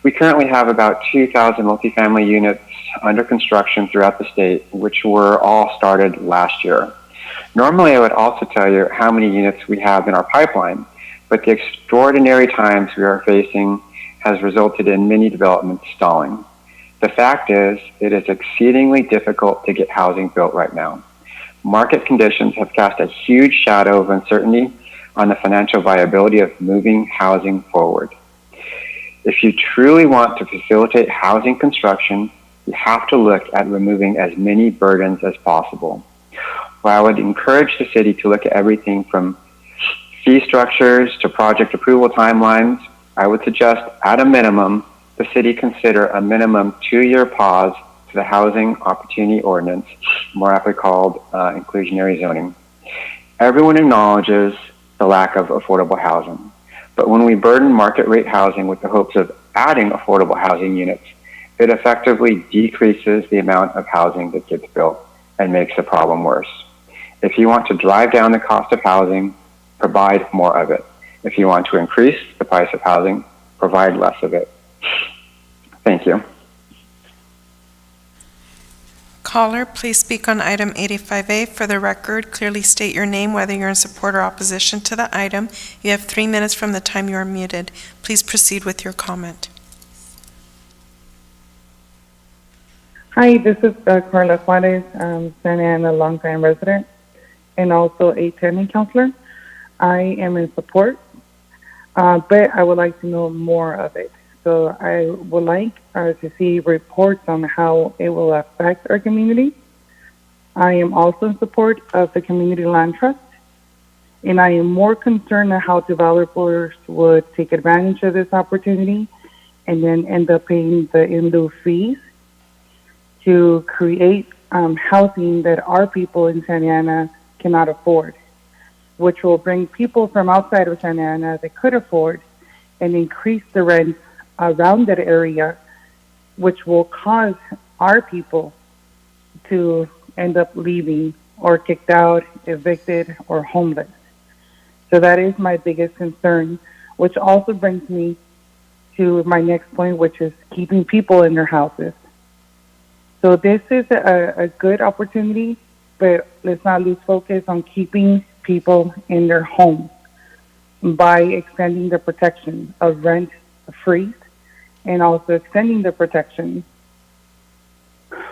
We currently have about 2,000 multifamily units under construction throughout the state, which were all started last year. Normally, I would also tell you how many units we have in our pipeline, but the extraordinary times we are facing has resulted in many developments stalling. The fact is, it is exceedingly difficult to get housing built right now. Market conditions have cast a huge shadow of uncertainty on the financial viability of moving housing forward. If you truly want to facilitate housing construction, you have to look at removing as many burdens as possible. While I would encourage the city to look at everything from fee structures to project approval timelines, I would suggest, at a minimum, the city consider a minimum 2-year pause to the Housing Opportunity Ordinance, more aptly called inclusionary zoning. Everyone acknowledges the lack of affordable housing, but when we burden market rate housing with the hopes of adding affordable housing units, it effectively decreases the amount of housing that gets built and makes the problem worse. If you want to drive down the cost of housing, provide more of it. If you want to increase the price of housing, provide less of it. Thank you. Caller, please speak on item 85A. For the record, clearly state your name, whether you're in support or opposition to the item. You have 3 minutes from the time you are muted. Please proceed with your comment. Hi, this is Carla Juarez, Santa Ana longtime resident and also a tenant counselor. I am in support, but I would like to know more of it. So I would like to see reports on how it will affect our community. I am also in support of the community land trust, and I am more concerned on how developers would take advantage of this opportunity and then end up paying the in lieu fees to create housing that our people in Santa Ana cannot afford, which will bring people from outside of Santa Ana that could afford and increase the rents around that area, which will cause our people to end up leaving or kicked out, evicted, or homeless. So that is my biggest concern, which also brings me to my next point, which is keeping people in their houses. So this is a good opportunity, but let's not lose focus on keeping people in their homes by extending the protection of rent freeze and also extending the protection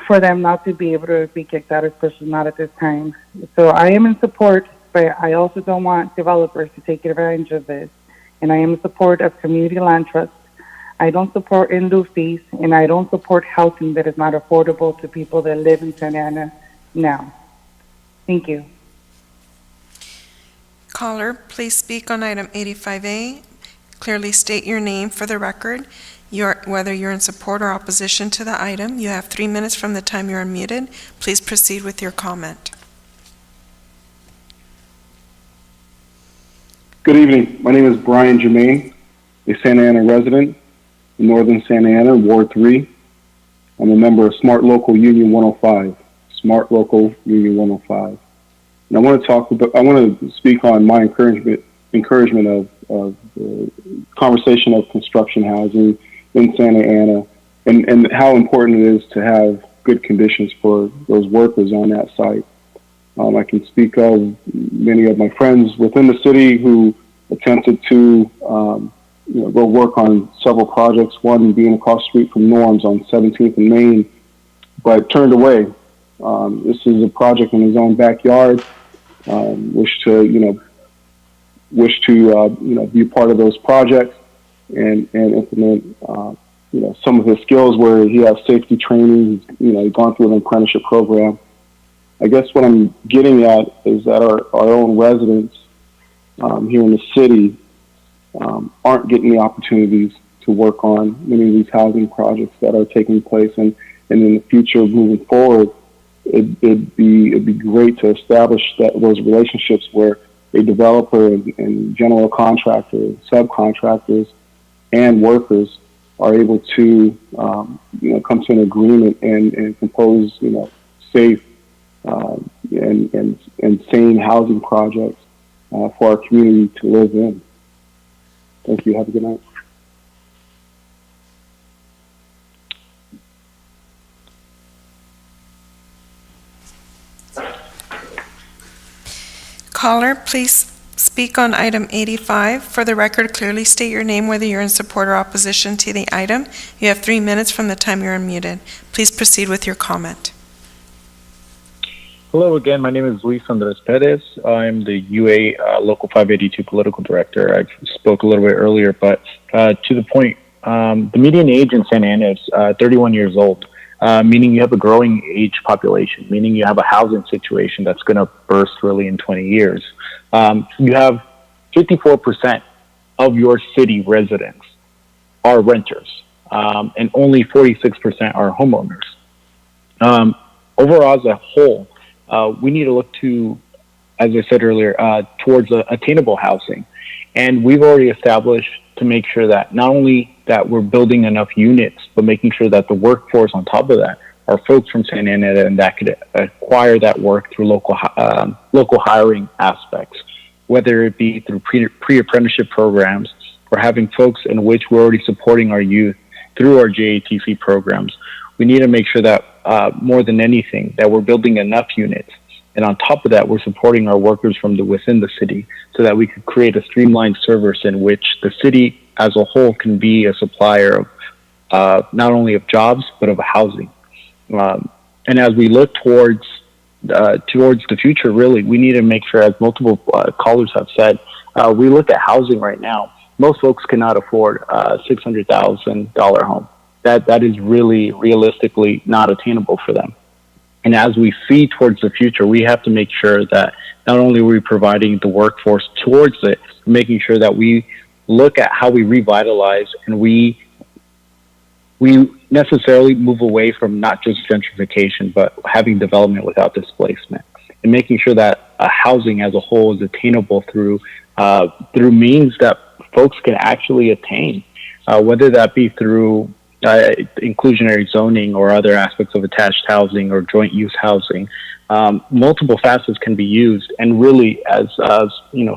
for them not to be able to be kicked out, especially not at this time. So I am in support, but I also don't want developers to take advantage of this. And I am in support of community land trust. I don't support in lieu fees, and I don't support housing that is not affordable to people that live in Santa Ana now. Thank you. Caller, please speak on item 85A. Clearly state your name for the record, whether you're in support or opposition to the item. You have 3 minutes from the time you're unmuted. Please proceed with your comment. Good evening. My name is Brian Germain, a Santa Ana resident in northern Santa Ana, Ward 3. I'm a member of Smart Local Union 105. Smart Local Union 105. And I want to speak on my encouragement of the conversation of construction housing in Santa Ana and how important it is to have good conditions for those workers on that site. I can speak of many of my friends within the city who attempted to go work on several projects, one being across the street from Norm's on 17th and Main, but turned away. This is a project in his own backyard. Wish to be part of those projects and implement some of his skills where he has safety training. He's gone through an apprenticeship program. I guess what I'm getting at is that our own residents here in the city aren't getting the opportunities to work on many of these housing projects that are taking place, and in the future moving forward, it'd be great to establish those relationships where a developer and general contractor, subcontractors, and workers are able to come to an agreement and compose safe and sane housing projects for our community to live in. Thank you. Have a good night. Caller, please speak on item 85. For the record, clearly state your name, whether you're in support or opposition to the item. You have 3 minutes from the time you're unmuted. Please proceed with your comment. Hello again. My name is Luis Andres Perez. I'm the UA Local 582 Political Director. I spoke a little bit earlier, but to the point, the median age in Santa Ana is 31 years old, meaning you have a growing age population, meaning you have a housing situation that's going to burst really in 20 years. You have 54% of your city residents are renters, and only 46% are homeowners. Overall, as a whole, we need to look to, as I said earlier, towards attainable housing. And we've already established to make sure that not only that we're building enough units, but making sure that the workforce on top of that are folks from Santa Ana and that could acquire that work through local hiring aspects, whether it be through pre-apprenticeship programs or having folks in which we're already supporting our youth through our JATC programs. We need to make sure that more than anything, that we're building enough units. And on top of that, we're supporting our workers from within the city so that we could create a streamlined service in which the city as a whole can be a supplier of not only of jobs, but of housing. And as we look towards the future, really, we need to make sure, as multiple callers have said, we look at housing right now. Most folks cannot afford a $600,000 home. That is really realistically not attainable for them. And as we see towards the future, we have to make sure that not only are we providing the workforce towards it, making sure that we look at how we revitalize and we necessarily move away from not just gentrification, but having development without displacement, and making sure that housing as a whole is attainable through means that folks can actually attain, whether that be through inclusionary zoning or other aspects of attached housing or joint use housing. Multiple facets can be used, and really, as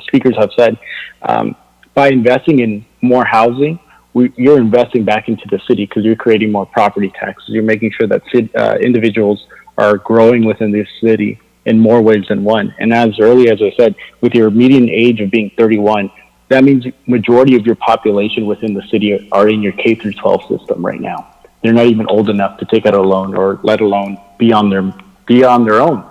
speakers have said, by investing in more housing, you're investing back into the city because you're creating more property taxes. You're making sure that individuals are growing within this city in more ways than one. And as early as I said, with your median age of being 31, that means majority of your population within the city are in your K through 12 system right now. They're not even old enough to take out a loan, or let alone be on their own.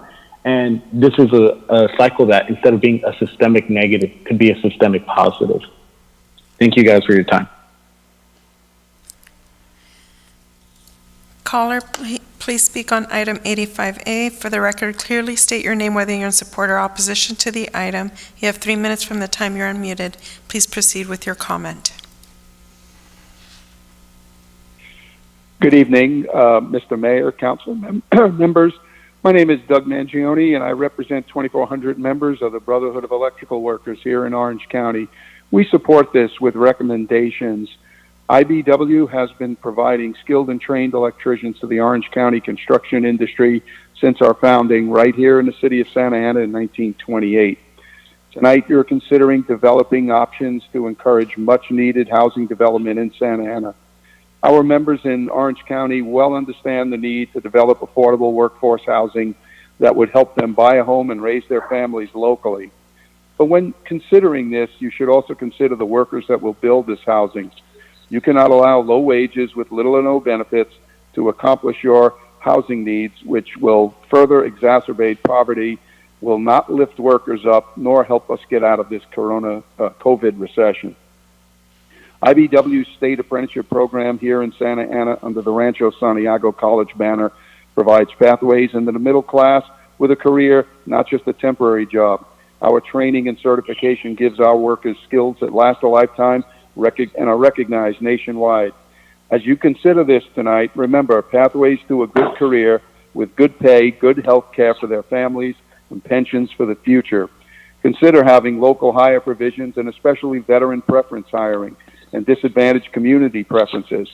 And this is a cycle that, instead of being a systemic negative, could be a systemic positive. Thank you guys for your time. Caller, please speak on item 85A. For the record, clearly state your name, whether you're in support or opposition to the item. You have 3 minutes from the time you're unmuted. Please proceed with your comment. Good evening, Mr. Mayor, council members. My name is Doug Mangione, and I represent 2,400 members of the Brotherhood of Electrical Workers here in Orange County. We support this with recommendations. IBW has been providing skilled and trained electricians to the Orange County construction industry since our founding right here in the city of Santa Ana in 1928. Tonight, you're considering developing options to encourage much-needed housing development in Santa Ana. Our members in Orange County well understand the need to develop affordable workforce housing that would help them buy a home and raise their families locally. But when considering this, you should also consider the workers that will build this housing. You cannot allow low wages with little or no benefits to accomplish your housing needs, which will further exacerbate poverty, will not lift workers up, nor help us get out of this COVID recession. IBW's state apprenticeship program here in Santa Ana under the Rancho Santiago College banner provides pathways into the middle class with a career, not just a temporary job. Our training and certification gives our workers skills that last a lifetime and are recognized nationwide. As you consider this tonight, remember, pathways to a good career with good pay, good health care for their families, and pensions for the future. Consider having local hire provisions and especially veteran preference hiring and disadvantaged community preferences.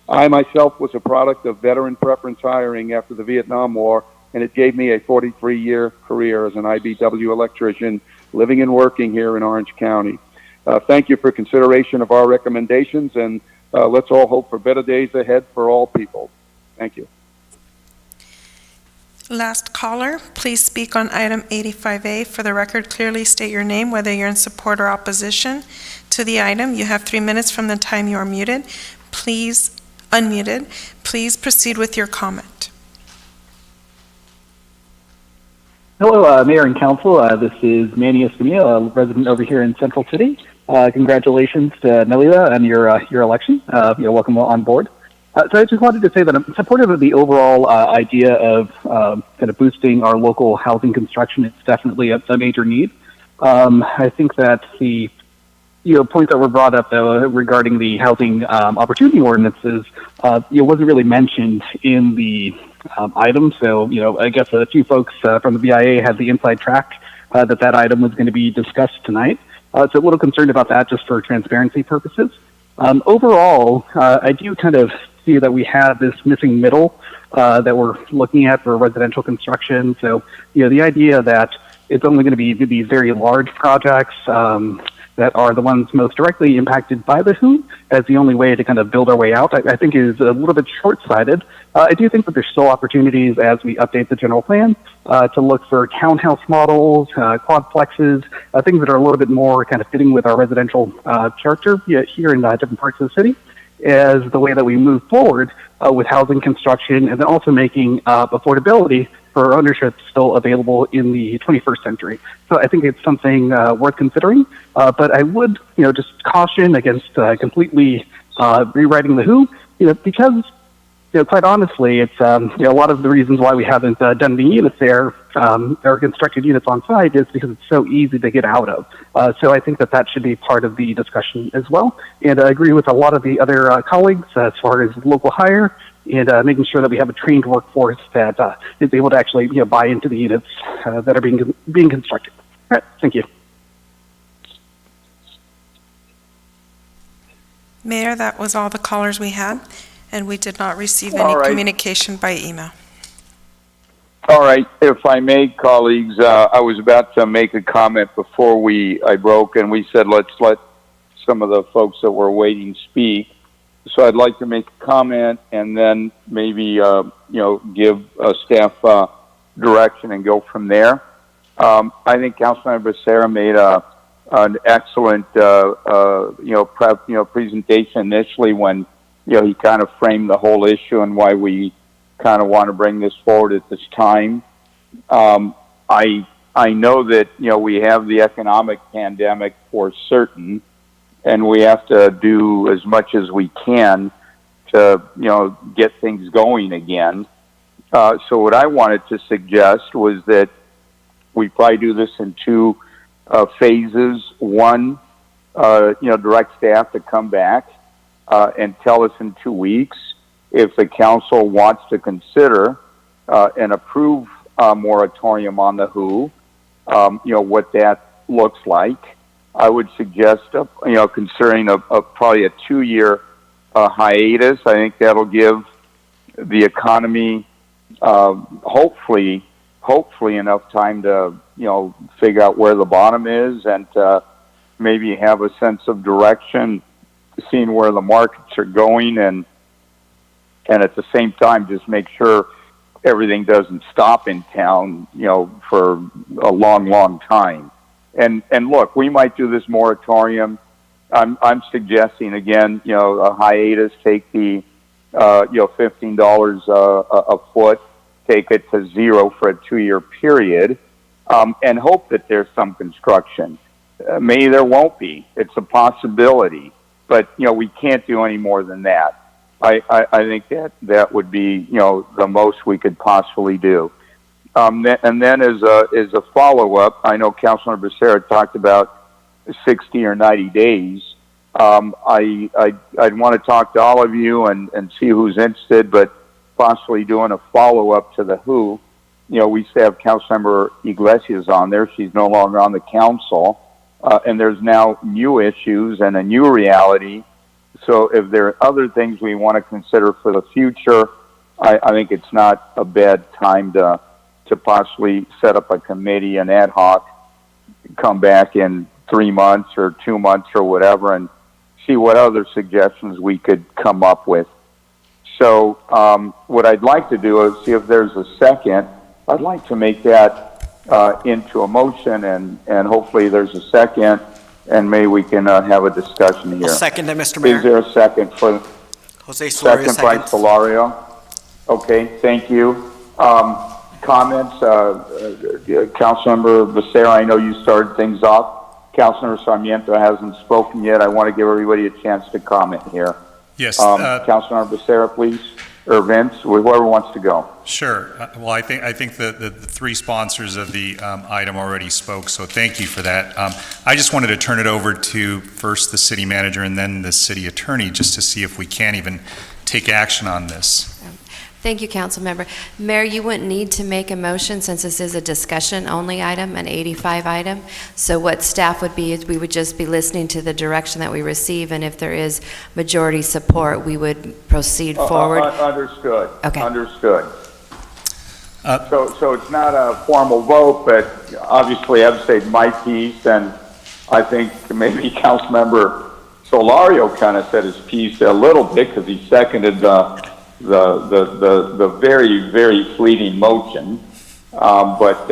I myself was a product of veteran preference hiring after the Vietnam War, and it gave me a 43-year career as an IBW electrician living and working here in Orange County. Thank you for consideration of our recommendations, and let's all hope for better days ahead for all people. Thank you. Last caller, please speak on item 85A. For the record, clearly state your name, whether you're in support or opposition to the item. You have 3 minutes from the time you are muted. Please, unmuted. Please proceed with your comment. Hello, Mayor and Council. This is Manny Escamilla, a resident over here in Central City. Congratulations to Nelida on your election. Welcome on board. So I just wanted to say that I'm supportive of the overall idea of kind of boosting our local housing construction. It's definitely a major need. I think that the points that were brought up though regarding the housing opportunity ordinances wasn't really mentioned in the item. So I guess a few folks from the BIA had the inside track that item was going to be discussed tonight. So a little concerned about that just for transparency purposes. Overall, I do kind of see that we have this missing middle that we're looking at for residential construction. So, the idea that it's only going to be these very large projects that are the ones most directly impacted by the WHO as the only way to kind of build our way out, I think is a little bit short-sighted. I do think that there's still opportunities as we update the general plan to look for townhouse models, quadplexes, things that are a little bit more kind of fitting with our residential character here in different parts of the city as the way that we move forward with housing construction, and then also making affordability for ownership still available in the 21st century. So I think it's something worth considering, but I would just caution against completely rewriting the WHO, because quite honestly, it's a lot of the reasons why we haven't done the units there or constructed units on site is because it's so easy to get out of. So I think that should be part of the discussion as well. And I agree with a lot of the other colleagues as far as local hire and making sure that we have a trained workforce that is able to actually buy into the units that are being constructed. All right, thank you. Mayor, that was all the callers we had. And we did not receive All any right. communication by email. All right, if I may, colleagues, I was about to make a comment before I broke, and we said let's let some of the folks that were waiting speak. So I'd like to make a comment and then maybe give staff direction and go from there. I think Councilmember Becerra made an excellent presentation initially when he kind of framed the whole issue and why we kind of want to bring this forward at this time. I know that we have the economic pandemic for certain, and we have to do as much as we can to get things going again. So what I wanted to suggest was that we probably do this in two phases. One, direct staff to come back and tell us in 2 weeks if the council wants to consider and approve a moratorium on the WHO, what that looks like. I would suggest, considering probably a 2-year hiatus. I think that'll give the economy hopefully enough time to figure out where the bottom is and maybe have a sense of direction, seeing where the markets are going, and at the same time just make sure everything doesn't stop in town for a long time. And look, we might do this moratorium. I'm suggesting again a hiatus, take the $15 a foot, take it to zero for a 2-year period, and hope that there's some construction. Maybe there won't be. It's a possibility, but we can't do any more than that. I think that would be the most we could possibly do. And then as a follow up, I know Councilor Becerra talked about 60 or 90 days. I'd want to talk to all of you and see who's interested, but possibly doing a follow up to the WHO. We used to have Councilmember Iglesias on there. She's no longer on the council, and there's now new issues and a new reality. So if there are other things we want to consider for the future, I think it's not a bad time to possibly set up a committee, an ad hoc, come back in 3 months or 2 months or whatever, and see what other suggestions we could come up with. So what I'd like to do is see if there's a second. I'd like to make that into a motion, and hopefully there's a second, and maybe we can have a discussion here. I'll second it, Mr. Mayor. Is there a second for Jose Solorio, second by Solorio? Okay, thank you. Comments? Councilmember Becerra, I know you started things off. Councilmember Sarmiento hasn't spoken yet. I want to give everybody a chance to comment here. Yes. Councilmember Becerra, please, or Vince, whoever wants to go. Sure. Well, I think the three sponsors of the item already spoke, so thank you for that. I just wanted to turn it over to first the city manager and then the city attorney just to see if we can even take action on this. Thank you, Council Member. Mayor, you wouldn't need to make a motion since this is a discussion-only item, an 85 item. So what staff would be is we would just be listening to the direction that we receive, and if there is majority support, we would proceed forward. Understood. Okay. Understood. So it's not a formal vote, but obviously I've said my piece, and I think maybe Councilmember Solorio kind of said his piece a little bit because he seconded the very, very fleeting motion. But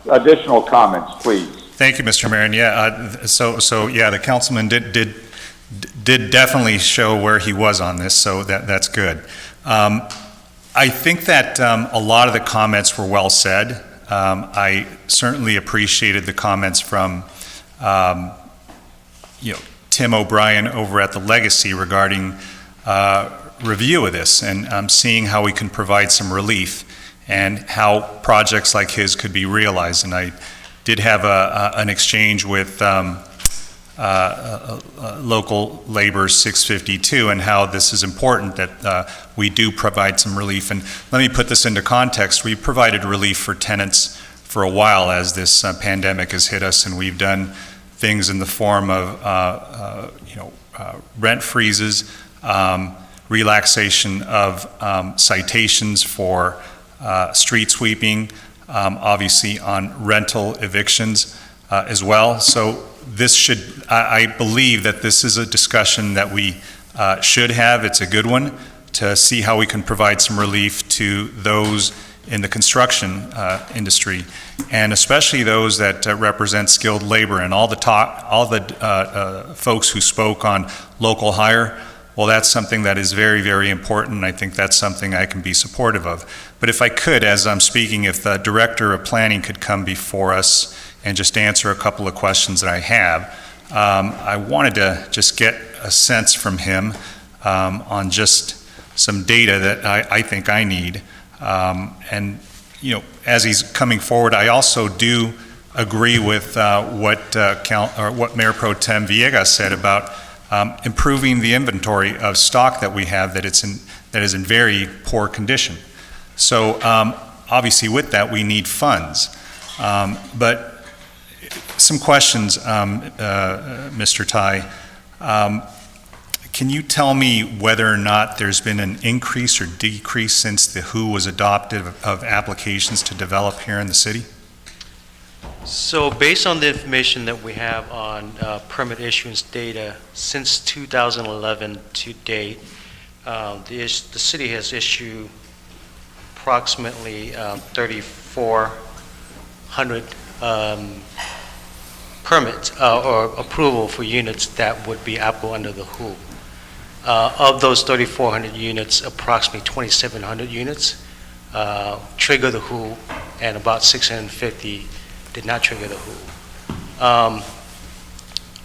additional comments, please. Thank you, Mr. Mayor. And yeah, so yeah, the councilman did definitely show where he was on this, so that's good. I think that a lot of the comments were well said. I certainly appreciated the comments from Tim O'Brien over at the Legacy regarding review of this and seeing how we can provide some relief and how projects like his could be realized. And I did have an exchange with local labor 652 and how this is important that we do provide some relief. And let me put this into context. We provided relief for tenants for a while as this pandemic has hit us, and we've done things in the form of rent freezes, relaxation of citations for street sweeping, obviously on rental evictions as well. So this should, I believe that this is a discussion that we should have. It's a good one to see how we can provide some relief to those in the construction industry, and especially those that represent skilled labor. And all the folks who spoke on local hire, well, that's something that is very, very important. I think that's something I can be supportive of. But if I could, as I'm speaking, if the Director of Planning could come before us and just answer a couple of questions that I have. I wanted to just get a sense from him on just some data that I think I need. And, you know, as he's coming forward, I also do agree with what Mayor Pro Tem Villegas said about improving the inventory of stock that we have that is in very poor condition. So obviously with that we need funds. But some questions, Mr. Tai. Can you tell me whether or not there's been an increase or decrease since the WHO was adopted of applications to develop here in the city? So based on the information that we have on permit issuance data, since 2011 to date, the city has issued approximately 3,400 permits or approval for units that would be applicable under the WHO. Of those 3,400 units, approximately 2,700 units trigger the WHO, and about 650 did not trigger the WHO.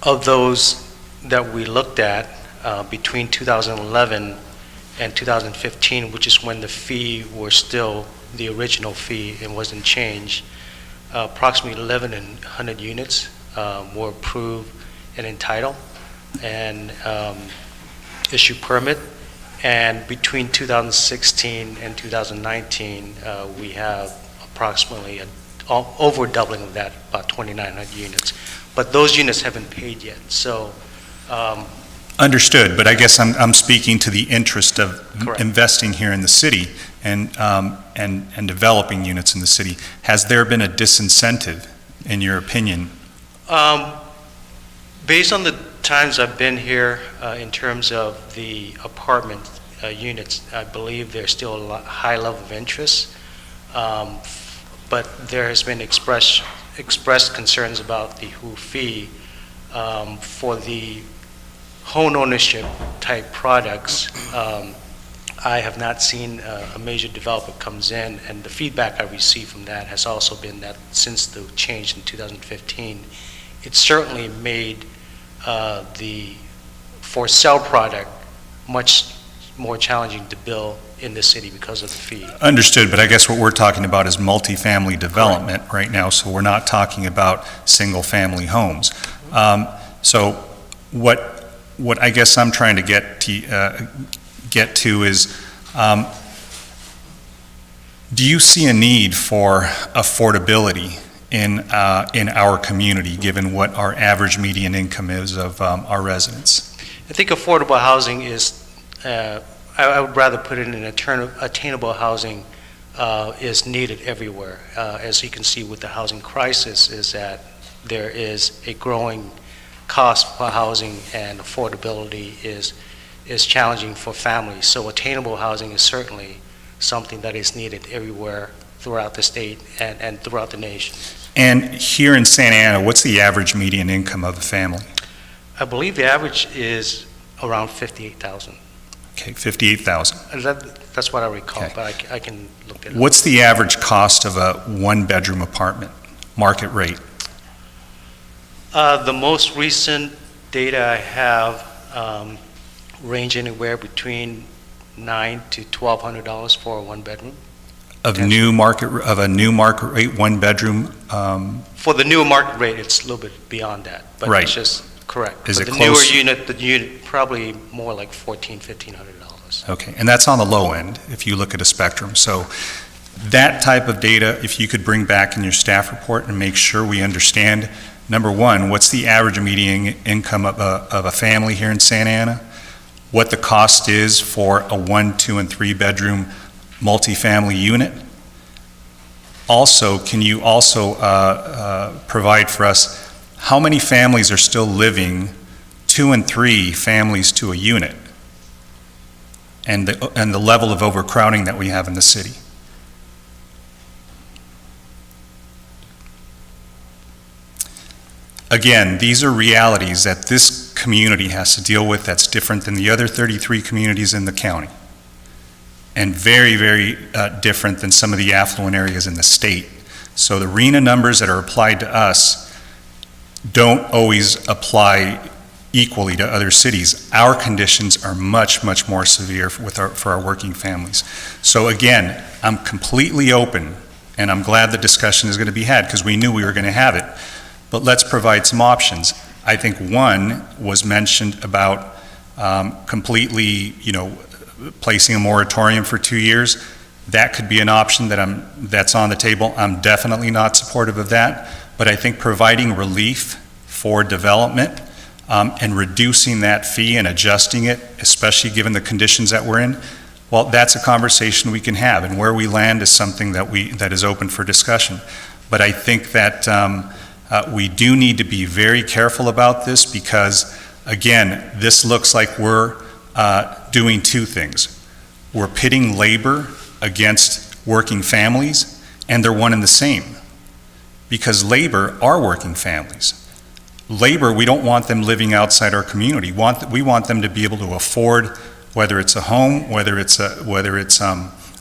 Of those that we looked at between 2011 and 2015, which is when the fee was still the original fee and wasn't changed, approximately 1,100 units were approved and entitled and issued permit. And between 2016 and 2019, we have approximately over doubling of that, about 2,900 units. But those units haven't paid yet. So. Understood, but I guess I'm speaking to the interest of Correct. Investing here in the city and developing units in the city. Has there been a disincentive, in your opinion? Based on the times I've been here, in terms of the apartment units, I believe there's still a high level of interest, but there has been expressed concerns about the WHO fee for the home ownership type products. I have not seen a major developer comes in, and the feedback I received from that has also been that since the change in 2015, it certainly made the for sale product much more challenging to build in the city because of the fee. Understood, but I guess what we're talking about is multifamily development right now, so we're not talking about single-family homes. So what I guess I'm trying to get to is, do you see a need for affordability in our community, given what our average median income is of our residents? I think affordable housing is, I would rather put it in attainable housing is needed everywhere. As you can see with the housing crisis, is that there is a growing cost for housing, and affordability is challenging for families. So attainable housing is certainly something that is needed everywhere throughout the state and throughout the nation. And here in Santa Ana, what's the average median income of a family? I believe the average is around $58,000. Okay, $58,000. That's what I recall, Okay. but I can look it up. What's the average cost of a one-bedroom apartment, market rate? The most recent data I have range anywhere between $900 to $1,200 for a one-bedroom. Of a new market rate, one-bedroom? For the newer market rate, it's a little bit beyond that, but Right. it's just correct. Is But it the close? newer unit, probably more like $1,400, $1,500. Okay, and that's on the low end, if you look at a spectrum. So that type of data, if you could bring back in your staff report and make sure we understand, number one, what's the average median income of a family here in Santa Ana? what the cost is for a 1, 2, and 3 bedroom multifamily unit? Also, can you also provide for us how many families are still living 2 and 3 families to a unit, and the level of overcrowding that we have in the city? Again, these are realities that this community has to deal with that's different than the other 33 communities in the county, and very, very different than some of the affluent areas in the state. So the RENA numbers that are applied to us don't always apply equally to other cities. Our conditions are much, much more severe for our working families. So again, I'm completely open, and I'm glad the discussion is going to be had because we knew we were going to have it. But let's provide some options. I think one was mentioned about completely, placing a moratorium for 2 years. That could be an option that's on the table. I'm definitely not supportive of that, but I think providing relief for development and reducing that fee and adjusting it, especially given the conditions that we're in, well, that's a conversation we can have, and where we land is something that is open for discussion. But I think that we do need to be very careful about this because, again, this looks like we're doing two things. We're pitting labor against working families, and they're one and the same, because labor are working families. Labor, we don't want them living outside our community. We want them to be able to afford, whether it's a home, whether it's a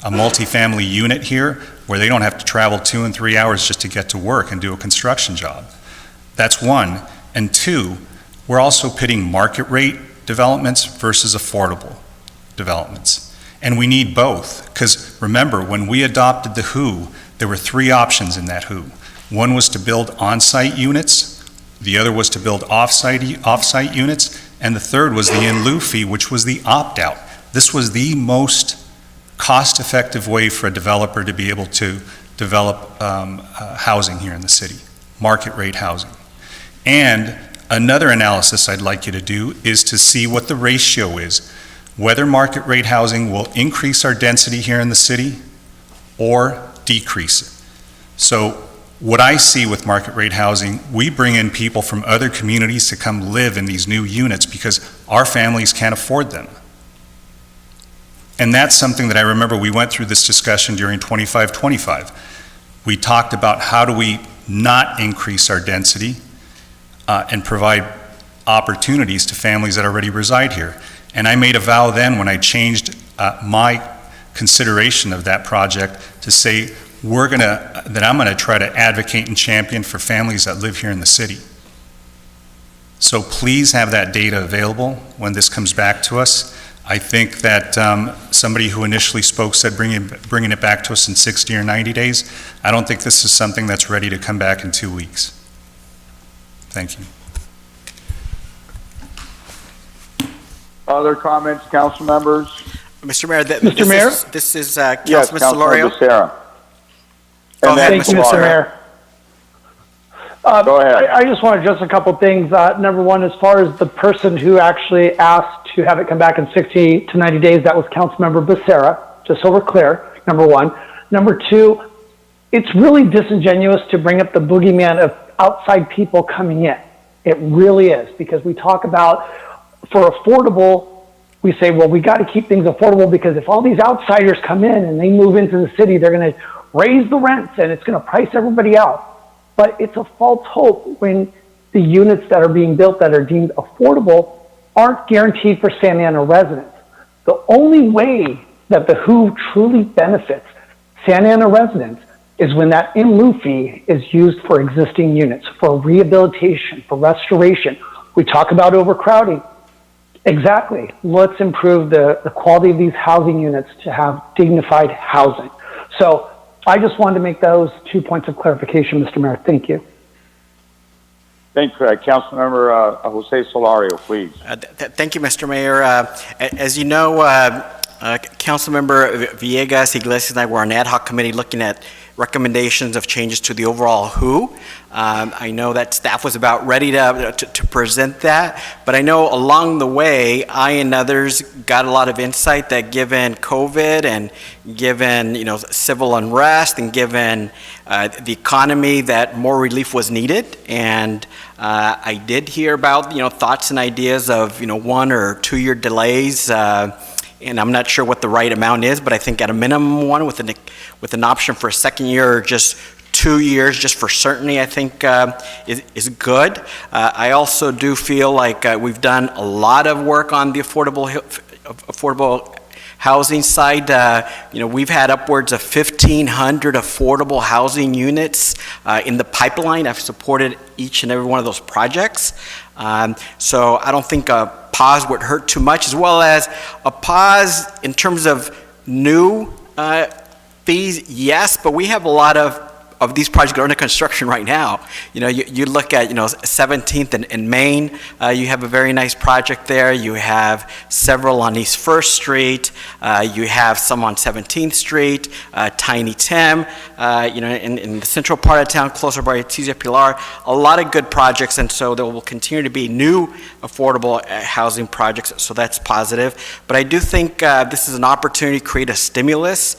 multifamily unit here, where they don't have to travel 2 and 3 hours just to get to work and do a construction job. That's one. And two, we're also pitting market rate developments versus affordable developments. And we need both, because remember, when we adopted the WHO, there were 3 options in that WHO. One was to build on-site units, the other was to build off-site units, and the third was the in-lieu fee, which was the opt-out. This was the most cost-effective way for a developer to be able to develop housing here in the city, market rate housing. And another analysis I'd like you to do is to see what the ratio is, whether market rate housing will increase our density here in the city or decrease it. So what I see with market rate housing, we bring in people from other communities to come live in these new units because our families can't afford them. And that's something that I remember we went through this discussion during 2525. We talked about how do we not increase our density and provide opportunities to families that already reside here. And I made a vow then when I changed my consideration of that project to say that I'm gonna try to advocate and champion for families that live here in the city. So please have that data available when this comes back to us. I think that somebody who initially spoke said bringing it back to us in 60 or 90 days. I don't think this is something that's ready to come back in 2 weeks. Thank you. Other comments, council members? Mr. Mayor, Mr. Mayor? This is Yes, Councilman Councilor Solorio. Becerra. Thank you, Mr. Mayor. Go ahead. I just want to address a couple things. Number one, as far as the person who actually asked to have it come back in 60 to 90 days, that was Councilmember Becerra, just so we're clear, number one. Number two, it's really disingenuous to bring up the boogeyman of outside people coming in. It really is, because we talk about, for affordable, we say, well, we got to keep things affordable because if all these outsiders come in and they move into the city, they're going to raise the rents and it's going to price everybody out. But it's a false hope when the units that are being built that are deemed affordable aren't guaranteed for Santa Ana residents. The only way that the WHO truly benefits Santa Ana residents is when that in lieu fee is used for existing units, for rehabilitation, for restoration. We talk about overcrowding. Exactly. Let's improve the quality of these housing units to have dignified housing. So I just wanted to make those 2 points of clarification, Mr. Mayor. Thank you. Thanks, Councilmember Jose Solorio, please. Thank you, Mr. Mayor. As you know, Councilmember Villegas, Iglesias, and I were on an ad hoc committee looking at recommendations of changes to the overall WHO. I know that staff was about ready to present that, but I know along the way, I and others got a lot of insight that given COVID and given civil unrest and given the economy, that more relief was needed. And I did hear about thoughts and ideas of 1 or 2 year delays. And I'm not sure what the right amount is, but I think at a minimum one with an option for a second year or just 2 years just for certainty, I think is good. I also do feel like we've done a lot of work on the affordable housing side. We've had upwards of 1,500 affordable housing units in the pipeline. I've supported each and every one of those projects. So I don't think a pause would hurt too much, as well as a pause in terms of new fees, yes, but we have a lot of these projects that are under construction right now. You look at 17th and Main, you have a very nice project there. You have several on East 1st Street. You have some on 17th Street, Tiny Tim, in the central part of town, closer by Tizia Pilar. A lot of good projects, and so there will continue to be new affordable housing projects, so that's positive. But I do think this is an opportunity to create a stimulus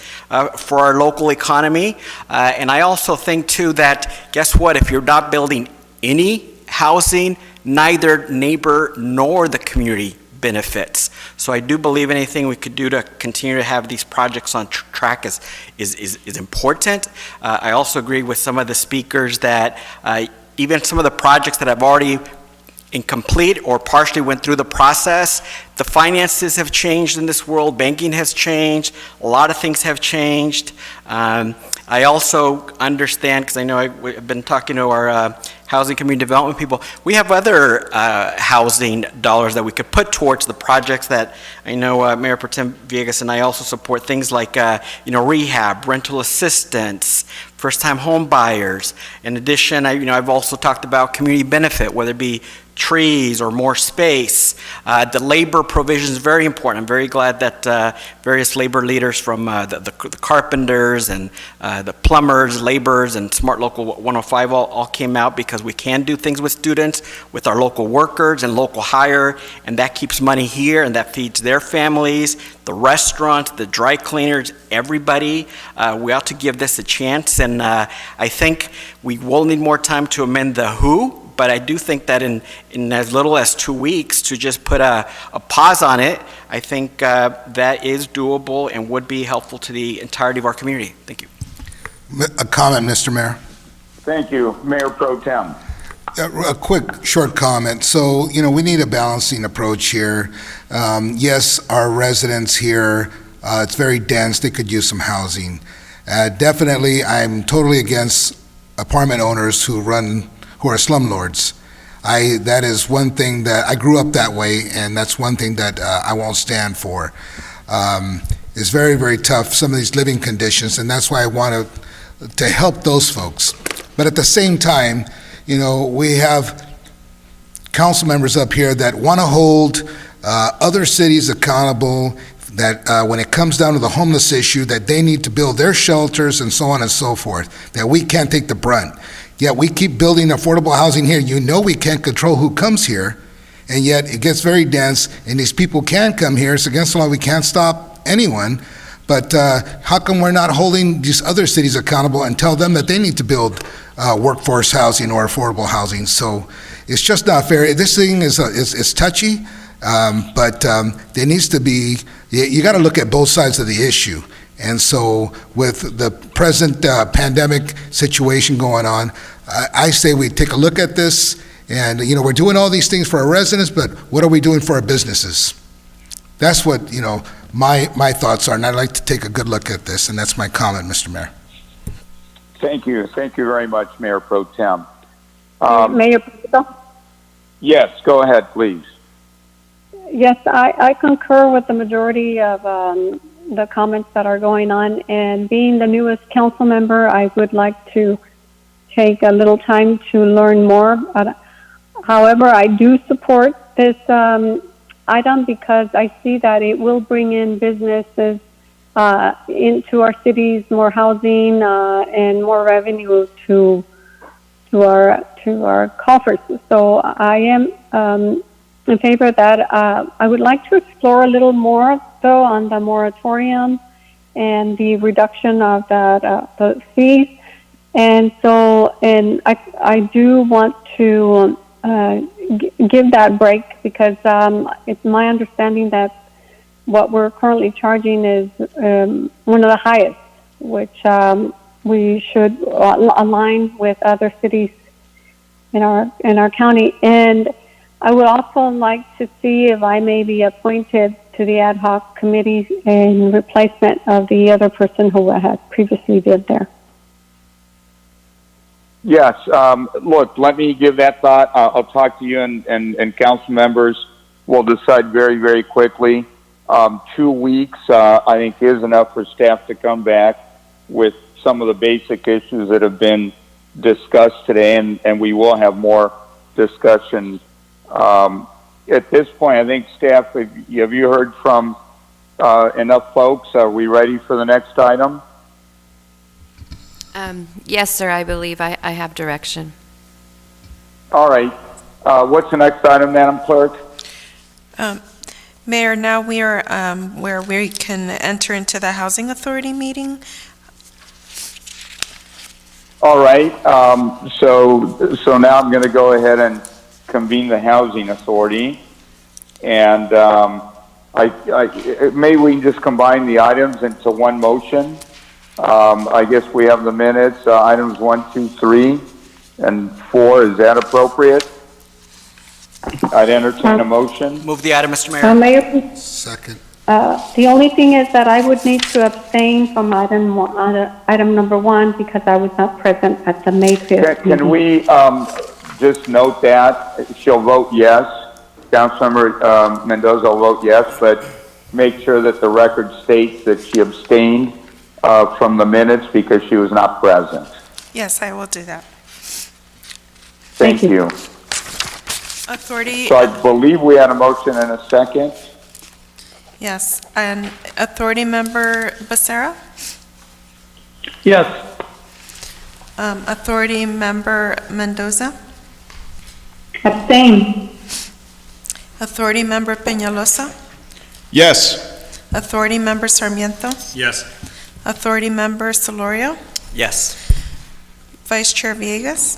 for our local economy, and I also think too that, guess what, if you're not building any housing, neither neighbor nor the community benefits. So I do believe anything we could do to continue to have these projects on track is important. I also agree with some of the speakers that even some of the projects that I've already incomplete or partially went through the process, the finances have changed in this world, banking has changed, a lot of things have changed. I also understand, because I know I've been talking to our housing community development people, we have other housing dollars that we could put towards the projects that I know Mayor Pro Tem Villegas and I also support, things like rehab, rental assistance, first-time home buyers. In addition, I've also talked about community benefit, whether it be trees or more space. The labor provision is very important. I'm very glad that various labor leaders from the carpenters and the plumbers, laborers, and Smart Local 105 all came out, because we can do things with students, with our local workers and local hire, and that keeps money here and that feeds their families, the restaurants, the dry cleaners, everybody. We ought to give this a chance, and I think we will need more time to amend the WHO, but I do think that in as little as 2 weeks to just put a pause on it, I think that is doable and would be helpful to the entirety of our community. Thank you. A comment, Mr. Mayor. Thank you, Mayor Pro Tem. A quick, short comment. So, we need a balancing approach here. Yes, our residents here, it's very dense. They could use some housing. Definitely, I'm totally against apartment owners who are slumlords. That is one thing that I grew up that way, and that's one thing that I won't stand for. It's very, very tough, some of these living conditions, and that's why I want to help those folks. But at the same time, we have council members up here that want to hold other cities accountable, that when it comes down to the homeless issue, that they need to build their shelters and so on and so forth, that we can't take the brunt. Yet we keep building affordable housing here. We can't control who comes here, and yet it gets very dense, and these people can come here. It's against the law. We can't stop anyone. But how come we're not holding these other cities accountable and tell them that they need to build workforce housing or affordable housing? So it's just not fair. This thing is touchy, but there needs to be, you got to look at both sides of the issue. And so with the present pandemic situation going on, I say we take a look at this, and we're doing all these things for our residents, but what are we doing for our businesses? That's what my thoughts are, and I'd like to take a good look at this, and that's my comment, Mr. Mayor. Thank you very much, Mayor Pro Tem. Mayor Pro Tem? Yes, go ahead, please. Yes, I concur with the majority of the comments that are going on, and being the newest council member, I would like to take a little time to learn more. However, I do support this item because I see that it will bring in businesses into our cities, more housing, and more revenue to our coffers. So I am in favor of that. I would like to explore a little more, though, on the moratorium and the reduction of the fees. And so, I do want to give that break because it's my understanding that what we're currently charging is one of the highest, which we should align with other cities in our county. And I would also like to see if I may be appointed to the ad hoc committee in replacement of the other person who had previously been there. Yes. Look, let me give that thought. I'll talk to you and council members. We'll decide very, very quickly. 2 weeks, I think, is enough for staff to come back with some of the basic issues that have been discussed today, and we will have more discussion. At this point, I think staff, have you heard from enough folks? Are we ready for the next item? Yes, sir, I believe I have direction. All right. What's the next item, Madam Clerk? Mayor, now we are where we can enter into the Housing Authority meeting. All right. So now I'm going to go ahead and convene the Housing Authority. And maybe we can just combine the items into one motion. I guess we have the minutes, items 1, 2, 3, and 4. Is that appropriate? I'd entertain a motion. Move the item, Mr. Mayor. Mayor, Second. the only thing is that I would need to abstain from item number 1 because I was not present at the May 5th meeting. Can we just note that she'll vote yes? Councilmember Mendoza will vote yes, but make sure that the record states that she abstained from the minutes because she was not present. Yes, I will do that. Thank you. Authority. So I believe we had a motion and a second. Yes, and Authority Member Becerra? Yes. Authority Member Mendoza? Abstain. Authority Member Peñalosa? Yes. Authority Member Sarmiento? Yes. Authority Member Solorio? Yes. Vice Chair Villegas?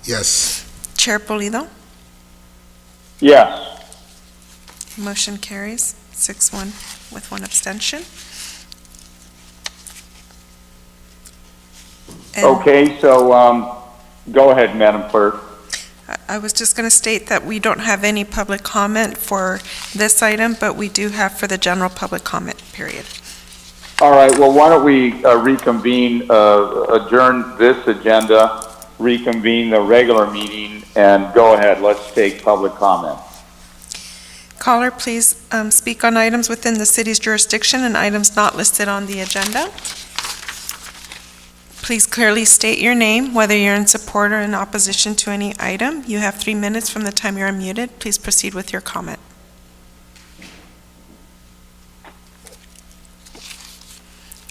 Yes. Chair Pulido? Yes. Motion carries 6-1 with 1 abstention. And Okay, so go ahead, Madam Clerk. I was just going to state that we don't have any public comment for this item, but we do have for the general public comment period. All right, well, why don't we reconvene, adjourn this agenda, reconvene the regular meeting, and go ahead, let's take public comment. Caller, please speak on items within the city's jurisdiction and items not listed on the agenda. Please clearly state your name, whether you're in support or in opposition to any item. You have 3 minutes from the time you're unmuted. Please proceed with your comment.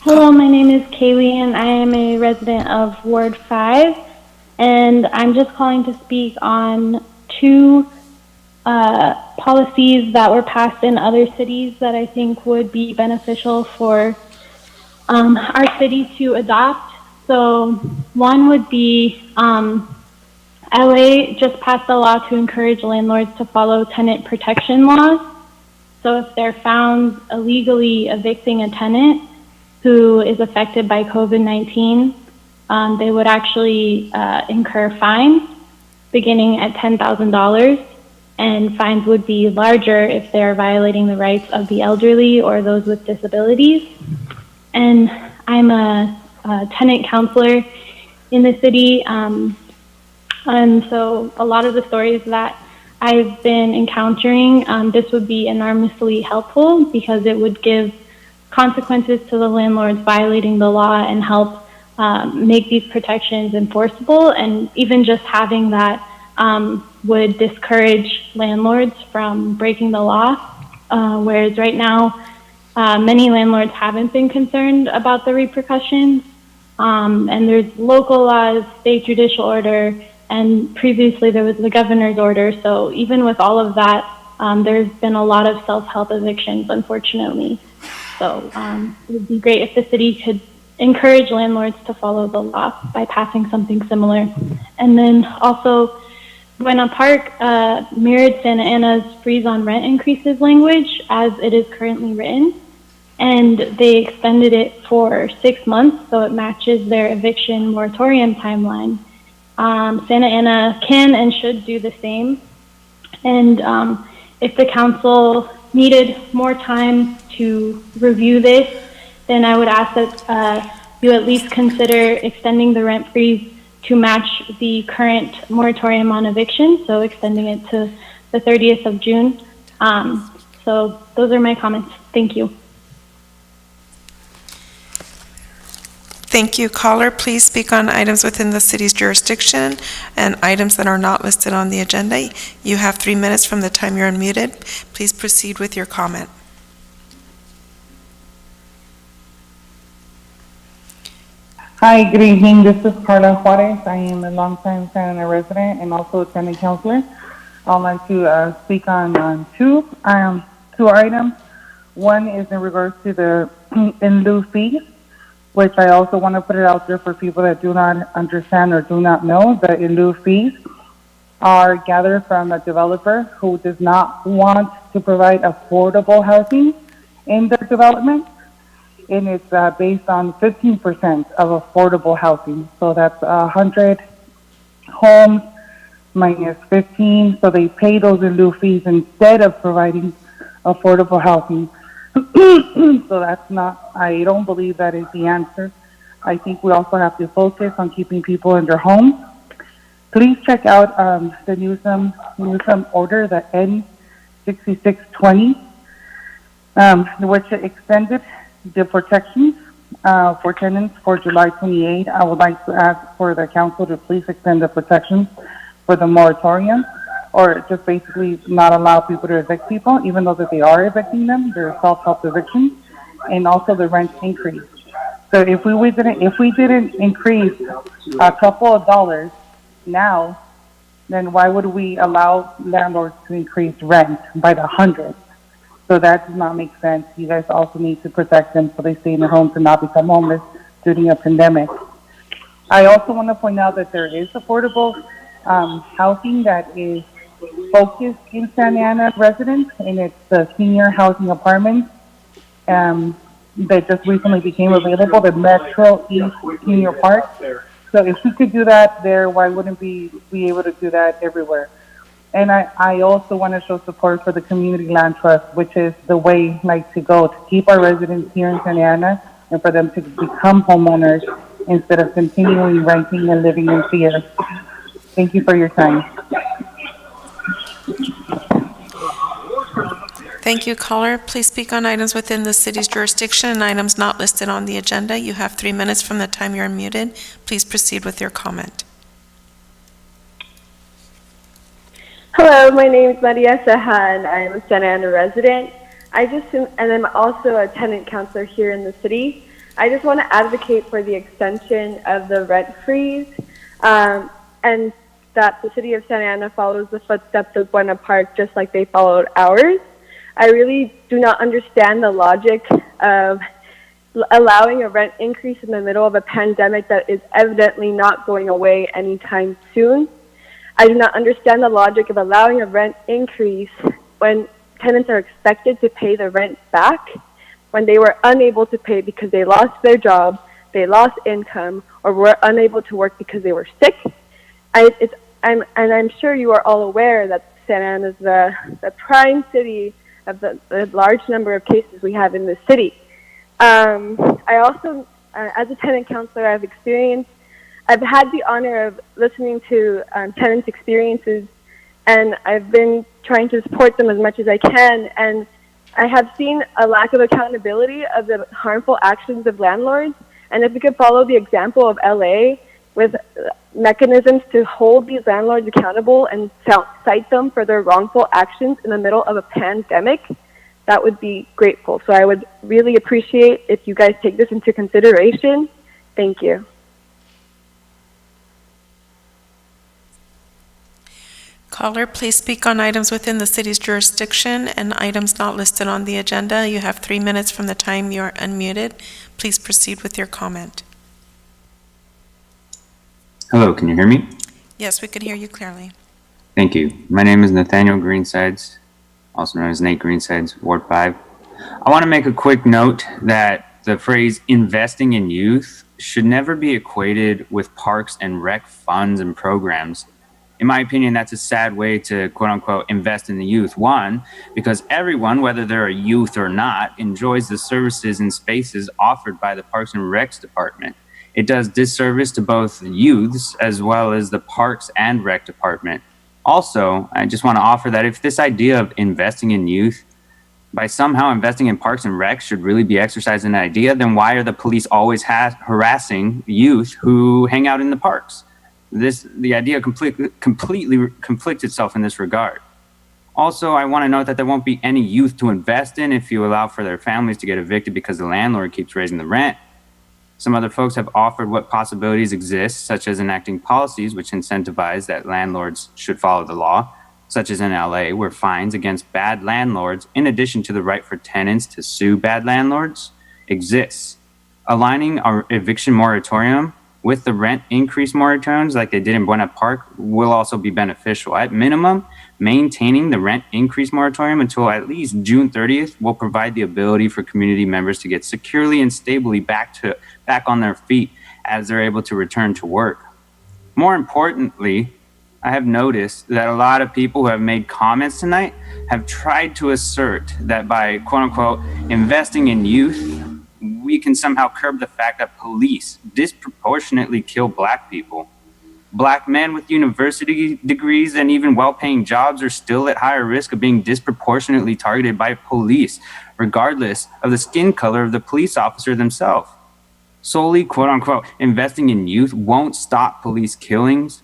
Hello, my name is Kaylee and I am a resident of Ward 5, and I'm just calling to speak on 2 policies that were passed in other cities that I think would be beneficial for our city to adopt. So one would be LA just passed a law to encourage landlords to follow tenant protection laws. So if they're found illegally evicting a tenant who is affected by COVID-19, they would actually incur fines beginning at $10,000, and fines would be larger if they're violating the rights of the elderly or those with disabilities. And I'm a tenant counselor in the city, and so a lot of the stories that I've been encountering, this would be enormously helpful because it would give consequences to the landlords violating the law and help make these protections enforceable. And even just having that would discourage landlords from breaking the law, whereas right now many landlords haven't been concerned about the repercussions. And there's local laws, state judicial order, and previously there was the governor's order. So even with all of that, there's been a lot of self-help evictions, unfortunately. So it would be great if the city could encourage landlords to follow the law by passing something similar. And then also, Buena Park mirrored Santa Ana's freeze on rent increases language as it is currently written. And they extended it for 6 months, so it matches their eviction moratorium timeline. Santa Ana can and should do the same. And if the council needed more time to review this, then I would ask that you at least consider extending the rent freeze to match the current moratorium on eviction, so extending it to the 30th of June. So those are my comments. Thank you. Thank you. Caller, please speak on items within the city's jurisdiction and items that are not listed on the agenda. You have 3 minutes from the time you're unmuted. Please proceed with your comment. Hi, good evening. This is Carla Juarez. I am a longtime Santa Ana resident and also a tenant counselor. I'd like to speak on two items. One is in regards to the in lieu fees, which I also want to put it out there for people that do not understand or do not know. The in lieu fees are gathered from a developer who does not want to provide affordable housing in their development. And it's based on 15% of affordable housing. So that's 100 homes minus 15. So they pay those in lieu fees instead of providing affordable housing. So that's not, I don't believe that is the answer. I think we also have to focus on keeping people in their homes. Please check out the Newsom order, the N6620, which extended the protections for tenants for July 28. I would like to ask for the council to please extend the protections for the moratorium, or just basically not allow people to evict people, even though that they are evicting them. They're self-help evictions, and also the rent increase. So if we didn't increase a couple of dollars now, then why would we allow landlords to increase rent by the hundreds? So that does not make sense. You guys also need to protect them so they stay in their homes and not become homeless during a pandemic. I also want to point out that there is affordable housing that is focused in Santa Ana residents, and it's the senior housing apartments that just recently became available, the Metro East Senior Park. So if we could do that there, why wouldn't we be able to do that everywhere? And I also want to show support for the Community Land Trust, which is the way to go to keep our residents here in Santa Ana and for them to become homeowners instead of continuing renting and living in fear. Thank you for your time. Thank you, caller. Please speak on items within the city's jurisdiction and items not listed on the agenda. You have 3 minutes from the time you're unmuted. Please proceed with your comment. Hello, my name is Maria Sahan. I am a Santa Ana resident. And I'm also a tenant counselor here in the city. I just want to advocate for the extension of the rent freeze and that the city of Santa Ana follows the footsteps of Buena Park just like they followed ours. I really do not understand the logic of allowing a rent increase in the middle of a pandemic that is evidently not going away anytime soon. I do not understand the logic of allowing a rent increase when tenants are expected to pay the rent back when they were unable to pay because they lost their job, they lost income, or were unable to work because they were sick. I'm sure you are all aware that Santa Ana is the prime city of the large number of cases we have in the city. I also, as a tenant counselor, I've had the honor of listening to tenants' experiences, and I've been trying to support them as much as I can. And I have seen a lack of accountability of the harmful actions of landlords. And if we could follow the example of LA with mechanisms to hold these landlords accountable and cite them for their wrongful actions in the middle of a pandemic, that would be grateful. So I would really appreciate if you guys take this into consideration. Thank you. Caller, please speak on items within the city's jurisdiction and items not listed on the agenda. You have 3 minutes from the time you're unmuted. Please proceed with your comment. Hello, can you hear me? Yes, we could hear you clearly. Thank you. My name is Nathaniel Greensides, also known as Nate Greensides, Ward 5. I want to make a quick note that the phrase investing in youth should never be equated with parks and rec funds and programs. In my opinion, that's a sad way to quote unquote invest in the youth. One, because everyone, whether they're a youth or not, enjoys the services and spaces offered by the Parks and Recs Department. It does disservice to both the youths as well as the Parks and Rec Department. Also, I just want to offer that if this idea of investing in youth by somehow investing in parks and recs should really be exercised an idea, then why are the police always harassing youth who hang out in the parks? The idea completely conflicts itself in this regard. Also, I want to note that there won't be any youth to invest in if you allow for their families to get evicted because the landlord keeps raising the rent. Some other folks have offered what possibilities exist, such as enacting policies which incentivize that landlords should follow the law, such as in LA, where fines against bad landlords, in addition to the right for tenants to sue bad landlords, exists. Aligning our eviction moratorium with the rent increase moratoriums like they did in Buena Park will also be beneficial. At minimum, maintaining the rent increase moratorium until at least June 30th will provide the ability for community members to get securely and stably back on their feet as they're able to return to work. More importantly, I have noticed that a lot of people who have made comments tonight have tried to assert that by quote unquote investing in youth, we can somehow curb the fact that police disproportionately kill Black people. Black men with university degrees and even well-paying jobs are still at higher risk of being disproportionately targeted by police, regardless of the skin color of the police officer themselves. Solely, quote unquote, investing in youth won't stop police killings,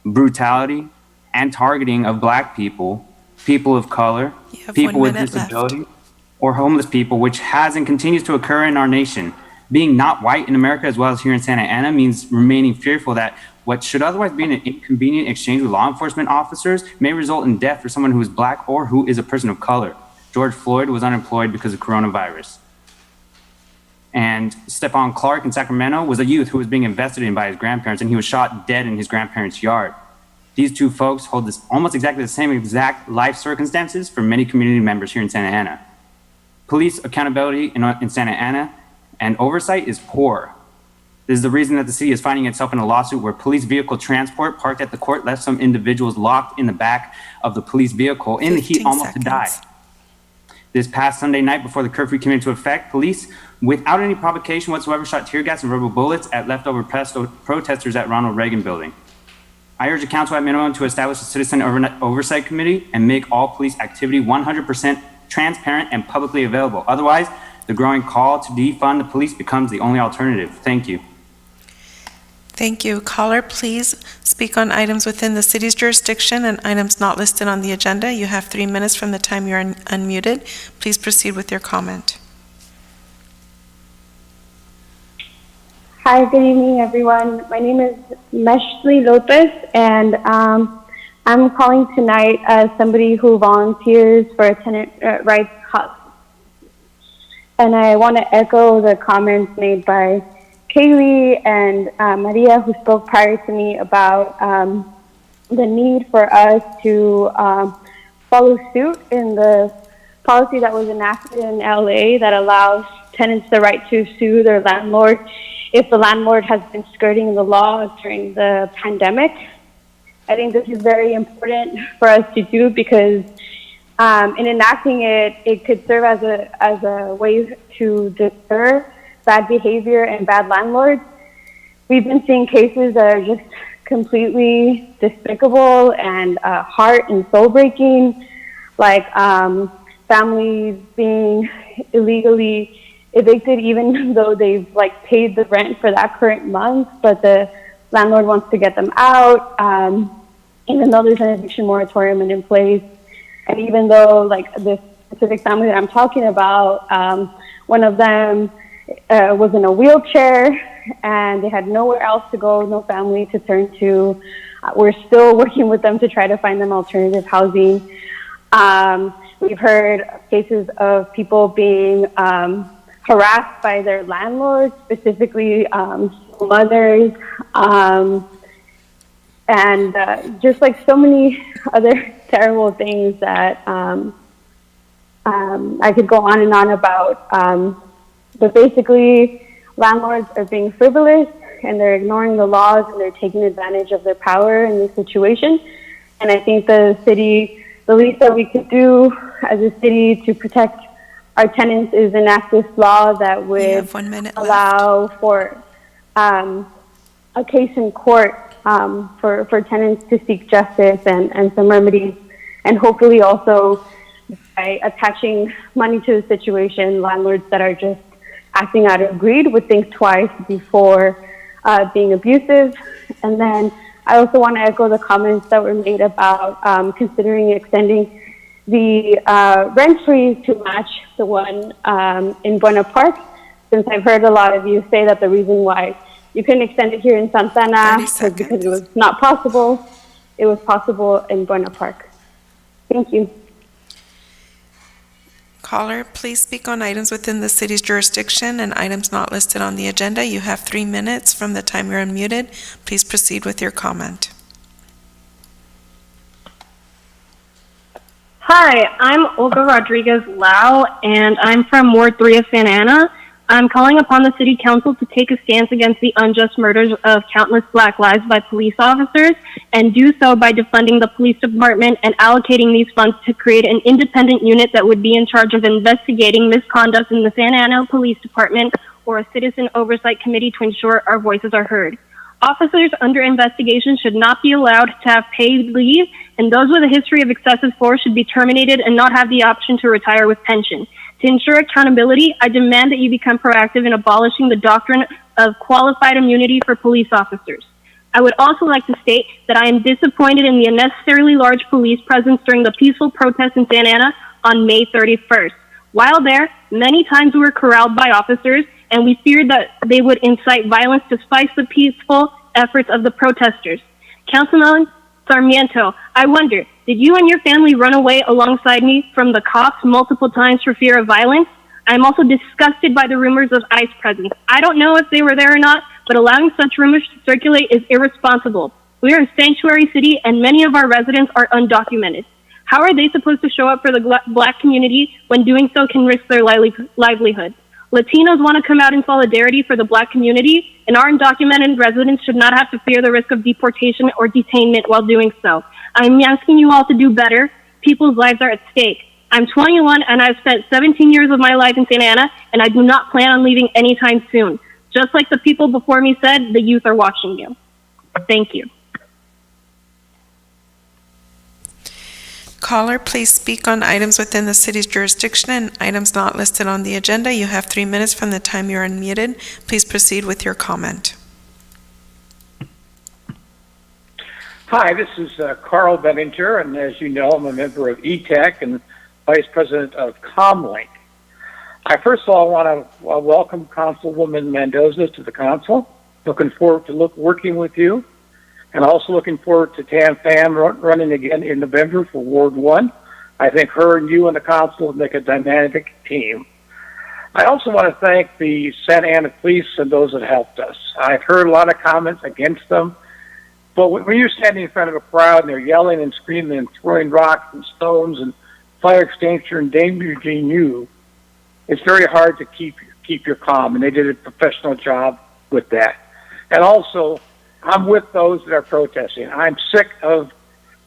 brutality, and targeting of Black people, people of color, people with disability, or homeless people, which has and continues to occur in our nation. Being not white in America as well as here in Santa Ana means remaining fearful that what should otherwise be an inconvenient exchange with law enforcement officers may result in death for someone who is Black or who is a person of color. George Floyd was unemployed because of coronavirus. And Stephon Clark in Sacramento was a youth who was being invested in by his grandparents, and he was shot dead in his grandparents' yard. These two folks hold this almost exactly the same exact life circumstances for many community members here in Santa Ana. Police accountability in Santa Ana and oversight is poor. This is the reason that the city is finding itself in a lawsuit where police vehicle transport parked at the court left some individuals locked in the back of the police vehicle in the heat almost to die. This past Sunday night before the curfew came into effect, police, without any provocation whatsoever, shot tear gas and rubber bullets at leftover protesters at Ronald Reagan Building. I urge the council at minimum to establish a citizen oversight committee and make all police activity 100% transparent and publicly available. Otherwise, the growing call to defund the police becomes the only alternative. Thank you. Thank you. Caller, please speak on items within the city's jurisdiction and items not listed on the agenda. You have 3 minutes from the time you're unmuted. Please proceed with your comment. Hi, good evening, everyone. My name is Meshley Lopez, and I'm calling tonight as somebody who volunteers for a tenant rights cause. And I want to echo the comments made by Kaylee and Maria, who spoke prior to me about the need for us to follow suit in the policy that was enacted in LA that allows tenants the right to sue their landlord if the landlord has been skirting the law during the pandemic. I think this is very important for us to do because in enacting it, it could serve as a way to deter bad behavior and bad landlords. We've been seeing cases that are just completely despicable and heart and soul breaking, like families being illegally evicted even though they've paid the rent for that current month, but the landlord wants to get them out, even though there's an eviction moratorium in place, and even though this specific family that I'm talking about, one of them was in a wheelchair and they had nowhere else to go, no family to turn to. We're still working with them to try to find them alternative housing. We've heard cases of people being harassed by their landlords, specifically mothers, and just like so many other terrible things that I could go on and on about. But basically, landlords are being frivolous and they're ignoring the laws and they're taking advantage of their power in this situation. And I think the least that we could do as a city to protect our tenants is enact this law that would allow for a case in court for tenants to seek justice and some remedies, and hopefully also by attaching money to the situation, landlords that are just acting out of greed would think twice before being abusive. And then I also want to echo the comments that were made about considering extending the rent freeze to match the one in Buena Park, since I've heard a lot of you say that the reason why you couldn't extend it here in Santa Ana was because it was not possible. It was possible in Buena Park. Thank you. Caller, please speak on items within the city's jurisdiction and items not listed on the agenda. You have 3 minutes from the time you're unmuted. Please proceed with your comment. Hi, I'm Olga Rodriguez Lau, and I'm from Ward 3 of Santa Ana. I'm calling upon the City Council to take a stance against the unjust murders of countless Black lives by police officers, and do so by defunding the police department and allocating these funds to create an independent unit that would be in charge of investigating misconduct in the Santa Ana Police Department, or a citizen oversight committee to ensure our voices are heard. Officers under investigation should not be allowed to have paid leave, and those with a history of excessive force should be terminated and not have the option to retire with pension. To ensure accountability, I demand that you become proactive in abolishing the doctrine of qualified immunity for police officers. I would also like to state that I am disappointed in the unnecessarily large police presence during the peaceful protest in Santa Ana on May 31st. While there, many times we were corralled by officers, and we feared that they would incite violence to spice the peaceful efforts of the protesters. Councilman Sarmiento, I wonder, did you and your family run away alongside me from the cops multiple times for fear of violence? I'm also disgusted by the rumors of ICE presence. I don't know if they were there or not, but allowing such rumors to circulate is irresponsible. We are a sanctuary city, and many of our residents are undocumented. How are they supposed to show up for the Black community when doing so can risk their livelihood? Latinos want to come out in solidarity for the Black community, and our undocumented residents should not have to fear the risk of deportation or detainment while doing so. I'm asking you all to do better. People's lives are at stake. I'm 21 and I've spent 17 years of my life in Santa Ana, and I do not plan on leaving anytime soon. Just like the people before me said, the youth are watching you. Thank you. Caller, please speak on items within the city's jurisdiction and items not listed on the agenda. You have 3 minutes from the time you're unmuted. Please proceed with your comment. Hi, this is Carl Benninger, and as you know, I'm a member of ETEC and Vice President of Comlink. I first of all want to welcome Councilwoman Mendoza to the council. Looking forward to working with you, and also looking forward to Tam Pham running again in November for Ward 1. I think her and you and the council would make a dynamic team. I also want to thank the Santa Ana police and those that helped us. I've heard a lot of comments against them, but when you're standing in front of a crowd and they're yelling and screaming and throwing rocks and stones and fire extinguisher and endangering you, it's very hard to keep your calm, and they did a professional job with that. And also, I'm with those that are protesting. I'm sick of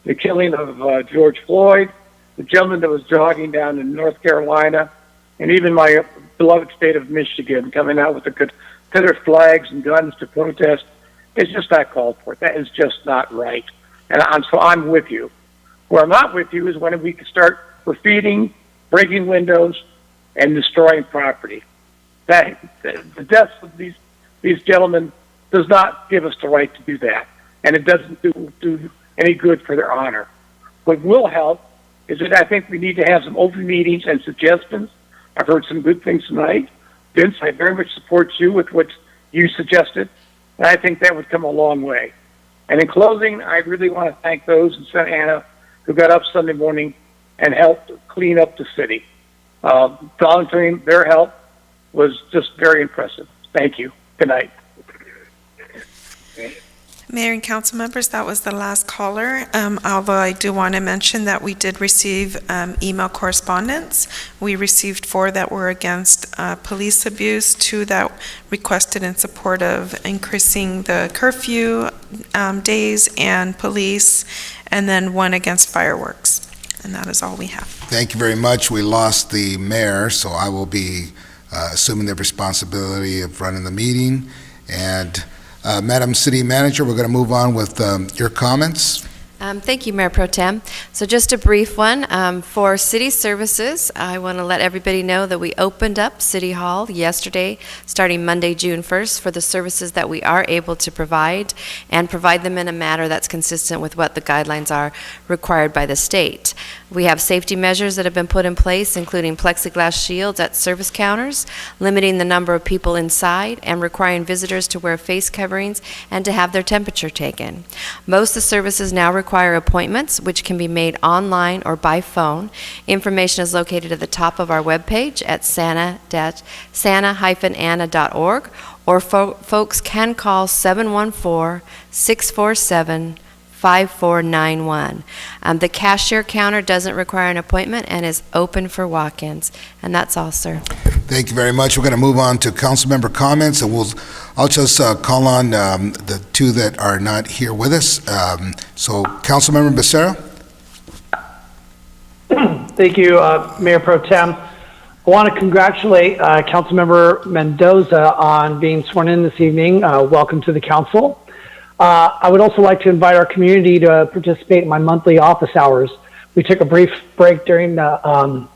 the killing of George Floyd, the gentleman that was jogging down in North Carolina, and even my beloved state of Michigan coming out with the Confederate flags and guns to protest. It's just not called for. That is just not right. And so I'm with you. Where I'm not with you is when we can start graffitiing, breaking windows, and destroying property. The deaths of these gentlemen does not give us the right to do that, and it doesn't do any good for their honor. What will help is that I think we need to have some open meetings and suggestions. I've heard some good things tonight. Vince, I very much support you with what you suggested, and I think that would come a long way. And in closing, I really want to thank those in Santa Ana who got up Sunday morning and helped clean up the city. Volunteering their help was just very impressive. Thank you. Good night. Mayor and council members, that was the last caller. Although I do want to mention that we did receive email correspondence. We received 4 that were against police abuse, 2 that requested in support of increasing the curfew days and police, and then 1 against fireworks. And that is all we have. Thank you very much. We lost the mayor, so I will be assuming the responsibility of running the meeting. And Madam City Manager, we're going to move on with your comments. Thank you, Mayor Pro Tem. So just a brief one. For city services, I want to let everybody know that we opened up City Hall yesterday, starting Monday, June 1st, for the services that we are able to provide, and provide them in a manner that's consistent with what the guidelines are required by the state. We have safety measures that have been put in place, including plexiglass shields at service counters, limiting the number of people inside, and requiring visitors to wear face coverings and to have their temperature taken. Most of the services now require appointments, which can be made online or by phone. Information is located at the top of our webpage at santa-ana.org, or folks can call 714-647-5491. The cashier counter doesn't require an appointment and is open for walk-ins. And that's all, sir. Thank you very much. We're going to move on to council member comments, and I'll just call on the 2 that are not here with us. So, council member Becerra. Thank you, Mayor Pro Tem. I want to congratulate Councilmember Mendoza on being sworn in this evening. Welcome to the council. I would also like to invite our community to participate in my monthly office hours. We took a brief break during the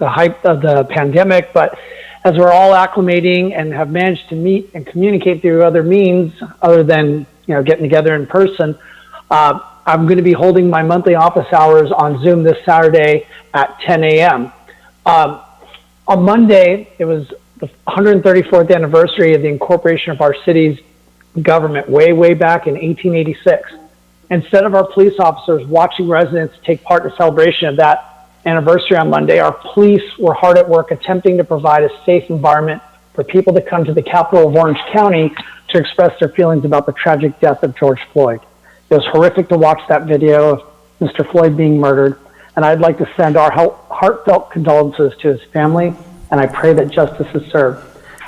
height of the pandemic, but as we're all acclimating and have managed to meet and communicate through other means other than getting together in person, I'm going to be holding my monthly office hours on Zoom this Saturday at 10 a.m. On Monday, it was the 134th anniversary of the incorporation of our city's government way back in 1886. Instead of our police officers watching residents take part in the celebration of that anniversary on Monday, our police were hard at work attempting to provide a safe environment for people to come to the capital of Orange County to express their feelings about the tragic death of George Floyd. It was horrific to watch that video of Mr. Floyd being murdered, and I'd like to send our heartfelt condolences to his family, and I pray that justice is served.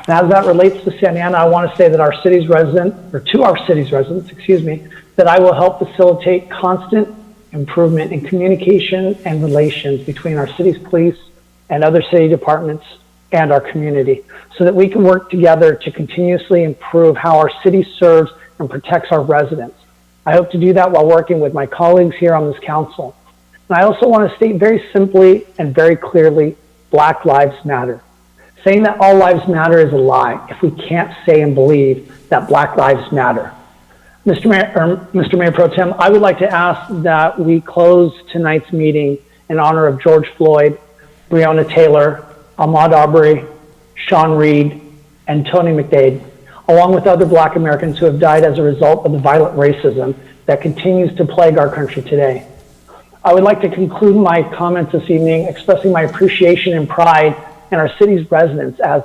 And as that relates to Santa Ana, I want to say that our city's residents, that I will help facilitate constant improvement in communication and relations between our city's police and other city departments and our community, so that we can work together to continuously improve how our city serves and protects our residents. I hope to do that while working with my colleagues here on this council. And I also want to state very simply and very clearly, Black Lives Matter. Saying that all lives matter is a lie if we can't say and believe that Black Lives Matter. Mr. Mayor Pro Tem, I would like to ask that we close tonight's meeting in honor of George Floyd, Breonna Taylor, Ahmaud Arbery, Sean Reed, and Tony McDade, along with other Black Americans who have died as a result of the violent racism that continues to plague our country today. I would like to conclude my comments this evening expressing my appreciation and pride in our city's residents, as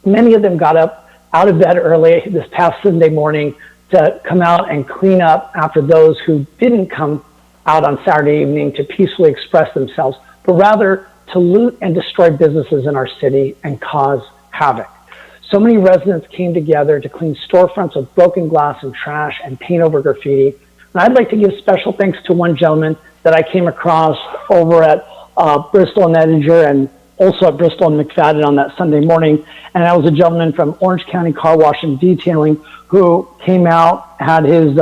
many of them got up out of bed early this past Sunday morning to come out and clean up after those who didn't come out on Saturday evening to peacefully express themselves, but rather to loot and destroy businesses in our city and cause havoc. So many residents came together to clean storefronts with broken glass and trash and paint over graffiti. And I'd like to give special thanks to one gentleman that I came across over at Bristol and Edinger, and also at Bristol and McFadden on that Sunday morning. And that was a gentleman from Orange County Car Wash and Detailing who came out, had his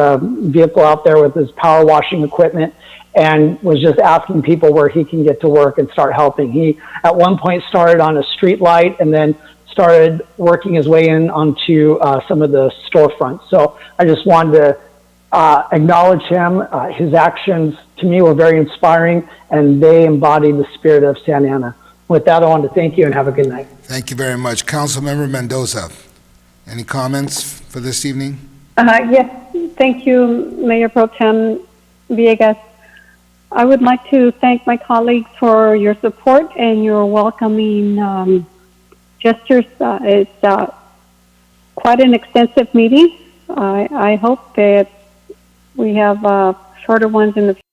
vehicle out there with his power washing equipment, and was just asking people where he can get to work and start helping. He, at one point, started on a street light and then started working his way in onto some of the storefronts. So I just wanted to acknowledge him. His actions to me were very inspiring, and they embody the spirit of Santa Ana. With that, I want to thank you and have a good night. Thank you very much. Councilmember Mendoza, any comments for this evening? Yes, thank you, Mayor Pro Tem Villegas. I would like to thank my colleagues for your support and your welcoming gestures. It's quite an extensive meeting. I hope that we have shorter ones in the future.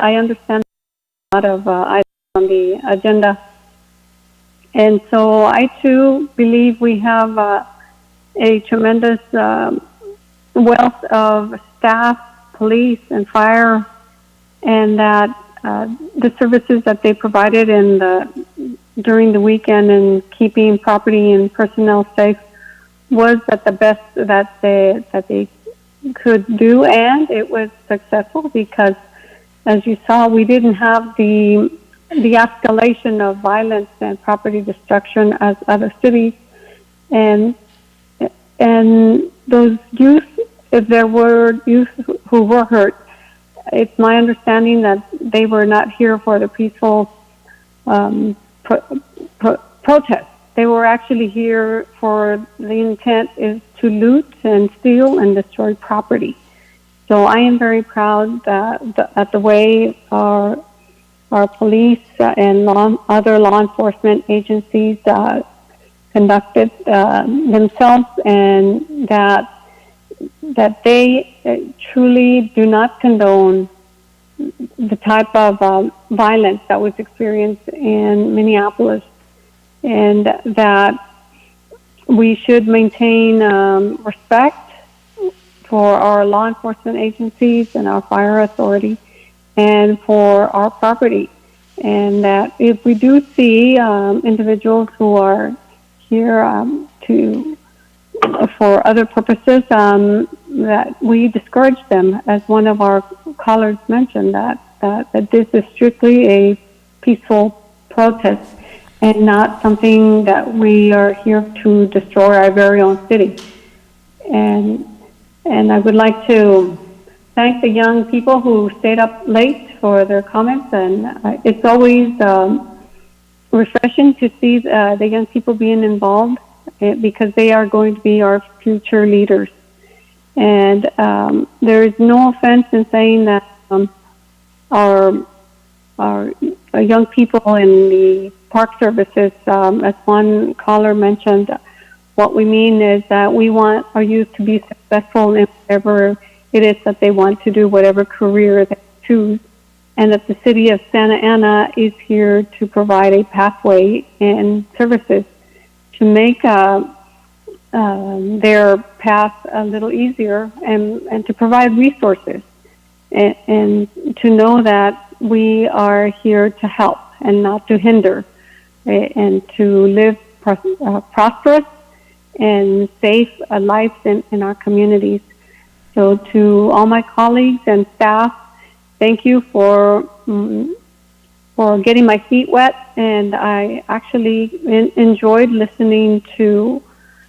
I understand a lot of items on the agenda. And so I too believe we have a tremendous wealth of staff, police, and fire, and that the services that they provided during the weekend and keeping property and personnel safe was at the best that they could do, and it was successful because, as you saw, we didn't have the escalation of violence and property destruction as other cities, and those youth, if there were youth who were hurt, it's my understanding that they were not here for the peaceful protest. They were actually here for the intent is to loot and steal and destroy property. So I am very proud at the way our police and other law enforcement agencies conducted themselves, and that they truly do not condone the type of violence that was experienced in Minneapolis, and that we should maintain respect for our law enforcement agencies and our fire authority and for our property. And that if we do see individuals who are here for other purposes, that we discourage them, as one of our callers mentioned, that this is strictly a peaceful protest and not something that we are here to destroy our very own city. And I would like to thank the young people who stayed up late for their comments, and it's always refreshing to see the young people being involved, because they are going to be our future leaders. And there is no offense in saying that our young people in the park services, as one caller mentioned, what we mean is that we want our youth to be successful in whatever it is that they want to do, whatever career they choose, and that the city of Santa Ana is here to provide a pathway and services to make their path a little easier, and to provide resources, and to know that we are here to help and not to hinder, and to live prosperous and safe lives in our communities. So to all my colleagues and staff, thank you for getting my feet wet, and I actually enjoyed listening to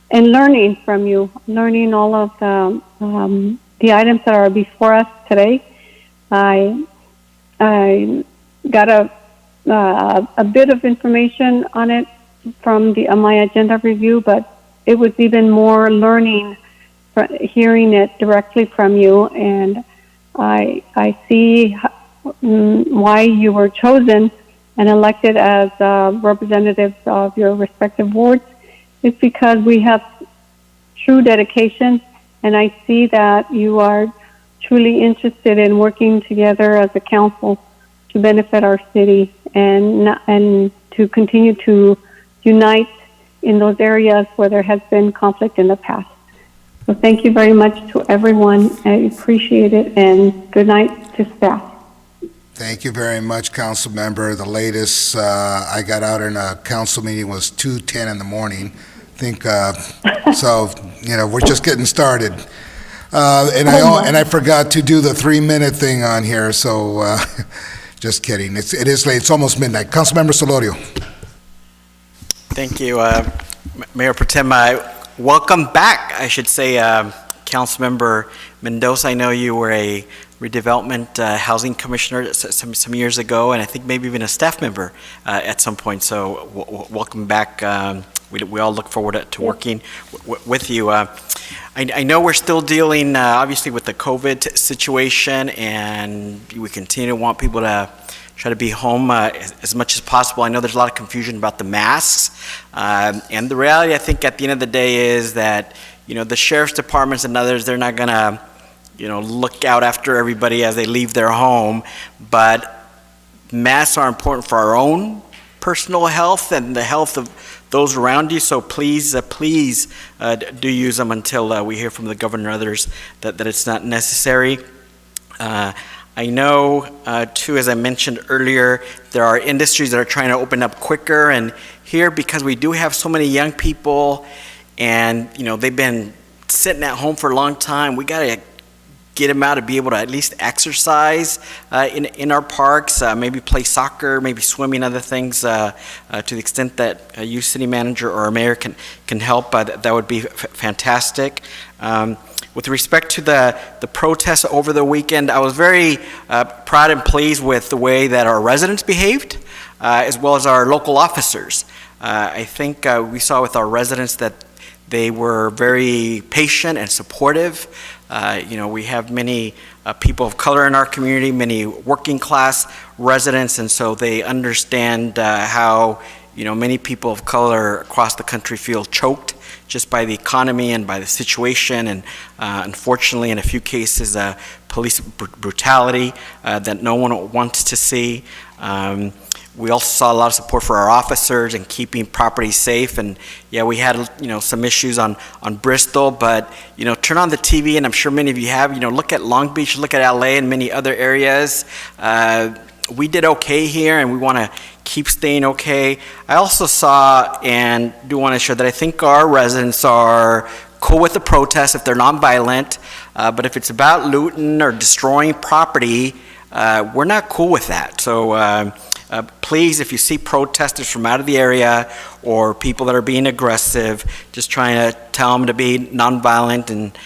and learning from you, learning all of the items that are before us today. I got a bit of information on it from my agenda review, but it was even more learning, hearing it directly from you, and I see why you were chosen and elected as representatives of your respective wards. It's because we have true dedication, and I see that you are truly interested in working together as a council to benefit our city and to continue to unite in those areas where there has been conflict in the past. So thank you very much to everyone. I appreciate it, and good night to staff. Thank you very much, Council Member. The latest I got out in a council meeting was 2:10 in the morning. I think so. We're just getting started, and I forgot to do the 3-minute thing on here. So just kidding. It is late. It's almost midnight. Council Member Solorio. Thank you, Mayor Pro Tem. Welcome back, I should say, Councilmember Mendoza, I know you were a redevelopment housing commissioner some years ago, and I think maybe even a staff member at some point. So welcome back. We all look forward to working with you. I know we're still dealing, obviously, with the COVID situation, and we continue to want people to try to be home as much as possible. I know there's a lot of confusion about the masks, and the reality, I think, at the end of the day is that, the sheriff's departments and others, they're not gonna, look out after everybody as they leave their home, but masks are important for our own personal health and the health of those around you. So please do use them until we hear from the governor and others that it's not necessary. I know, too, as I mentioned earlier, there are industries that are trying to open up quicker, and here, because we do have so many young people and, they've been sitting at home for a long time, we got to get them out to be able to at least exercise in our parks, maybe play soccer, maybe swimming, other things, to the extent that you, city manager, or a mayor can help, that would be fantastic. With respect to the protests over the weekend, I was very proud and pleased with the way that our residents behaved, as well as our local officers. I think we saw with our residents that they were very patient and supportive. We have many people of color in our community, many working class residents, and so they understand how many people of color across the country feel choked just by the economy and by the situation, and unfortunately, in a few cases, police brutality that no one wants to see. We also saw a lot of support for our officers and keeping property safe. And yeah, we had some issues on Bristol, but turn on the TV, and I'm sure many of you have. Look at Long Beach, look at LA, and many other areas. We did okay here, and we want to keep staying okay. I also saw and do want to share that I think our residents are cool with the protests if they're nonviolent, but if it's about looting or destroying property, we're not cool with that. So please, if you see protesters from out of the area or people that are being aggressive, just trying to tell them to be nonviolent. And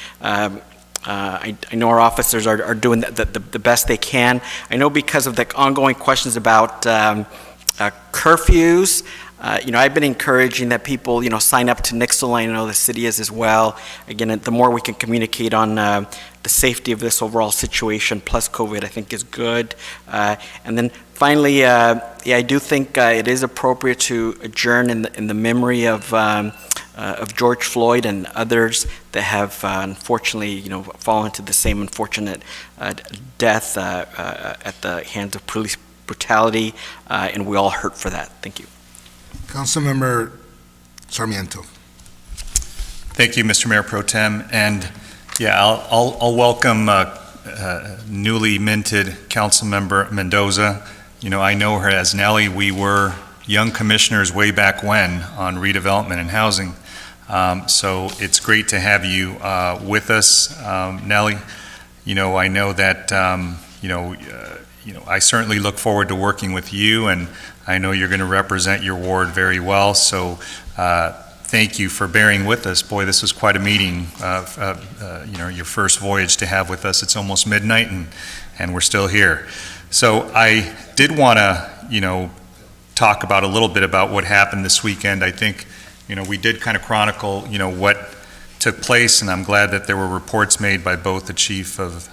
I know our officers are doing the best they can. I know because of the ongoing questions about curfews, I've been encouraging that people, sign up to Nixle. I know the city is as well. Again, the more we can communicate on the safety of this overall situation, plus COVID, I think is good. And then finally, I do think it is appropriate to adjourn in the memory of George Floyd and others that have unfortunately, fallen to the same unfortunate death at the hands of police brutality, and we all hurt for that. Thank you. Councilmember Sarmiento. Thank you, Mr. Mayor Pro Tem. And yeah, I'll welcome newly minted Councilmember Mendoza. I know her as Nellie. We were young commissioners way back when on redevelopment and housing. So it's great to have you with us, Nellie. I know that, I certainly look forward to working with you, and I know you're going to represent your ward very well. So thank you for bearing with us. Boy, this was quite a meeting, your first voyage to have with us. It's almost midnight, and we're still here. So I did want to, talk about a little bit about what happened this weekend. I think, we did kind of chronicle, what took place, and I'm glad that there were reports made by both the chief of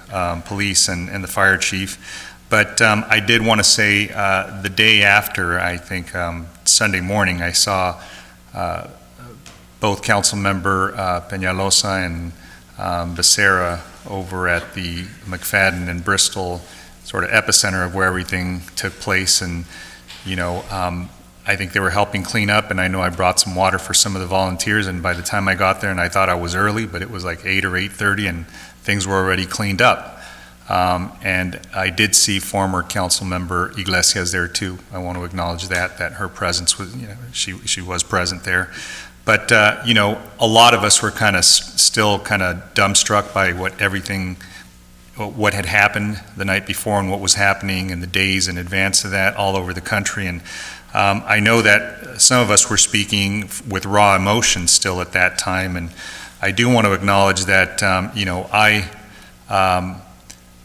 police and the fire chief. But I did want to say the day after, I think Sunday morning, I saw both Councilmember Peñalosa and Becerra over at the McFadden and Bristol sort of epicenter of where everything took place. And, I think they were helping clean up, and I know I brought some water for some of the volunteers, and by the time I got there, and I thought I was early, but it was like 8 or 8:30, and things were already cleaned up. And I did see former council member Iglesias there too. I want to acknowledge that her presence was, she was present there. But, a lot of us were kind of still kind of dumbstruck by what had happened the night before and what was happening in the days in advance of that all over the country. And I know that some of us were speaking with raw emotion still at that time. And I do want to acknowledge that, I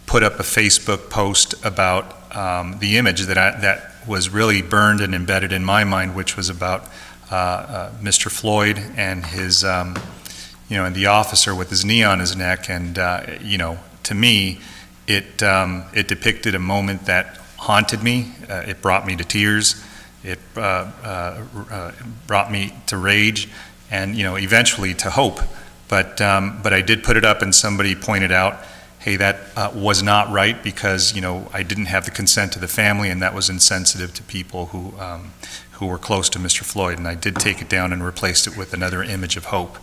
put up a Facebook post about the image that was really burned and embedded in my mind, which was about Mr. Floyd and his, and the officer with his knee on his neck. And, to me, it depicted a moment that haunted me. It brought me to tears. It brought me to rage and, eventually to hope. But I did put it up, and somebody pointed out, hey, that was not right because, I didn't have the consent of the family, and that was insensitive to people who were close to Mr. Floyd. And I did take it down and replaced it with another image of hope.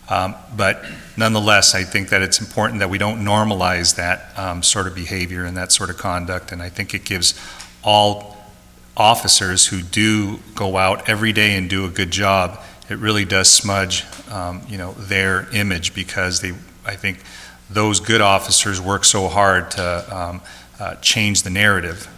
But nonetheless, I think that it's important that we don't normalize that sort of behavior and that sort of conduct. And I think it gives all officers who do go out every day and do a good job, it really does smudge, their image, because I think those good officers work so hard to change the narrative.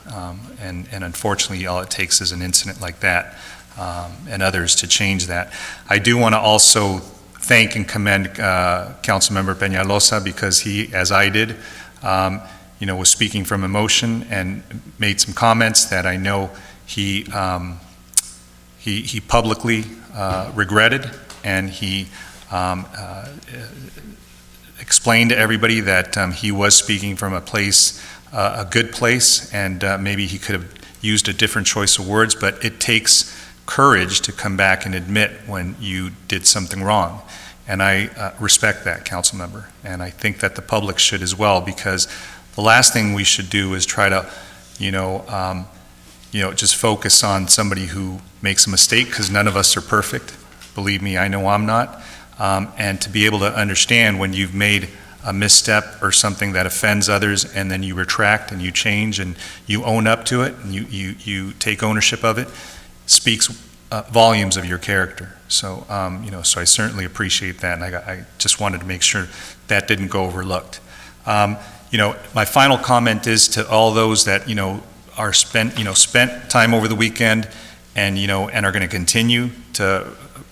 And unfortunately, all it takes is an incident like that and others to change that. I do want to also thank and commend Councilmember Peñalosa, because he, as I did, was speaking from emotion and made some comments that I know he publicly regretted, and he explained to everybody that he was speaking from a place, a good place, and maybe he could have used a different choice of words, but it takes courage to come back and admit when you did something wrong. And I respect that, council member, and I think that the public should as well, because the last thing we should do is try to, just focus on somebody who makes a mistake, because none of us are perfect. Believe me, I know I'm not. And to be able to understand when you've made a misstep or something that offends others, and then you retract and you change and you own up to it and you take ownership of it, speaks volumes of your character. So, so I certainly appreciate that, and I just wanted to make sure that didn't go overlooked. My final comment is to all those that, are spent time over the weekend and, and are going to continue to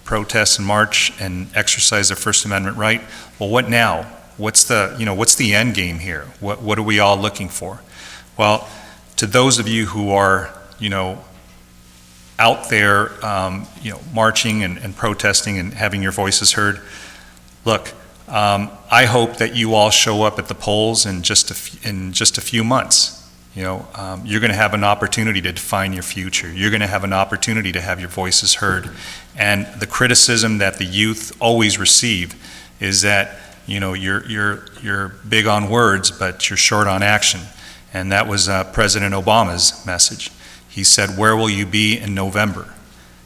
protest and march and exercise their First Amendment right. Well, what now? What's the end game here? What are we all looking for? Well, to those of you who are, out there, marching and protesting and having your voices heard, look, I hope that you all show up at the polls in just a few months. You're going to have an opportunity to define your future. You're going to have an opportunity to have your voices heard. And the criticism that the youth always receive is that, you're big on words, but you're short on action. And that was President Obama's message. He said, "Where will you be in November?"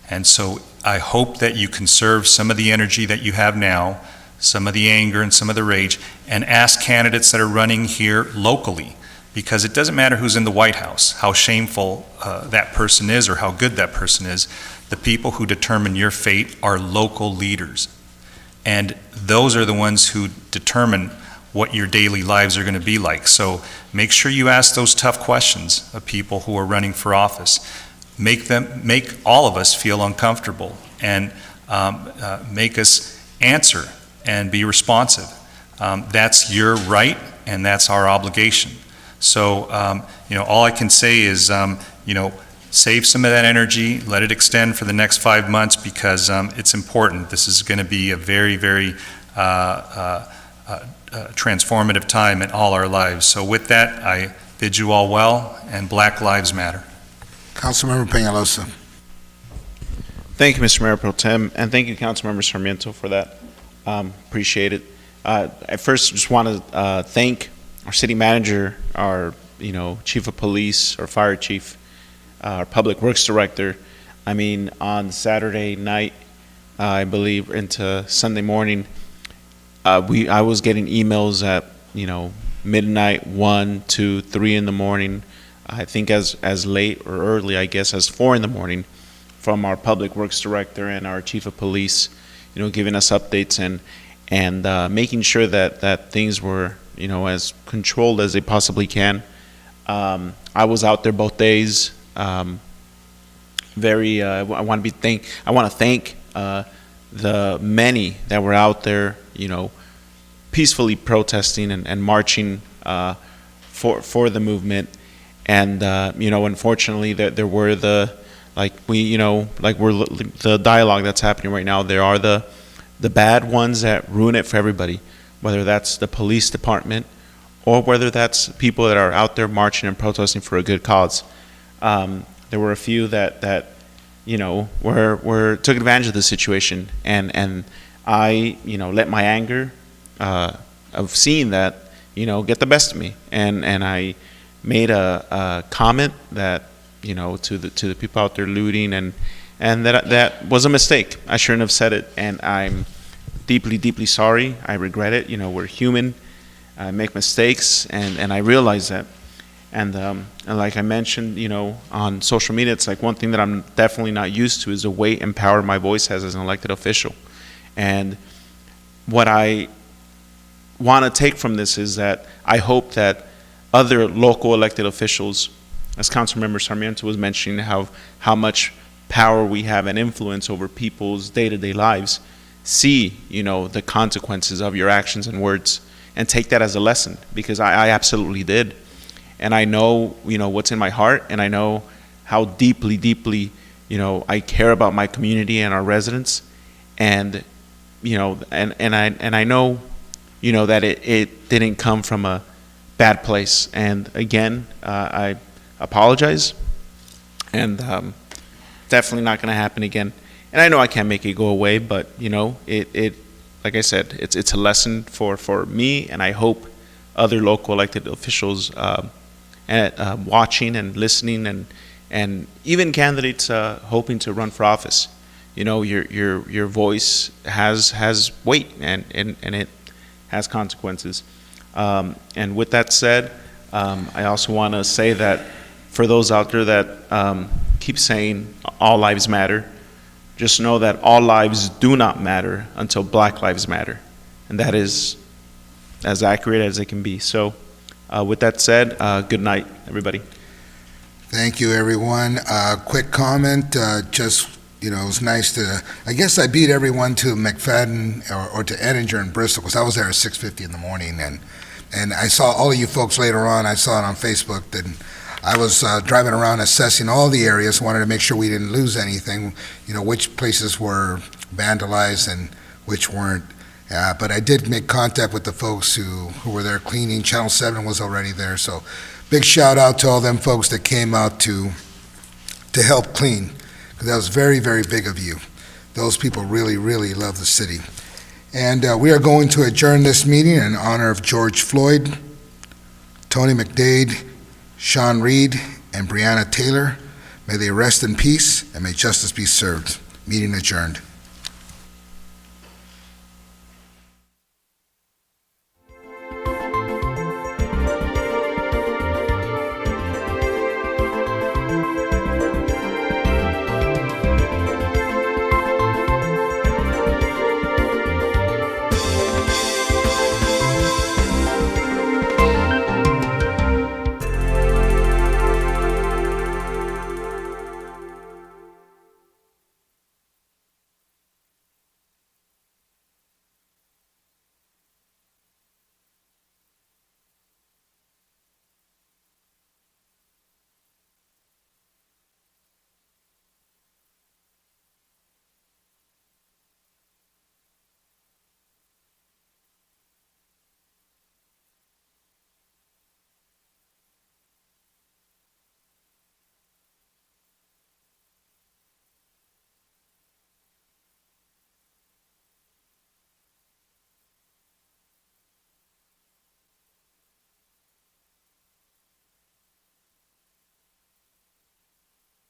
And so I hope that you conserve some of the energy that you have now, some of the anger and some of the rage, and ask candidates that are running here locally. Because it doesn't matter who's in the White House, how shameful that person is or how good that person is. The people who determine your fate are local leaders. And those are the ones who determine what your daily lives are going to be like. So make sure you ask those tough questions of people who are running for office. Make all of us feel uncomfortable, and make us answer and be responsive. That's your right, and that's our obligation. So, all I can say is, save some of that energy, let it extend for the next 5 months, because it's important. This is going to be a very, very transformative time in all our lives. So with that, I bid you all well, and Black Lives Matter. Councilmember Peñalosa. Thank you, Mr. Mayor Pro Tem, and thank you, Councilmember Sarmiento, for that. Appreciate it. I first just want to thank our city manager, our chief of police, our fire chief, our public works director. I mean, on Saturday night, I believe, into Sunday morning, I was getting emails at midnight, 1, 2, 3 in the morning. I think as late or early, I guess, as 4 in the morning, from our public works director and our chief of police, giving us updates and making sure that things were as controlled as they possibly can. I was out there both days. I want to thank the many that were out there, peacefully protesting and marching for the movement. And unfortunately, there were the dialogue that's happening right now. There are the bad ones that ruin it for everybody, whether that's the police department or whether that's people that are out there marching and protesting for a good cause. There were a few that took advantage of the situation, and I let my anger of seeing that get the best of me, and I made a comment that to the people out there looting, and that was a mistake. I shouldn't have said it, and I'm deeply sorry. I regret it. We're human. I make mistakes, and I realize that. And like I mentioned, on social media, it's like one thing that I'm definitely not used to is the weight and power my voice has as an elected official. And what I want to take from this is that I hope that other local elected officials, as Councilmember Sarmiento was mentioning, how much power we have and influence over people's day-to-day lives, see, the consequences of your actions and words, and take that as a lesson, because I absolutely did. And I know, what's in my heart, and I know how deeply, I care about my community and our residents, and I know, that it didn't come from a bad place. And again, I apologize, and definitely not going to happen again. And I know I can't make it go away, but it like I said, it's a lesson for me, and I hope other local elected officials watching and listening, and even candidates hoping to run for office. Your voice has weight, and it has consequences. And with that said, I also want to say that for those out there that keep saying all lives matter, just know that all lives do not matter until Black lives matter, and that is as accurate as it can be. So with that said, good night, everybody. Thank you, everyone. Quick comment, it was nice I guess I beat everyone to McFadden or to Edinger in Bristol, because I was there at 6:50 in the morning, and I saw all of you folks later on. I saw it on Facebook that I was driving around assessing all the areas, wanted to make sure we didn't lose anything, which places were vandalized and which weren't. But I did make contact with the folks who were there cleaning. Channel 7 was already there, so big shout out to all them folks that came out to help clean, because that was very, very big of you. Those people really, really love the city. And we are going to adjourn this meeting in honor of George Floyd, Tony McDade, Sean Reed, and Breonna Taylor. May they rest in peace, and may justice be served. Meeting adjourned.